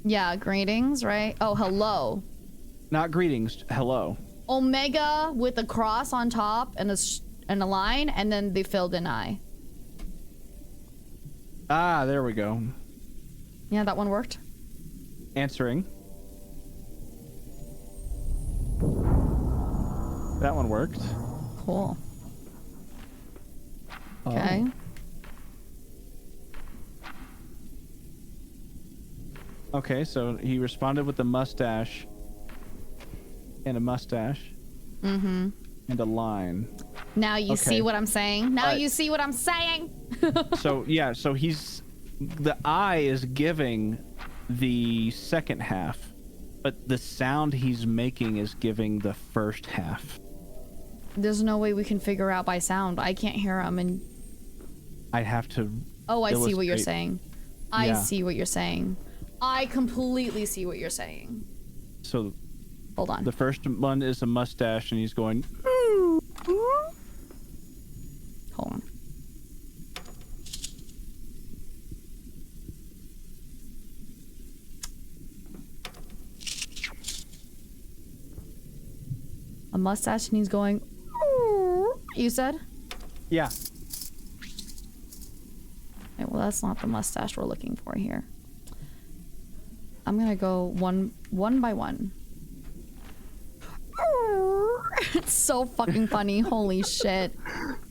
Yeah, greetings, right? Oh, hello. Not greetings, hello. Omega with a cross on top and a line, and then the filled in eye. Ah, there we go. Yeah, that one worked. Answering. That one worked. Cool. Oh. Okay. Okay, so he responded with a mustache and a mustache Mm-hmm. and a line. Now you Okay. see what I'm saying? Now Right. you see what I'm saying? So yeah, so the eye is giving the second half, but the sound he's making is giving the first half. There's no way we can figure out by sound. I can't hear him, and... I'd have to... Oh, I see what you're illustrate. saying. I Yeah. see what you're saying. I completely see what you're saying. So Hold on. the first one is a mustache and he's going... Hold on. A mustache and he's going... You said? Yeah. Okay, well, that's not the mustache we're looking for here. I'm gonna go one by one. It's so fucking funny. Holy shit.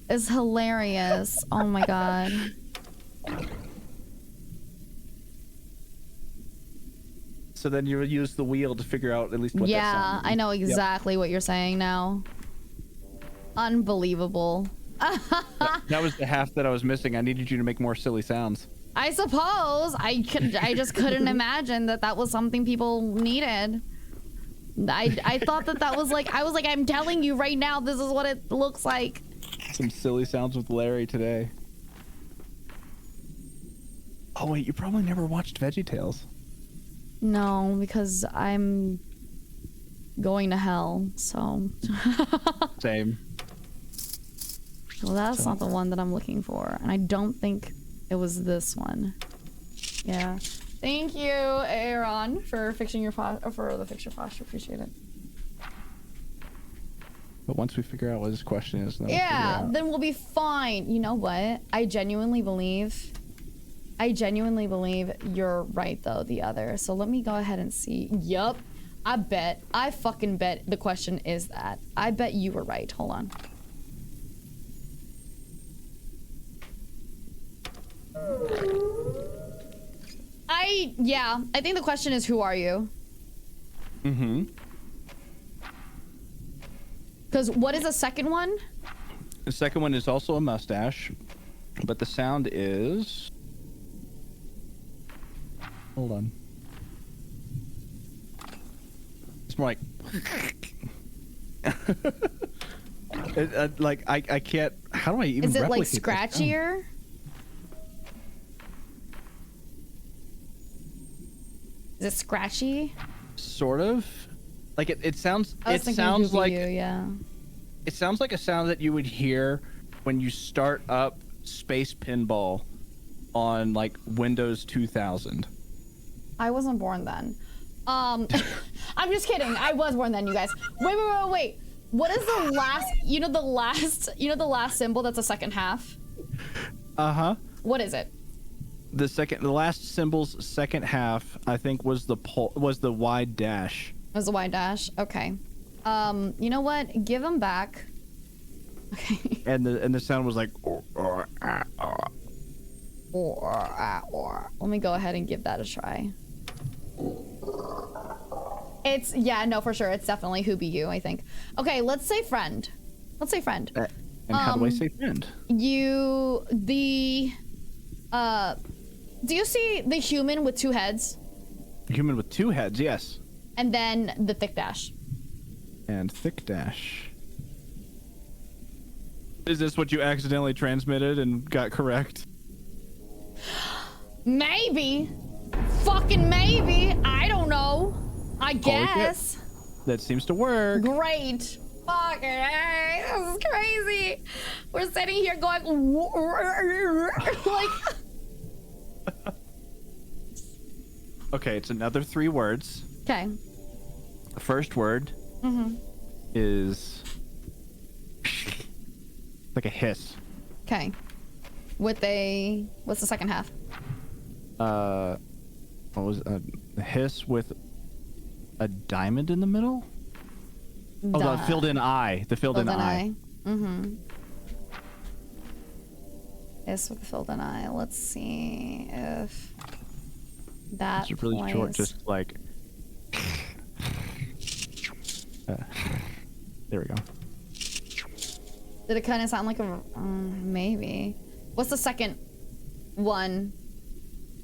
It's hilarious. Oh my god. So then you would use the wheel to figure out at least what that Yeah, sound I know Yep. exactly what you're saying now. Unbelievable. That was the half that I was missing. I needed you to make more silly sounds. I suppose I just couldn't imagine that was something people needed. I thought that was like, I was like, I'm telling you right now, this is what it looks like. Some silly sounds with Larry today. Oh wait, you probably never watched VeggieTales. No, because I'm going to hell, so. Same. Well, that's not the one that I'm looking for, and I don't think it was this one. Yeah. Thank you, Aaron, for fixing your for the fixture posture. Appreciate it. But once we figure out what this question is, then we'll figure Yeah, out. then we'll be fine. You know what? I genuinely believe I genuinely believe you're right though, the other. So let me go ahead and see. Yup. I fucking bet the question is that. I bet you were right. Hold on. I think the question is, who are you? Mm-hmm. Because what is the second one? The second one is also a mustache, but the sound is... Hold on. It's more like... like, I can't... How do I even Is it like replicate that sound? scratchier? Is it scratchy? Sort of. Like, it sounds... I was It thinking sounds Who Be like... You, yeah. It sounds like a sound that you would hear when you start up Space Pinball on, like, Windows 2000. I wasn't born then. I'm just kidding. I was born then, you guys. Wait. What is the last, you know the last symbol that's the second half? Uh-huh. What is it? The last symbol's second half, I think, was the wide dash. Was the Y dash? Okay. You know what? Give them back. Okay. And the sound was like... Let me go ahead and give that a try. It's, yeah, no, for sure. It's definitely Who Be You, I think. Okay, let's say friend. Let's say friend. And how do I say friend? Do you see the human with two heads? Human with two heads, yes. And then the thick dash. And thick dash. Is this what you accidentally transmitted and got correct? Maybe. Fucking maybe. I don't know. I guess. That seems to work. Great. Fucking hey, this is crazy. We're sitting here going like. Okay, it's another 3 words. Okay. The first word is like a hiss. Okay. With a, what's the second half? What was a hiss with a diamond in the middle? Oh, the filled-in eye. The filled-in eye. Hiss with a filled-in eye. Let's see if that. It's really short, just like. There we go. Did it kind of sound like a maybe? What's the second one?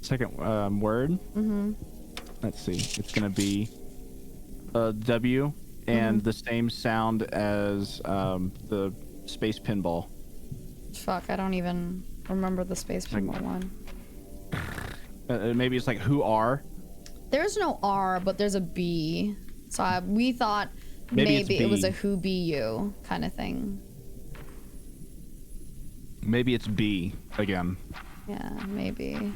Second word. Let's see. It's gonna be a W and the same sound as the space pinball. Fuck, I don't even remember the space pinball one. Maybe it's like who are? There's no R, but there's a B. So we thought maybe it was a Who Be You kind of thing. Maybe it's B again. Yeah, maybe.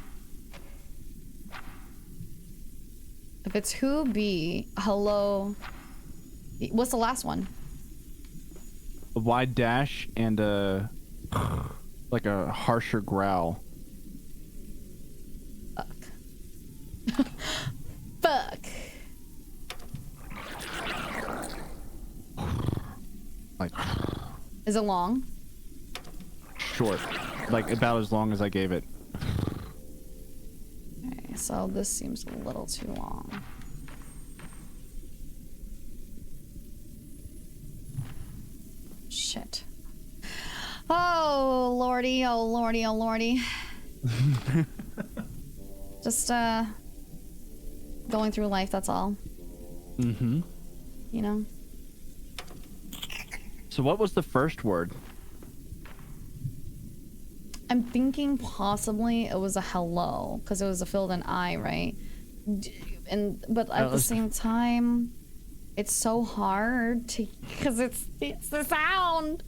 If it's Who Be, hello. What's the last one? A wide dash and a like a harsher growl. Fuck. Fuck. Like. Is it long? Short. Like about as long as I gave it. Okay, so this seems a little too long. Shit. Oh lordy, oh lordy, oh lordy. Just going through life, that's all. You know? So what was the first word? I'm thinking possibly it was a hello, because it was a filled in I, right? But at the same time, it's so hard to, because it's the sound.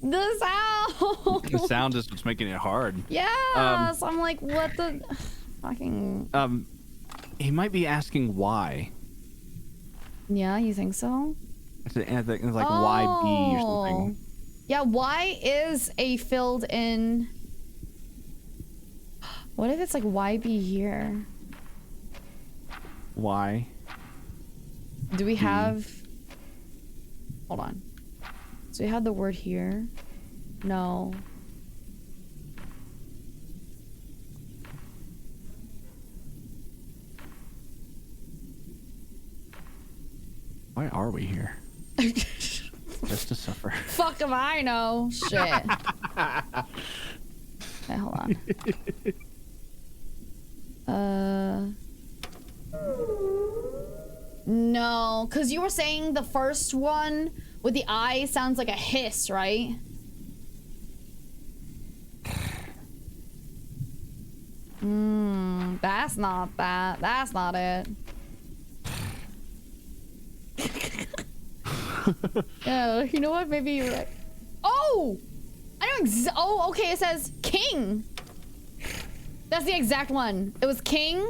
The sound. The sound is what's making it hard. Yeah. So I'm like, what the fucking. He might be asking why. Yeah, you think so? I think it's like YB or something. Yeah, Y is a filled in. What if it's like why be here? Why? Do we have... Hold on. So we had the word here. No. Why are we here? Just to suffer. Fuck if I know. Shit. Okay, hold on. No, because you were saying the first one with the eye sounds like a hiss, right? That's not that. That's not it. Oh, you know what? Maybe you're right. Oh! I know oh, okay, it says king. That's the exact one. It was king.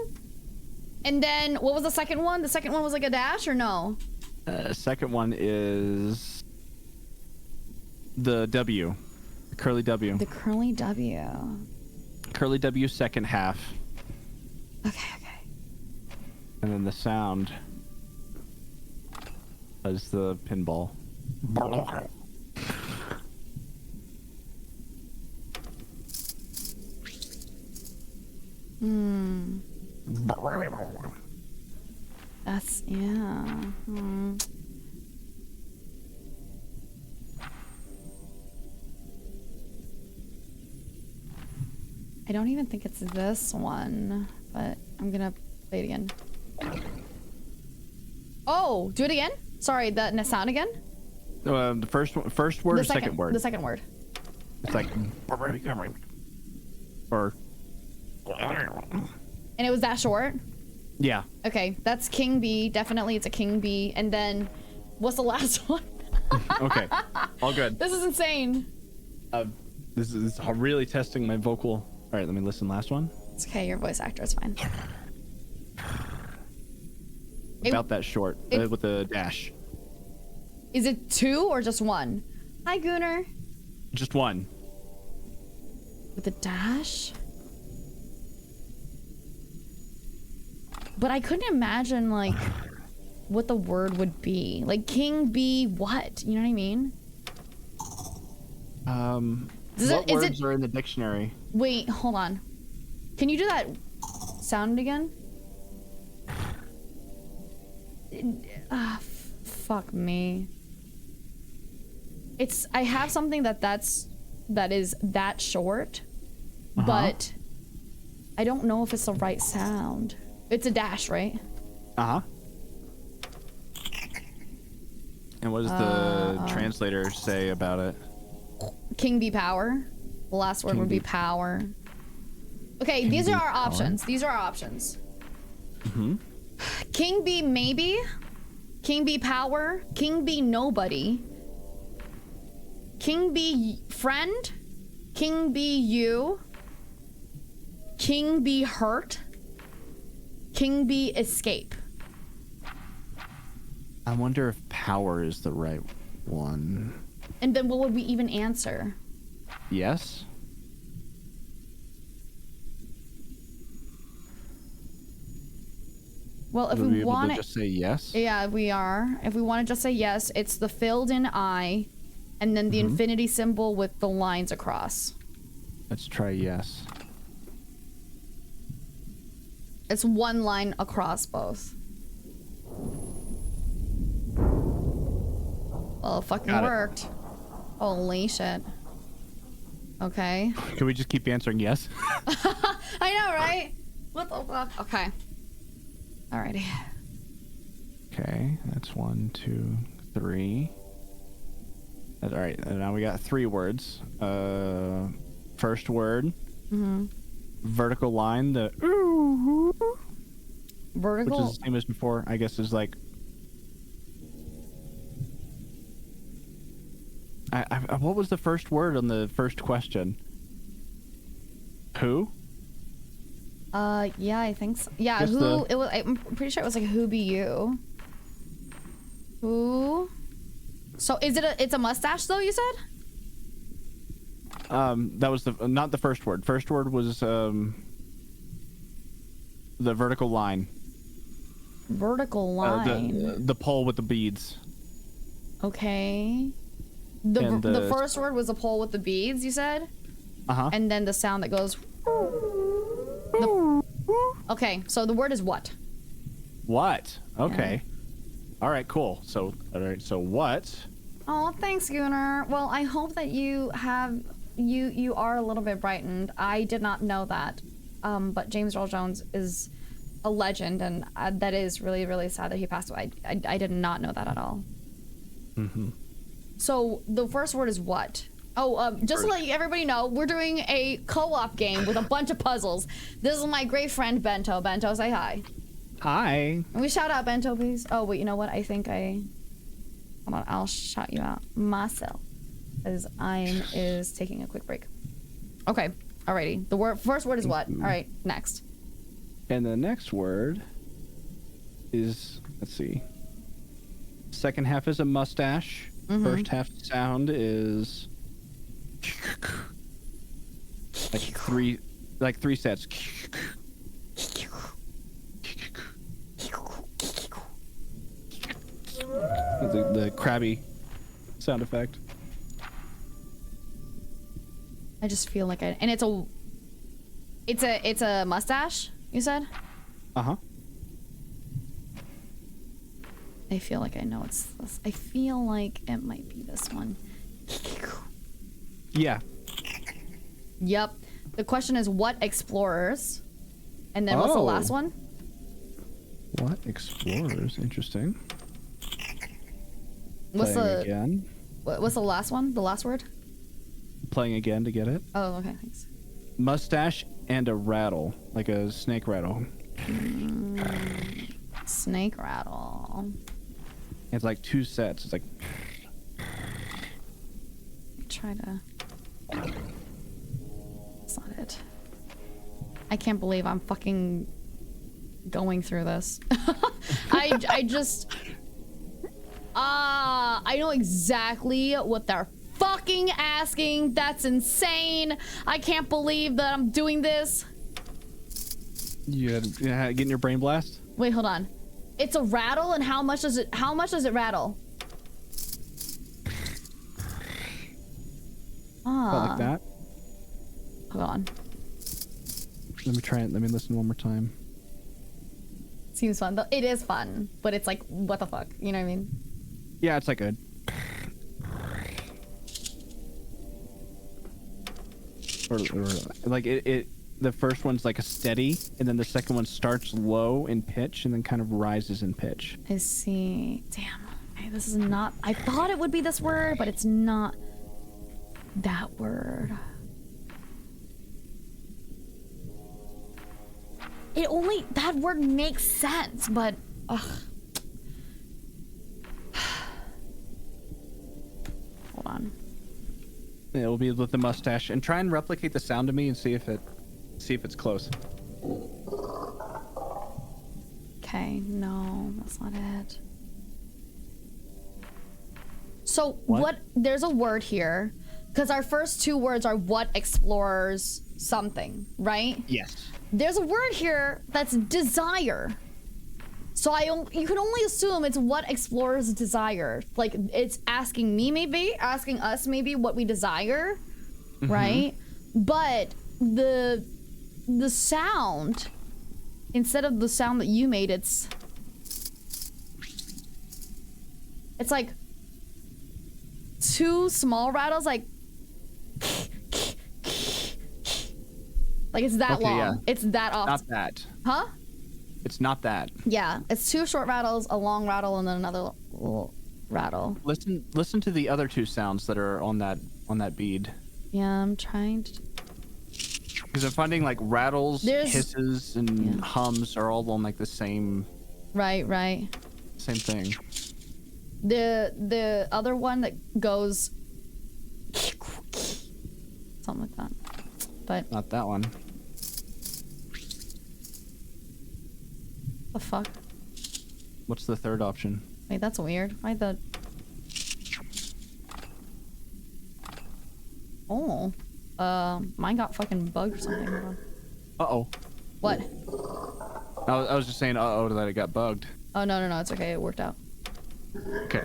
And then, what was the second one? The second one was like a dash or no? Second one is the W. The curly W. The curly W. Curly W second half. Okay, okay. And then the sound is the pinball. That's, yeah. I don't even think it's this one, but I'm gonna play it again. Oh, do it again? Sorry, the sound again? The first word or second word? The second word. It's like... Or... And it was that short? Yeah. Okay, that's king bee. Definitely it's a king bee. And then, what's the last one? Okay, all good. This is insane. This is really testing my vocal. All right, let me listen. Last one. It's okay, you're a voice actor, it's fine. About that short, with the dash. Is it 2 or just 1? Hi, Gooner. Just one. With a dash? But I couldn't imagine, like, what the word would be. Like, king bee what? You know what I mean? What words are in the dictionary? Wait, hold on. Can you do that sound again? Fuck me. I have something that is that short, but I don't know if it's the right sound. It's a dash, right? And what does the translator say about it? King bee power. The last word would be power. Okay, these are our options. These are our options. King bee maybe. King bee power. King bee nobody. King bee friend. King bee you. King bee hurt. King bee escape. I wonder if power is the right one. And then what would we even answer? Yes. Well, if Would we be able want to to just say yes. Yeah, we are. If we want to just say yes, it's the filled in eye and then the infinity symbol with the lines across. Let's try yes. It's one line across both. Well, it fucking worked. Holy shit. Okay. Can we just keep answering yes? I know, right? What the fuck? Okay. Alrighty. Okay, that's 1, 2, 3. All right, and now we got 3 words. First word. Vertical line. The ooh. Vertical. Which is the same as before. I guess is like. What was the first word on the first question? Who? Yeah, I think so. Yeah, Guess who? It was. I'm pretty sure it was like who be you. Who? So is it it's a mustache though? You said. That was not the first word. First word was The vertical line. Vertical line. The pole with the beads. Okay. The first word was a pole with the beads, you said? Uh-huh. And then the sound that goes... Okay, so the word is what? What? Okay. All right, cool. So, what? Oh, thanks, Gunnar. Well, I hope that you have... You are a little bit brightened. I did not know that. But James Earl Jones is a legend, and that is really, really sad that he passed away. I did not know that at all. Mm-hmm. So the first word is what? Oh, just to let everybody know, we're doing a co-op game with a bunch of puzzles. This is my great friend Bento. Bento, say hi. Hi. Can we shout out Bento, please? Oh, wait, you know what? I think hold on, I'll shout you out myself, as I'm taking a quick break. Okay, alrighty. The first word is what? All right, next. And the next word is, let's see. Second half is a mustache. First half sound is like three sets. The crabby sound effect. I just feel like and it's a mustache, you said? Uh-huh. I feel like I know it's this. I feel like it might be this one. Yeah. Yep. The question is what explorers? And then what's the last one? What explorers? Interesting. What's Playing again. What's the last one? The last word? Playing again to get it. Oh, okay, thanks. Mustache and a rattle, like a snake rattle. Snake rattle. It's like two sets. It's like. Try to. That's not it. I can't believe I'm fucking going through this. I just. I know exactly what they're fucking asking. That's insane. I can't believe that I'm doing this. You getting your brain blast? Wait, hold on. It's a rattle, and how much does it rattle? Like that. Hold on. Let me try it. Let me listen one more time. Seems fun though. It is fun, but it's like, what the fuck? You know what I mean? Yeah, it's like a. Or like it. The first one's like a steady, and then the second one starts low in pitch, and then kind of rises in pitch. I see. Damn. Okay, this is not. I thought it would be this word, but it's not that word. That word makes sense, but ugh. Hold on. It'll be with the mustache, and try and replicate the sound to me and see if it's close. Okay, no, that's not it. So What? There's a word here, because our first two words are what explores something, right? Yes. There's a word here that's desire. So you can only assume it's what explorers desire. Like it's asking me maybe, asking us maybe what we desire, right? But the sound, instead of the sound that you made, it's like two small rattles, like it's that Okay, long. yeah. It's that often. Not that. Huh? It's not that. Yeah, it's two short rattles, a long rattle, and then another little rattle. Listen to the other two sounds that are on that bead. Yeah, I'm trying to. Because I'm finding like rattles, There's- hisses, and hums are all on like the same Right. thing. The other one that goes something like that, but Not that one. the fuck? What's the third option? Wait, that's weird. Why the? Oh, mine got fucking bugged or something. Hold on. Uh-oh. What? I was just saying, uh-oh, that it got bugged. Oh, no, it's okay. It worked out. Okay.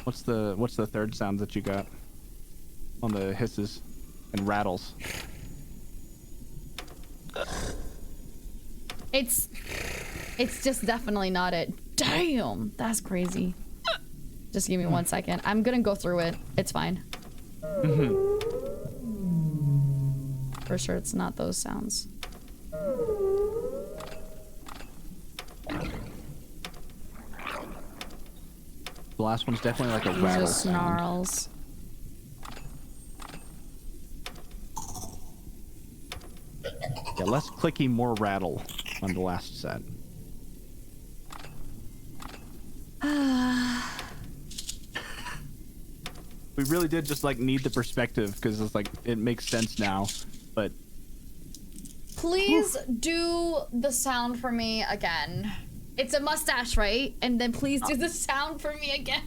What's the third sound that you got on the hisses and rattles? It's just definitely not it. Damn, that's crazy. Just give me 1 second. I'm gonna go through it. It's fine. For sure, it's not those sounds. The last one's definitely like a These rattle are sound. snarls. Yeah, less clicky, more rattle on the last set. We really did just like need the perspective because it's like it makes sense now, but Please do the sound for me again. It's a mustache, right? And then please do the sound for me again.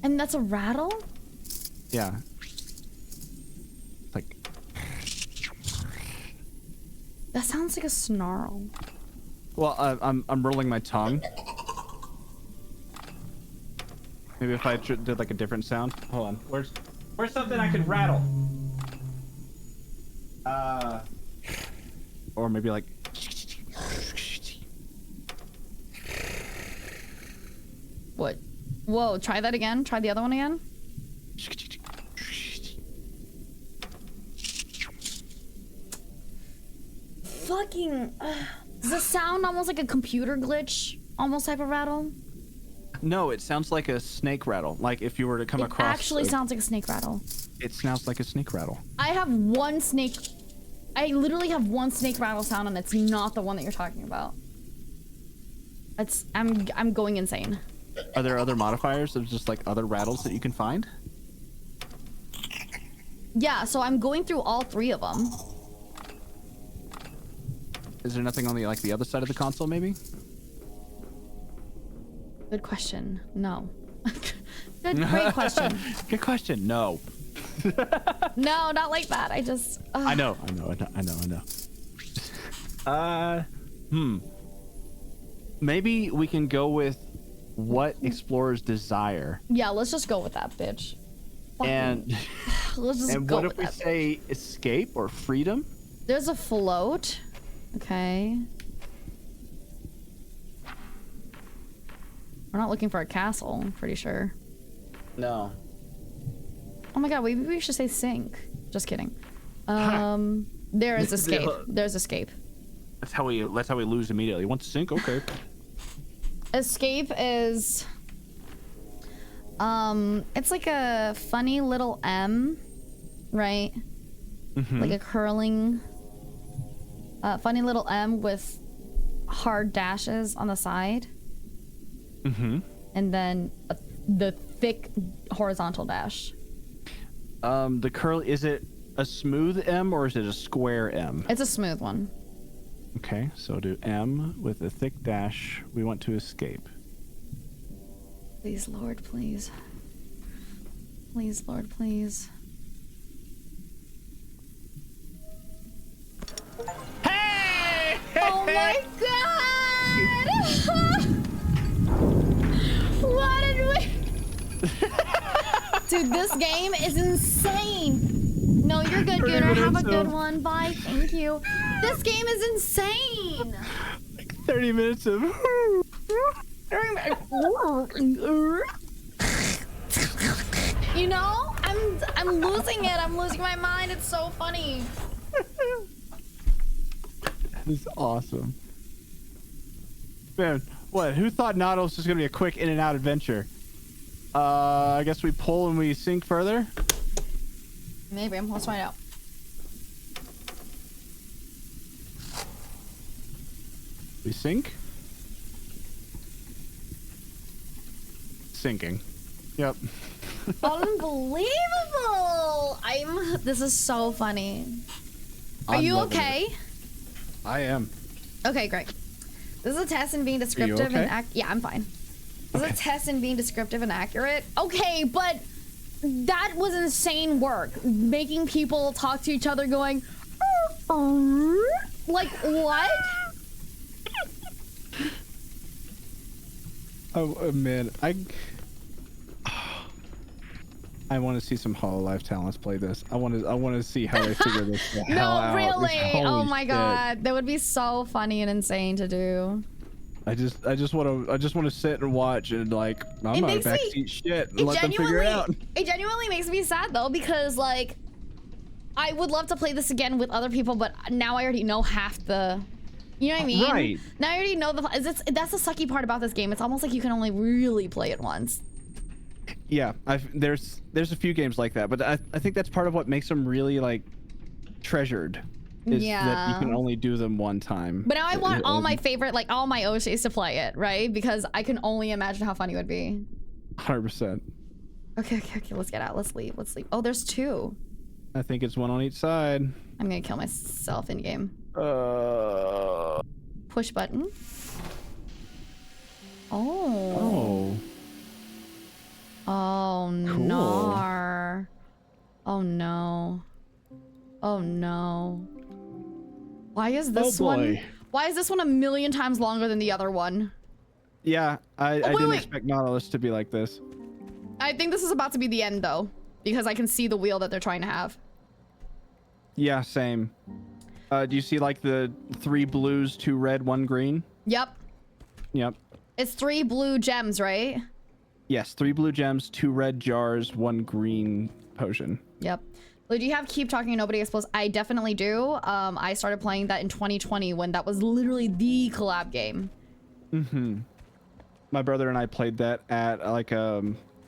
And that's a rattle? yeah. Like That sounds like a snarl. well, I'm rolling my tongue. Maybe if I did like a different sound. Hold on. Where's something I could rattle? Or maybe like. What? Whoa, try that again. Try the other one again. Fucking. Does it sound almost like a computer glitch? Almost type of rattle? No, it sounds like a snake rattle. Like if you were to come across. It actually sounds like a snake rattle. It sounds like a snake rattle. I have one snake. I literally have one snake rattle sound, and it's not the one that you're talking about. It's. I'm going insane. Are there other modifiers of just like other rattles that you can find? Yeah, so I'm going through all 3 of them. Is there nothing on the like the other side of the console maybe? Good question. No. Great question. Good question. No. No, not like that. I just. I know. Maybe we can go with what explorers desire. Yeah, let's just go with that, bitch. And Let's just and go what with if we that. say escape or freedom? There's a float. Okay. We're not looking for a castle, I'm pretty sure. No. Oh my god, maybe we should say sink. Just kidding. There is escape. There's escape. That's how we lose immediately. Want to sink? Okay. Escape is it's like a funny little M, right? Like a curling funny little M with hard dashes on the side. And then the thick horizontal dash. The curl, is it a smooth M or is it a square M? It's a smooth one. Okay, so do M with a thick dash. We want to escape. Please, Lord, please. Please, Lord, please. Hey! Oh my god! What did we... Dude, this game is insane! No, you're good, Gooner. Have a good one. Bye. Thank you. This game is insane! Like 30 minutes of... You know? I'm losing it. I'm losing my mind. It's so funny. That is awesome. Man, what? Who thought Nautilus was going to be a quick in and out adventure? I guess we pull and we sink further? Maybe. Let's find out. We sink? Sinking. Yep. Unbelievable! This is so funny. Are I'm you loving okay? it. I am. Okay, great. This is a test in being descriptive okay? and yeah, I'm fine. This is a test in being descriptive and accurate. Okay, but that was insane work. Making people talk to each other going, like, what? Oh man, I want to see some Hololive talents play this. I want to see how they figure this the hell out. Really? Oh my shit. god, that would be so funny and insane to do. I just want to sit and watch and like I'm not a backseat shit and let them figure it out. It genuinely makes me sad though, because like I would love to play this again with other people, but now I already know half the, you know what I mean? Right. Now I already know that's the sucky part about this game. It's almost like you can only really play it once. Yeah, there's a few games like that, but I think that's part of what makes them really like treasured. Is that you can only do them one time. But now I want all my favorite, like all my OCs to play it, right? Because I can only imagine how funny it would be. 100%. Okay, let's get out. Let's leave. Oh, there's two. I think it's one on each side. I'm gonna kill myself in game. Push button. Oh. Oh Cool. no. Oh no. Oh no. Why is this one? Why is this one a million times longer than the other one? Yeah, I didn't expect Nautilus to be like this. I think this is about to be the end though, because I can see the wheel that they're trying to have. Yeah, same. Do you see like the 3 blues, 2 red, 1 green? Yep. Yep. It's 3 blue gems, right? Yes, 3 blue gems, 2 red jars, 1 green potion. Yep. Lou, do you have Keep Talking and Nobody Exposed? I definitely do. I started playing that in 2020 when that was literally the collab game. Mm-hmm. My brother and I played that at like a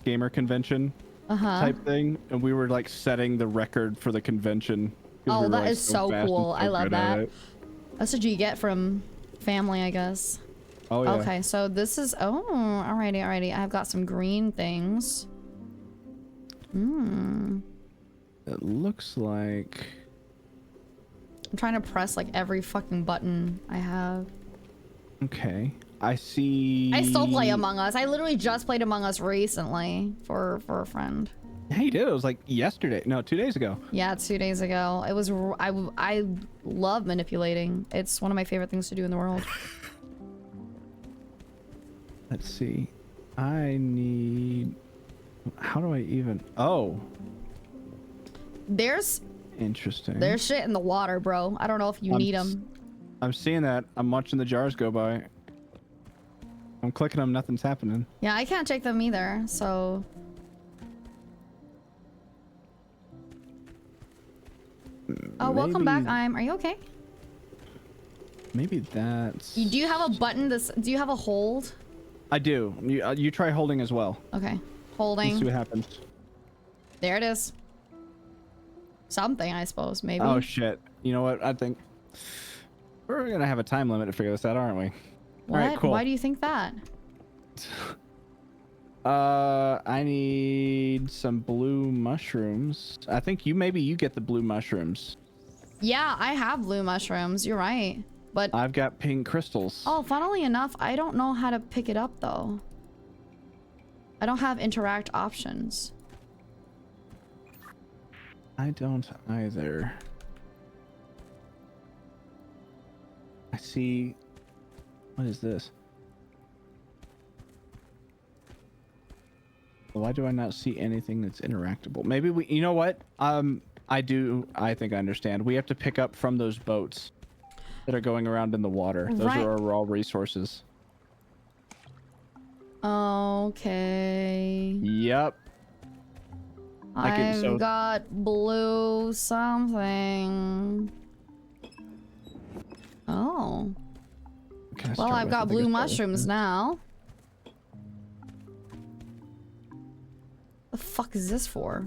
gamer convention type thing, and we were like setting the record for the convention. Oh, we that like, is so cool. I love that. That's what you get from family, I guess. Oh, yeah. Okay, so this is... Oh, alrighty. I've got some green things. It looks like... I'm trying to press like every fucking button I have. Okay. I see... I still play Among Us. I literally just played Among Us recently for a friend. Yeah, you did. It was like yesterday. No, 2 days ago. Yeah, 2 days ago. It was... I love manipulating. It's one of my favorite things to do in the world. Let's see. I need... How do I even... Oh. There's Interesting. shit in the water, bro. I don't know if you need them. I'm seeing that. I'm watching the jars go by. I'm clicking them. Nothing's happening. Yeah, I can't check them either, so... Oh, welcome back. Are you okay? Maybe that's... Do you have a button? Do you have a hold? I do. You try holding as well. Okay. Let's Holding. see what happens. There it is. Something, I suppose, maybe. Oh, shit. You know what? I think... We're gonna have a time limit to figure this out, aren't we? What? All right, cool. Why do you think that? I need some blue mushrooms. I think maybe you get the blue mushrooms. Yeah, I have blue mushrooms. You're right. But I've got pink crystals. oh, funnily enough, I don't know how to pick it up though. I don't have interact options. I don't either. I see. What is this? Why do I not see anything that's interactable? Maybe we, you know what? I think I understand. We have to pick up from those boats that are going around in the water. Those Right. are our raw resources. Okay. Yep. I've got blue something. Oh. Okay, Well, I've got blue mushrooms now. The fuck is this for?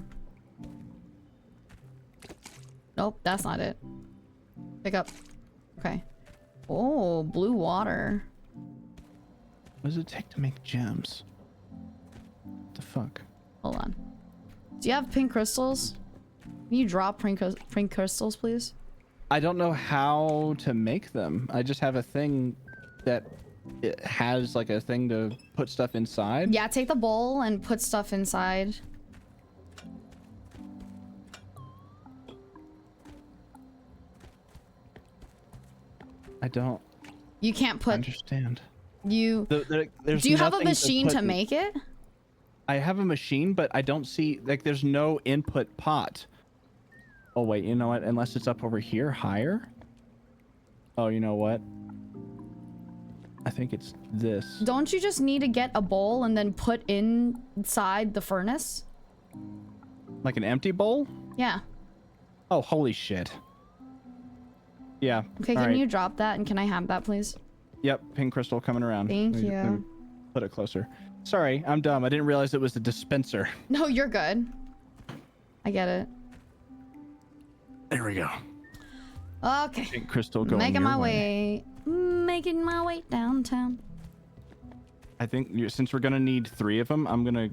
Nope, that's not it. Pick up. Okay. Oh, blue water. What does it take to make gems? What the fuck? Hold on. Do you have pink crystals? Can you drop pink crystals, please? I don't know how to make them. I just have a thing that it has like a thing to put stuff inside. Yeah, take the bowl and put stuff inside. I don't You can't put. understand. You. There's Do you have a nothing machine to put- make it? I have a machine, but I don't see like there's no input pot. Oh wait, you know what? Unless it's up over here higher. Oh, you know what? I think it's this. Don't you just need to get a bowl and then put inside the furnace? Like an empty bowl? Yeah. Oh, holy shit. Yeah. Okay, all can right. you drop that and can I have that, please? Yep, pink crystal coming around. Thank Let me you. put it closer. Sorry, I'm dumb. I didn't realize it was the dispenser. No, you're good. I get it. There we go. Okay. Pink crystal going Making your my way. Making my way downtown. I think since we're gonna need 3 of them, I'm gonna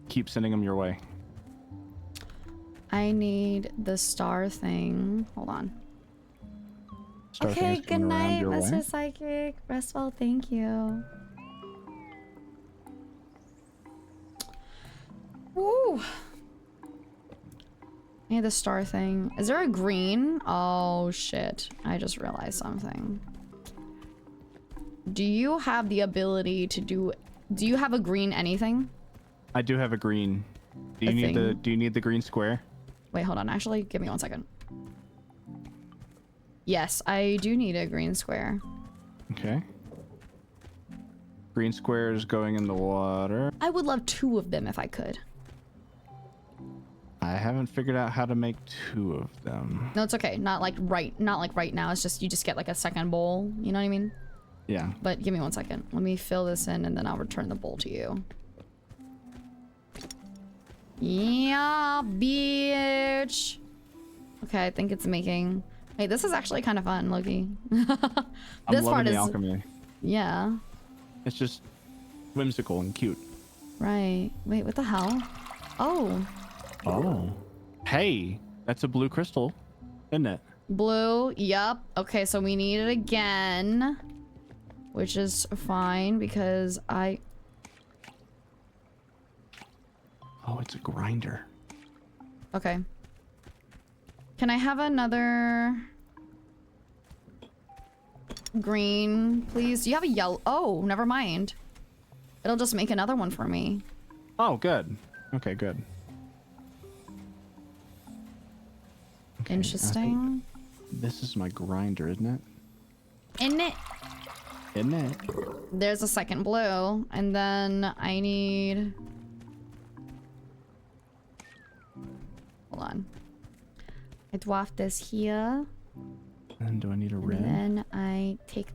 keep sending them your way. I need the star thing. Hold on. Star Okay, things good coming around night, your way. Mr. Psychic. Rest well, thank you. Woo! I need the star thing. Is there a green? Oh shit. I just realized something. Do you have the ability to do you have a green anything? I do have a green. Do you need the green square? Wait, hold on. Actually, give me 1 second. Yes, I do need a green square. Okay. Green square is going in the water. I would love 2 of them if I could. I haven't figured out how to make 2 of them. No, it's okay. Not like right now. It's just you just get like a second bowl. You know what I mean? Yeah. But give me 1 second. Let me fill this in and then I'll return the bowl to you. Yeah, bitch. Okay, I think it's making. Hey, this is actually kind of fun, Loki. I'm This loving part the is. alchemy. Yeah. It's just whimsical and cute. Right. Wait, what the hell? Oh. Oh. Hey, that's a blue crystal, isn't it? Blue. Yup. Okay, so we need it again. Which is fine because I... Oh, it's a grinder. Okay. Can I have another... green, please? Do you have a yellow? Oh, never mind. It'll just make another one for me. Oh, good. Okay, good. Okay, Interesting. this is my grinder, isn't it? In it. Isn't it? There's a second blue, and then I need... Hold on. I dwarf this here. And do I need a red? And then I take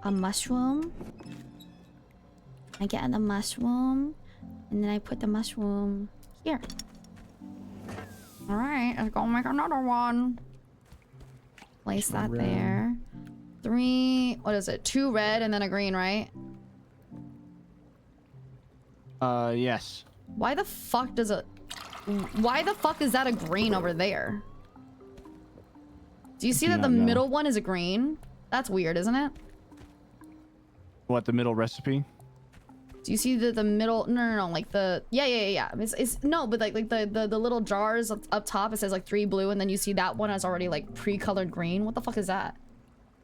a mushroom. I get the mushroom, and then I put the mushroom here. All right, let's go make another one. Place that Red. there. 3, what is it? 2 red and then a green, right? Yes. Why the fuck does it... Why the fuck is that a green over there? Do you see Do that the not know. middle one is a green? That's weird, isn't it? What, the middle recipe? Do you see the middle? No, like the yeah. It's no, but like the little jars up top. It says like 3 blue, and then you see that one is already like pre-colored green. What the fuck is that?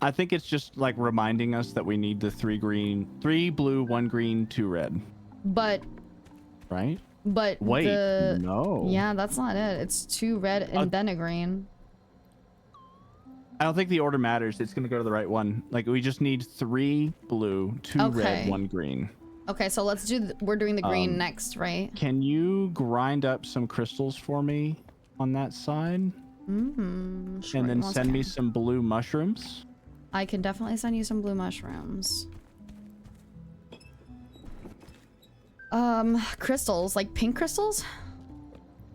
I think it's just like reminding us that we need the 3 blue, 1 green, 2 red. But Right? But Wait, no. Yeah, that's not it. It's 2 red and then a green. I don't think the order matters. It's gonna go to the right one. Like we just need 3 blue, 2 red, 1 green. Okay, so let's do. We're doing the green next, right? Can you grind up some crystals for me on that side? Mm-hmm. Sure, And then one send me second. some blue mushrooms. I can definitely send you some blue mushrooms. Crystals, like pink crystals?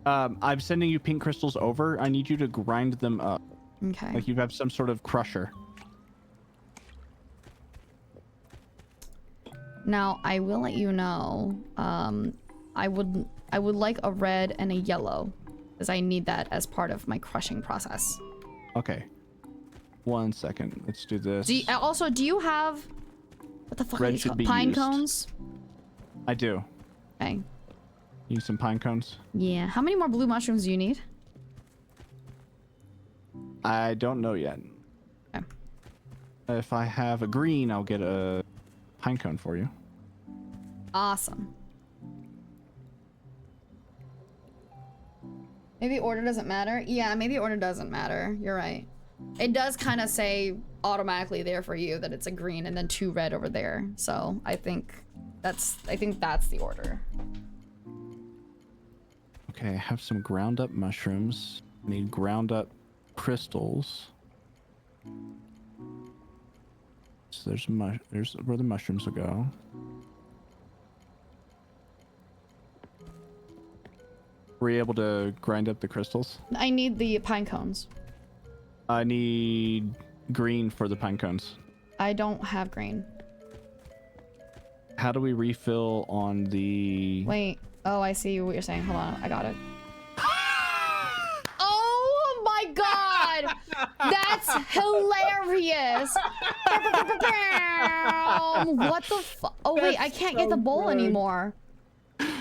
I'm sending you pink crystals over. I need you to grind them up. Okay. Like you have some sort of crusher. Now, I will let you know, I would like a red and a yellow, because I need that as part of my crushing process. Okay. 1 second. Let's do this. Do you have, what the fuck are Red these should called? be Pine used. cones? I do. Okay. Use some pine cones. Yeah. How many more blue mushrooms do you need? I don't know yet. Okay. If I have a green, I'll get a pine cone for you. Awesome. Maybe order doesn't matter. Yeah, maybe order doesn't matter. You're right. It does kind of say automatically there for you that it's a green and then 2 red over there. So I think that's the order. Okay, I have some ground up mushrooms. I need ground up crystals. So there's where the mushrooms will go. Were you able to grind up the crystals? I need the pine cones. I need green for the pine cones. I don't have green. How do we refill on the... Wait. Oh, I see what you're saying. Hold on. I got it. Oh my god! That's hilarious! What the fuck? Oh wait, I can't get the bowl anymore.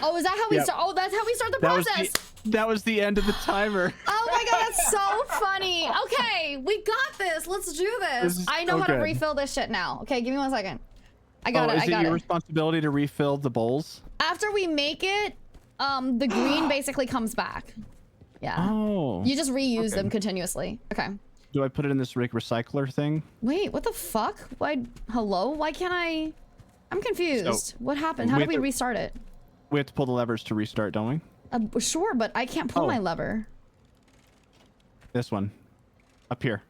Oh, is that how we start? Oh, that's how we start the process. That was the end of the timer. Oh my god, that's so funny. Okay, we got this. Let's do this. I know how to refill this shit now. Okay, give me 1 second. I got it. Is it your responsibility to refill the bowls? After we make it, the green basically comes back. Yeah. Oh. You just reuse them continuously. Okay. Do I put it in this recycler thing? Wait, what the fuck? Why? Hello? Why can't I? I'm confused. So, what happened? How do we restart it? We have to pull the levers to restart, don't we? Sure, but I can't pull my lever. This one. Up here.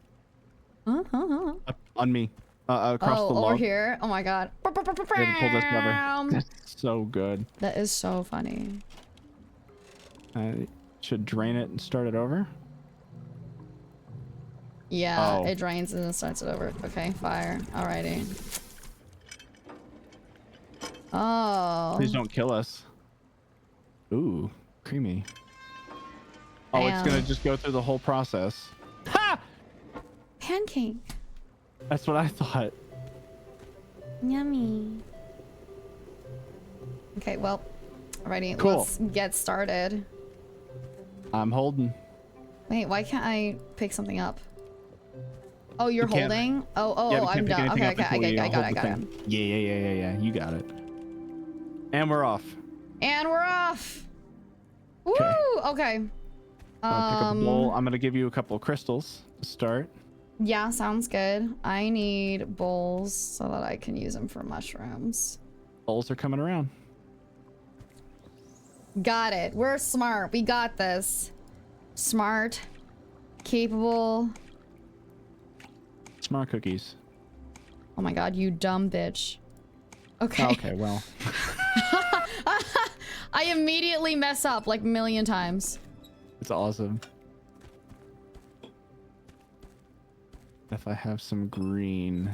Uh-huh. Up on me. Across the log. Over here. Oh my god. We have to pull this lever. That's so good. That is so funny. I should drain it and start it over. Yeah, it drains and then starts it over. Okay, fire. Alrighty. Oh. Please don't kill us. Ooh, creamy. Oh, it's gonna just go through the whole process. Ha! Pancake. That's what I thought. Yummy. Okay, well, alrighty. Cool. Let's get started. I'm holding. Wait, why can't I pick something up? Oh, you're holding? Oh, yeah, I'm done. Okay, I got it. Yeah. You got it. And we're off. And we're off. Woo! Okay. I'll pick up a bowl. I'm gonna give you a couple of crystals to start. Yeah, sounds good. I need bowls so that I can use them for mushrooms. Bowls are coming around. Got it. We're smart. We got this. Smart. Capable. Smart cookies. Oh my god, you dumb bitch. Okay. Okay, well. I immediately mess up like a million times. It's awesome. If I have some green,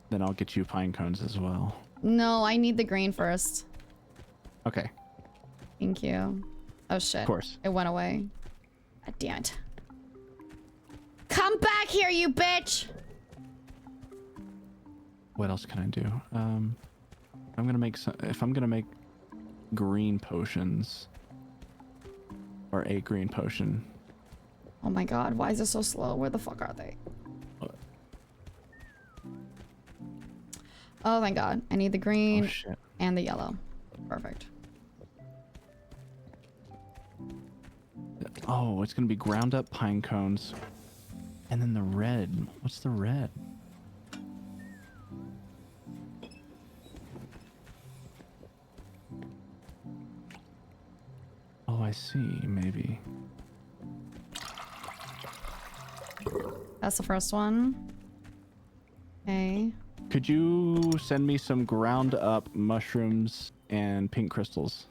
then I'll get you pine cones as well. No, I need the green first. Okay. Thank you. Oh shit. Of course. It went away. God damn it. Come back here, you bitch! What else can I do? I'm gonna make some. If I'm gonna make green potions, or a green potion. Oh my god, why is it so slow? Where the fuck are they? Oh thank god. I need the green and the yellow. Perfect. Oh, it's gonna be ground up pine cones. And then the red. What's the red? Oh, I see. Maybe. That's the first one. Okay. Could you send me some ground up mushrooms and pink crystals?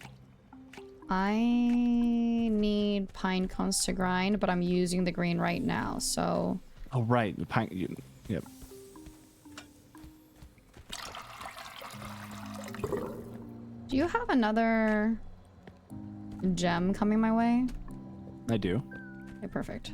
I need pine cones to grind, but I'm using the green right now, so... Oh, right. The pine... Yep. Do you have another gem coming my way? I do. Okay, perfect.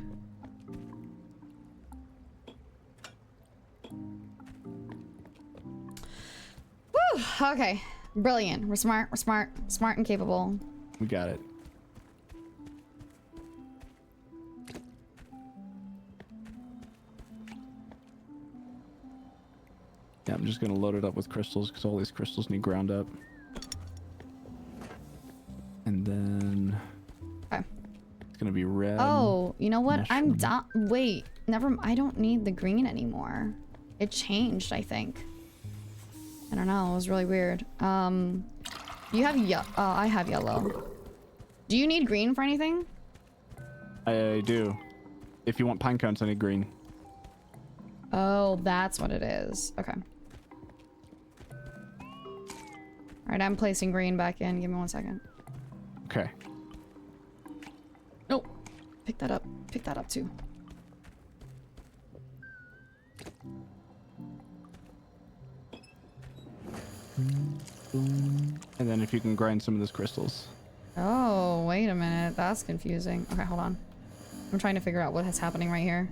Woo! Okay. Brilliant. We're smart. We're smart. Smart and capable. We got it. Yeah, I'm just gonna load it up with crystals because all these crystals need ground up. And then Okay. it's gonna be red. Oh, you know what? I'm mushroom. done. Wait, I don't need the green anymore. It changed, I think. I don't know. It was really weird. You have I have yellow. Do you need green for anything? I do. If you want pine cones, I need green. Oh, that's what it is. Okay. All right, I'm placing green back in. Give me 1 second. Okay. Oh, pick that up. Pick that up too. And then if you can grind some of those crystals. Oh, wait a minute. That's confusing. Okay, hold on. I'm trying to figure out what is happening right here.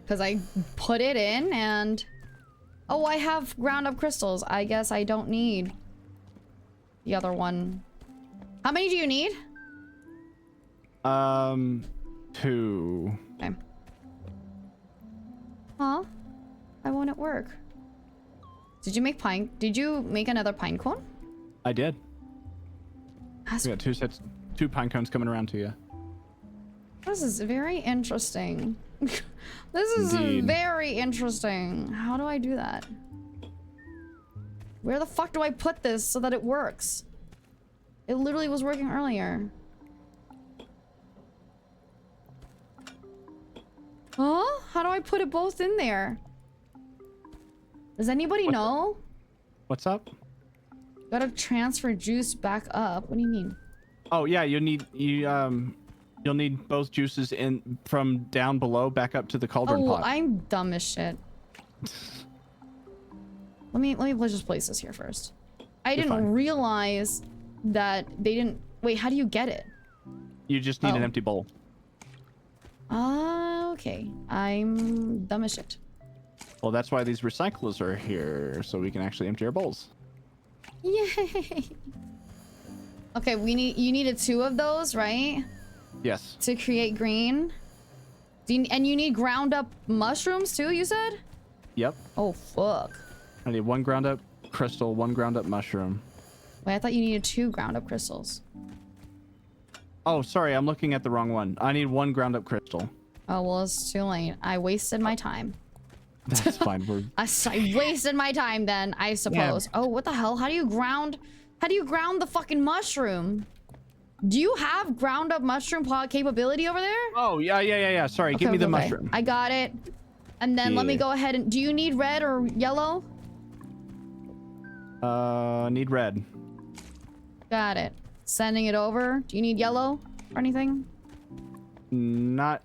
Because I put it in and... Oh, I have ground up crystals. I guess I don't need the other one. How many do you need? 2. Okay. Huh? Why won't it work? Did you make another pine cone? I did. That's, We got 2 pine cones coming around to you. this is very interesting. This is Indeed. very interesting. How do I do that? Where the fuck do I put this so that it works? It literally was working earlier. Huh? How do I put it both in there? Does anybody know? What's up? Gotta transfer juice back up. What do you mean? Oh yeah, you'll need both juices in from down below back up to the cauldron Oh, pot. I'm dumb as shit. Let me just place this here first. I didn't fine. realize that they didn't. Wait, how do you get it? You just need an Oh. empty bowl. Okay. I'm dumb as shit. Well, that's why these recyclers are here, so we can actually empty our bowls. Yay! Okay, you needed 2 of those, right? Yes. To create green. And you need ground up mushrooms too, you said? Yep. Oh, fuck. I need 1 ground up crystal, 1 ground up mushroom. Wait, I thought you needed 2 ground up crystals. Oh, sorry, I'm looking at the wrong one. I need 1 ground up crystal. Oh, well, it's too late. I wasted my time. That's fine. I wasted my time then, I suppose. Oh, what the hell? How do you ground the fucking mushroom? Do you have ground up mushroom pod capability over there? Oh, yeah. Sorry, give me the mushroom. I got it. And then let me Yeah. go ahead and... Do you need red or yellow? Need red. Got it. Sending it over. Do you need yellow or anything? Not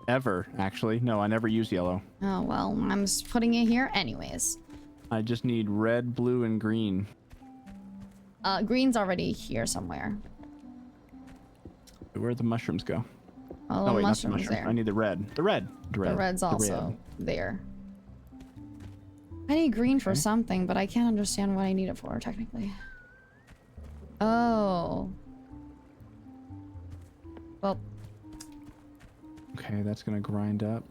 ever, actually. No, I never use yellow. Oh, well, I'm just putting it here anyways. I just need red, blue, and green. Green's already here somewhere. Where'd the mushrooms go? Oh, Oh, wait, not the mushrooms mushroom. there. I need the red. The red. The red's also there. I need green for Okay. something, but I can't understand what I need it for, technically. Oh. Well, Okay, that's gonna grind up.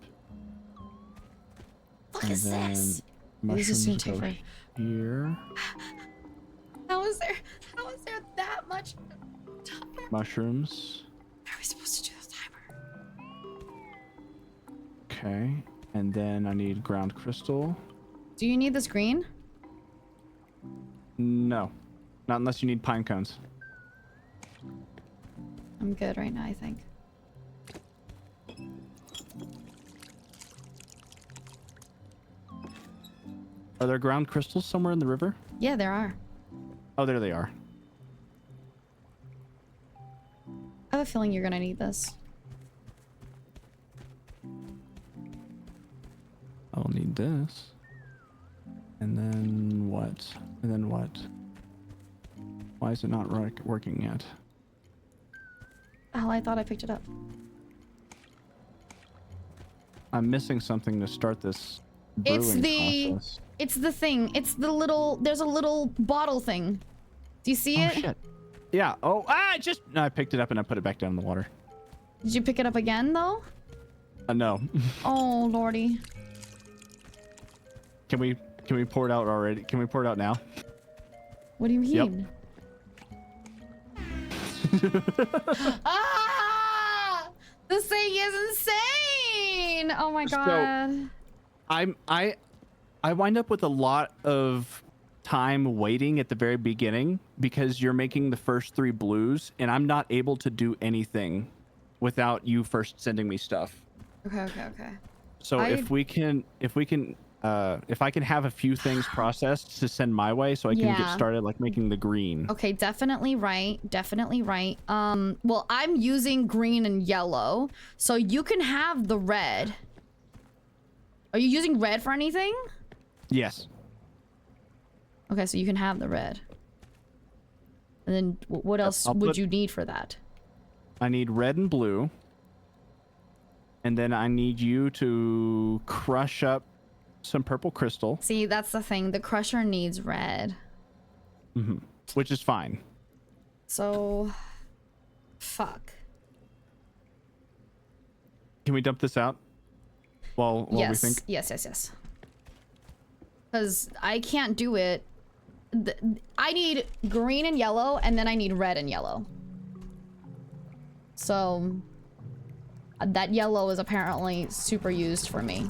fuck And is then this? This is mushrooms gonna take go forever. here. How is there that much time? Mushrooms. How are we supposed to do this timer? Okay. And then I need ground crystal. Do you need this green? No. Not unless you need pine cones. I'm good right now, I think. Are there ground crystals somewhere in the river? Yeah, there are. Oh, there they are. I have a feeling you're gonna need this. I'll need this. And then what? And then what? Why is it not working yet? Oh, I thought I picked it up. I'm missing something to start this brewing process. It's the thing. It's the little, there's a little bottle thing. Do you see Oh it? shit. Yeah. Oh, no, I picked it up and I put it back down in the water. Did you pick it up again though? No. Oh lordy. Can we pour it out already? Can we pour it out now? What do you mean? Yep. Ah! This thing is insane! Oh my god. I wind up with a lot of time waiting at the very beginning because you're making the first 3 blues and I'm not able to do anything without you first sending me stuff. Okay. So if I can have a few things processed to send my way so I can get started like making the green. Okay, definitely right. Well, I'm using green and yellow, so you can have the red. Are you using red for anything? Yes. Okay, so you can have the red. And then what else would you need for that? I need red and blue. And then I need you to crush up some purple crystal. See, that's the thing. The crusher needs red. Mm-hmm. Which is fine. So, fuck. Can we dump this out? While we think? Yes. Because I can't do it. I need green and yellow, and then I need red and yellow. So, that yellow is apparently super used for me.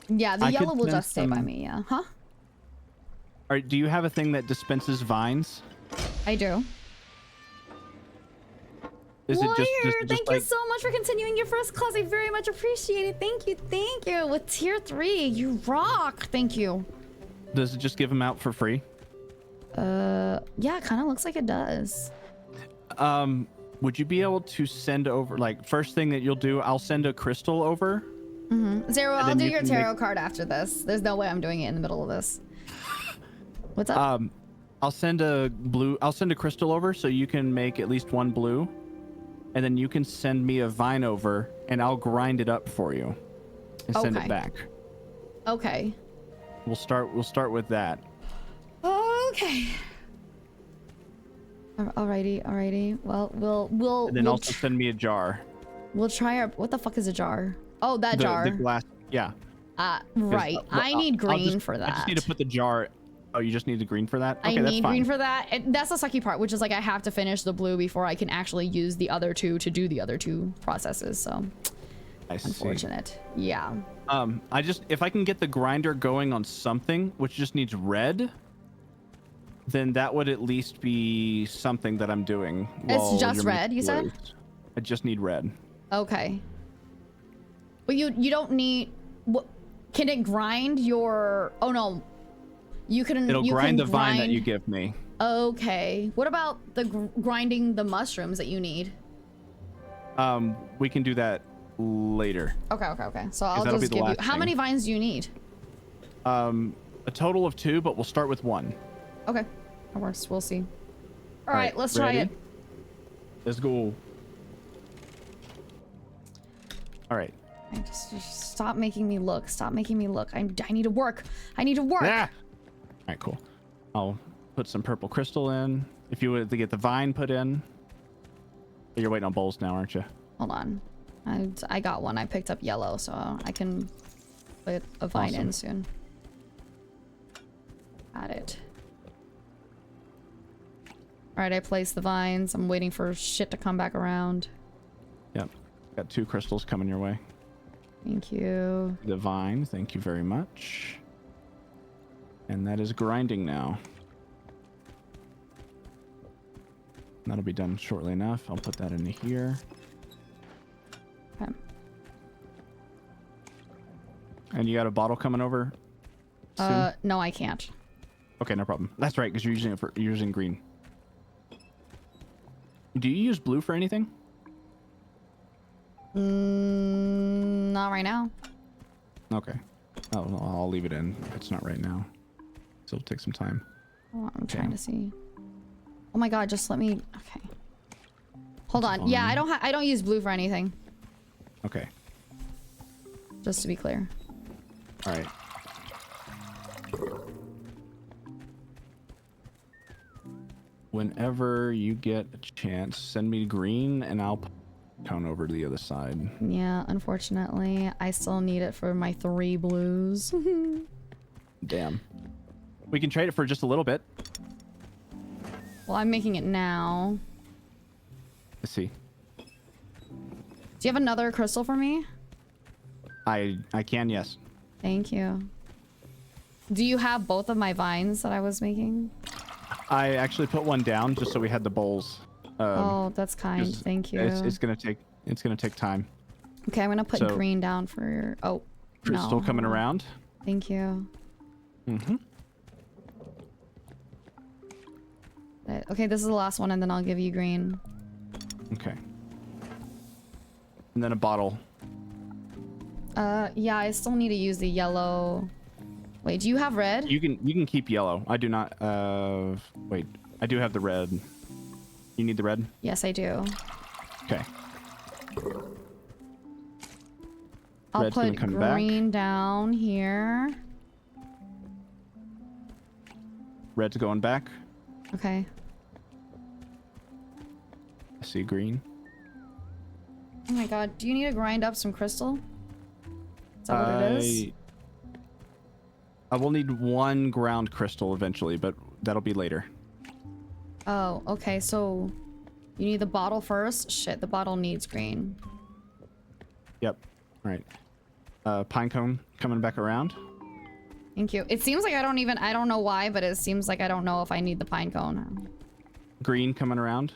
Yeah, the yellow will just stay by me, yeah. Huh? Alright, do you have a thing that dispenses vines? I do. Is Warrior, it just thank like... you so much for continuing your first class. I very much appreciate it. Thank you. With tier 3, you rock. Thank you. Does it just give them out for free? Yeah, it kind of looks like it does. Would you be able to send over, like, first thing that you'll do, I'll send a crystal over. Zero, I'll do your tarot card after this. There's no way I'm doing it in the middle of this. What's up? I'll send a crystal over so you can make at least 1 blue. And then you can send me a vine over and I'll grind it up for you and send it back. Okay. We'll start with that. Okay. Alrighty. Well, we'll And then also send me a jar. We'll try our... What the fuck is a jar? Oh, that jar. The glass. Yeah. Right. I need green for that. I just need to put the jar... Oh, you just need the green for that? Okay, I that's need fine. green for that. That's the sucky part, which is like I have to finish the blue before I can actually use the other 2 to do the other 2 processes. So, unfortunate. Yeah. If I can get the grinder going on something which just needs red, then that would at least be something that I'm doing. It's just red, you said? I just need red. Okay. But you don't need... What? Can it grind your... Oh no. It'll grind the vine that you give me. Okay. What about the grinding the mushrooms that you need? We can do that later. Okay. So I'll just give you... How many vines do you need? A total of 2, but we'll start with 1. Okay. That works. We'll see. All right, let's try it. Let's go. All right. Just stop making me look. Stop making me look. I need to work. Ah! All right, cool. I'll put some purple crystal in. If you wanted to get the vine put in. You're waiting on bowls now, aren't you? Hold on. I got one. I picked up yellow, so I can put a vine in soon. Got it. All right, I placed the vines. I'm waiting for shit to come back around. Yep. Got 2 crystals coming your way. Thank you. The vine, thank you very much. And that is grinding now. That'll be done shortly enough. I'll put that into here. Okay. And you got a bottle coming over soon? No, I can't. Okay, no problem. That's right, because you're using green. Do you use blue for anything? Not right now. Okay. Oh, I'll leave it in. It's not right now. So it'll take some time. Oh, I'm trying to see. Oh my god, just let me... Okay. Hold on. Yeah, I don't use blue for anything. Okay. Just to be clear. All right. Whenever you get a chance, send me green and I'll cone over to the other side. Yeah, unfortunately, I still need it for my 3 blues. Damn. We can trade it for just a little bit. Well, I'm making it now. Let's see. Do you have another crystal for me? I can, yes. Thank you. Do you have both of my vines that I was making? I actually put one down just so we had the bowls. Oh, that's kind. Thank you. It's gonna take time. Okay, I'm gonna put So- green down for your... Oh, Crystal no. coming around. Thank you. Mm-hmm. Okay, this is the last one, and then I'll give you green. Okay. And then a bottle. Yeah, I still need to use the yellow. Wait, do you have red? You can keep yellow. I do not. Wait. I do have the red. You need the red? Yes, I do. Okay. I'll Red's gonna put come back. green down here. Red's going back. Okay. I see green. Oh my god, do you need to grind up some crystal? Is that what it is? I will need 1 ground crystal eventually, but that'll be later. Oh, okay, so you need the bottle first? Shit, the bottle needs green. Yep. All right. Pine cone coming back around. Thank you. It seems like I don't know why, but it seems like I don't know if I need the pine cone. Green coming around.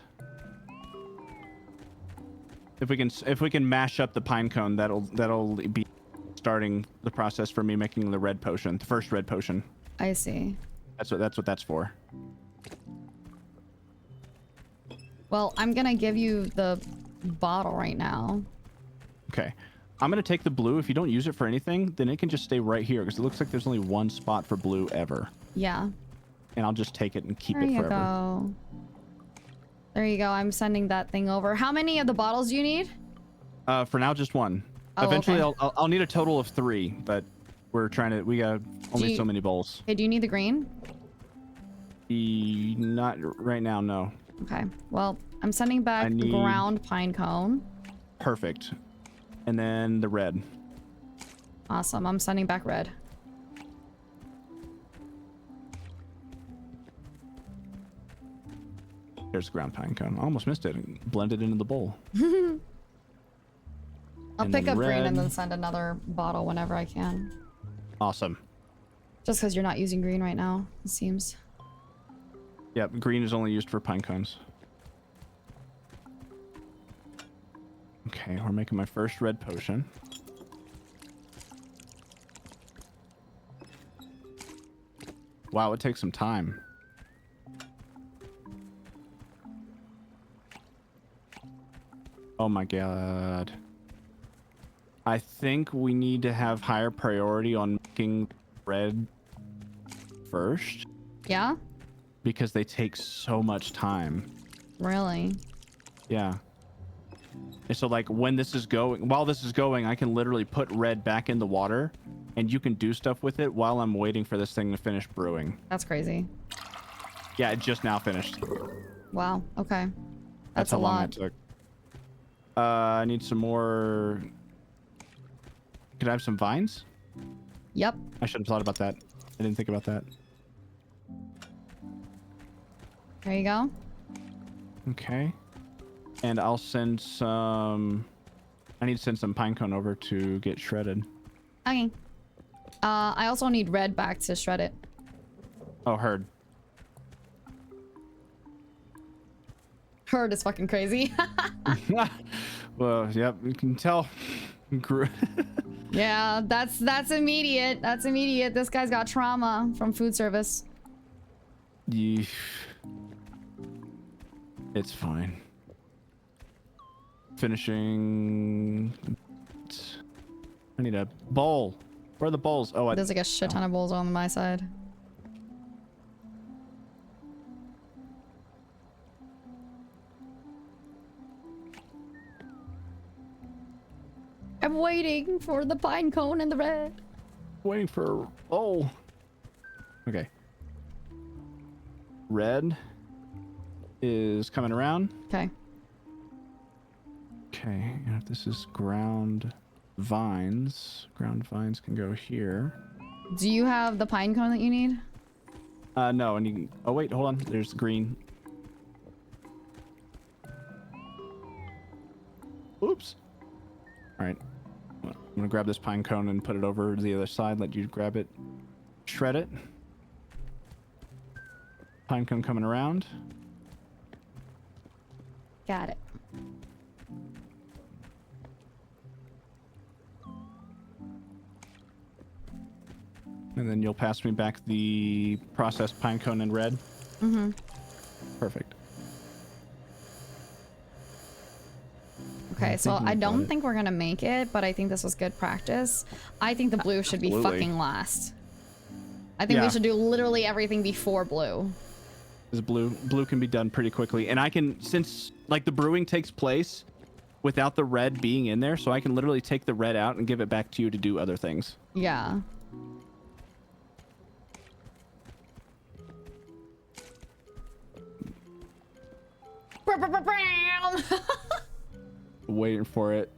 If we can mash up the pine cone, that'll be starting the process for me making the red potion, the first red potion. I see. That's what that's for. Well, I'm gonna give you the bottle right now. Okay. I'm gonna take the blue. If you don't use it for anything, then it can just stay right here because it looks like there's only 1 spot for blue ever. Yeah. And I'll just take it and keep There it you forever. go. There you go. I'm sending that thing over. How many of the bottles do you need? For now, just 1. Oh, Eventually, okay. I'll need a total of 3, but we got only so many bowls. Okay, do you need the green? Not right now, no. Okay. Well, I'm sending back the ground pine cone. Perfect. And then the red. Awesome. I'm sending back red. There's the ground pine cone. I almost missed it and blended into the bowl. I'll And pick then up green and red. then send another bottle whenever I can. Awesome. Just because you're not using green right now, it seems. Yep, green is only used for pine cones. Okay, we're making my first red potion. Wow, it takes some time. Oh my god. I think we need to have higher priority on making red first Yeah? because they take so much time. Really? Yeah. And so like while this is going, I can literally put red back in the water and you can do stuff with it while I'm waiting for this thing to finish brewing. That's crazy. Yeah, it just now finished. Wow. Okay. That's a how long lot. it took. I need some more. Could I have some vines? Yep. I should have thought about that. I didn't think about that. There you go. Okay. And I'll send some. I need to send some pine cone over to get shredded. Okay. I also need red back to shred it. Oh, heard. Herd is fucking crazy. Well, yep, you can tell. Yeah, that's immediate. That's immediate. This guy's got trauma from food service. It's fine. Finishing. I need a bowl. Where are the bowls? Oh, There's like a shit ton of bowls on my side. I'm waiting for the pine cone and the red. waiting for a bowl. Okay. Red. is coming around. Okay. Okay, and if this is ground vines can go here. Do you have the pine cone that you need? No, and you can, oh wait, hold on, there's green. Oops. All right, I'm gonna grab this pine cone and put it over to the other side, let you grab it, shred it. Pine cone coming around. Got it. And then you'll pass me back the processed pine cone in red. Mm-hmm. Perfect. Okay, so I don't think we're gonna make it, but I think this was good practice. I think the blue should be fucking last. I think we should do literally everything before blue. Because blue can be done pretty quickly, and I can, since like the brewing takes place without the red being in there, so I can literally take the red out and give it back to you to do other things. Yeah. Waiting for it.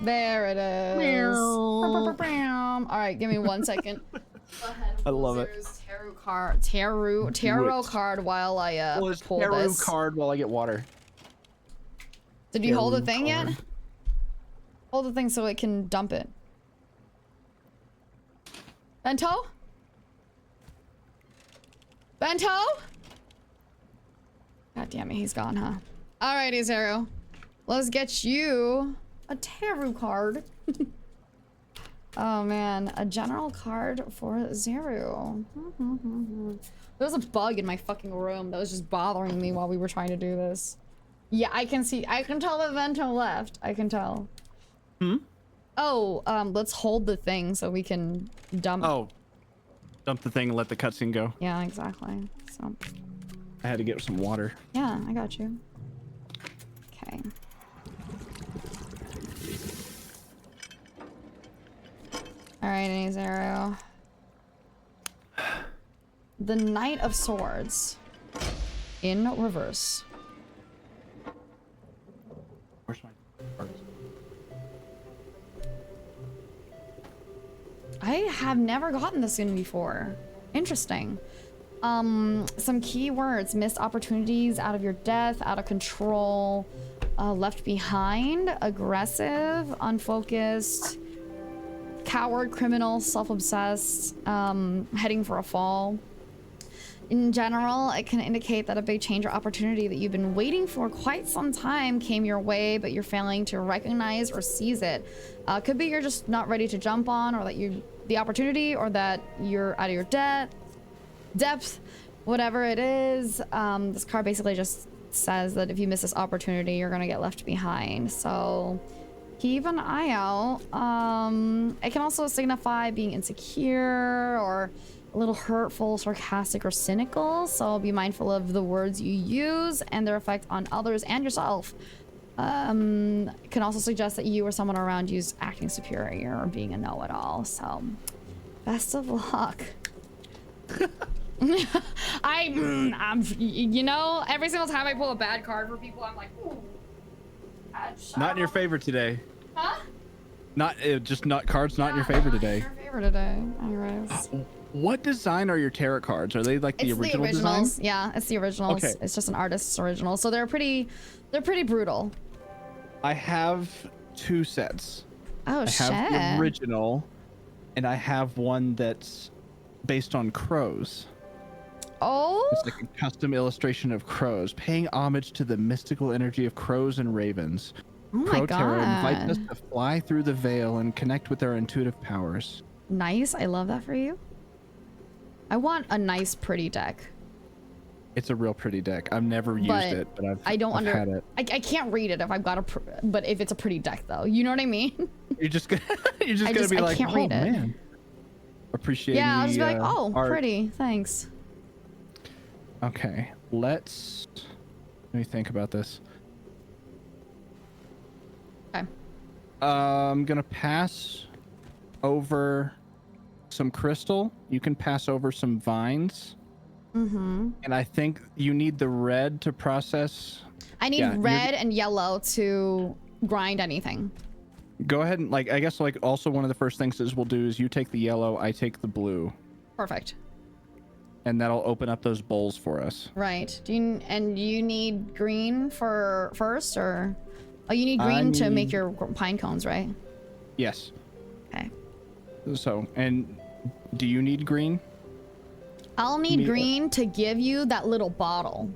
There it is. All right, give me 1 second. Go ahead, I love it. Tarot card while I pull tarot this. card while I get water. Did you hold the Tarot thing yet? card. Hold the thing so it can dump it. Bento? Bento? God damn it, he's gone, huh? Alrighty, Zero. Let's get you a tarot card. Oh man, a general card for Zero. There was a bug in my fucking room that was just bothering me while we were trying to do this. Yeah, I can tell that Vento left. I can tell. Oh, let's hold the thing so we can dump. Oh, dump the thing and let the cutscene go. Yeah, exactly. So. I had to get some water. Yeah, I got you. Okay. All right, Zero. The Knight of Swords in reverse. Where's my cards? I have never gotten this in before. Interesting. Some key words: missed opportunities, out of your depth, out of control, left behind, aggressive, unfocused, coward, criminal, self-obsessed, heading for a fall. In general, it can indicate that a big change or opportunity that you've been waiting for quite some time came your way, but you're failing to recognize or seize it. Could be you're just not ready to jump on, or that the opportunity, or that you're out of your depth, whatever it is. This card basically just says that if you miss this opportunity, you're gonna get left behind. So keep an eye out. It can also signify being insecure or a little hurtful, sarcastic, or cynical. So be mindful of the words you use and their effect on others and yourself. It can also suggest that you or someone around you is acting superior or being a know-it-all. So best of luck. I'm, you know, every single time I pull a bad card for people, I'm like, ooh. Not in your favor today. Huh? Not just not cards. Not in your favor today. Not in your favor today. Anyways. What design are your tarot cards? Are they like the original originals. design? Yeah, it's the originals. Okay. It's just an artist's original, so they're pretty brutal. I have 2 sets. Oh shit! I have the original, and I have one that's based on crows. Oh. It's like a custom illustration of crows, paying homage to the mystical energy of crows and ravens. Oh my Crow god! Tarot invites us to fly through the veil and connect with our intuitive powers. Nice. I love that for you. I want a nice, pretty deck. It's a real pretty deck. I've never used it, but I've had it. I can't read it if I've got but if it's a pretty deck though, you know what I mean? You're just gonna be like, can't oh read it. man. Appreciate. Yeah, I'll just be like, oh, art. pretty, thanks. Okay, let me think about this. Okay. I'm gonna pass over some crystal. You can pass over some vines. Mm-hmm. And I think you need the red to process. I need red and yellow to grind anything. Go ahead and I guess also one of the first things we'll do is you take the yellow, I take the blue. Perfect. And that'll open up those bowls for us. Right. You need green for first, or you need green to make your pine cones, right? Yes. Okay. So, and do you need green? I'll need green to give you that little bottle.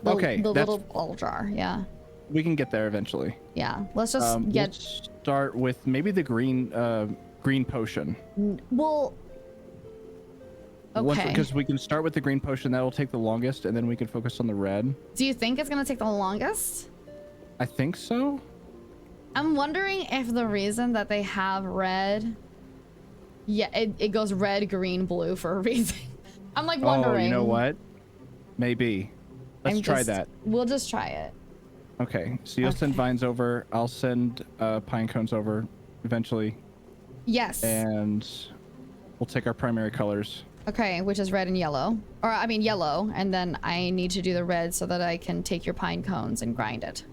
The little bottle jar. Yeah. We can get there eventually. Yeah. Let's just let's start with maybe the green potion. Well. Okay. Because we can start with the green potion, that'll take the longest, and then we can focus on the red. Do you think it's gonna take the longest? I think so. I'm wondering if the reason that they have red, it goes red, green, blue for a reason. I'm like wondering. Oh, you know what? Maybe. Let's try that. We'll just try it. Okay, so you'll send vines over. I'll send pine cones over eventually. Yes. And we'll take our primary colors. Okay, which is red and yellow. Or, I mean, yellow. And then I need to do the red so that I can take your pine cones and grind it.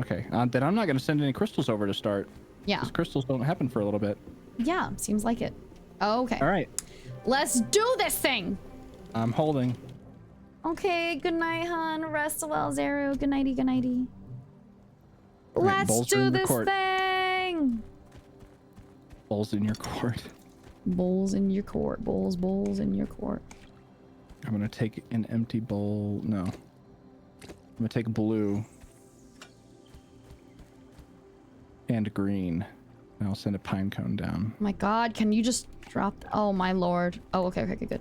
Okay, then I'm not going to send any crystals over to start. Yeah. Because crystals don't happen for a little bit. Yeah, seems like it. Okay. All right. Let's do this thing. I'm holding. Okay, good night, hon. Rest well, Zeru. Good nighty, good nighty. Right, Let's do this thing. Bowls in your court. Bowls in your court. Bowls in your court. I'm going to take an empty bowl. No. I'm going to take blue. And green. And I'll send a pine cone down. Oh my god, can you just drop... Oh my lord. Oh, okay, good. Okay.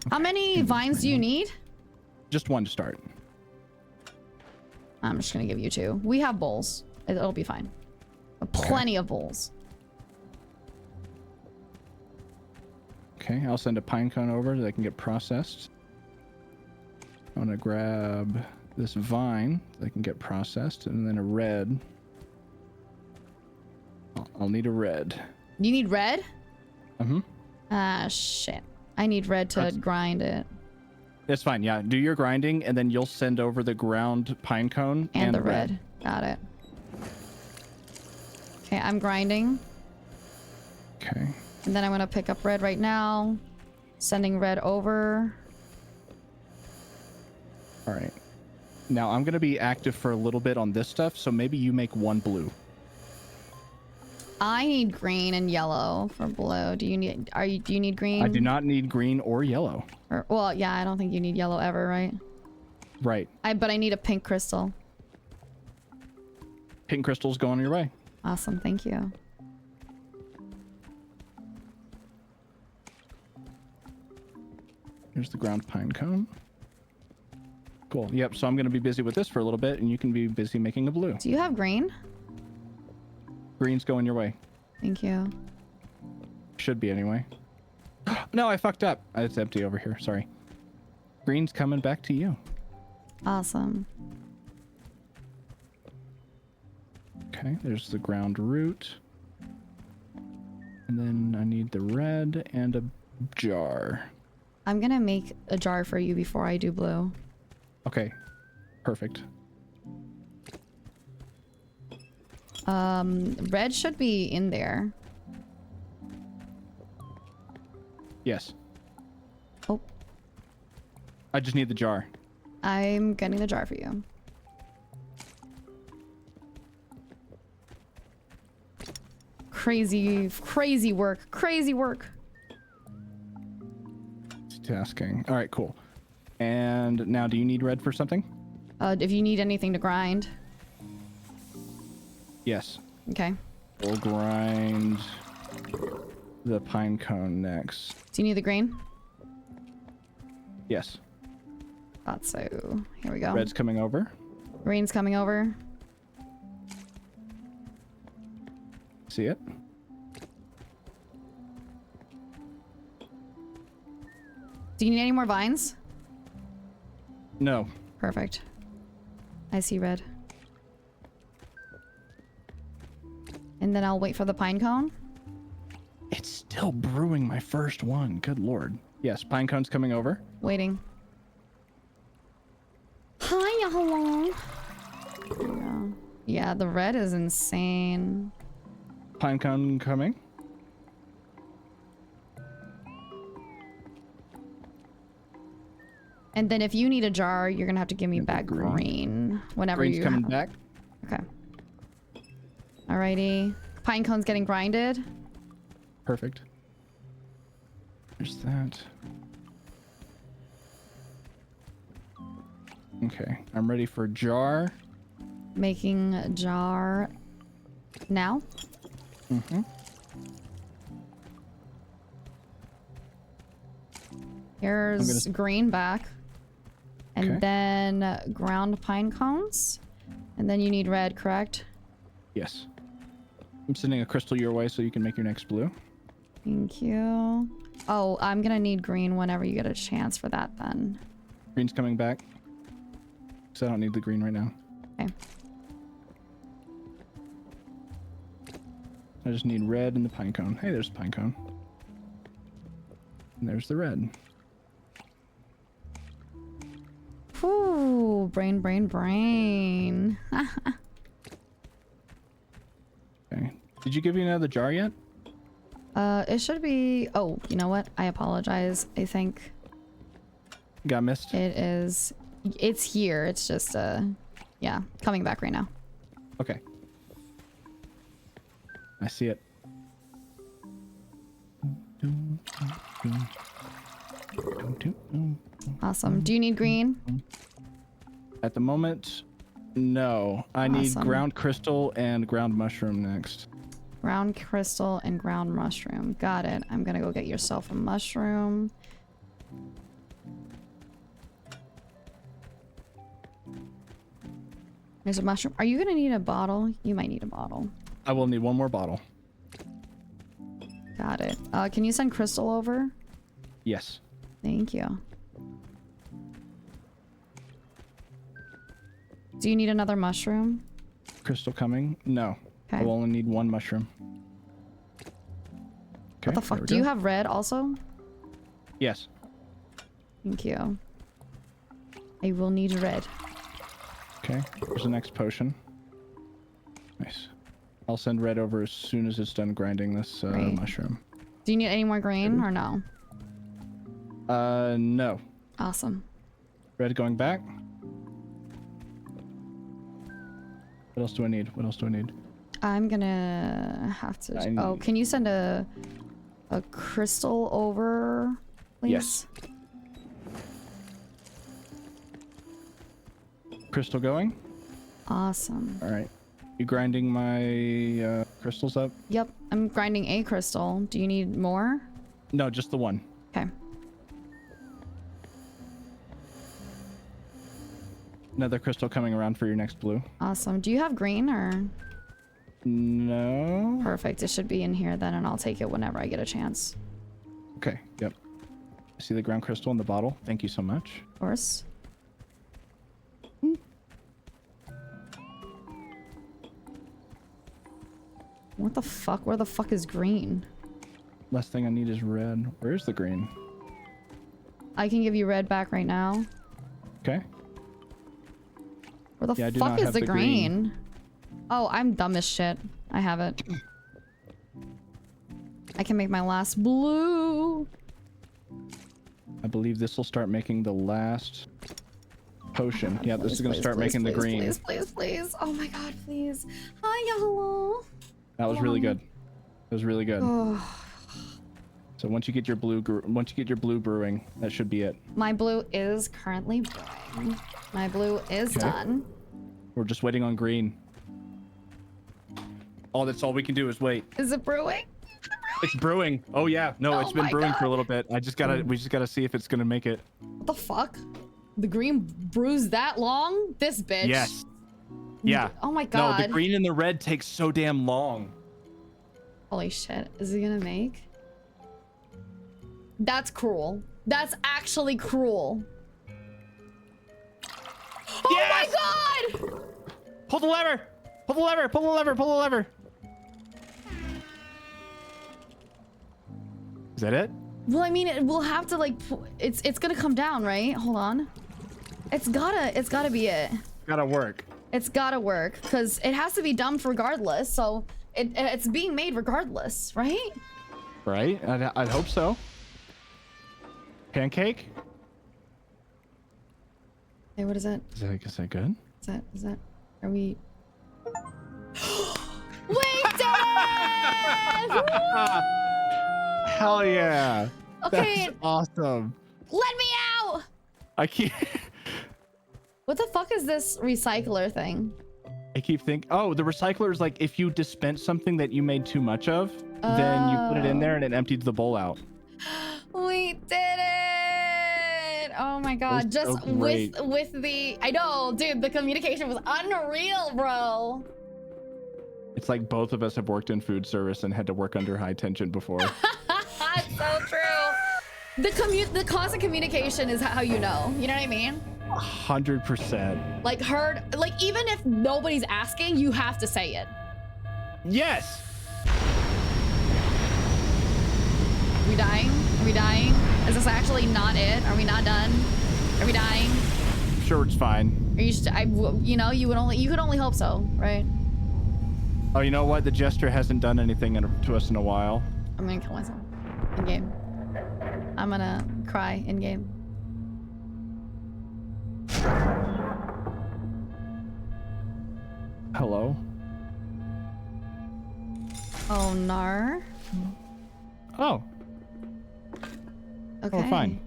How many vines do you need? Just one to start. I'm just gonna give you 2. We have bowls. It'll be fine. Plenty of bowls. Okay, I'll send a pine cone over so they can get processed. I'm gonna grab this vine so they can get processed, and then a red. I'll need a red. You need red? Mm-hmm. Ah, shit. I need red to grind it. That's fine, yeah. Do your grinding, and then you'll send over the ground pine cone and the red. Got it. Okay, I'm grinding. Okay. And then I'm gonna pick up red right now. Sending red over. All right. Now I'm gonna be active for a little bit on this stuff, so maybe you make 1 blue. I need green and yellow for blue. Do you need green? I do not need green or yellow. Well, yeah, I don't think you need yellow ever, right? Right. But I need a pink crystal. Pink crystals going your way. Awesome, thank you. Here's the ground pine cone. Cool. Yep, so I'm going to be busy with this for a little bit, and you can be busy making a blue. Do you have green? Green's going your way. Thank you. Should be anyway. No, I fucked up. It's empty over here. Sorry. Green's coming back to you. Awesome. Okay, there's the ground root. And then I need the red and a jar. I'm gonna make a jar for you before I do blue. Okay, perfect. Red should be in there. Yes. Oh. I just need the jar. I'm getting the jar for you. Crazy work. Crazy work. Tasking. All right, cool. And now, do you need red for something? If you need anything to grind. Yes. Okay. We'll grind the pine cone next. Do you need the green? Yes. Thought so. Here we go. Red's coming over. Green's coming over. See it? Do you need any more vines? No. Perfect. I see red. And then I'll wait for the pine cone. It's still brewing my first one. Good lord. Yes, pine cone's coming over. Waiting. Hi, hello. Yeah. Yeah, the red is insane. Pine cone coming. And then if you need a jar, you're gonna have to give me back green whenever Green's you coming have. back. Okay. Alrighty. Pine cone's getting grinded. Perfect. There's that. Okay, I'm ready for jar. Making a jar now. Mm-hmm. Here's green back. And Okay. then ground pine cones. And then you need red, correct? Yes. I'm sending a crystal your way so you can make your next blue. Thank you. Oh, I'm gonna need green whenever you get a chance for that then. Green's coming back. So I don't need the green right now. Okay. I just need red and the pine cone. Hey, there's the pine cone. And there's the red. Whew, brain, brain, brain. Okay. Did you give me another jar yet? It should be... Oh, you know what? I apologize. I think Got missed? it is... It's here. It's just, yeah, coming back right now. Okay. I see it. Awesome. Do you need green? At the moment, no. I need Awesome. ground crystal and ground mushroom next. Ground crystal and ground mushroom. Got it. I'm gonna go get yourself a mushroom. There's a mushroom. Are you gonna need a bottle? You might need a bottle. I will need one more bottle. Got it. Can you send crystal over? Yes. Thank you. Do you need another mushroom? Crystal coming? No. I Okay. will only need one mushroom. Okay, What the fuck? Do you have red also? Yes. Thank you. I will need red. Okay. Here's the next potion. Nice. I'll send red over as soon as it's done grinding this Great. mushroom. Do you need any more green or no? No. Awesome. Red going back. What else do I need? What else do I need? I'm gonna have to... I Oh, need- can you send a crystal over, please? Yes. Crystal going. Awesome. All right. You grinding my crystals up? Yep, I'm grinding a crystal. Do you need more? No, just the one. Okay. Another crystal coming around for your next blue. Awesome. Do you have green or... No. Perfect. It should be in here then, and I'll take it whenever I get a chance. Okay. Yep. I see the ground crystal in the bottle. Thank you so much. Of course. What the fuck? Where the fuck is green? Last thing I need is red. Where's the green? I can give you red back right now. Okay. Where the Yeah, I do fuck not is have the the green? green. Oh, I'm dumb as shit. I have it. I can make my last blue. I believe this will start making the last potion. Yeah, this is going to Please, start please, making the please, green. Please, please, please. Oh my god, please. Hi, hello. That was really good. It was really good. Oh, So once you get your blue, brewing, that should be it. my blue is currently brewing. My blue is Okay. done. We're just waiting on green. Oh, that's all we can do is wait. Is it brewing? It's brewing. Oh yeah, no, Oh it's been my brewing for a God. little bit. We just gotta see if it's gonna make it. What the fuck? The green brews that long? This bitch. Yes. Yeah. Oh my god. No, the green and the red takes so damn long. Holy shit. Is it gonna make? That's cruel. That's actually cruel. Yes! Oh my god! Pull the lever! Pull the lever! Pull the lever! Pull the lever! Is that it? Well, I mean, we'll have to like, it's gonna come down, right? Hold on. It's gotta be it. Gotta work. It's gotta work, because it has to be dumped regardless, so it's being made regardless, right? Right? I'd hope so. Pancake? Hey, what is that? Is that good? Is that, are we... We did it! Hell yeah. Okay. That's awesome. Let me out! I keep... What the fuck is this recycler thing? I keep thinking, oh, the recycler is like if you dispense something that you made too much of, then you put it in there and it empties the bowl out. We did it! Oh my god, That was just so great. with the... I know, dude, the communication was unreal, bro. It's like both of us have worked in food service and had to work under high tension before. That's so true. The constant communication is how you know. You know what I mean? 100%. Like like even if nobody's asking, you have to say it. Yes. Are we dying? Are we dying? Is this actually not it? Are we not done? Are we dying? I'm sure it's fine. Are you you know, you could only hope so, right? Oh, you know what? The Jester hasn't done anything to us in a while. I'm gonna kill myself in game. I'm gonna cry in game. Hello? Oh, nar. Oh. Okay. Oh, fine.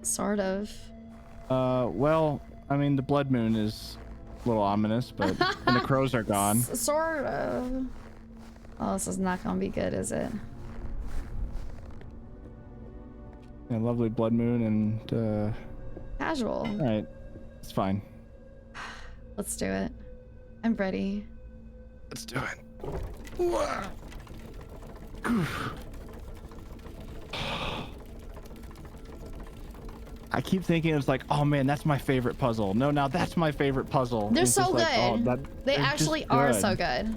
Sort of. Well, I mean, the blood moon is a little ominous, but and the crows are gone. Sort of. Oh, this is not gonna be good, is it? Yeah, lovely blood moon and Casual. all right, it's fine. Let's do it. I'm ready. Let's do it. I keep thinking it's like, oh man, that's my favorite puzzle. No, now that's my favorite puzzle. They're It's so just good. like, oh, They they're actually just are good. so good.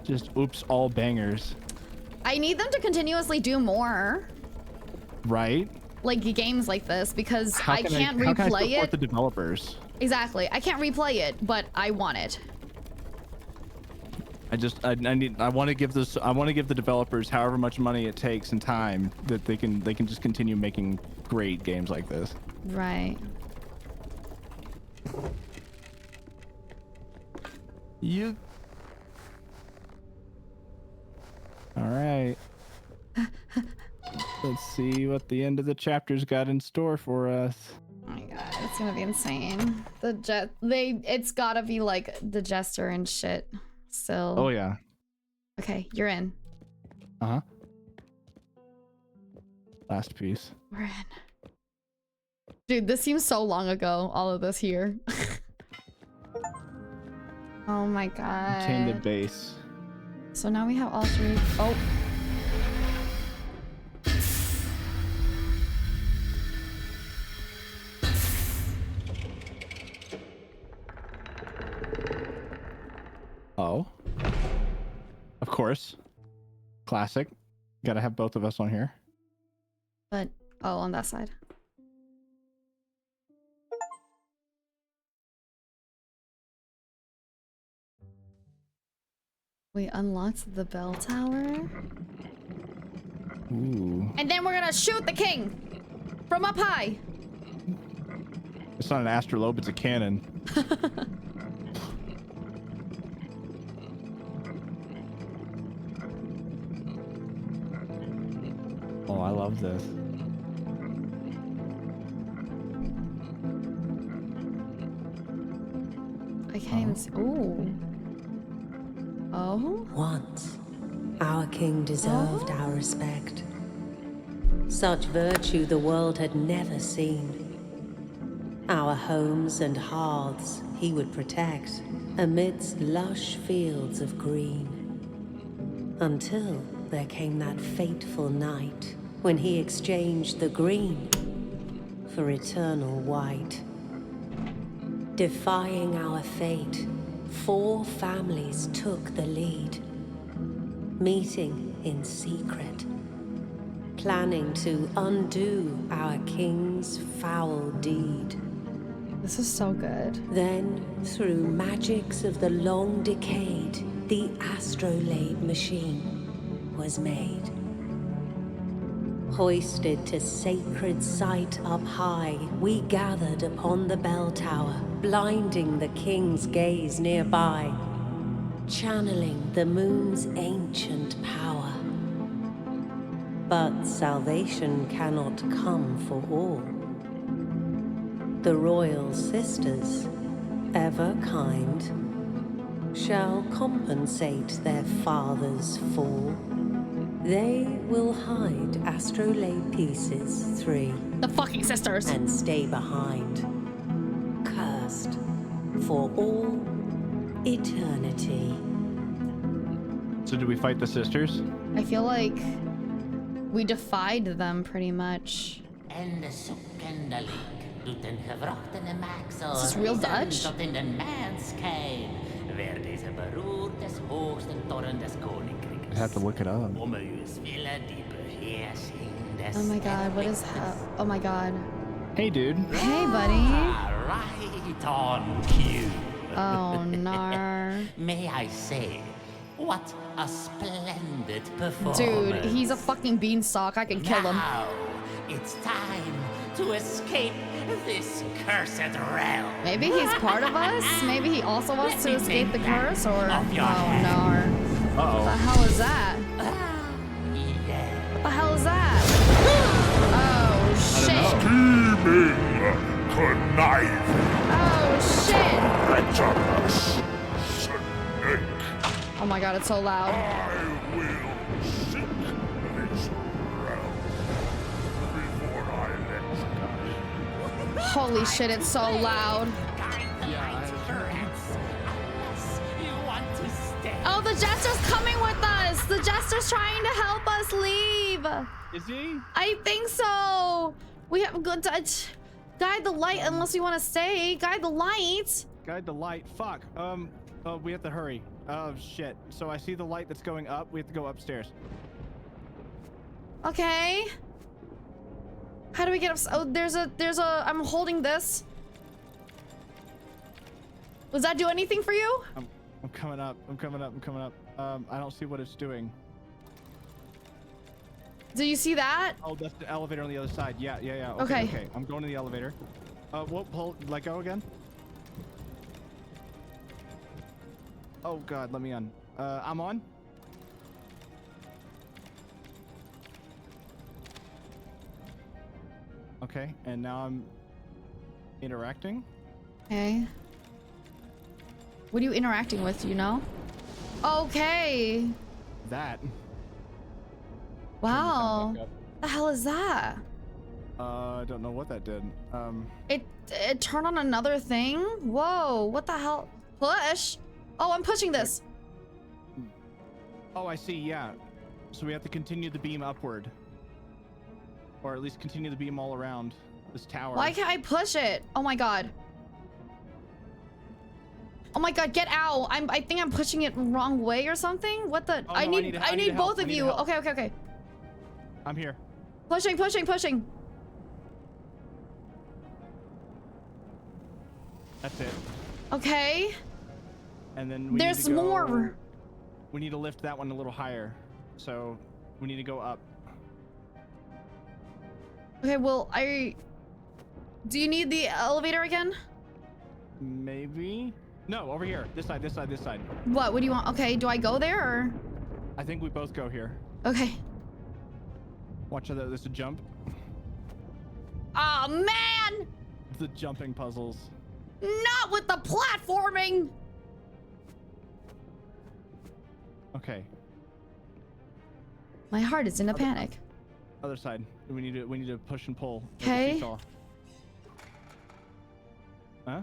Just oops, all bangers. I need them to continuously do more, Right? like games like this, because How I can can't how can I replay support it. the developers? Exactly. I can't replay it, but I want it. I want to give the developers however much money it takes and time that they can just continue making great games like this. Right. You. All right. Let's see what the end of the chapter's got in store for us. Oh my god, it's gonna be insane. It's gotta be like the Jester and shit. Still. Oh yeah. Okay, you're in. Uh-huh. Last piece. We're in. Dude, this seems so long ago, all of this here. Oh my god. Obtain the base. So now we have all three. Oh. Oh. Of course. Classic. Gotta have both of us on here. But, oh, on that side. We unlocked the bell tower. Ooh. And then we're gonna shoot the king from up high. It's not an astrolabe, it's a cannon. Oh, I love this. I can't even see. Ooh. Oh? Once, our king deserved our respect. Such virtue the world had never seen. Our homes and hearths he would protect amidst lush fields of green. Until there came that fateful night when he exchanged the green for eternal white. Defying our fate, 4 families took the lead, meeting in secret, planning to undo our king's foul deed. This is so good. Then, through magics of the long decayed, the astrolabe machine was made. Hoisted to sacred sight up high, we gathered upon the bell tower, blinding the king's gaze nearby, channeling the moon's ancient power. But salvation cannot come for all. The royal sisters, ever kind, shall compensate their father's fall. They will hide astrolabe pieces 3 The fucking sisters. and stay behind, cursed for all eternity. So do we fight the sisters? I feel like we defied them pretty much. En de zoekende leek doet een gewrochtene maaksel. Is this real Dutch? Tot in de manskijn. Waar deze beroert des hoogsten toren des koninkrijks. I have to look it up. Om uws willen die beheersing des Oh my god, what is oh my god. Hey, dude. Hey, buddy. Right on cue. Oh, no. May I say, what a splendid performance. Dude, he's a fucking beanstalk. I can kill him. Now, it's time to escape this cursed realm. Maybe he's part of us? Maybe he also wants to escape the curse, or... Oh, no. Uh-oh. What the hell is that? Yeah. What the hell is that? Oh, shit. Scheming, conniving, Oh, shit. treacherous snake. Oh my god, it's so loud. I will seek this realm before I let go. Holy shit, it's so loud. Guide the light currents, unless you want to stay. Oh, the Jester's coming with us. The Jester's trying to help us leave. Is he? I think so. We have good touch. Guide the light unless you want to stay. Guide the light. Guide the light. Fuck. Oh, we have to hurry. Oh, shit. So I see the light that's going up. We have to go upstairs. Okay. How do we get up? Oh, there's a, I'm holding this. Does that do anything for you? I'm coming up. I'm coming up. I'm coming up. I don't see what it's doing. Do you see that? Oh, that's the elevator on the other side. Yeah. Okay. Okay. I'm going to the elevator. Let go again. Oh God, let me on. I'm on. Okay, and now I'm interacting. Okay. What are you interacting with, do you know? Okay. That. Wow. The hell is that? I don't know what that did. It turned on another thing? Whoa, what the hell? Push? Oh, I'm pushing this. Oh, I see, yeah. So we have to continue the beam upward. Or at least continue the beam all around this tower. Why can't I push it? Oh my god. Oh my god, get out. I think I'm pushing it wrong way or something. What the? Oh, I no, need I need help. both of I need you. help. Okay. I'm here. Pushing. That's it. Okay. And then we There's need to go, more. We need to lift that one a little higher. So we need to go up. Okay, well, do you need the elevator again? Maybe? No, over here. This side. What do you want? Okay, do I go there or? I think we both go here. Okay. Watch that. There's a jump. Oh man! The jumping puzzles. Not with the platforming! Okay. My heart is in a panic. Other side. We need to push and pull. Like a Okay. seesaw. Huh?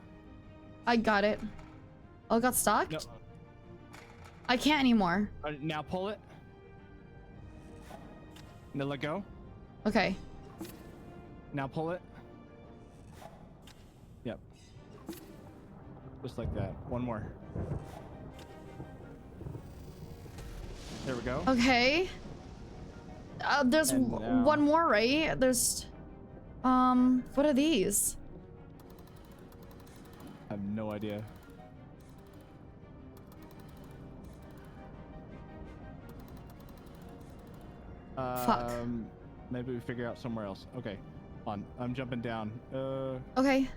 I got it. Oh, it got stuck? No. I can't anymore. Now pull it. Now let go. Okay. Now pull it. Yep. Just like that. One more. There we go. Okay. There's And now- one more, right? There's, what are these? I have no idea. Fuck. Maybe we figure out somewhere else. Okay, on. I'm jumping down. Okay.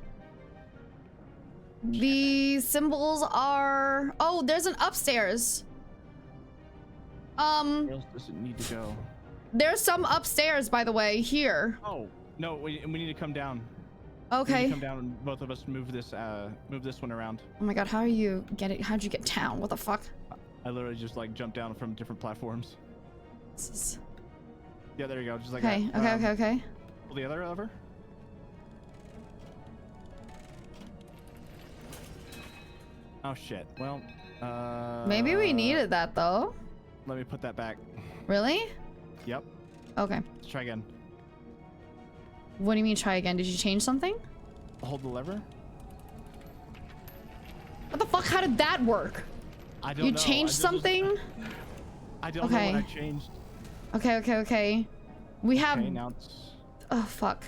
The symbols are... Oh, there's an upstairs. Where else does it need to go? There's some upstairs, by the way, here. Oh no, we need to come down. We need Okay. to come down and both of us move this one around. Oh my god, how are you getting... How'd you get down? What the fuck? I literally just like jumped down from different platforms. This is... Yeah, there you go. Just like Okay, that. okay. Pull the other lever. Oh shit. Well, Maybe we needed that, though. Let me put that back. Really? Yep. Okay. Let's try again. What do you mean try again? Did you change something? Hold the lever. What the fuck? How did that work? I don't You know. changed something? I don't know Okay. what I changed. Okay. We have... Okay, now it's... Oh, fuck.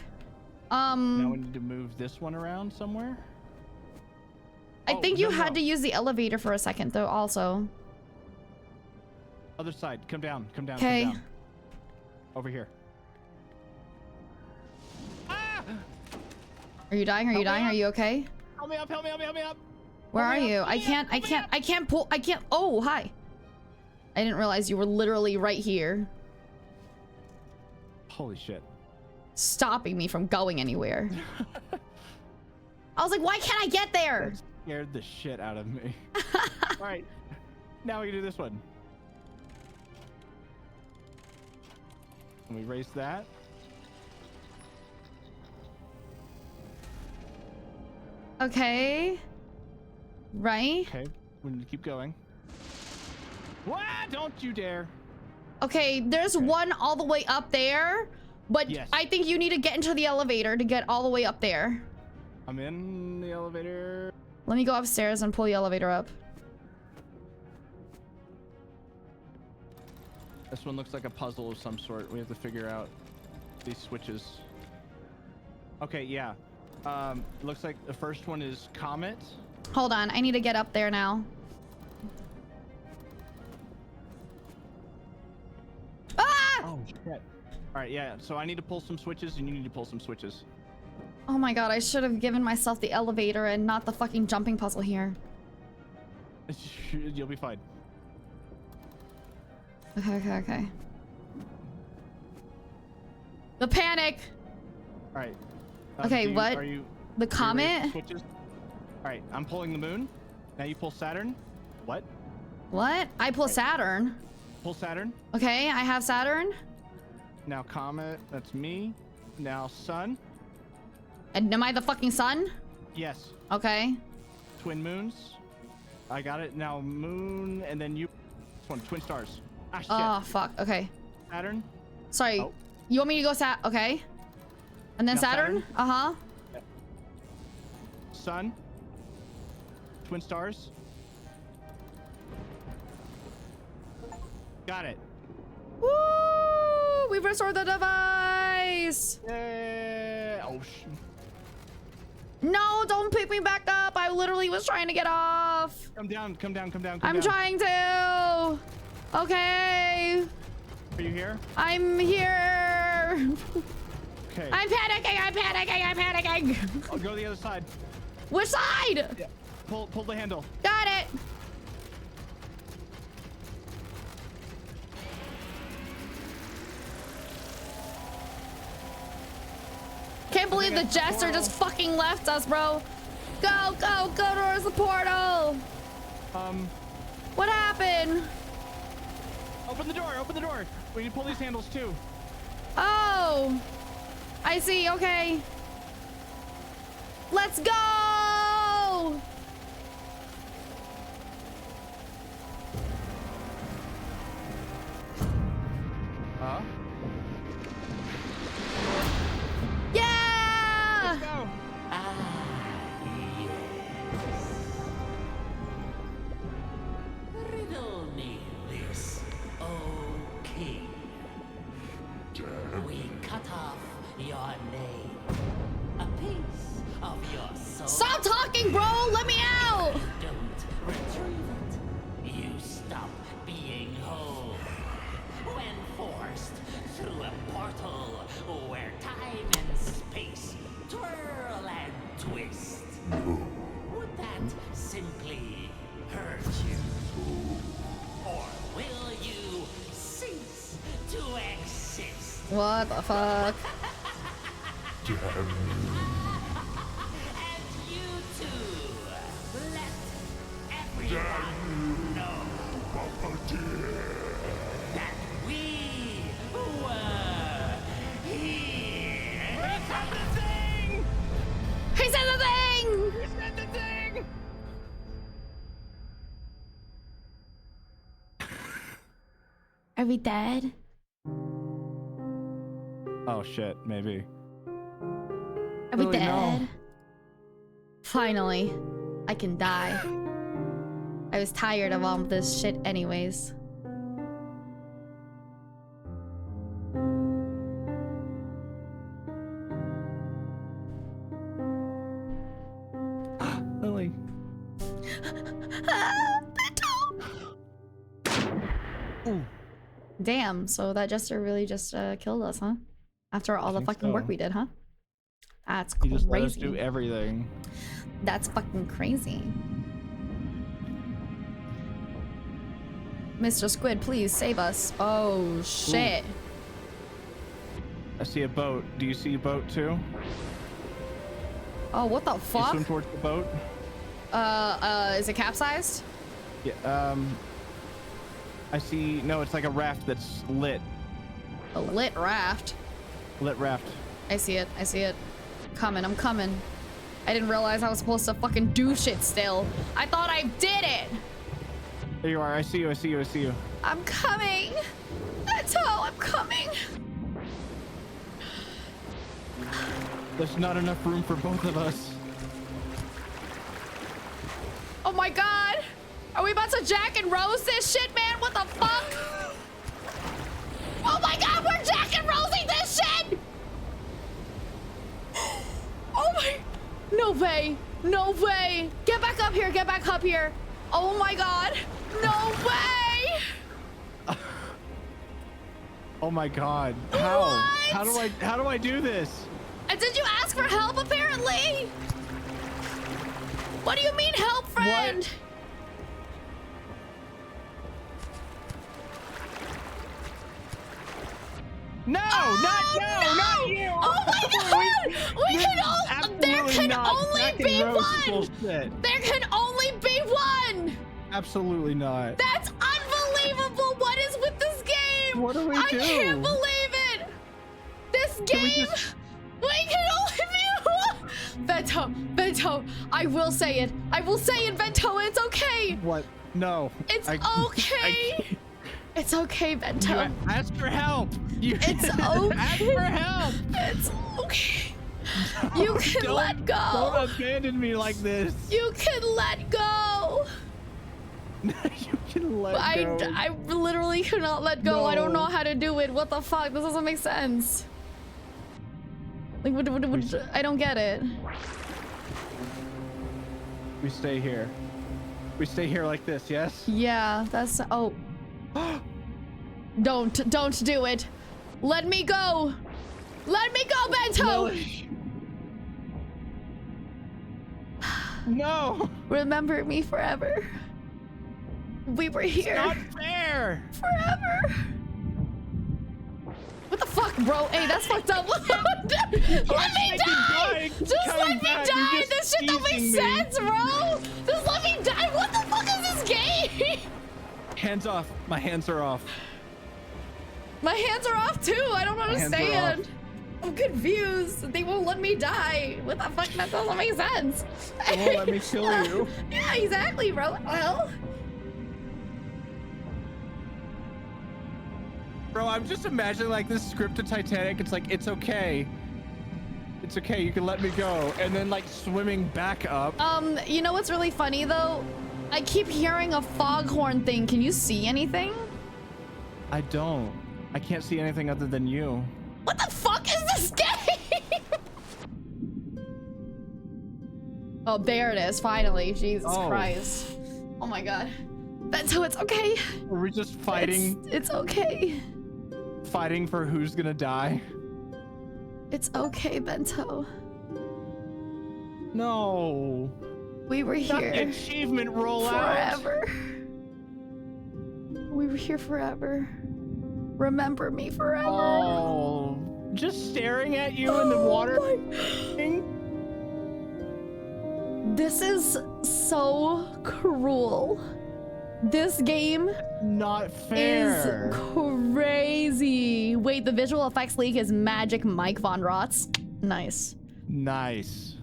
Now we need to move this one around somewhere. I Oh, think you no. had to use the elevator for a second, though, also. Other side. Come down. Come down. Okay. Come down. Over here. Ah! Are you dying? Are you Help me dying? Are up. you okay? Help me up. Help me up. Help me up. Where are Help me you? up, I help me can't, up, I can't pull, I can't. Oh, hi. I didn't realize you were literally right here, Holy shit. stopping me from going anywhere. I was like, why can't I get there? That scared the shit out of me. All right. Now we can do this one. And we raise that. Okay. Right? Okay. We need to keep going. What? Don't you dare. Okay, there's Okay. one all the way up there, but Yes. I think you need to get into the elevator to get all the way up there. I'm in the elevator. Let me go upstairs and pull the elevator up. This one looks like a puzzle of some sort. We have to figure out these switches. Okay, yeah. Looks like the first one is Comet. Hold on, I need to get up there now. Ah! Oh, shit. All right, yeah. So I need to pull some switches and you need to pull some switches. Oh my god, I should have given myself the elevator and not the fucking jumping puzzle here. You'll be fine. Okay. The panic! All right. Okay, what? Are you... The are you ready for comet? switches? All right, I'm pulling the moon. Now you pull Saturn. What? What? I pull Saturn. Pull Saturn. Okay, I have Saturn. Now Comet, that's me. Now Sun. And am I the fucking sun? Yes. Okay. Twin moons. I got it. Now moon, and then you. This one, twin stars. Ah, shit. Oh, fuck. Okay. Saturn. Sorry. Oh. You want me to go Okay. And then Now Saturn? Saturn? Uh-huh. Sun. Twin stars. Got it. Woo! We've restored the device! Yay! Oh, No, don't pick me back up. I literally was trying to get off. Come down, come down, come down, I'm down. trying to. Okay. Are you here? I'm here. Okay. I'm panicking. I'll go to the other side. Which side? Yeah. Pull the handle. Got it. Can't believe the jester just fucking left us, bro. Go towards the portal. What happened? Open the door, open the door. We need to pull these handles too. Oh, I see. Okay. Let's go. Huh? Yeah. Let's go. Riddle me this, O king. What the fuck? Damn And you too. Let everyone know Papa dear. that we were here. He said the thing! He said the thing! He said the thing! Are we dead? Oh shit, maybe. Are we Lily, dead? no. Finally, I can die. I was tired of all this shit anyways. Lily. Ooh. Damn, so that jester really just killed us, huh? After all the think fucking work so. we did, huh? That's He just let us do crazy. everything. That's fucking crazy. Mr. Squid, please save us. Oh shit. I see a boat. Do you see a boat too? Oh, what the You fuck? swim towards the boat? Is it capsized? Yeah, I see, no, it's like a raft that's lit. A lit raft. Lit raft. I see it. I see it. Coming. I'm coming. I didn't realize I was supposed to fucking do shit still. I thought I did it. There you are, I see you, I see you, I see you. I'm coming. That's how I'm coming. There's not enough room for both of us. Oh my god. Are we about to Jack and Rose this shit, man? What the fuck? Oh my god, we're Jack and Rosing this shit! Oh my... No way. No way. Get back up here. Get back up here. Oh my god. No way. Oh my god. How? What? How do I do this? And did you ask for help, apparently? What do you mean help, friend? What? No, not you! Oh my god! We can there can only be one! Bullshit. There can only be one! Absolutely not. That's unbelievable! What is with this game? What do we I do? can't believe it! This game... We can only be one! Vento, Vento, I will say it. I will say it, Vento, it's okay! What? No. It's I okay! can't. It's okay, Vento. You ask for help. It's Ask okay. for help. It's okay. You can let go. Don't abandon me like this. You can let go. You can let go. I literally cannot let go. I don't No. know how to do it. What the fuck? This doesn't make sense. Like, I don't get it. We stay here. We stay here like this, yes? Yeah, that's... Oh. Don't do it. Let me go. Let me go, Bento. No. Remember me forever. We were here Not fair. forever. What the fuck, bro? Hey, that's fucked up. Let me die. Just let me die. This shit don't make sense, bro. Just let me die. What the fuck is this game? Hands off. My hands are off. My hands are off too. I don't hands are understand. I'm confused. They won't let me die. What the fuck? That doesn't make sense. They won't let me kill you. Yeah, exactly, bro. Well, Bro, I'm just imagining like this script of Titanic. It's like, it's okay. It's okay. You can let me go. And then like swimming back up. you know what's really funny though? I keep hearing a foghorn thing. Can you see anything? I don't. I can't see anything other than you. What the fuck is this game? Oh, there it is. Finally. Jesus Oh. Christ. Oh my god. Bento, it's okay. Were we just fighting? It's okay. Fighting for who's gonna die? It's okay, Bento. No. We were Not the here achievement rollout. forever. We were here forever. Remember me forever. Oh just staring at you in the water. This is so cruel. This game Not fair. is crazy. Wait, the visual effects leak is Magic Mike Von Rotz. Nice. Nice.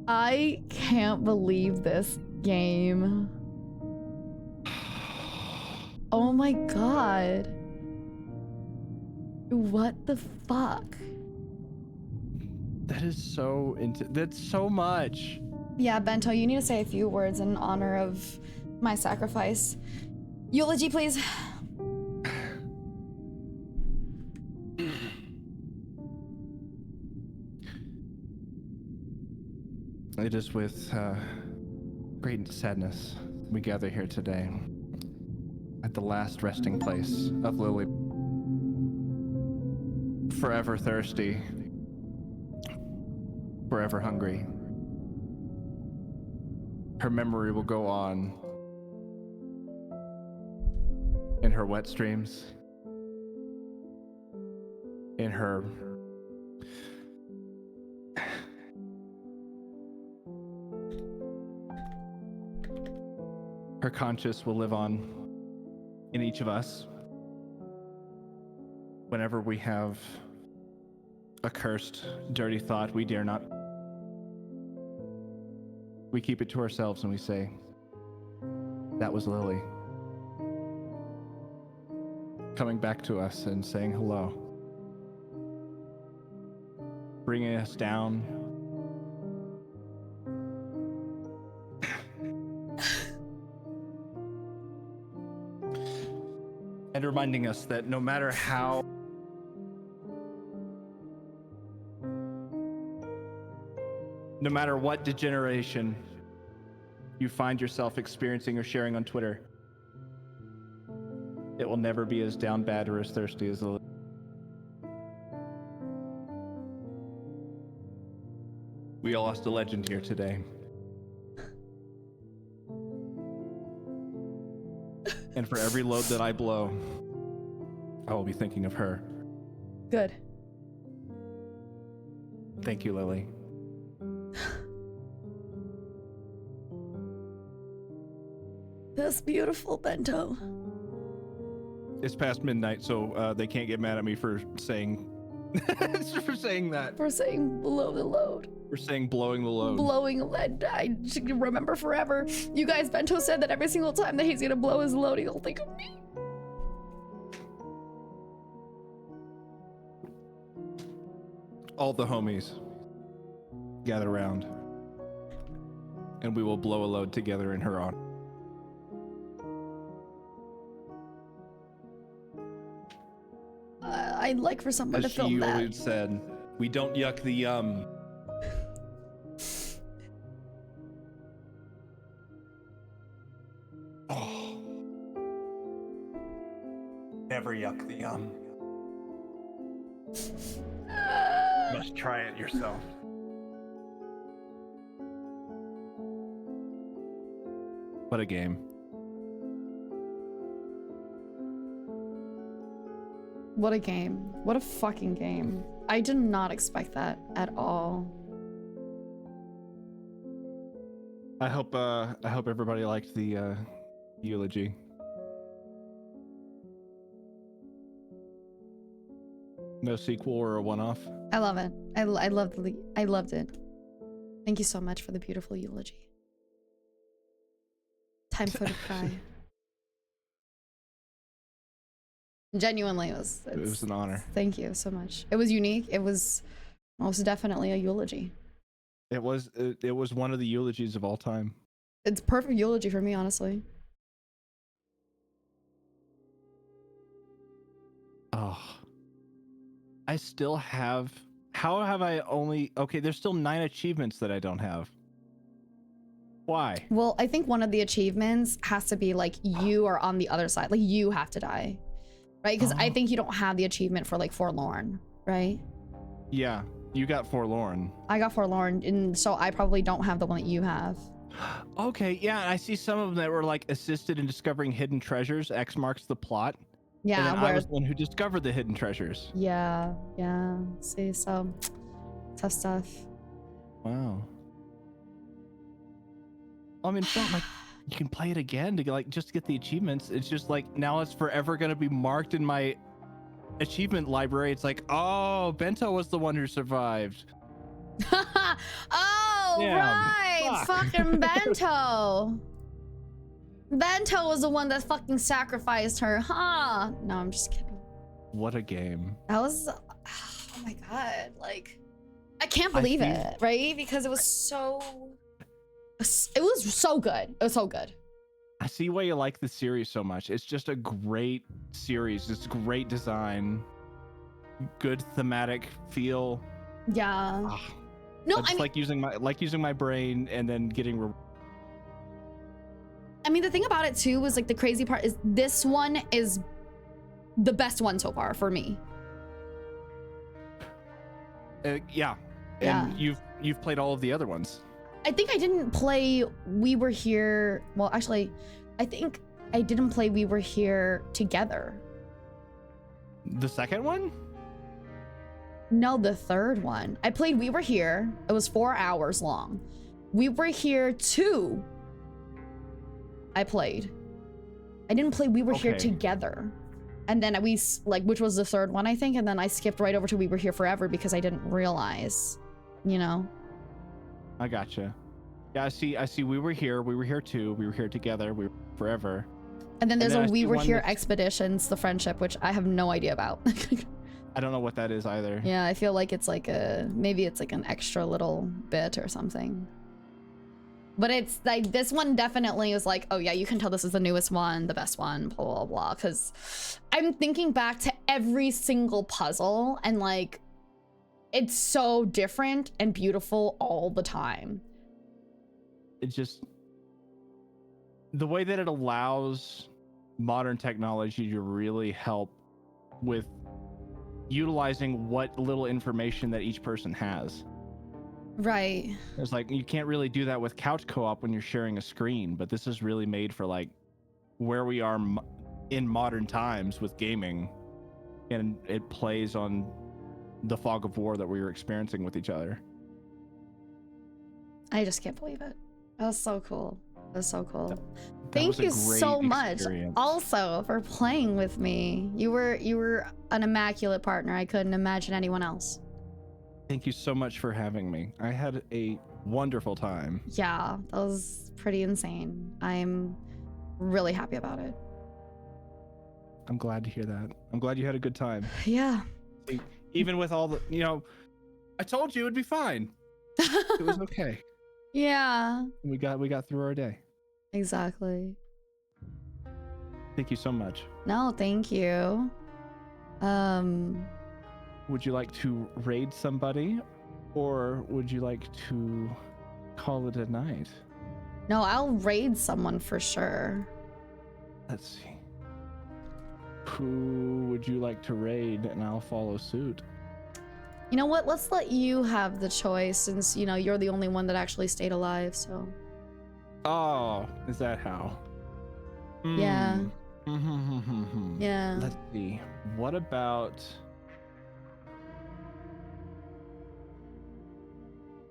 I can't believe this game. Oh my god. What the fuck? That is so that's so much. Yeah, Bento, you need to say a few words in honor of my sacrifice. Eulogy, please. It is with great sadness we gather here today at the last resting place of Lily. Forever thirsty, forever hungry. Her memory will go on in her wet streams, in her conscience will live on in each of us whenever we have a cursed, dirty thought we dare not. We keep it to ourselves and we say, that was Lily. Coming back to us and saying hello. Bringing us down. And reminding us that no matter how no matter what degeneration you find yourself experiencing or sharing on Twitter, it will never be as down bad or as thirsty as the. We all lost a legend here today. And for every load that I blow, I will be thinking of her. Good. Thank you, Lily. That's beautiful, Bento. It's past midnight, so they can't get mad at me for saying for saying that. For saying blow the load. For saying blowing the load. Blowing a load. I remember forever. You guys, Bento said that every single time that he's gonna blow his load, he'll think of me. All the homies gather around, and we will blow a load together in her honor. I'd like for someone to film that. As she always said, we don't yuck the yum. Oh. Never yuck the yum. You must try it yourself. What a game. What a game. What a fucking game. I did not expect that at all. I hope everybody liked the eulogy. No sequel or a one-off. I love it. I loved it. Thank you so much for the beautiful eulogy. Time for the cry. Genuinely, it was an honor. Thank you so much. It was unique. It was most definitely a eulogy. It was one of the eulogies of all time. It's perfect eulogy for me, honestly. Oh, I still have. How have I only? Okay, there's still 9 achievements that I don't have. Why? Well, I think one of the achievements has to be like you are on the other side. Like you have to die. Right? Because I think you don't have the achievement for like Forlorn, right? Yeah, you got Forlorn. I got Forlorn, and so I probably don't have the one that you have. Okay, yeah, I see some of them that were like assisted in discovering hidden treasures. X marks the plot. Yeah, And then I where was the one who discovered the hidden treasures. yeah. See, so tough stuff. Wow. I mean, it's not like you can play it again to like just get the achievements. It's just like now it's forever gonna be marked in my achievement library. It's like, oh, Bento was the one who survived. Oh, Damn, right. fuck. Fucking Bento. Bento was the one that fucking sacrificed her, huh? No, I'm just kidding. What a game. That was, oh my god, like, I can't believe it, right? Because it was so good. It was so good. I see why you like the series so much. It's just a great series. It's great design, good thematic feel. Yeah. Ah, No, I just like using my brain and then getting. I mean, the thing about it too was like the crazy part is this one is the best one so far for me. Yeah. And you've played all of the other ones. I think I didn't play We Were Here. Well, actually, I think I didn't play We Were Here together. The second one? No, the third one. I played We Were Here. It was 4 hours long. We Were Here 2. I played. I didn't play We Were Here together. And then which was the third one, I think. And then I skipped right over to We Were Here Forever because I didn't realize, you know? I gotcha. Yeah, I see. We Were Here 2. We Were Here Together. We Were Forever. And then there's I a We see Were one Here that's- Expeditions, The Friendship, which I have no idea about. I don't know what that is either. Yeah, I feel like it's like maybe it's like an extra little bit or something. But it's like, this one definitely is like, oh yeah, you can tell this is the newest one, the best one, blah, blah, blah. Because I'm thinking back to every single puzzle and like, it's so different and beautiful all the time. It's just the way that it allows modern technology to really help with utilizing what little information that each person has. Right. It's like you can't really do that with couch co-op when you're sharing a screen, but this is really made for like where we are in modern times with gaming, and it plays on the fog of war that we were experiencing with each other. I just can't believe it. That was so cool. That was so cool. That Thank was a you great so much experience. also for playing with me. You were an immaculate partner. I couldn't imagine anyone else. Thank you so much for having me. I had a wonderful time. Yeah, that was pretty insane. I'm really happy about it. I'm glad to hear that. I'm glad you had a good time. Yeah. Even with all the, I told you it'd be fine. It was okay. Yeah. We got through our day. Exactly. Thank you so much. No, thank you. Would you like to raid somebody, or would you like to call it a night? No, I'll raid someone for sure. Let's see. Who would you like to raid, and I'll follow suit. You know what? Let's let you have the choice since, you're the only one that actually stayed alive, so. Oh, is that how? Yeah. Mm. Yeah. Let's see. What about...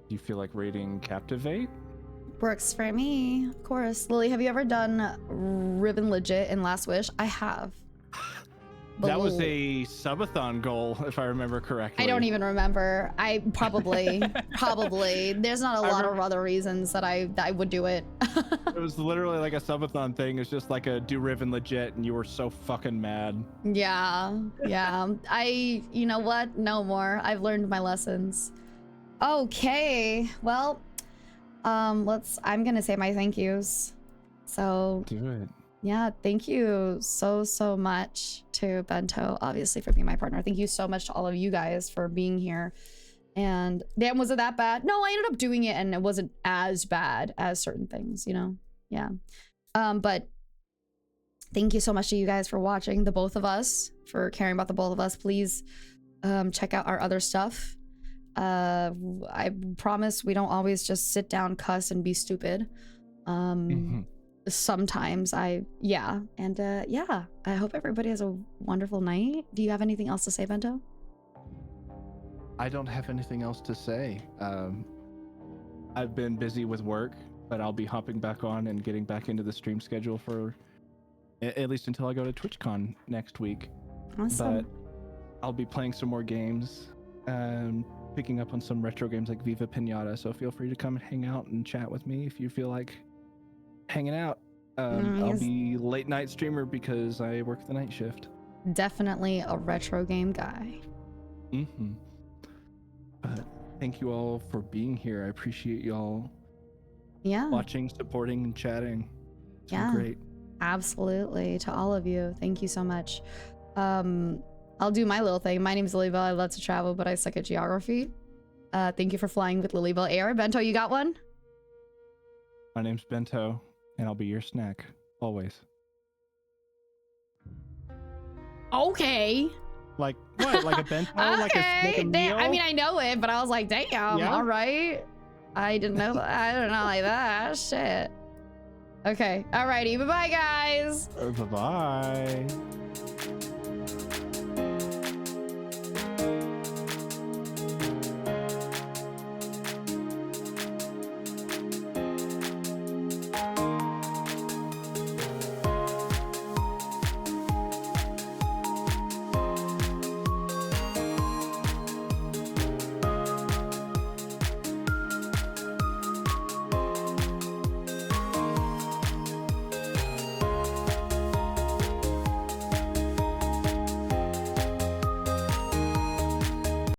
Do you feel like raiding Captivate? Works for me, of course. Lily, have you ever done Ribbon Legit in Last Wish? I have. That was a subathon goal, if I remember correctly. I don't even remember. I probably. There's not a lot of other reasons that I would do it. It was literally like a subathon thing. It's just like a do Ribbon Legit, and you were so fucking mad. Yeah. You know what? No more. I've learned my lessons. Okay. Well, I'm gonna say my thank yous. So Do it. yeah, thank you so much to Bento, obviously, for being my partner. Thank you so much to all of you guys for being here. And damn, was it that bad? No, I ended up doing it and it wasn't as bad as certain things, Yeah. But thank you so much to you guys for watching, the both of us, for caring about the both of us. Please check out our other stuff. I promise we don't always just sit down, cuss, and be stupid. sometimes yeah. And yeah, I hope everybody has a wonderful night. Do you have anything else to say, Bento? I don't have anything else to say. I've been busy with work, but I'll be hopping back on and getting back into the stream schedule for at least until I go to TwitchCon next week. Awesome. But I'll be playing some more games, picking up on some retro games like Viva Pinata. So feel free to come and hang out and chat with me if you feel like hanging out. I'll be late night streamer because I work the night shift. Definitely a retro game guy. Mm-hmm. But thank you all for being here. I appreciate y'all watching, supporting, and chatting. It's been great. Absolutely. To all of you, thank you so much. I'll do my little thing. My name's Lilybell. I love to travel, but I suck at geography. Thank you for flying with Lilybell Air. Bento, you got one? My name's Bento, and I'll be your snack always. Okay. Like what? Like a bento? Like a meal? I mean, I know it, but I was like, damn, all right. I didn't know that. I don't know like that. Shit. Okay. Alrighty. Bye-bye, guys. Bye-bye.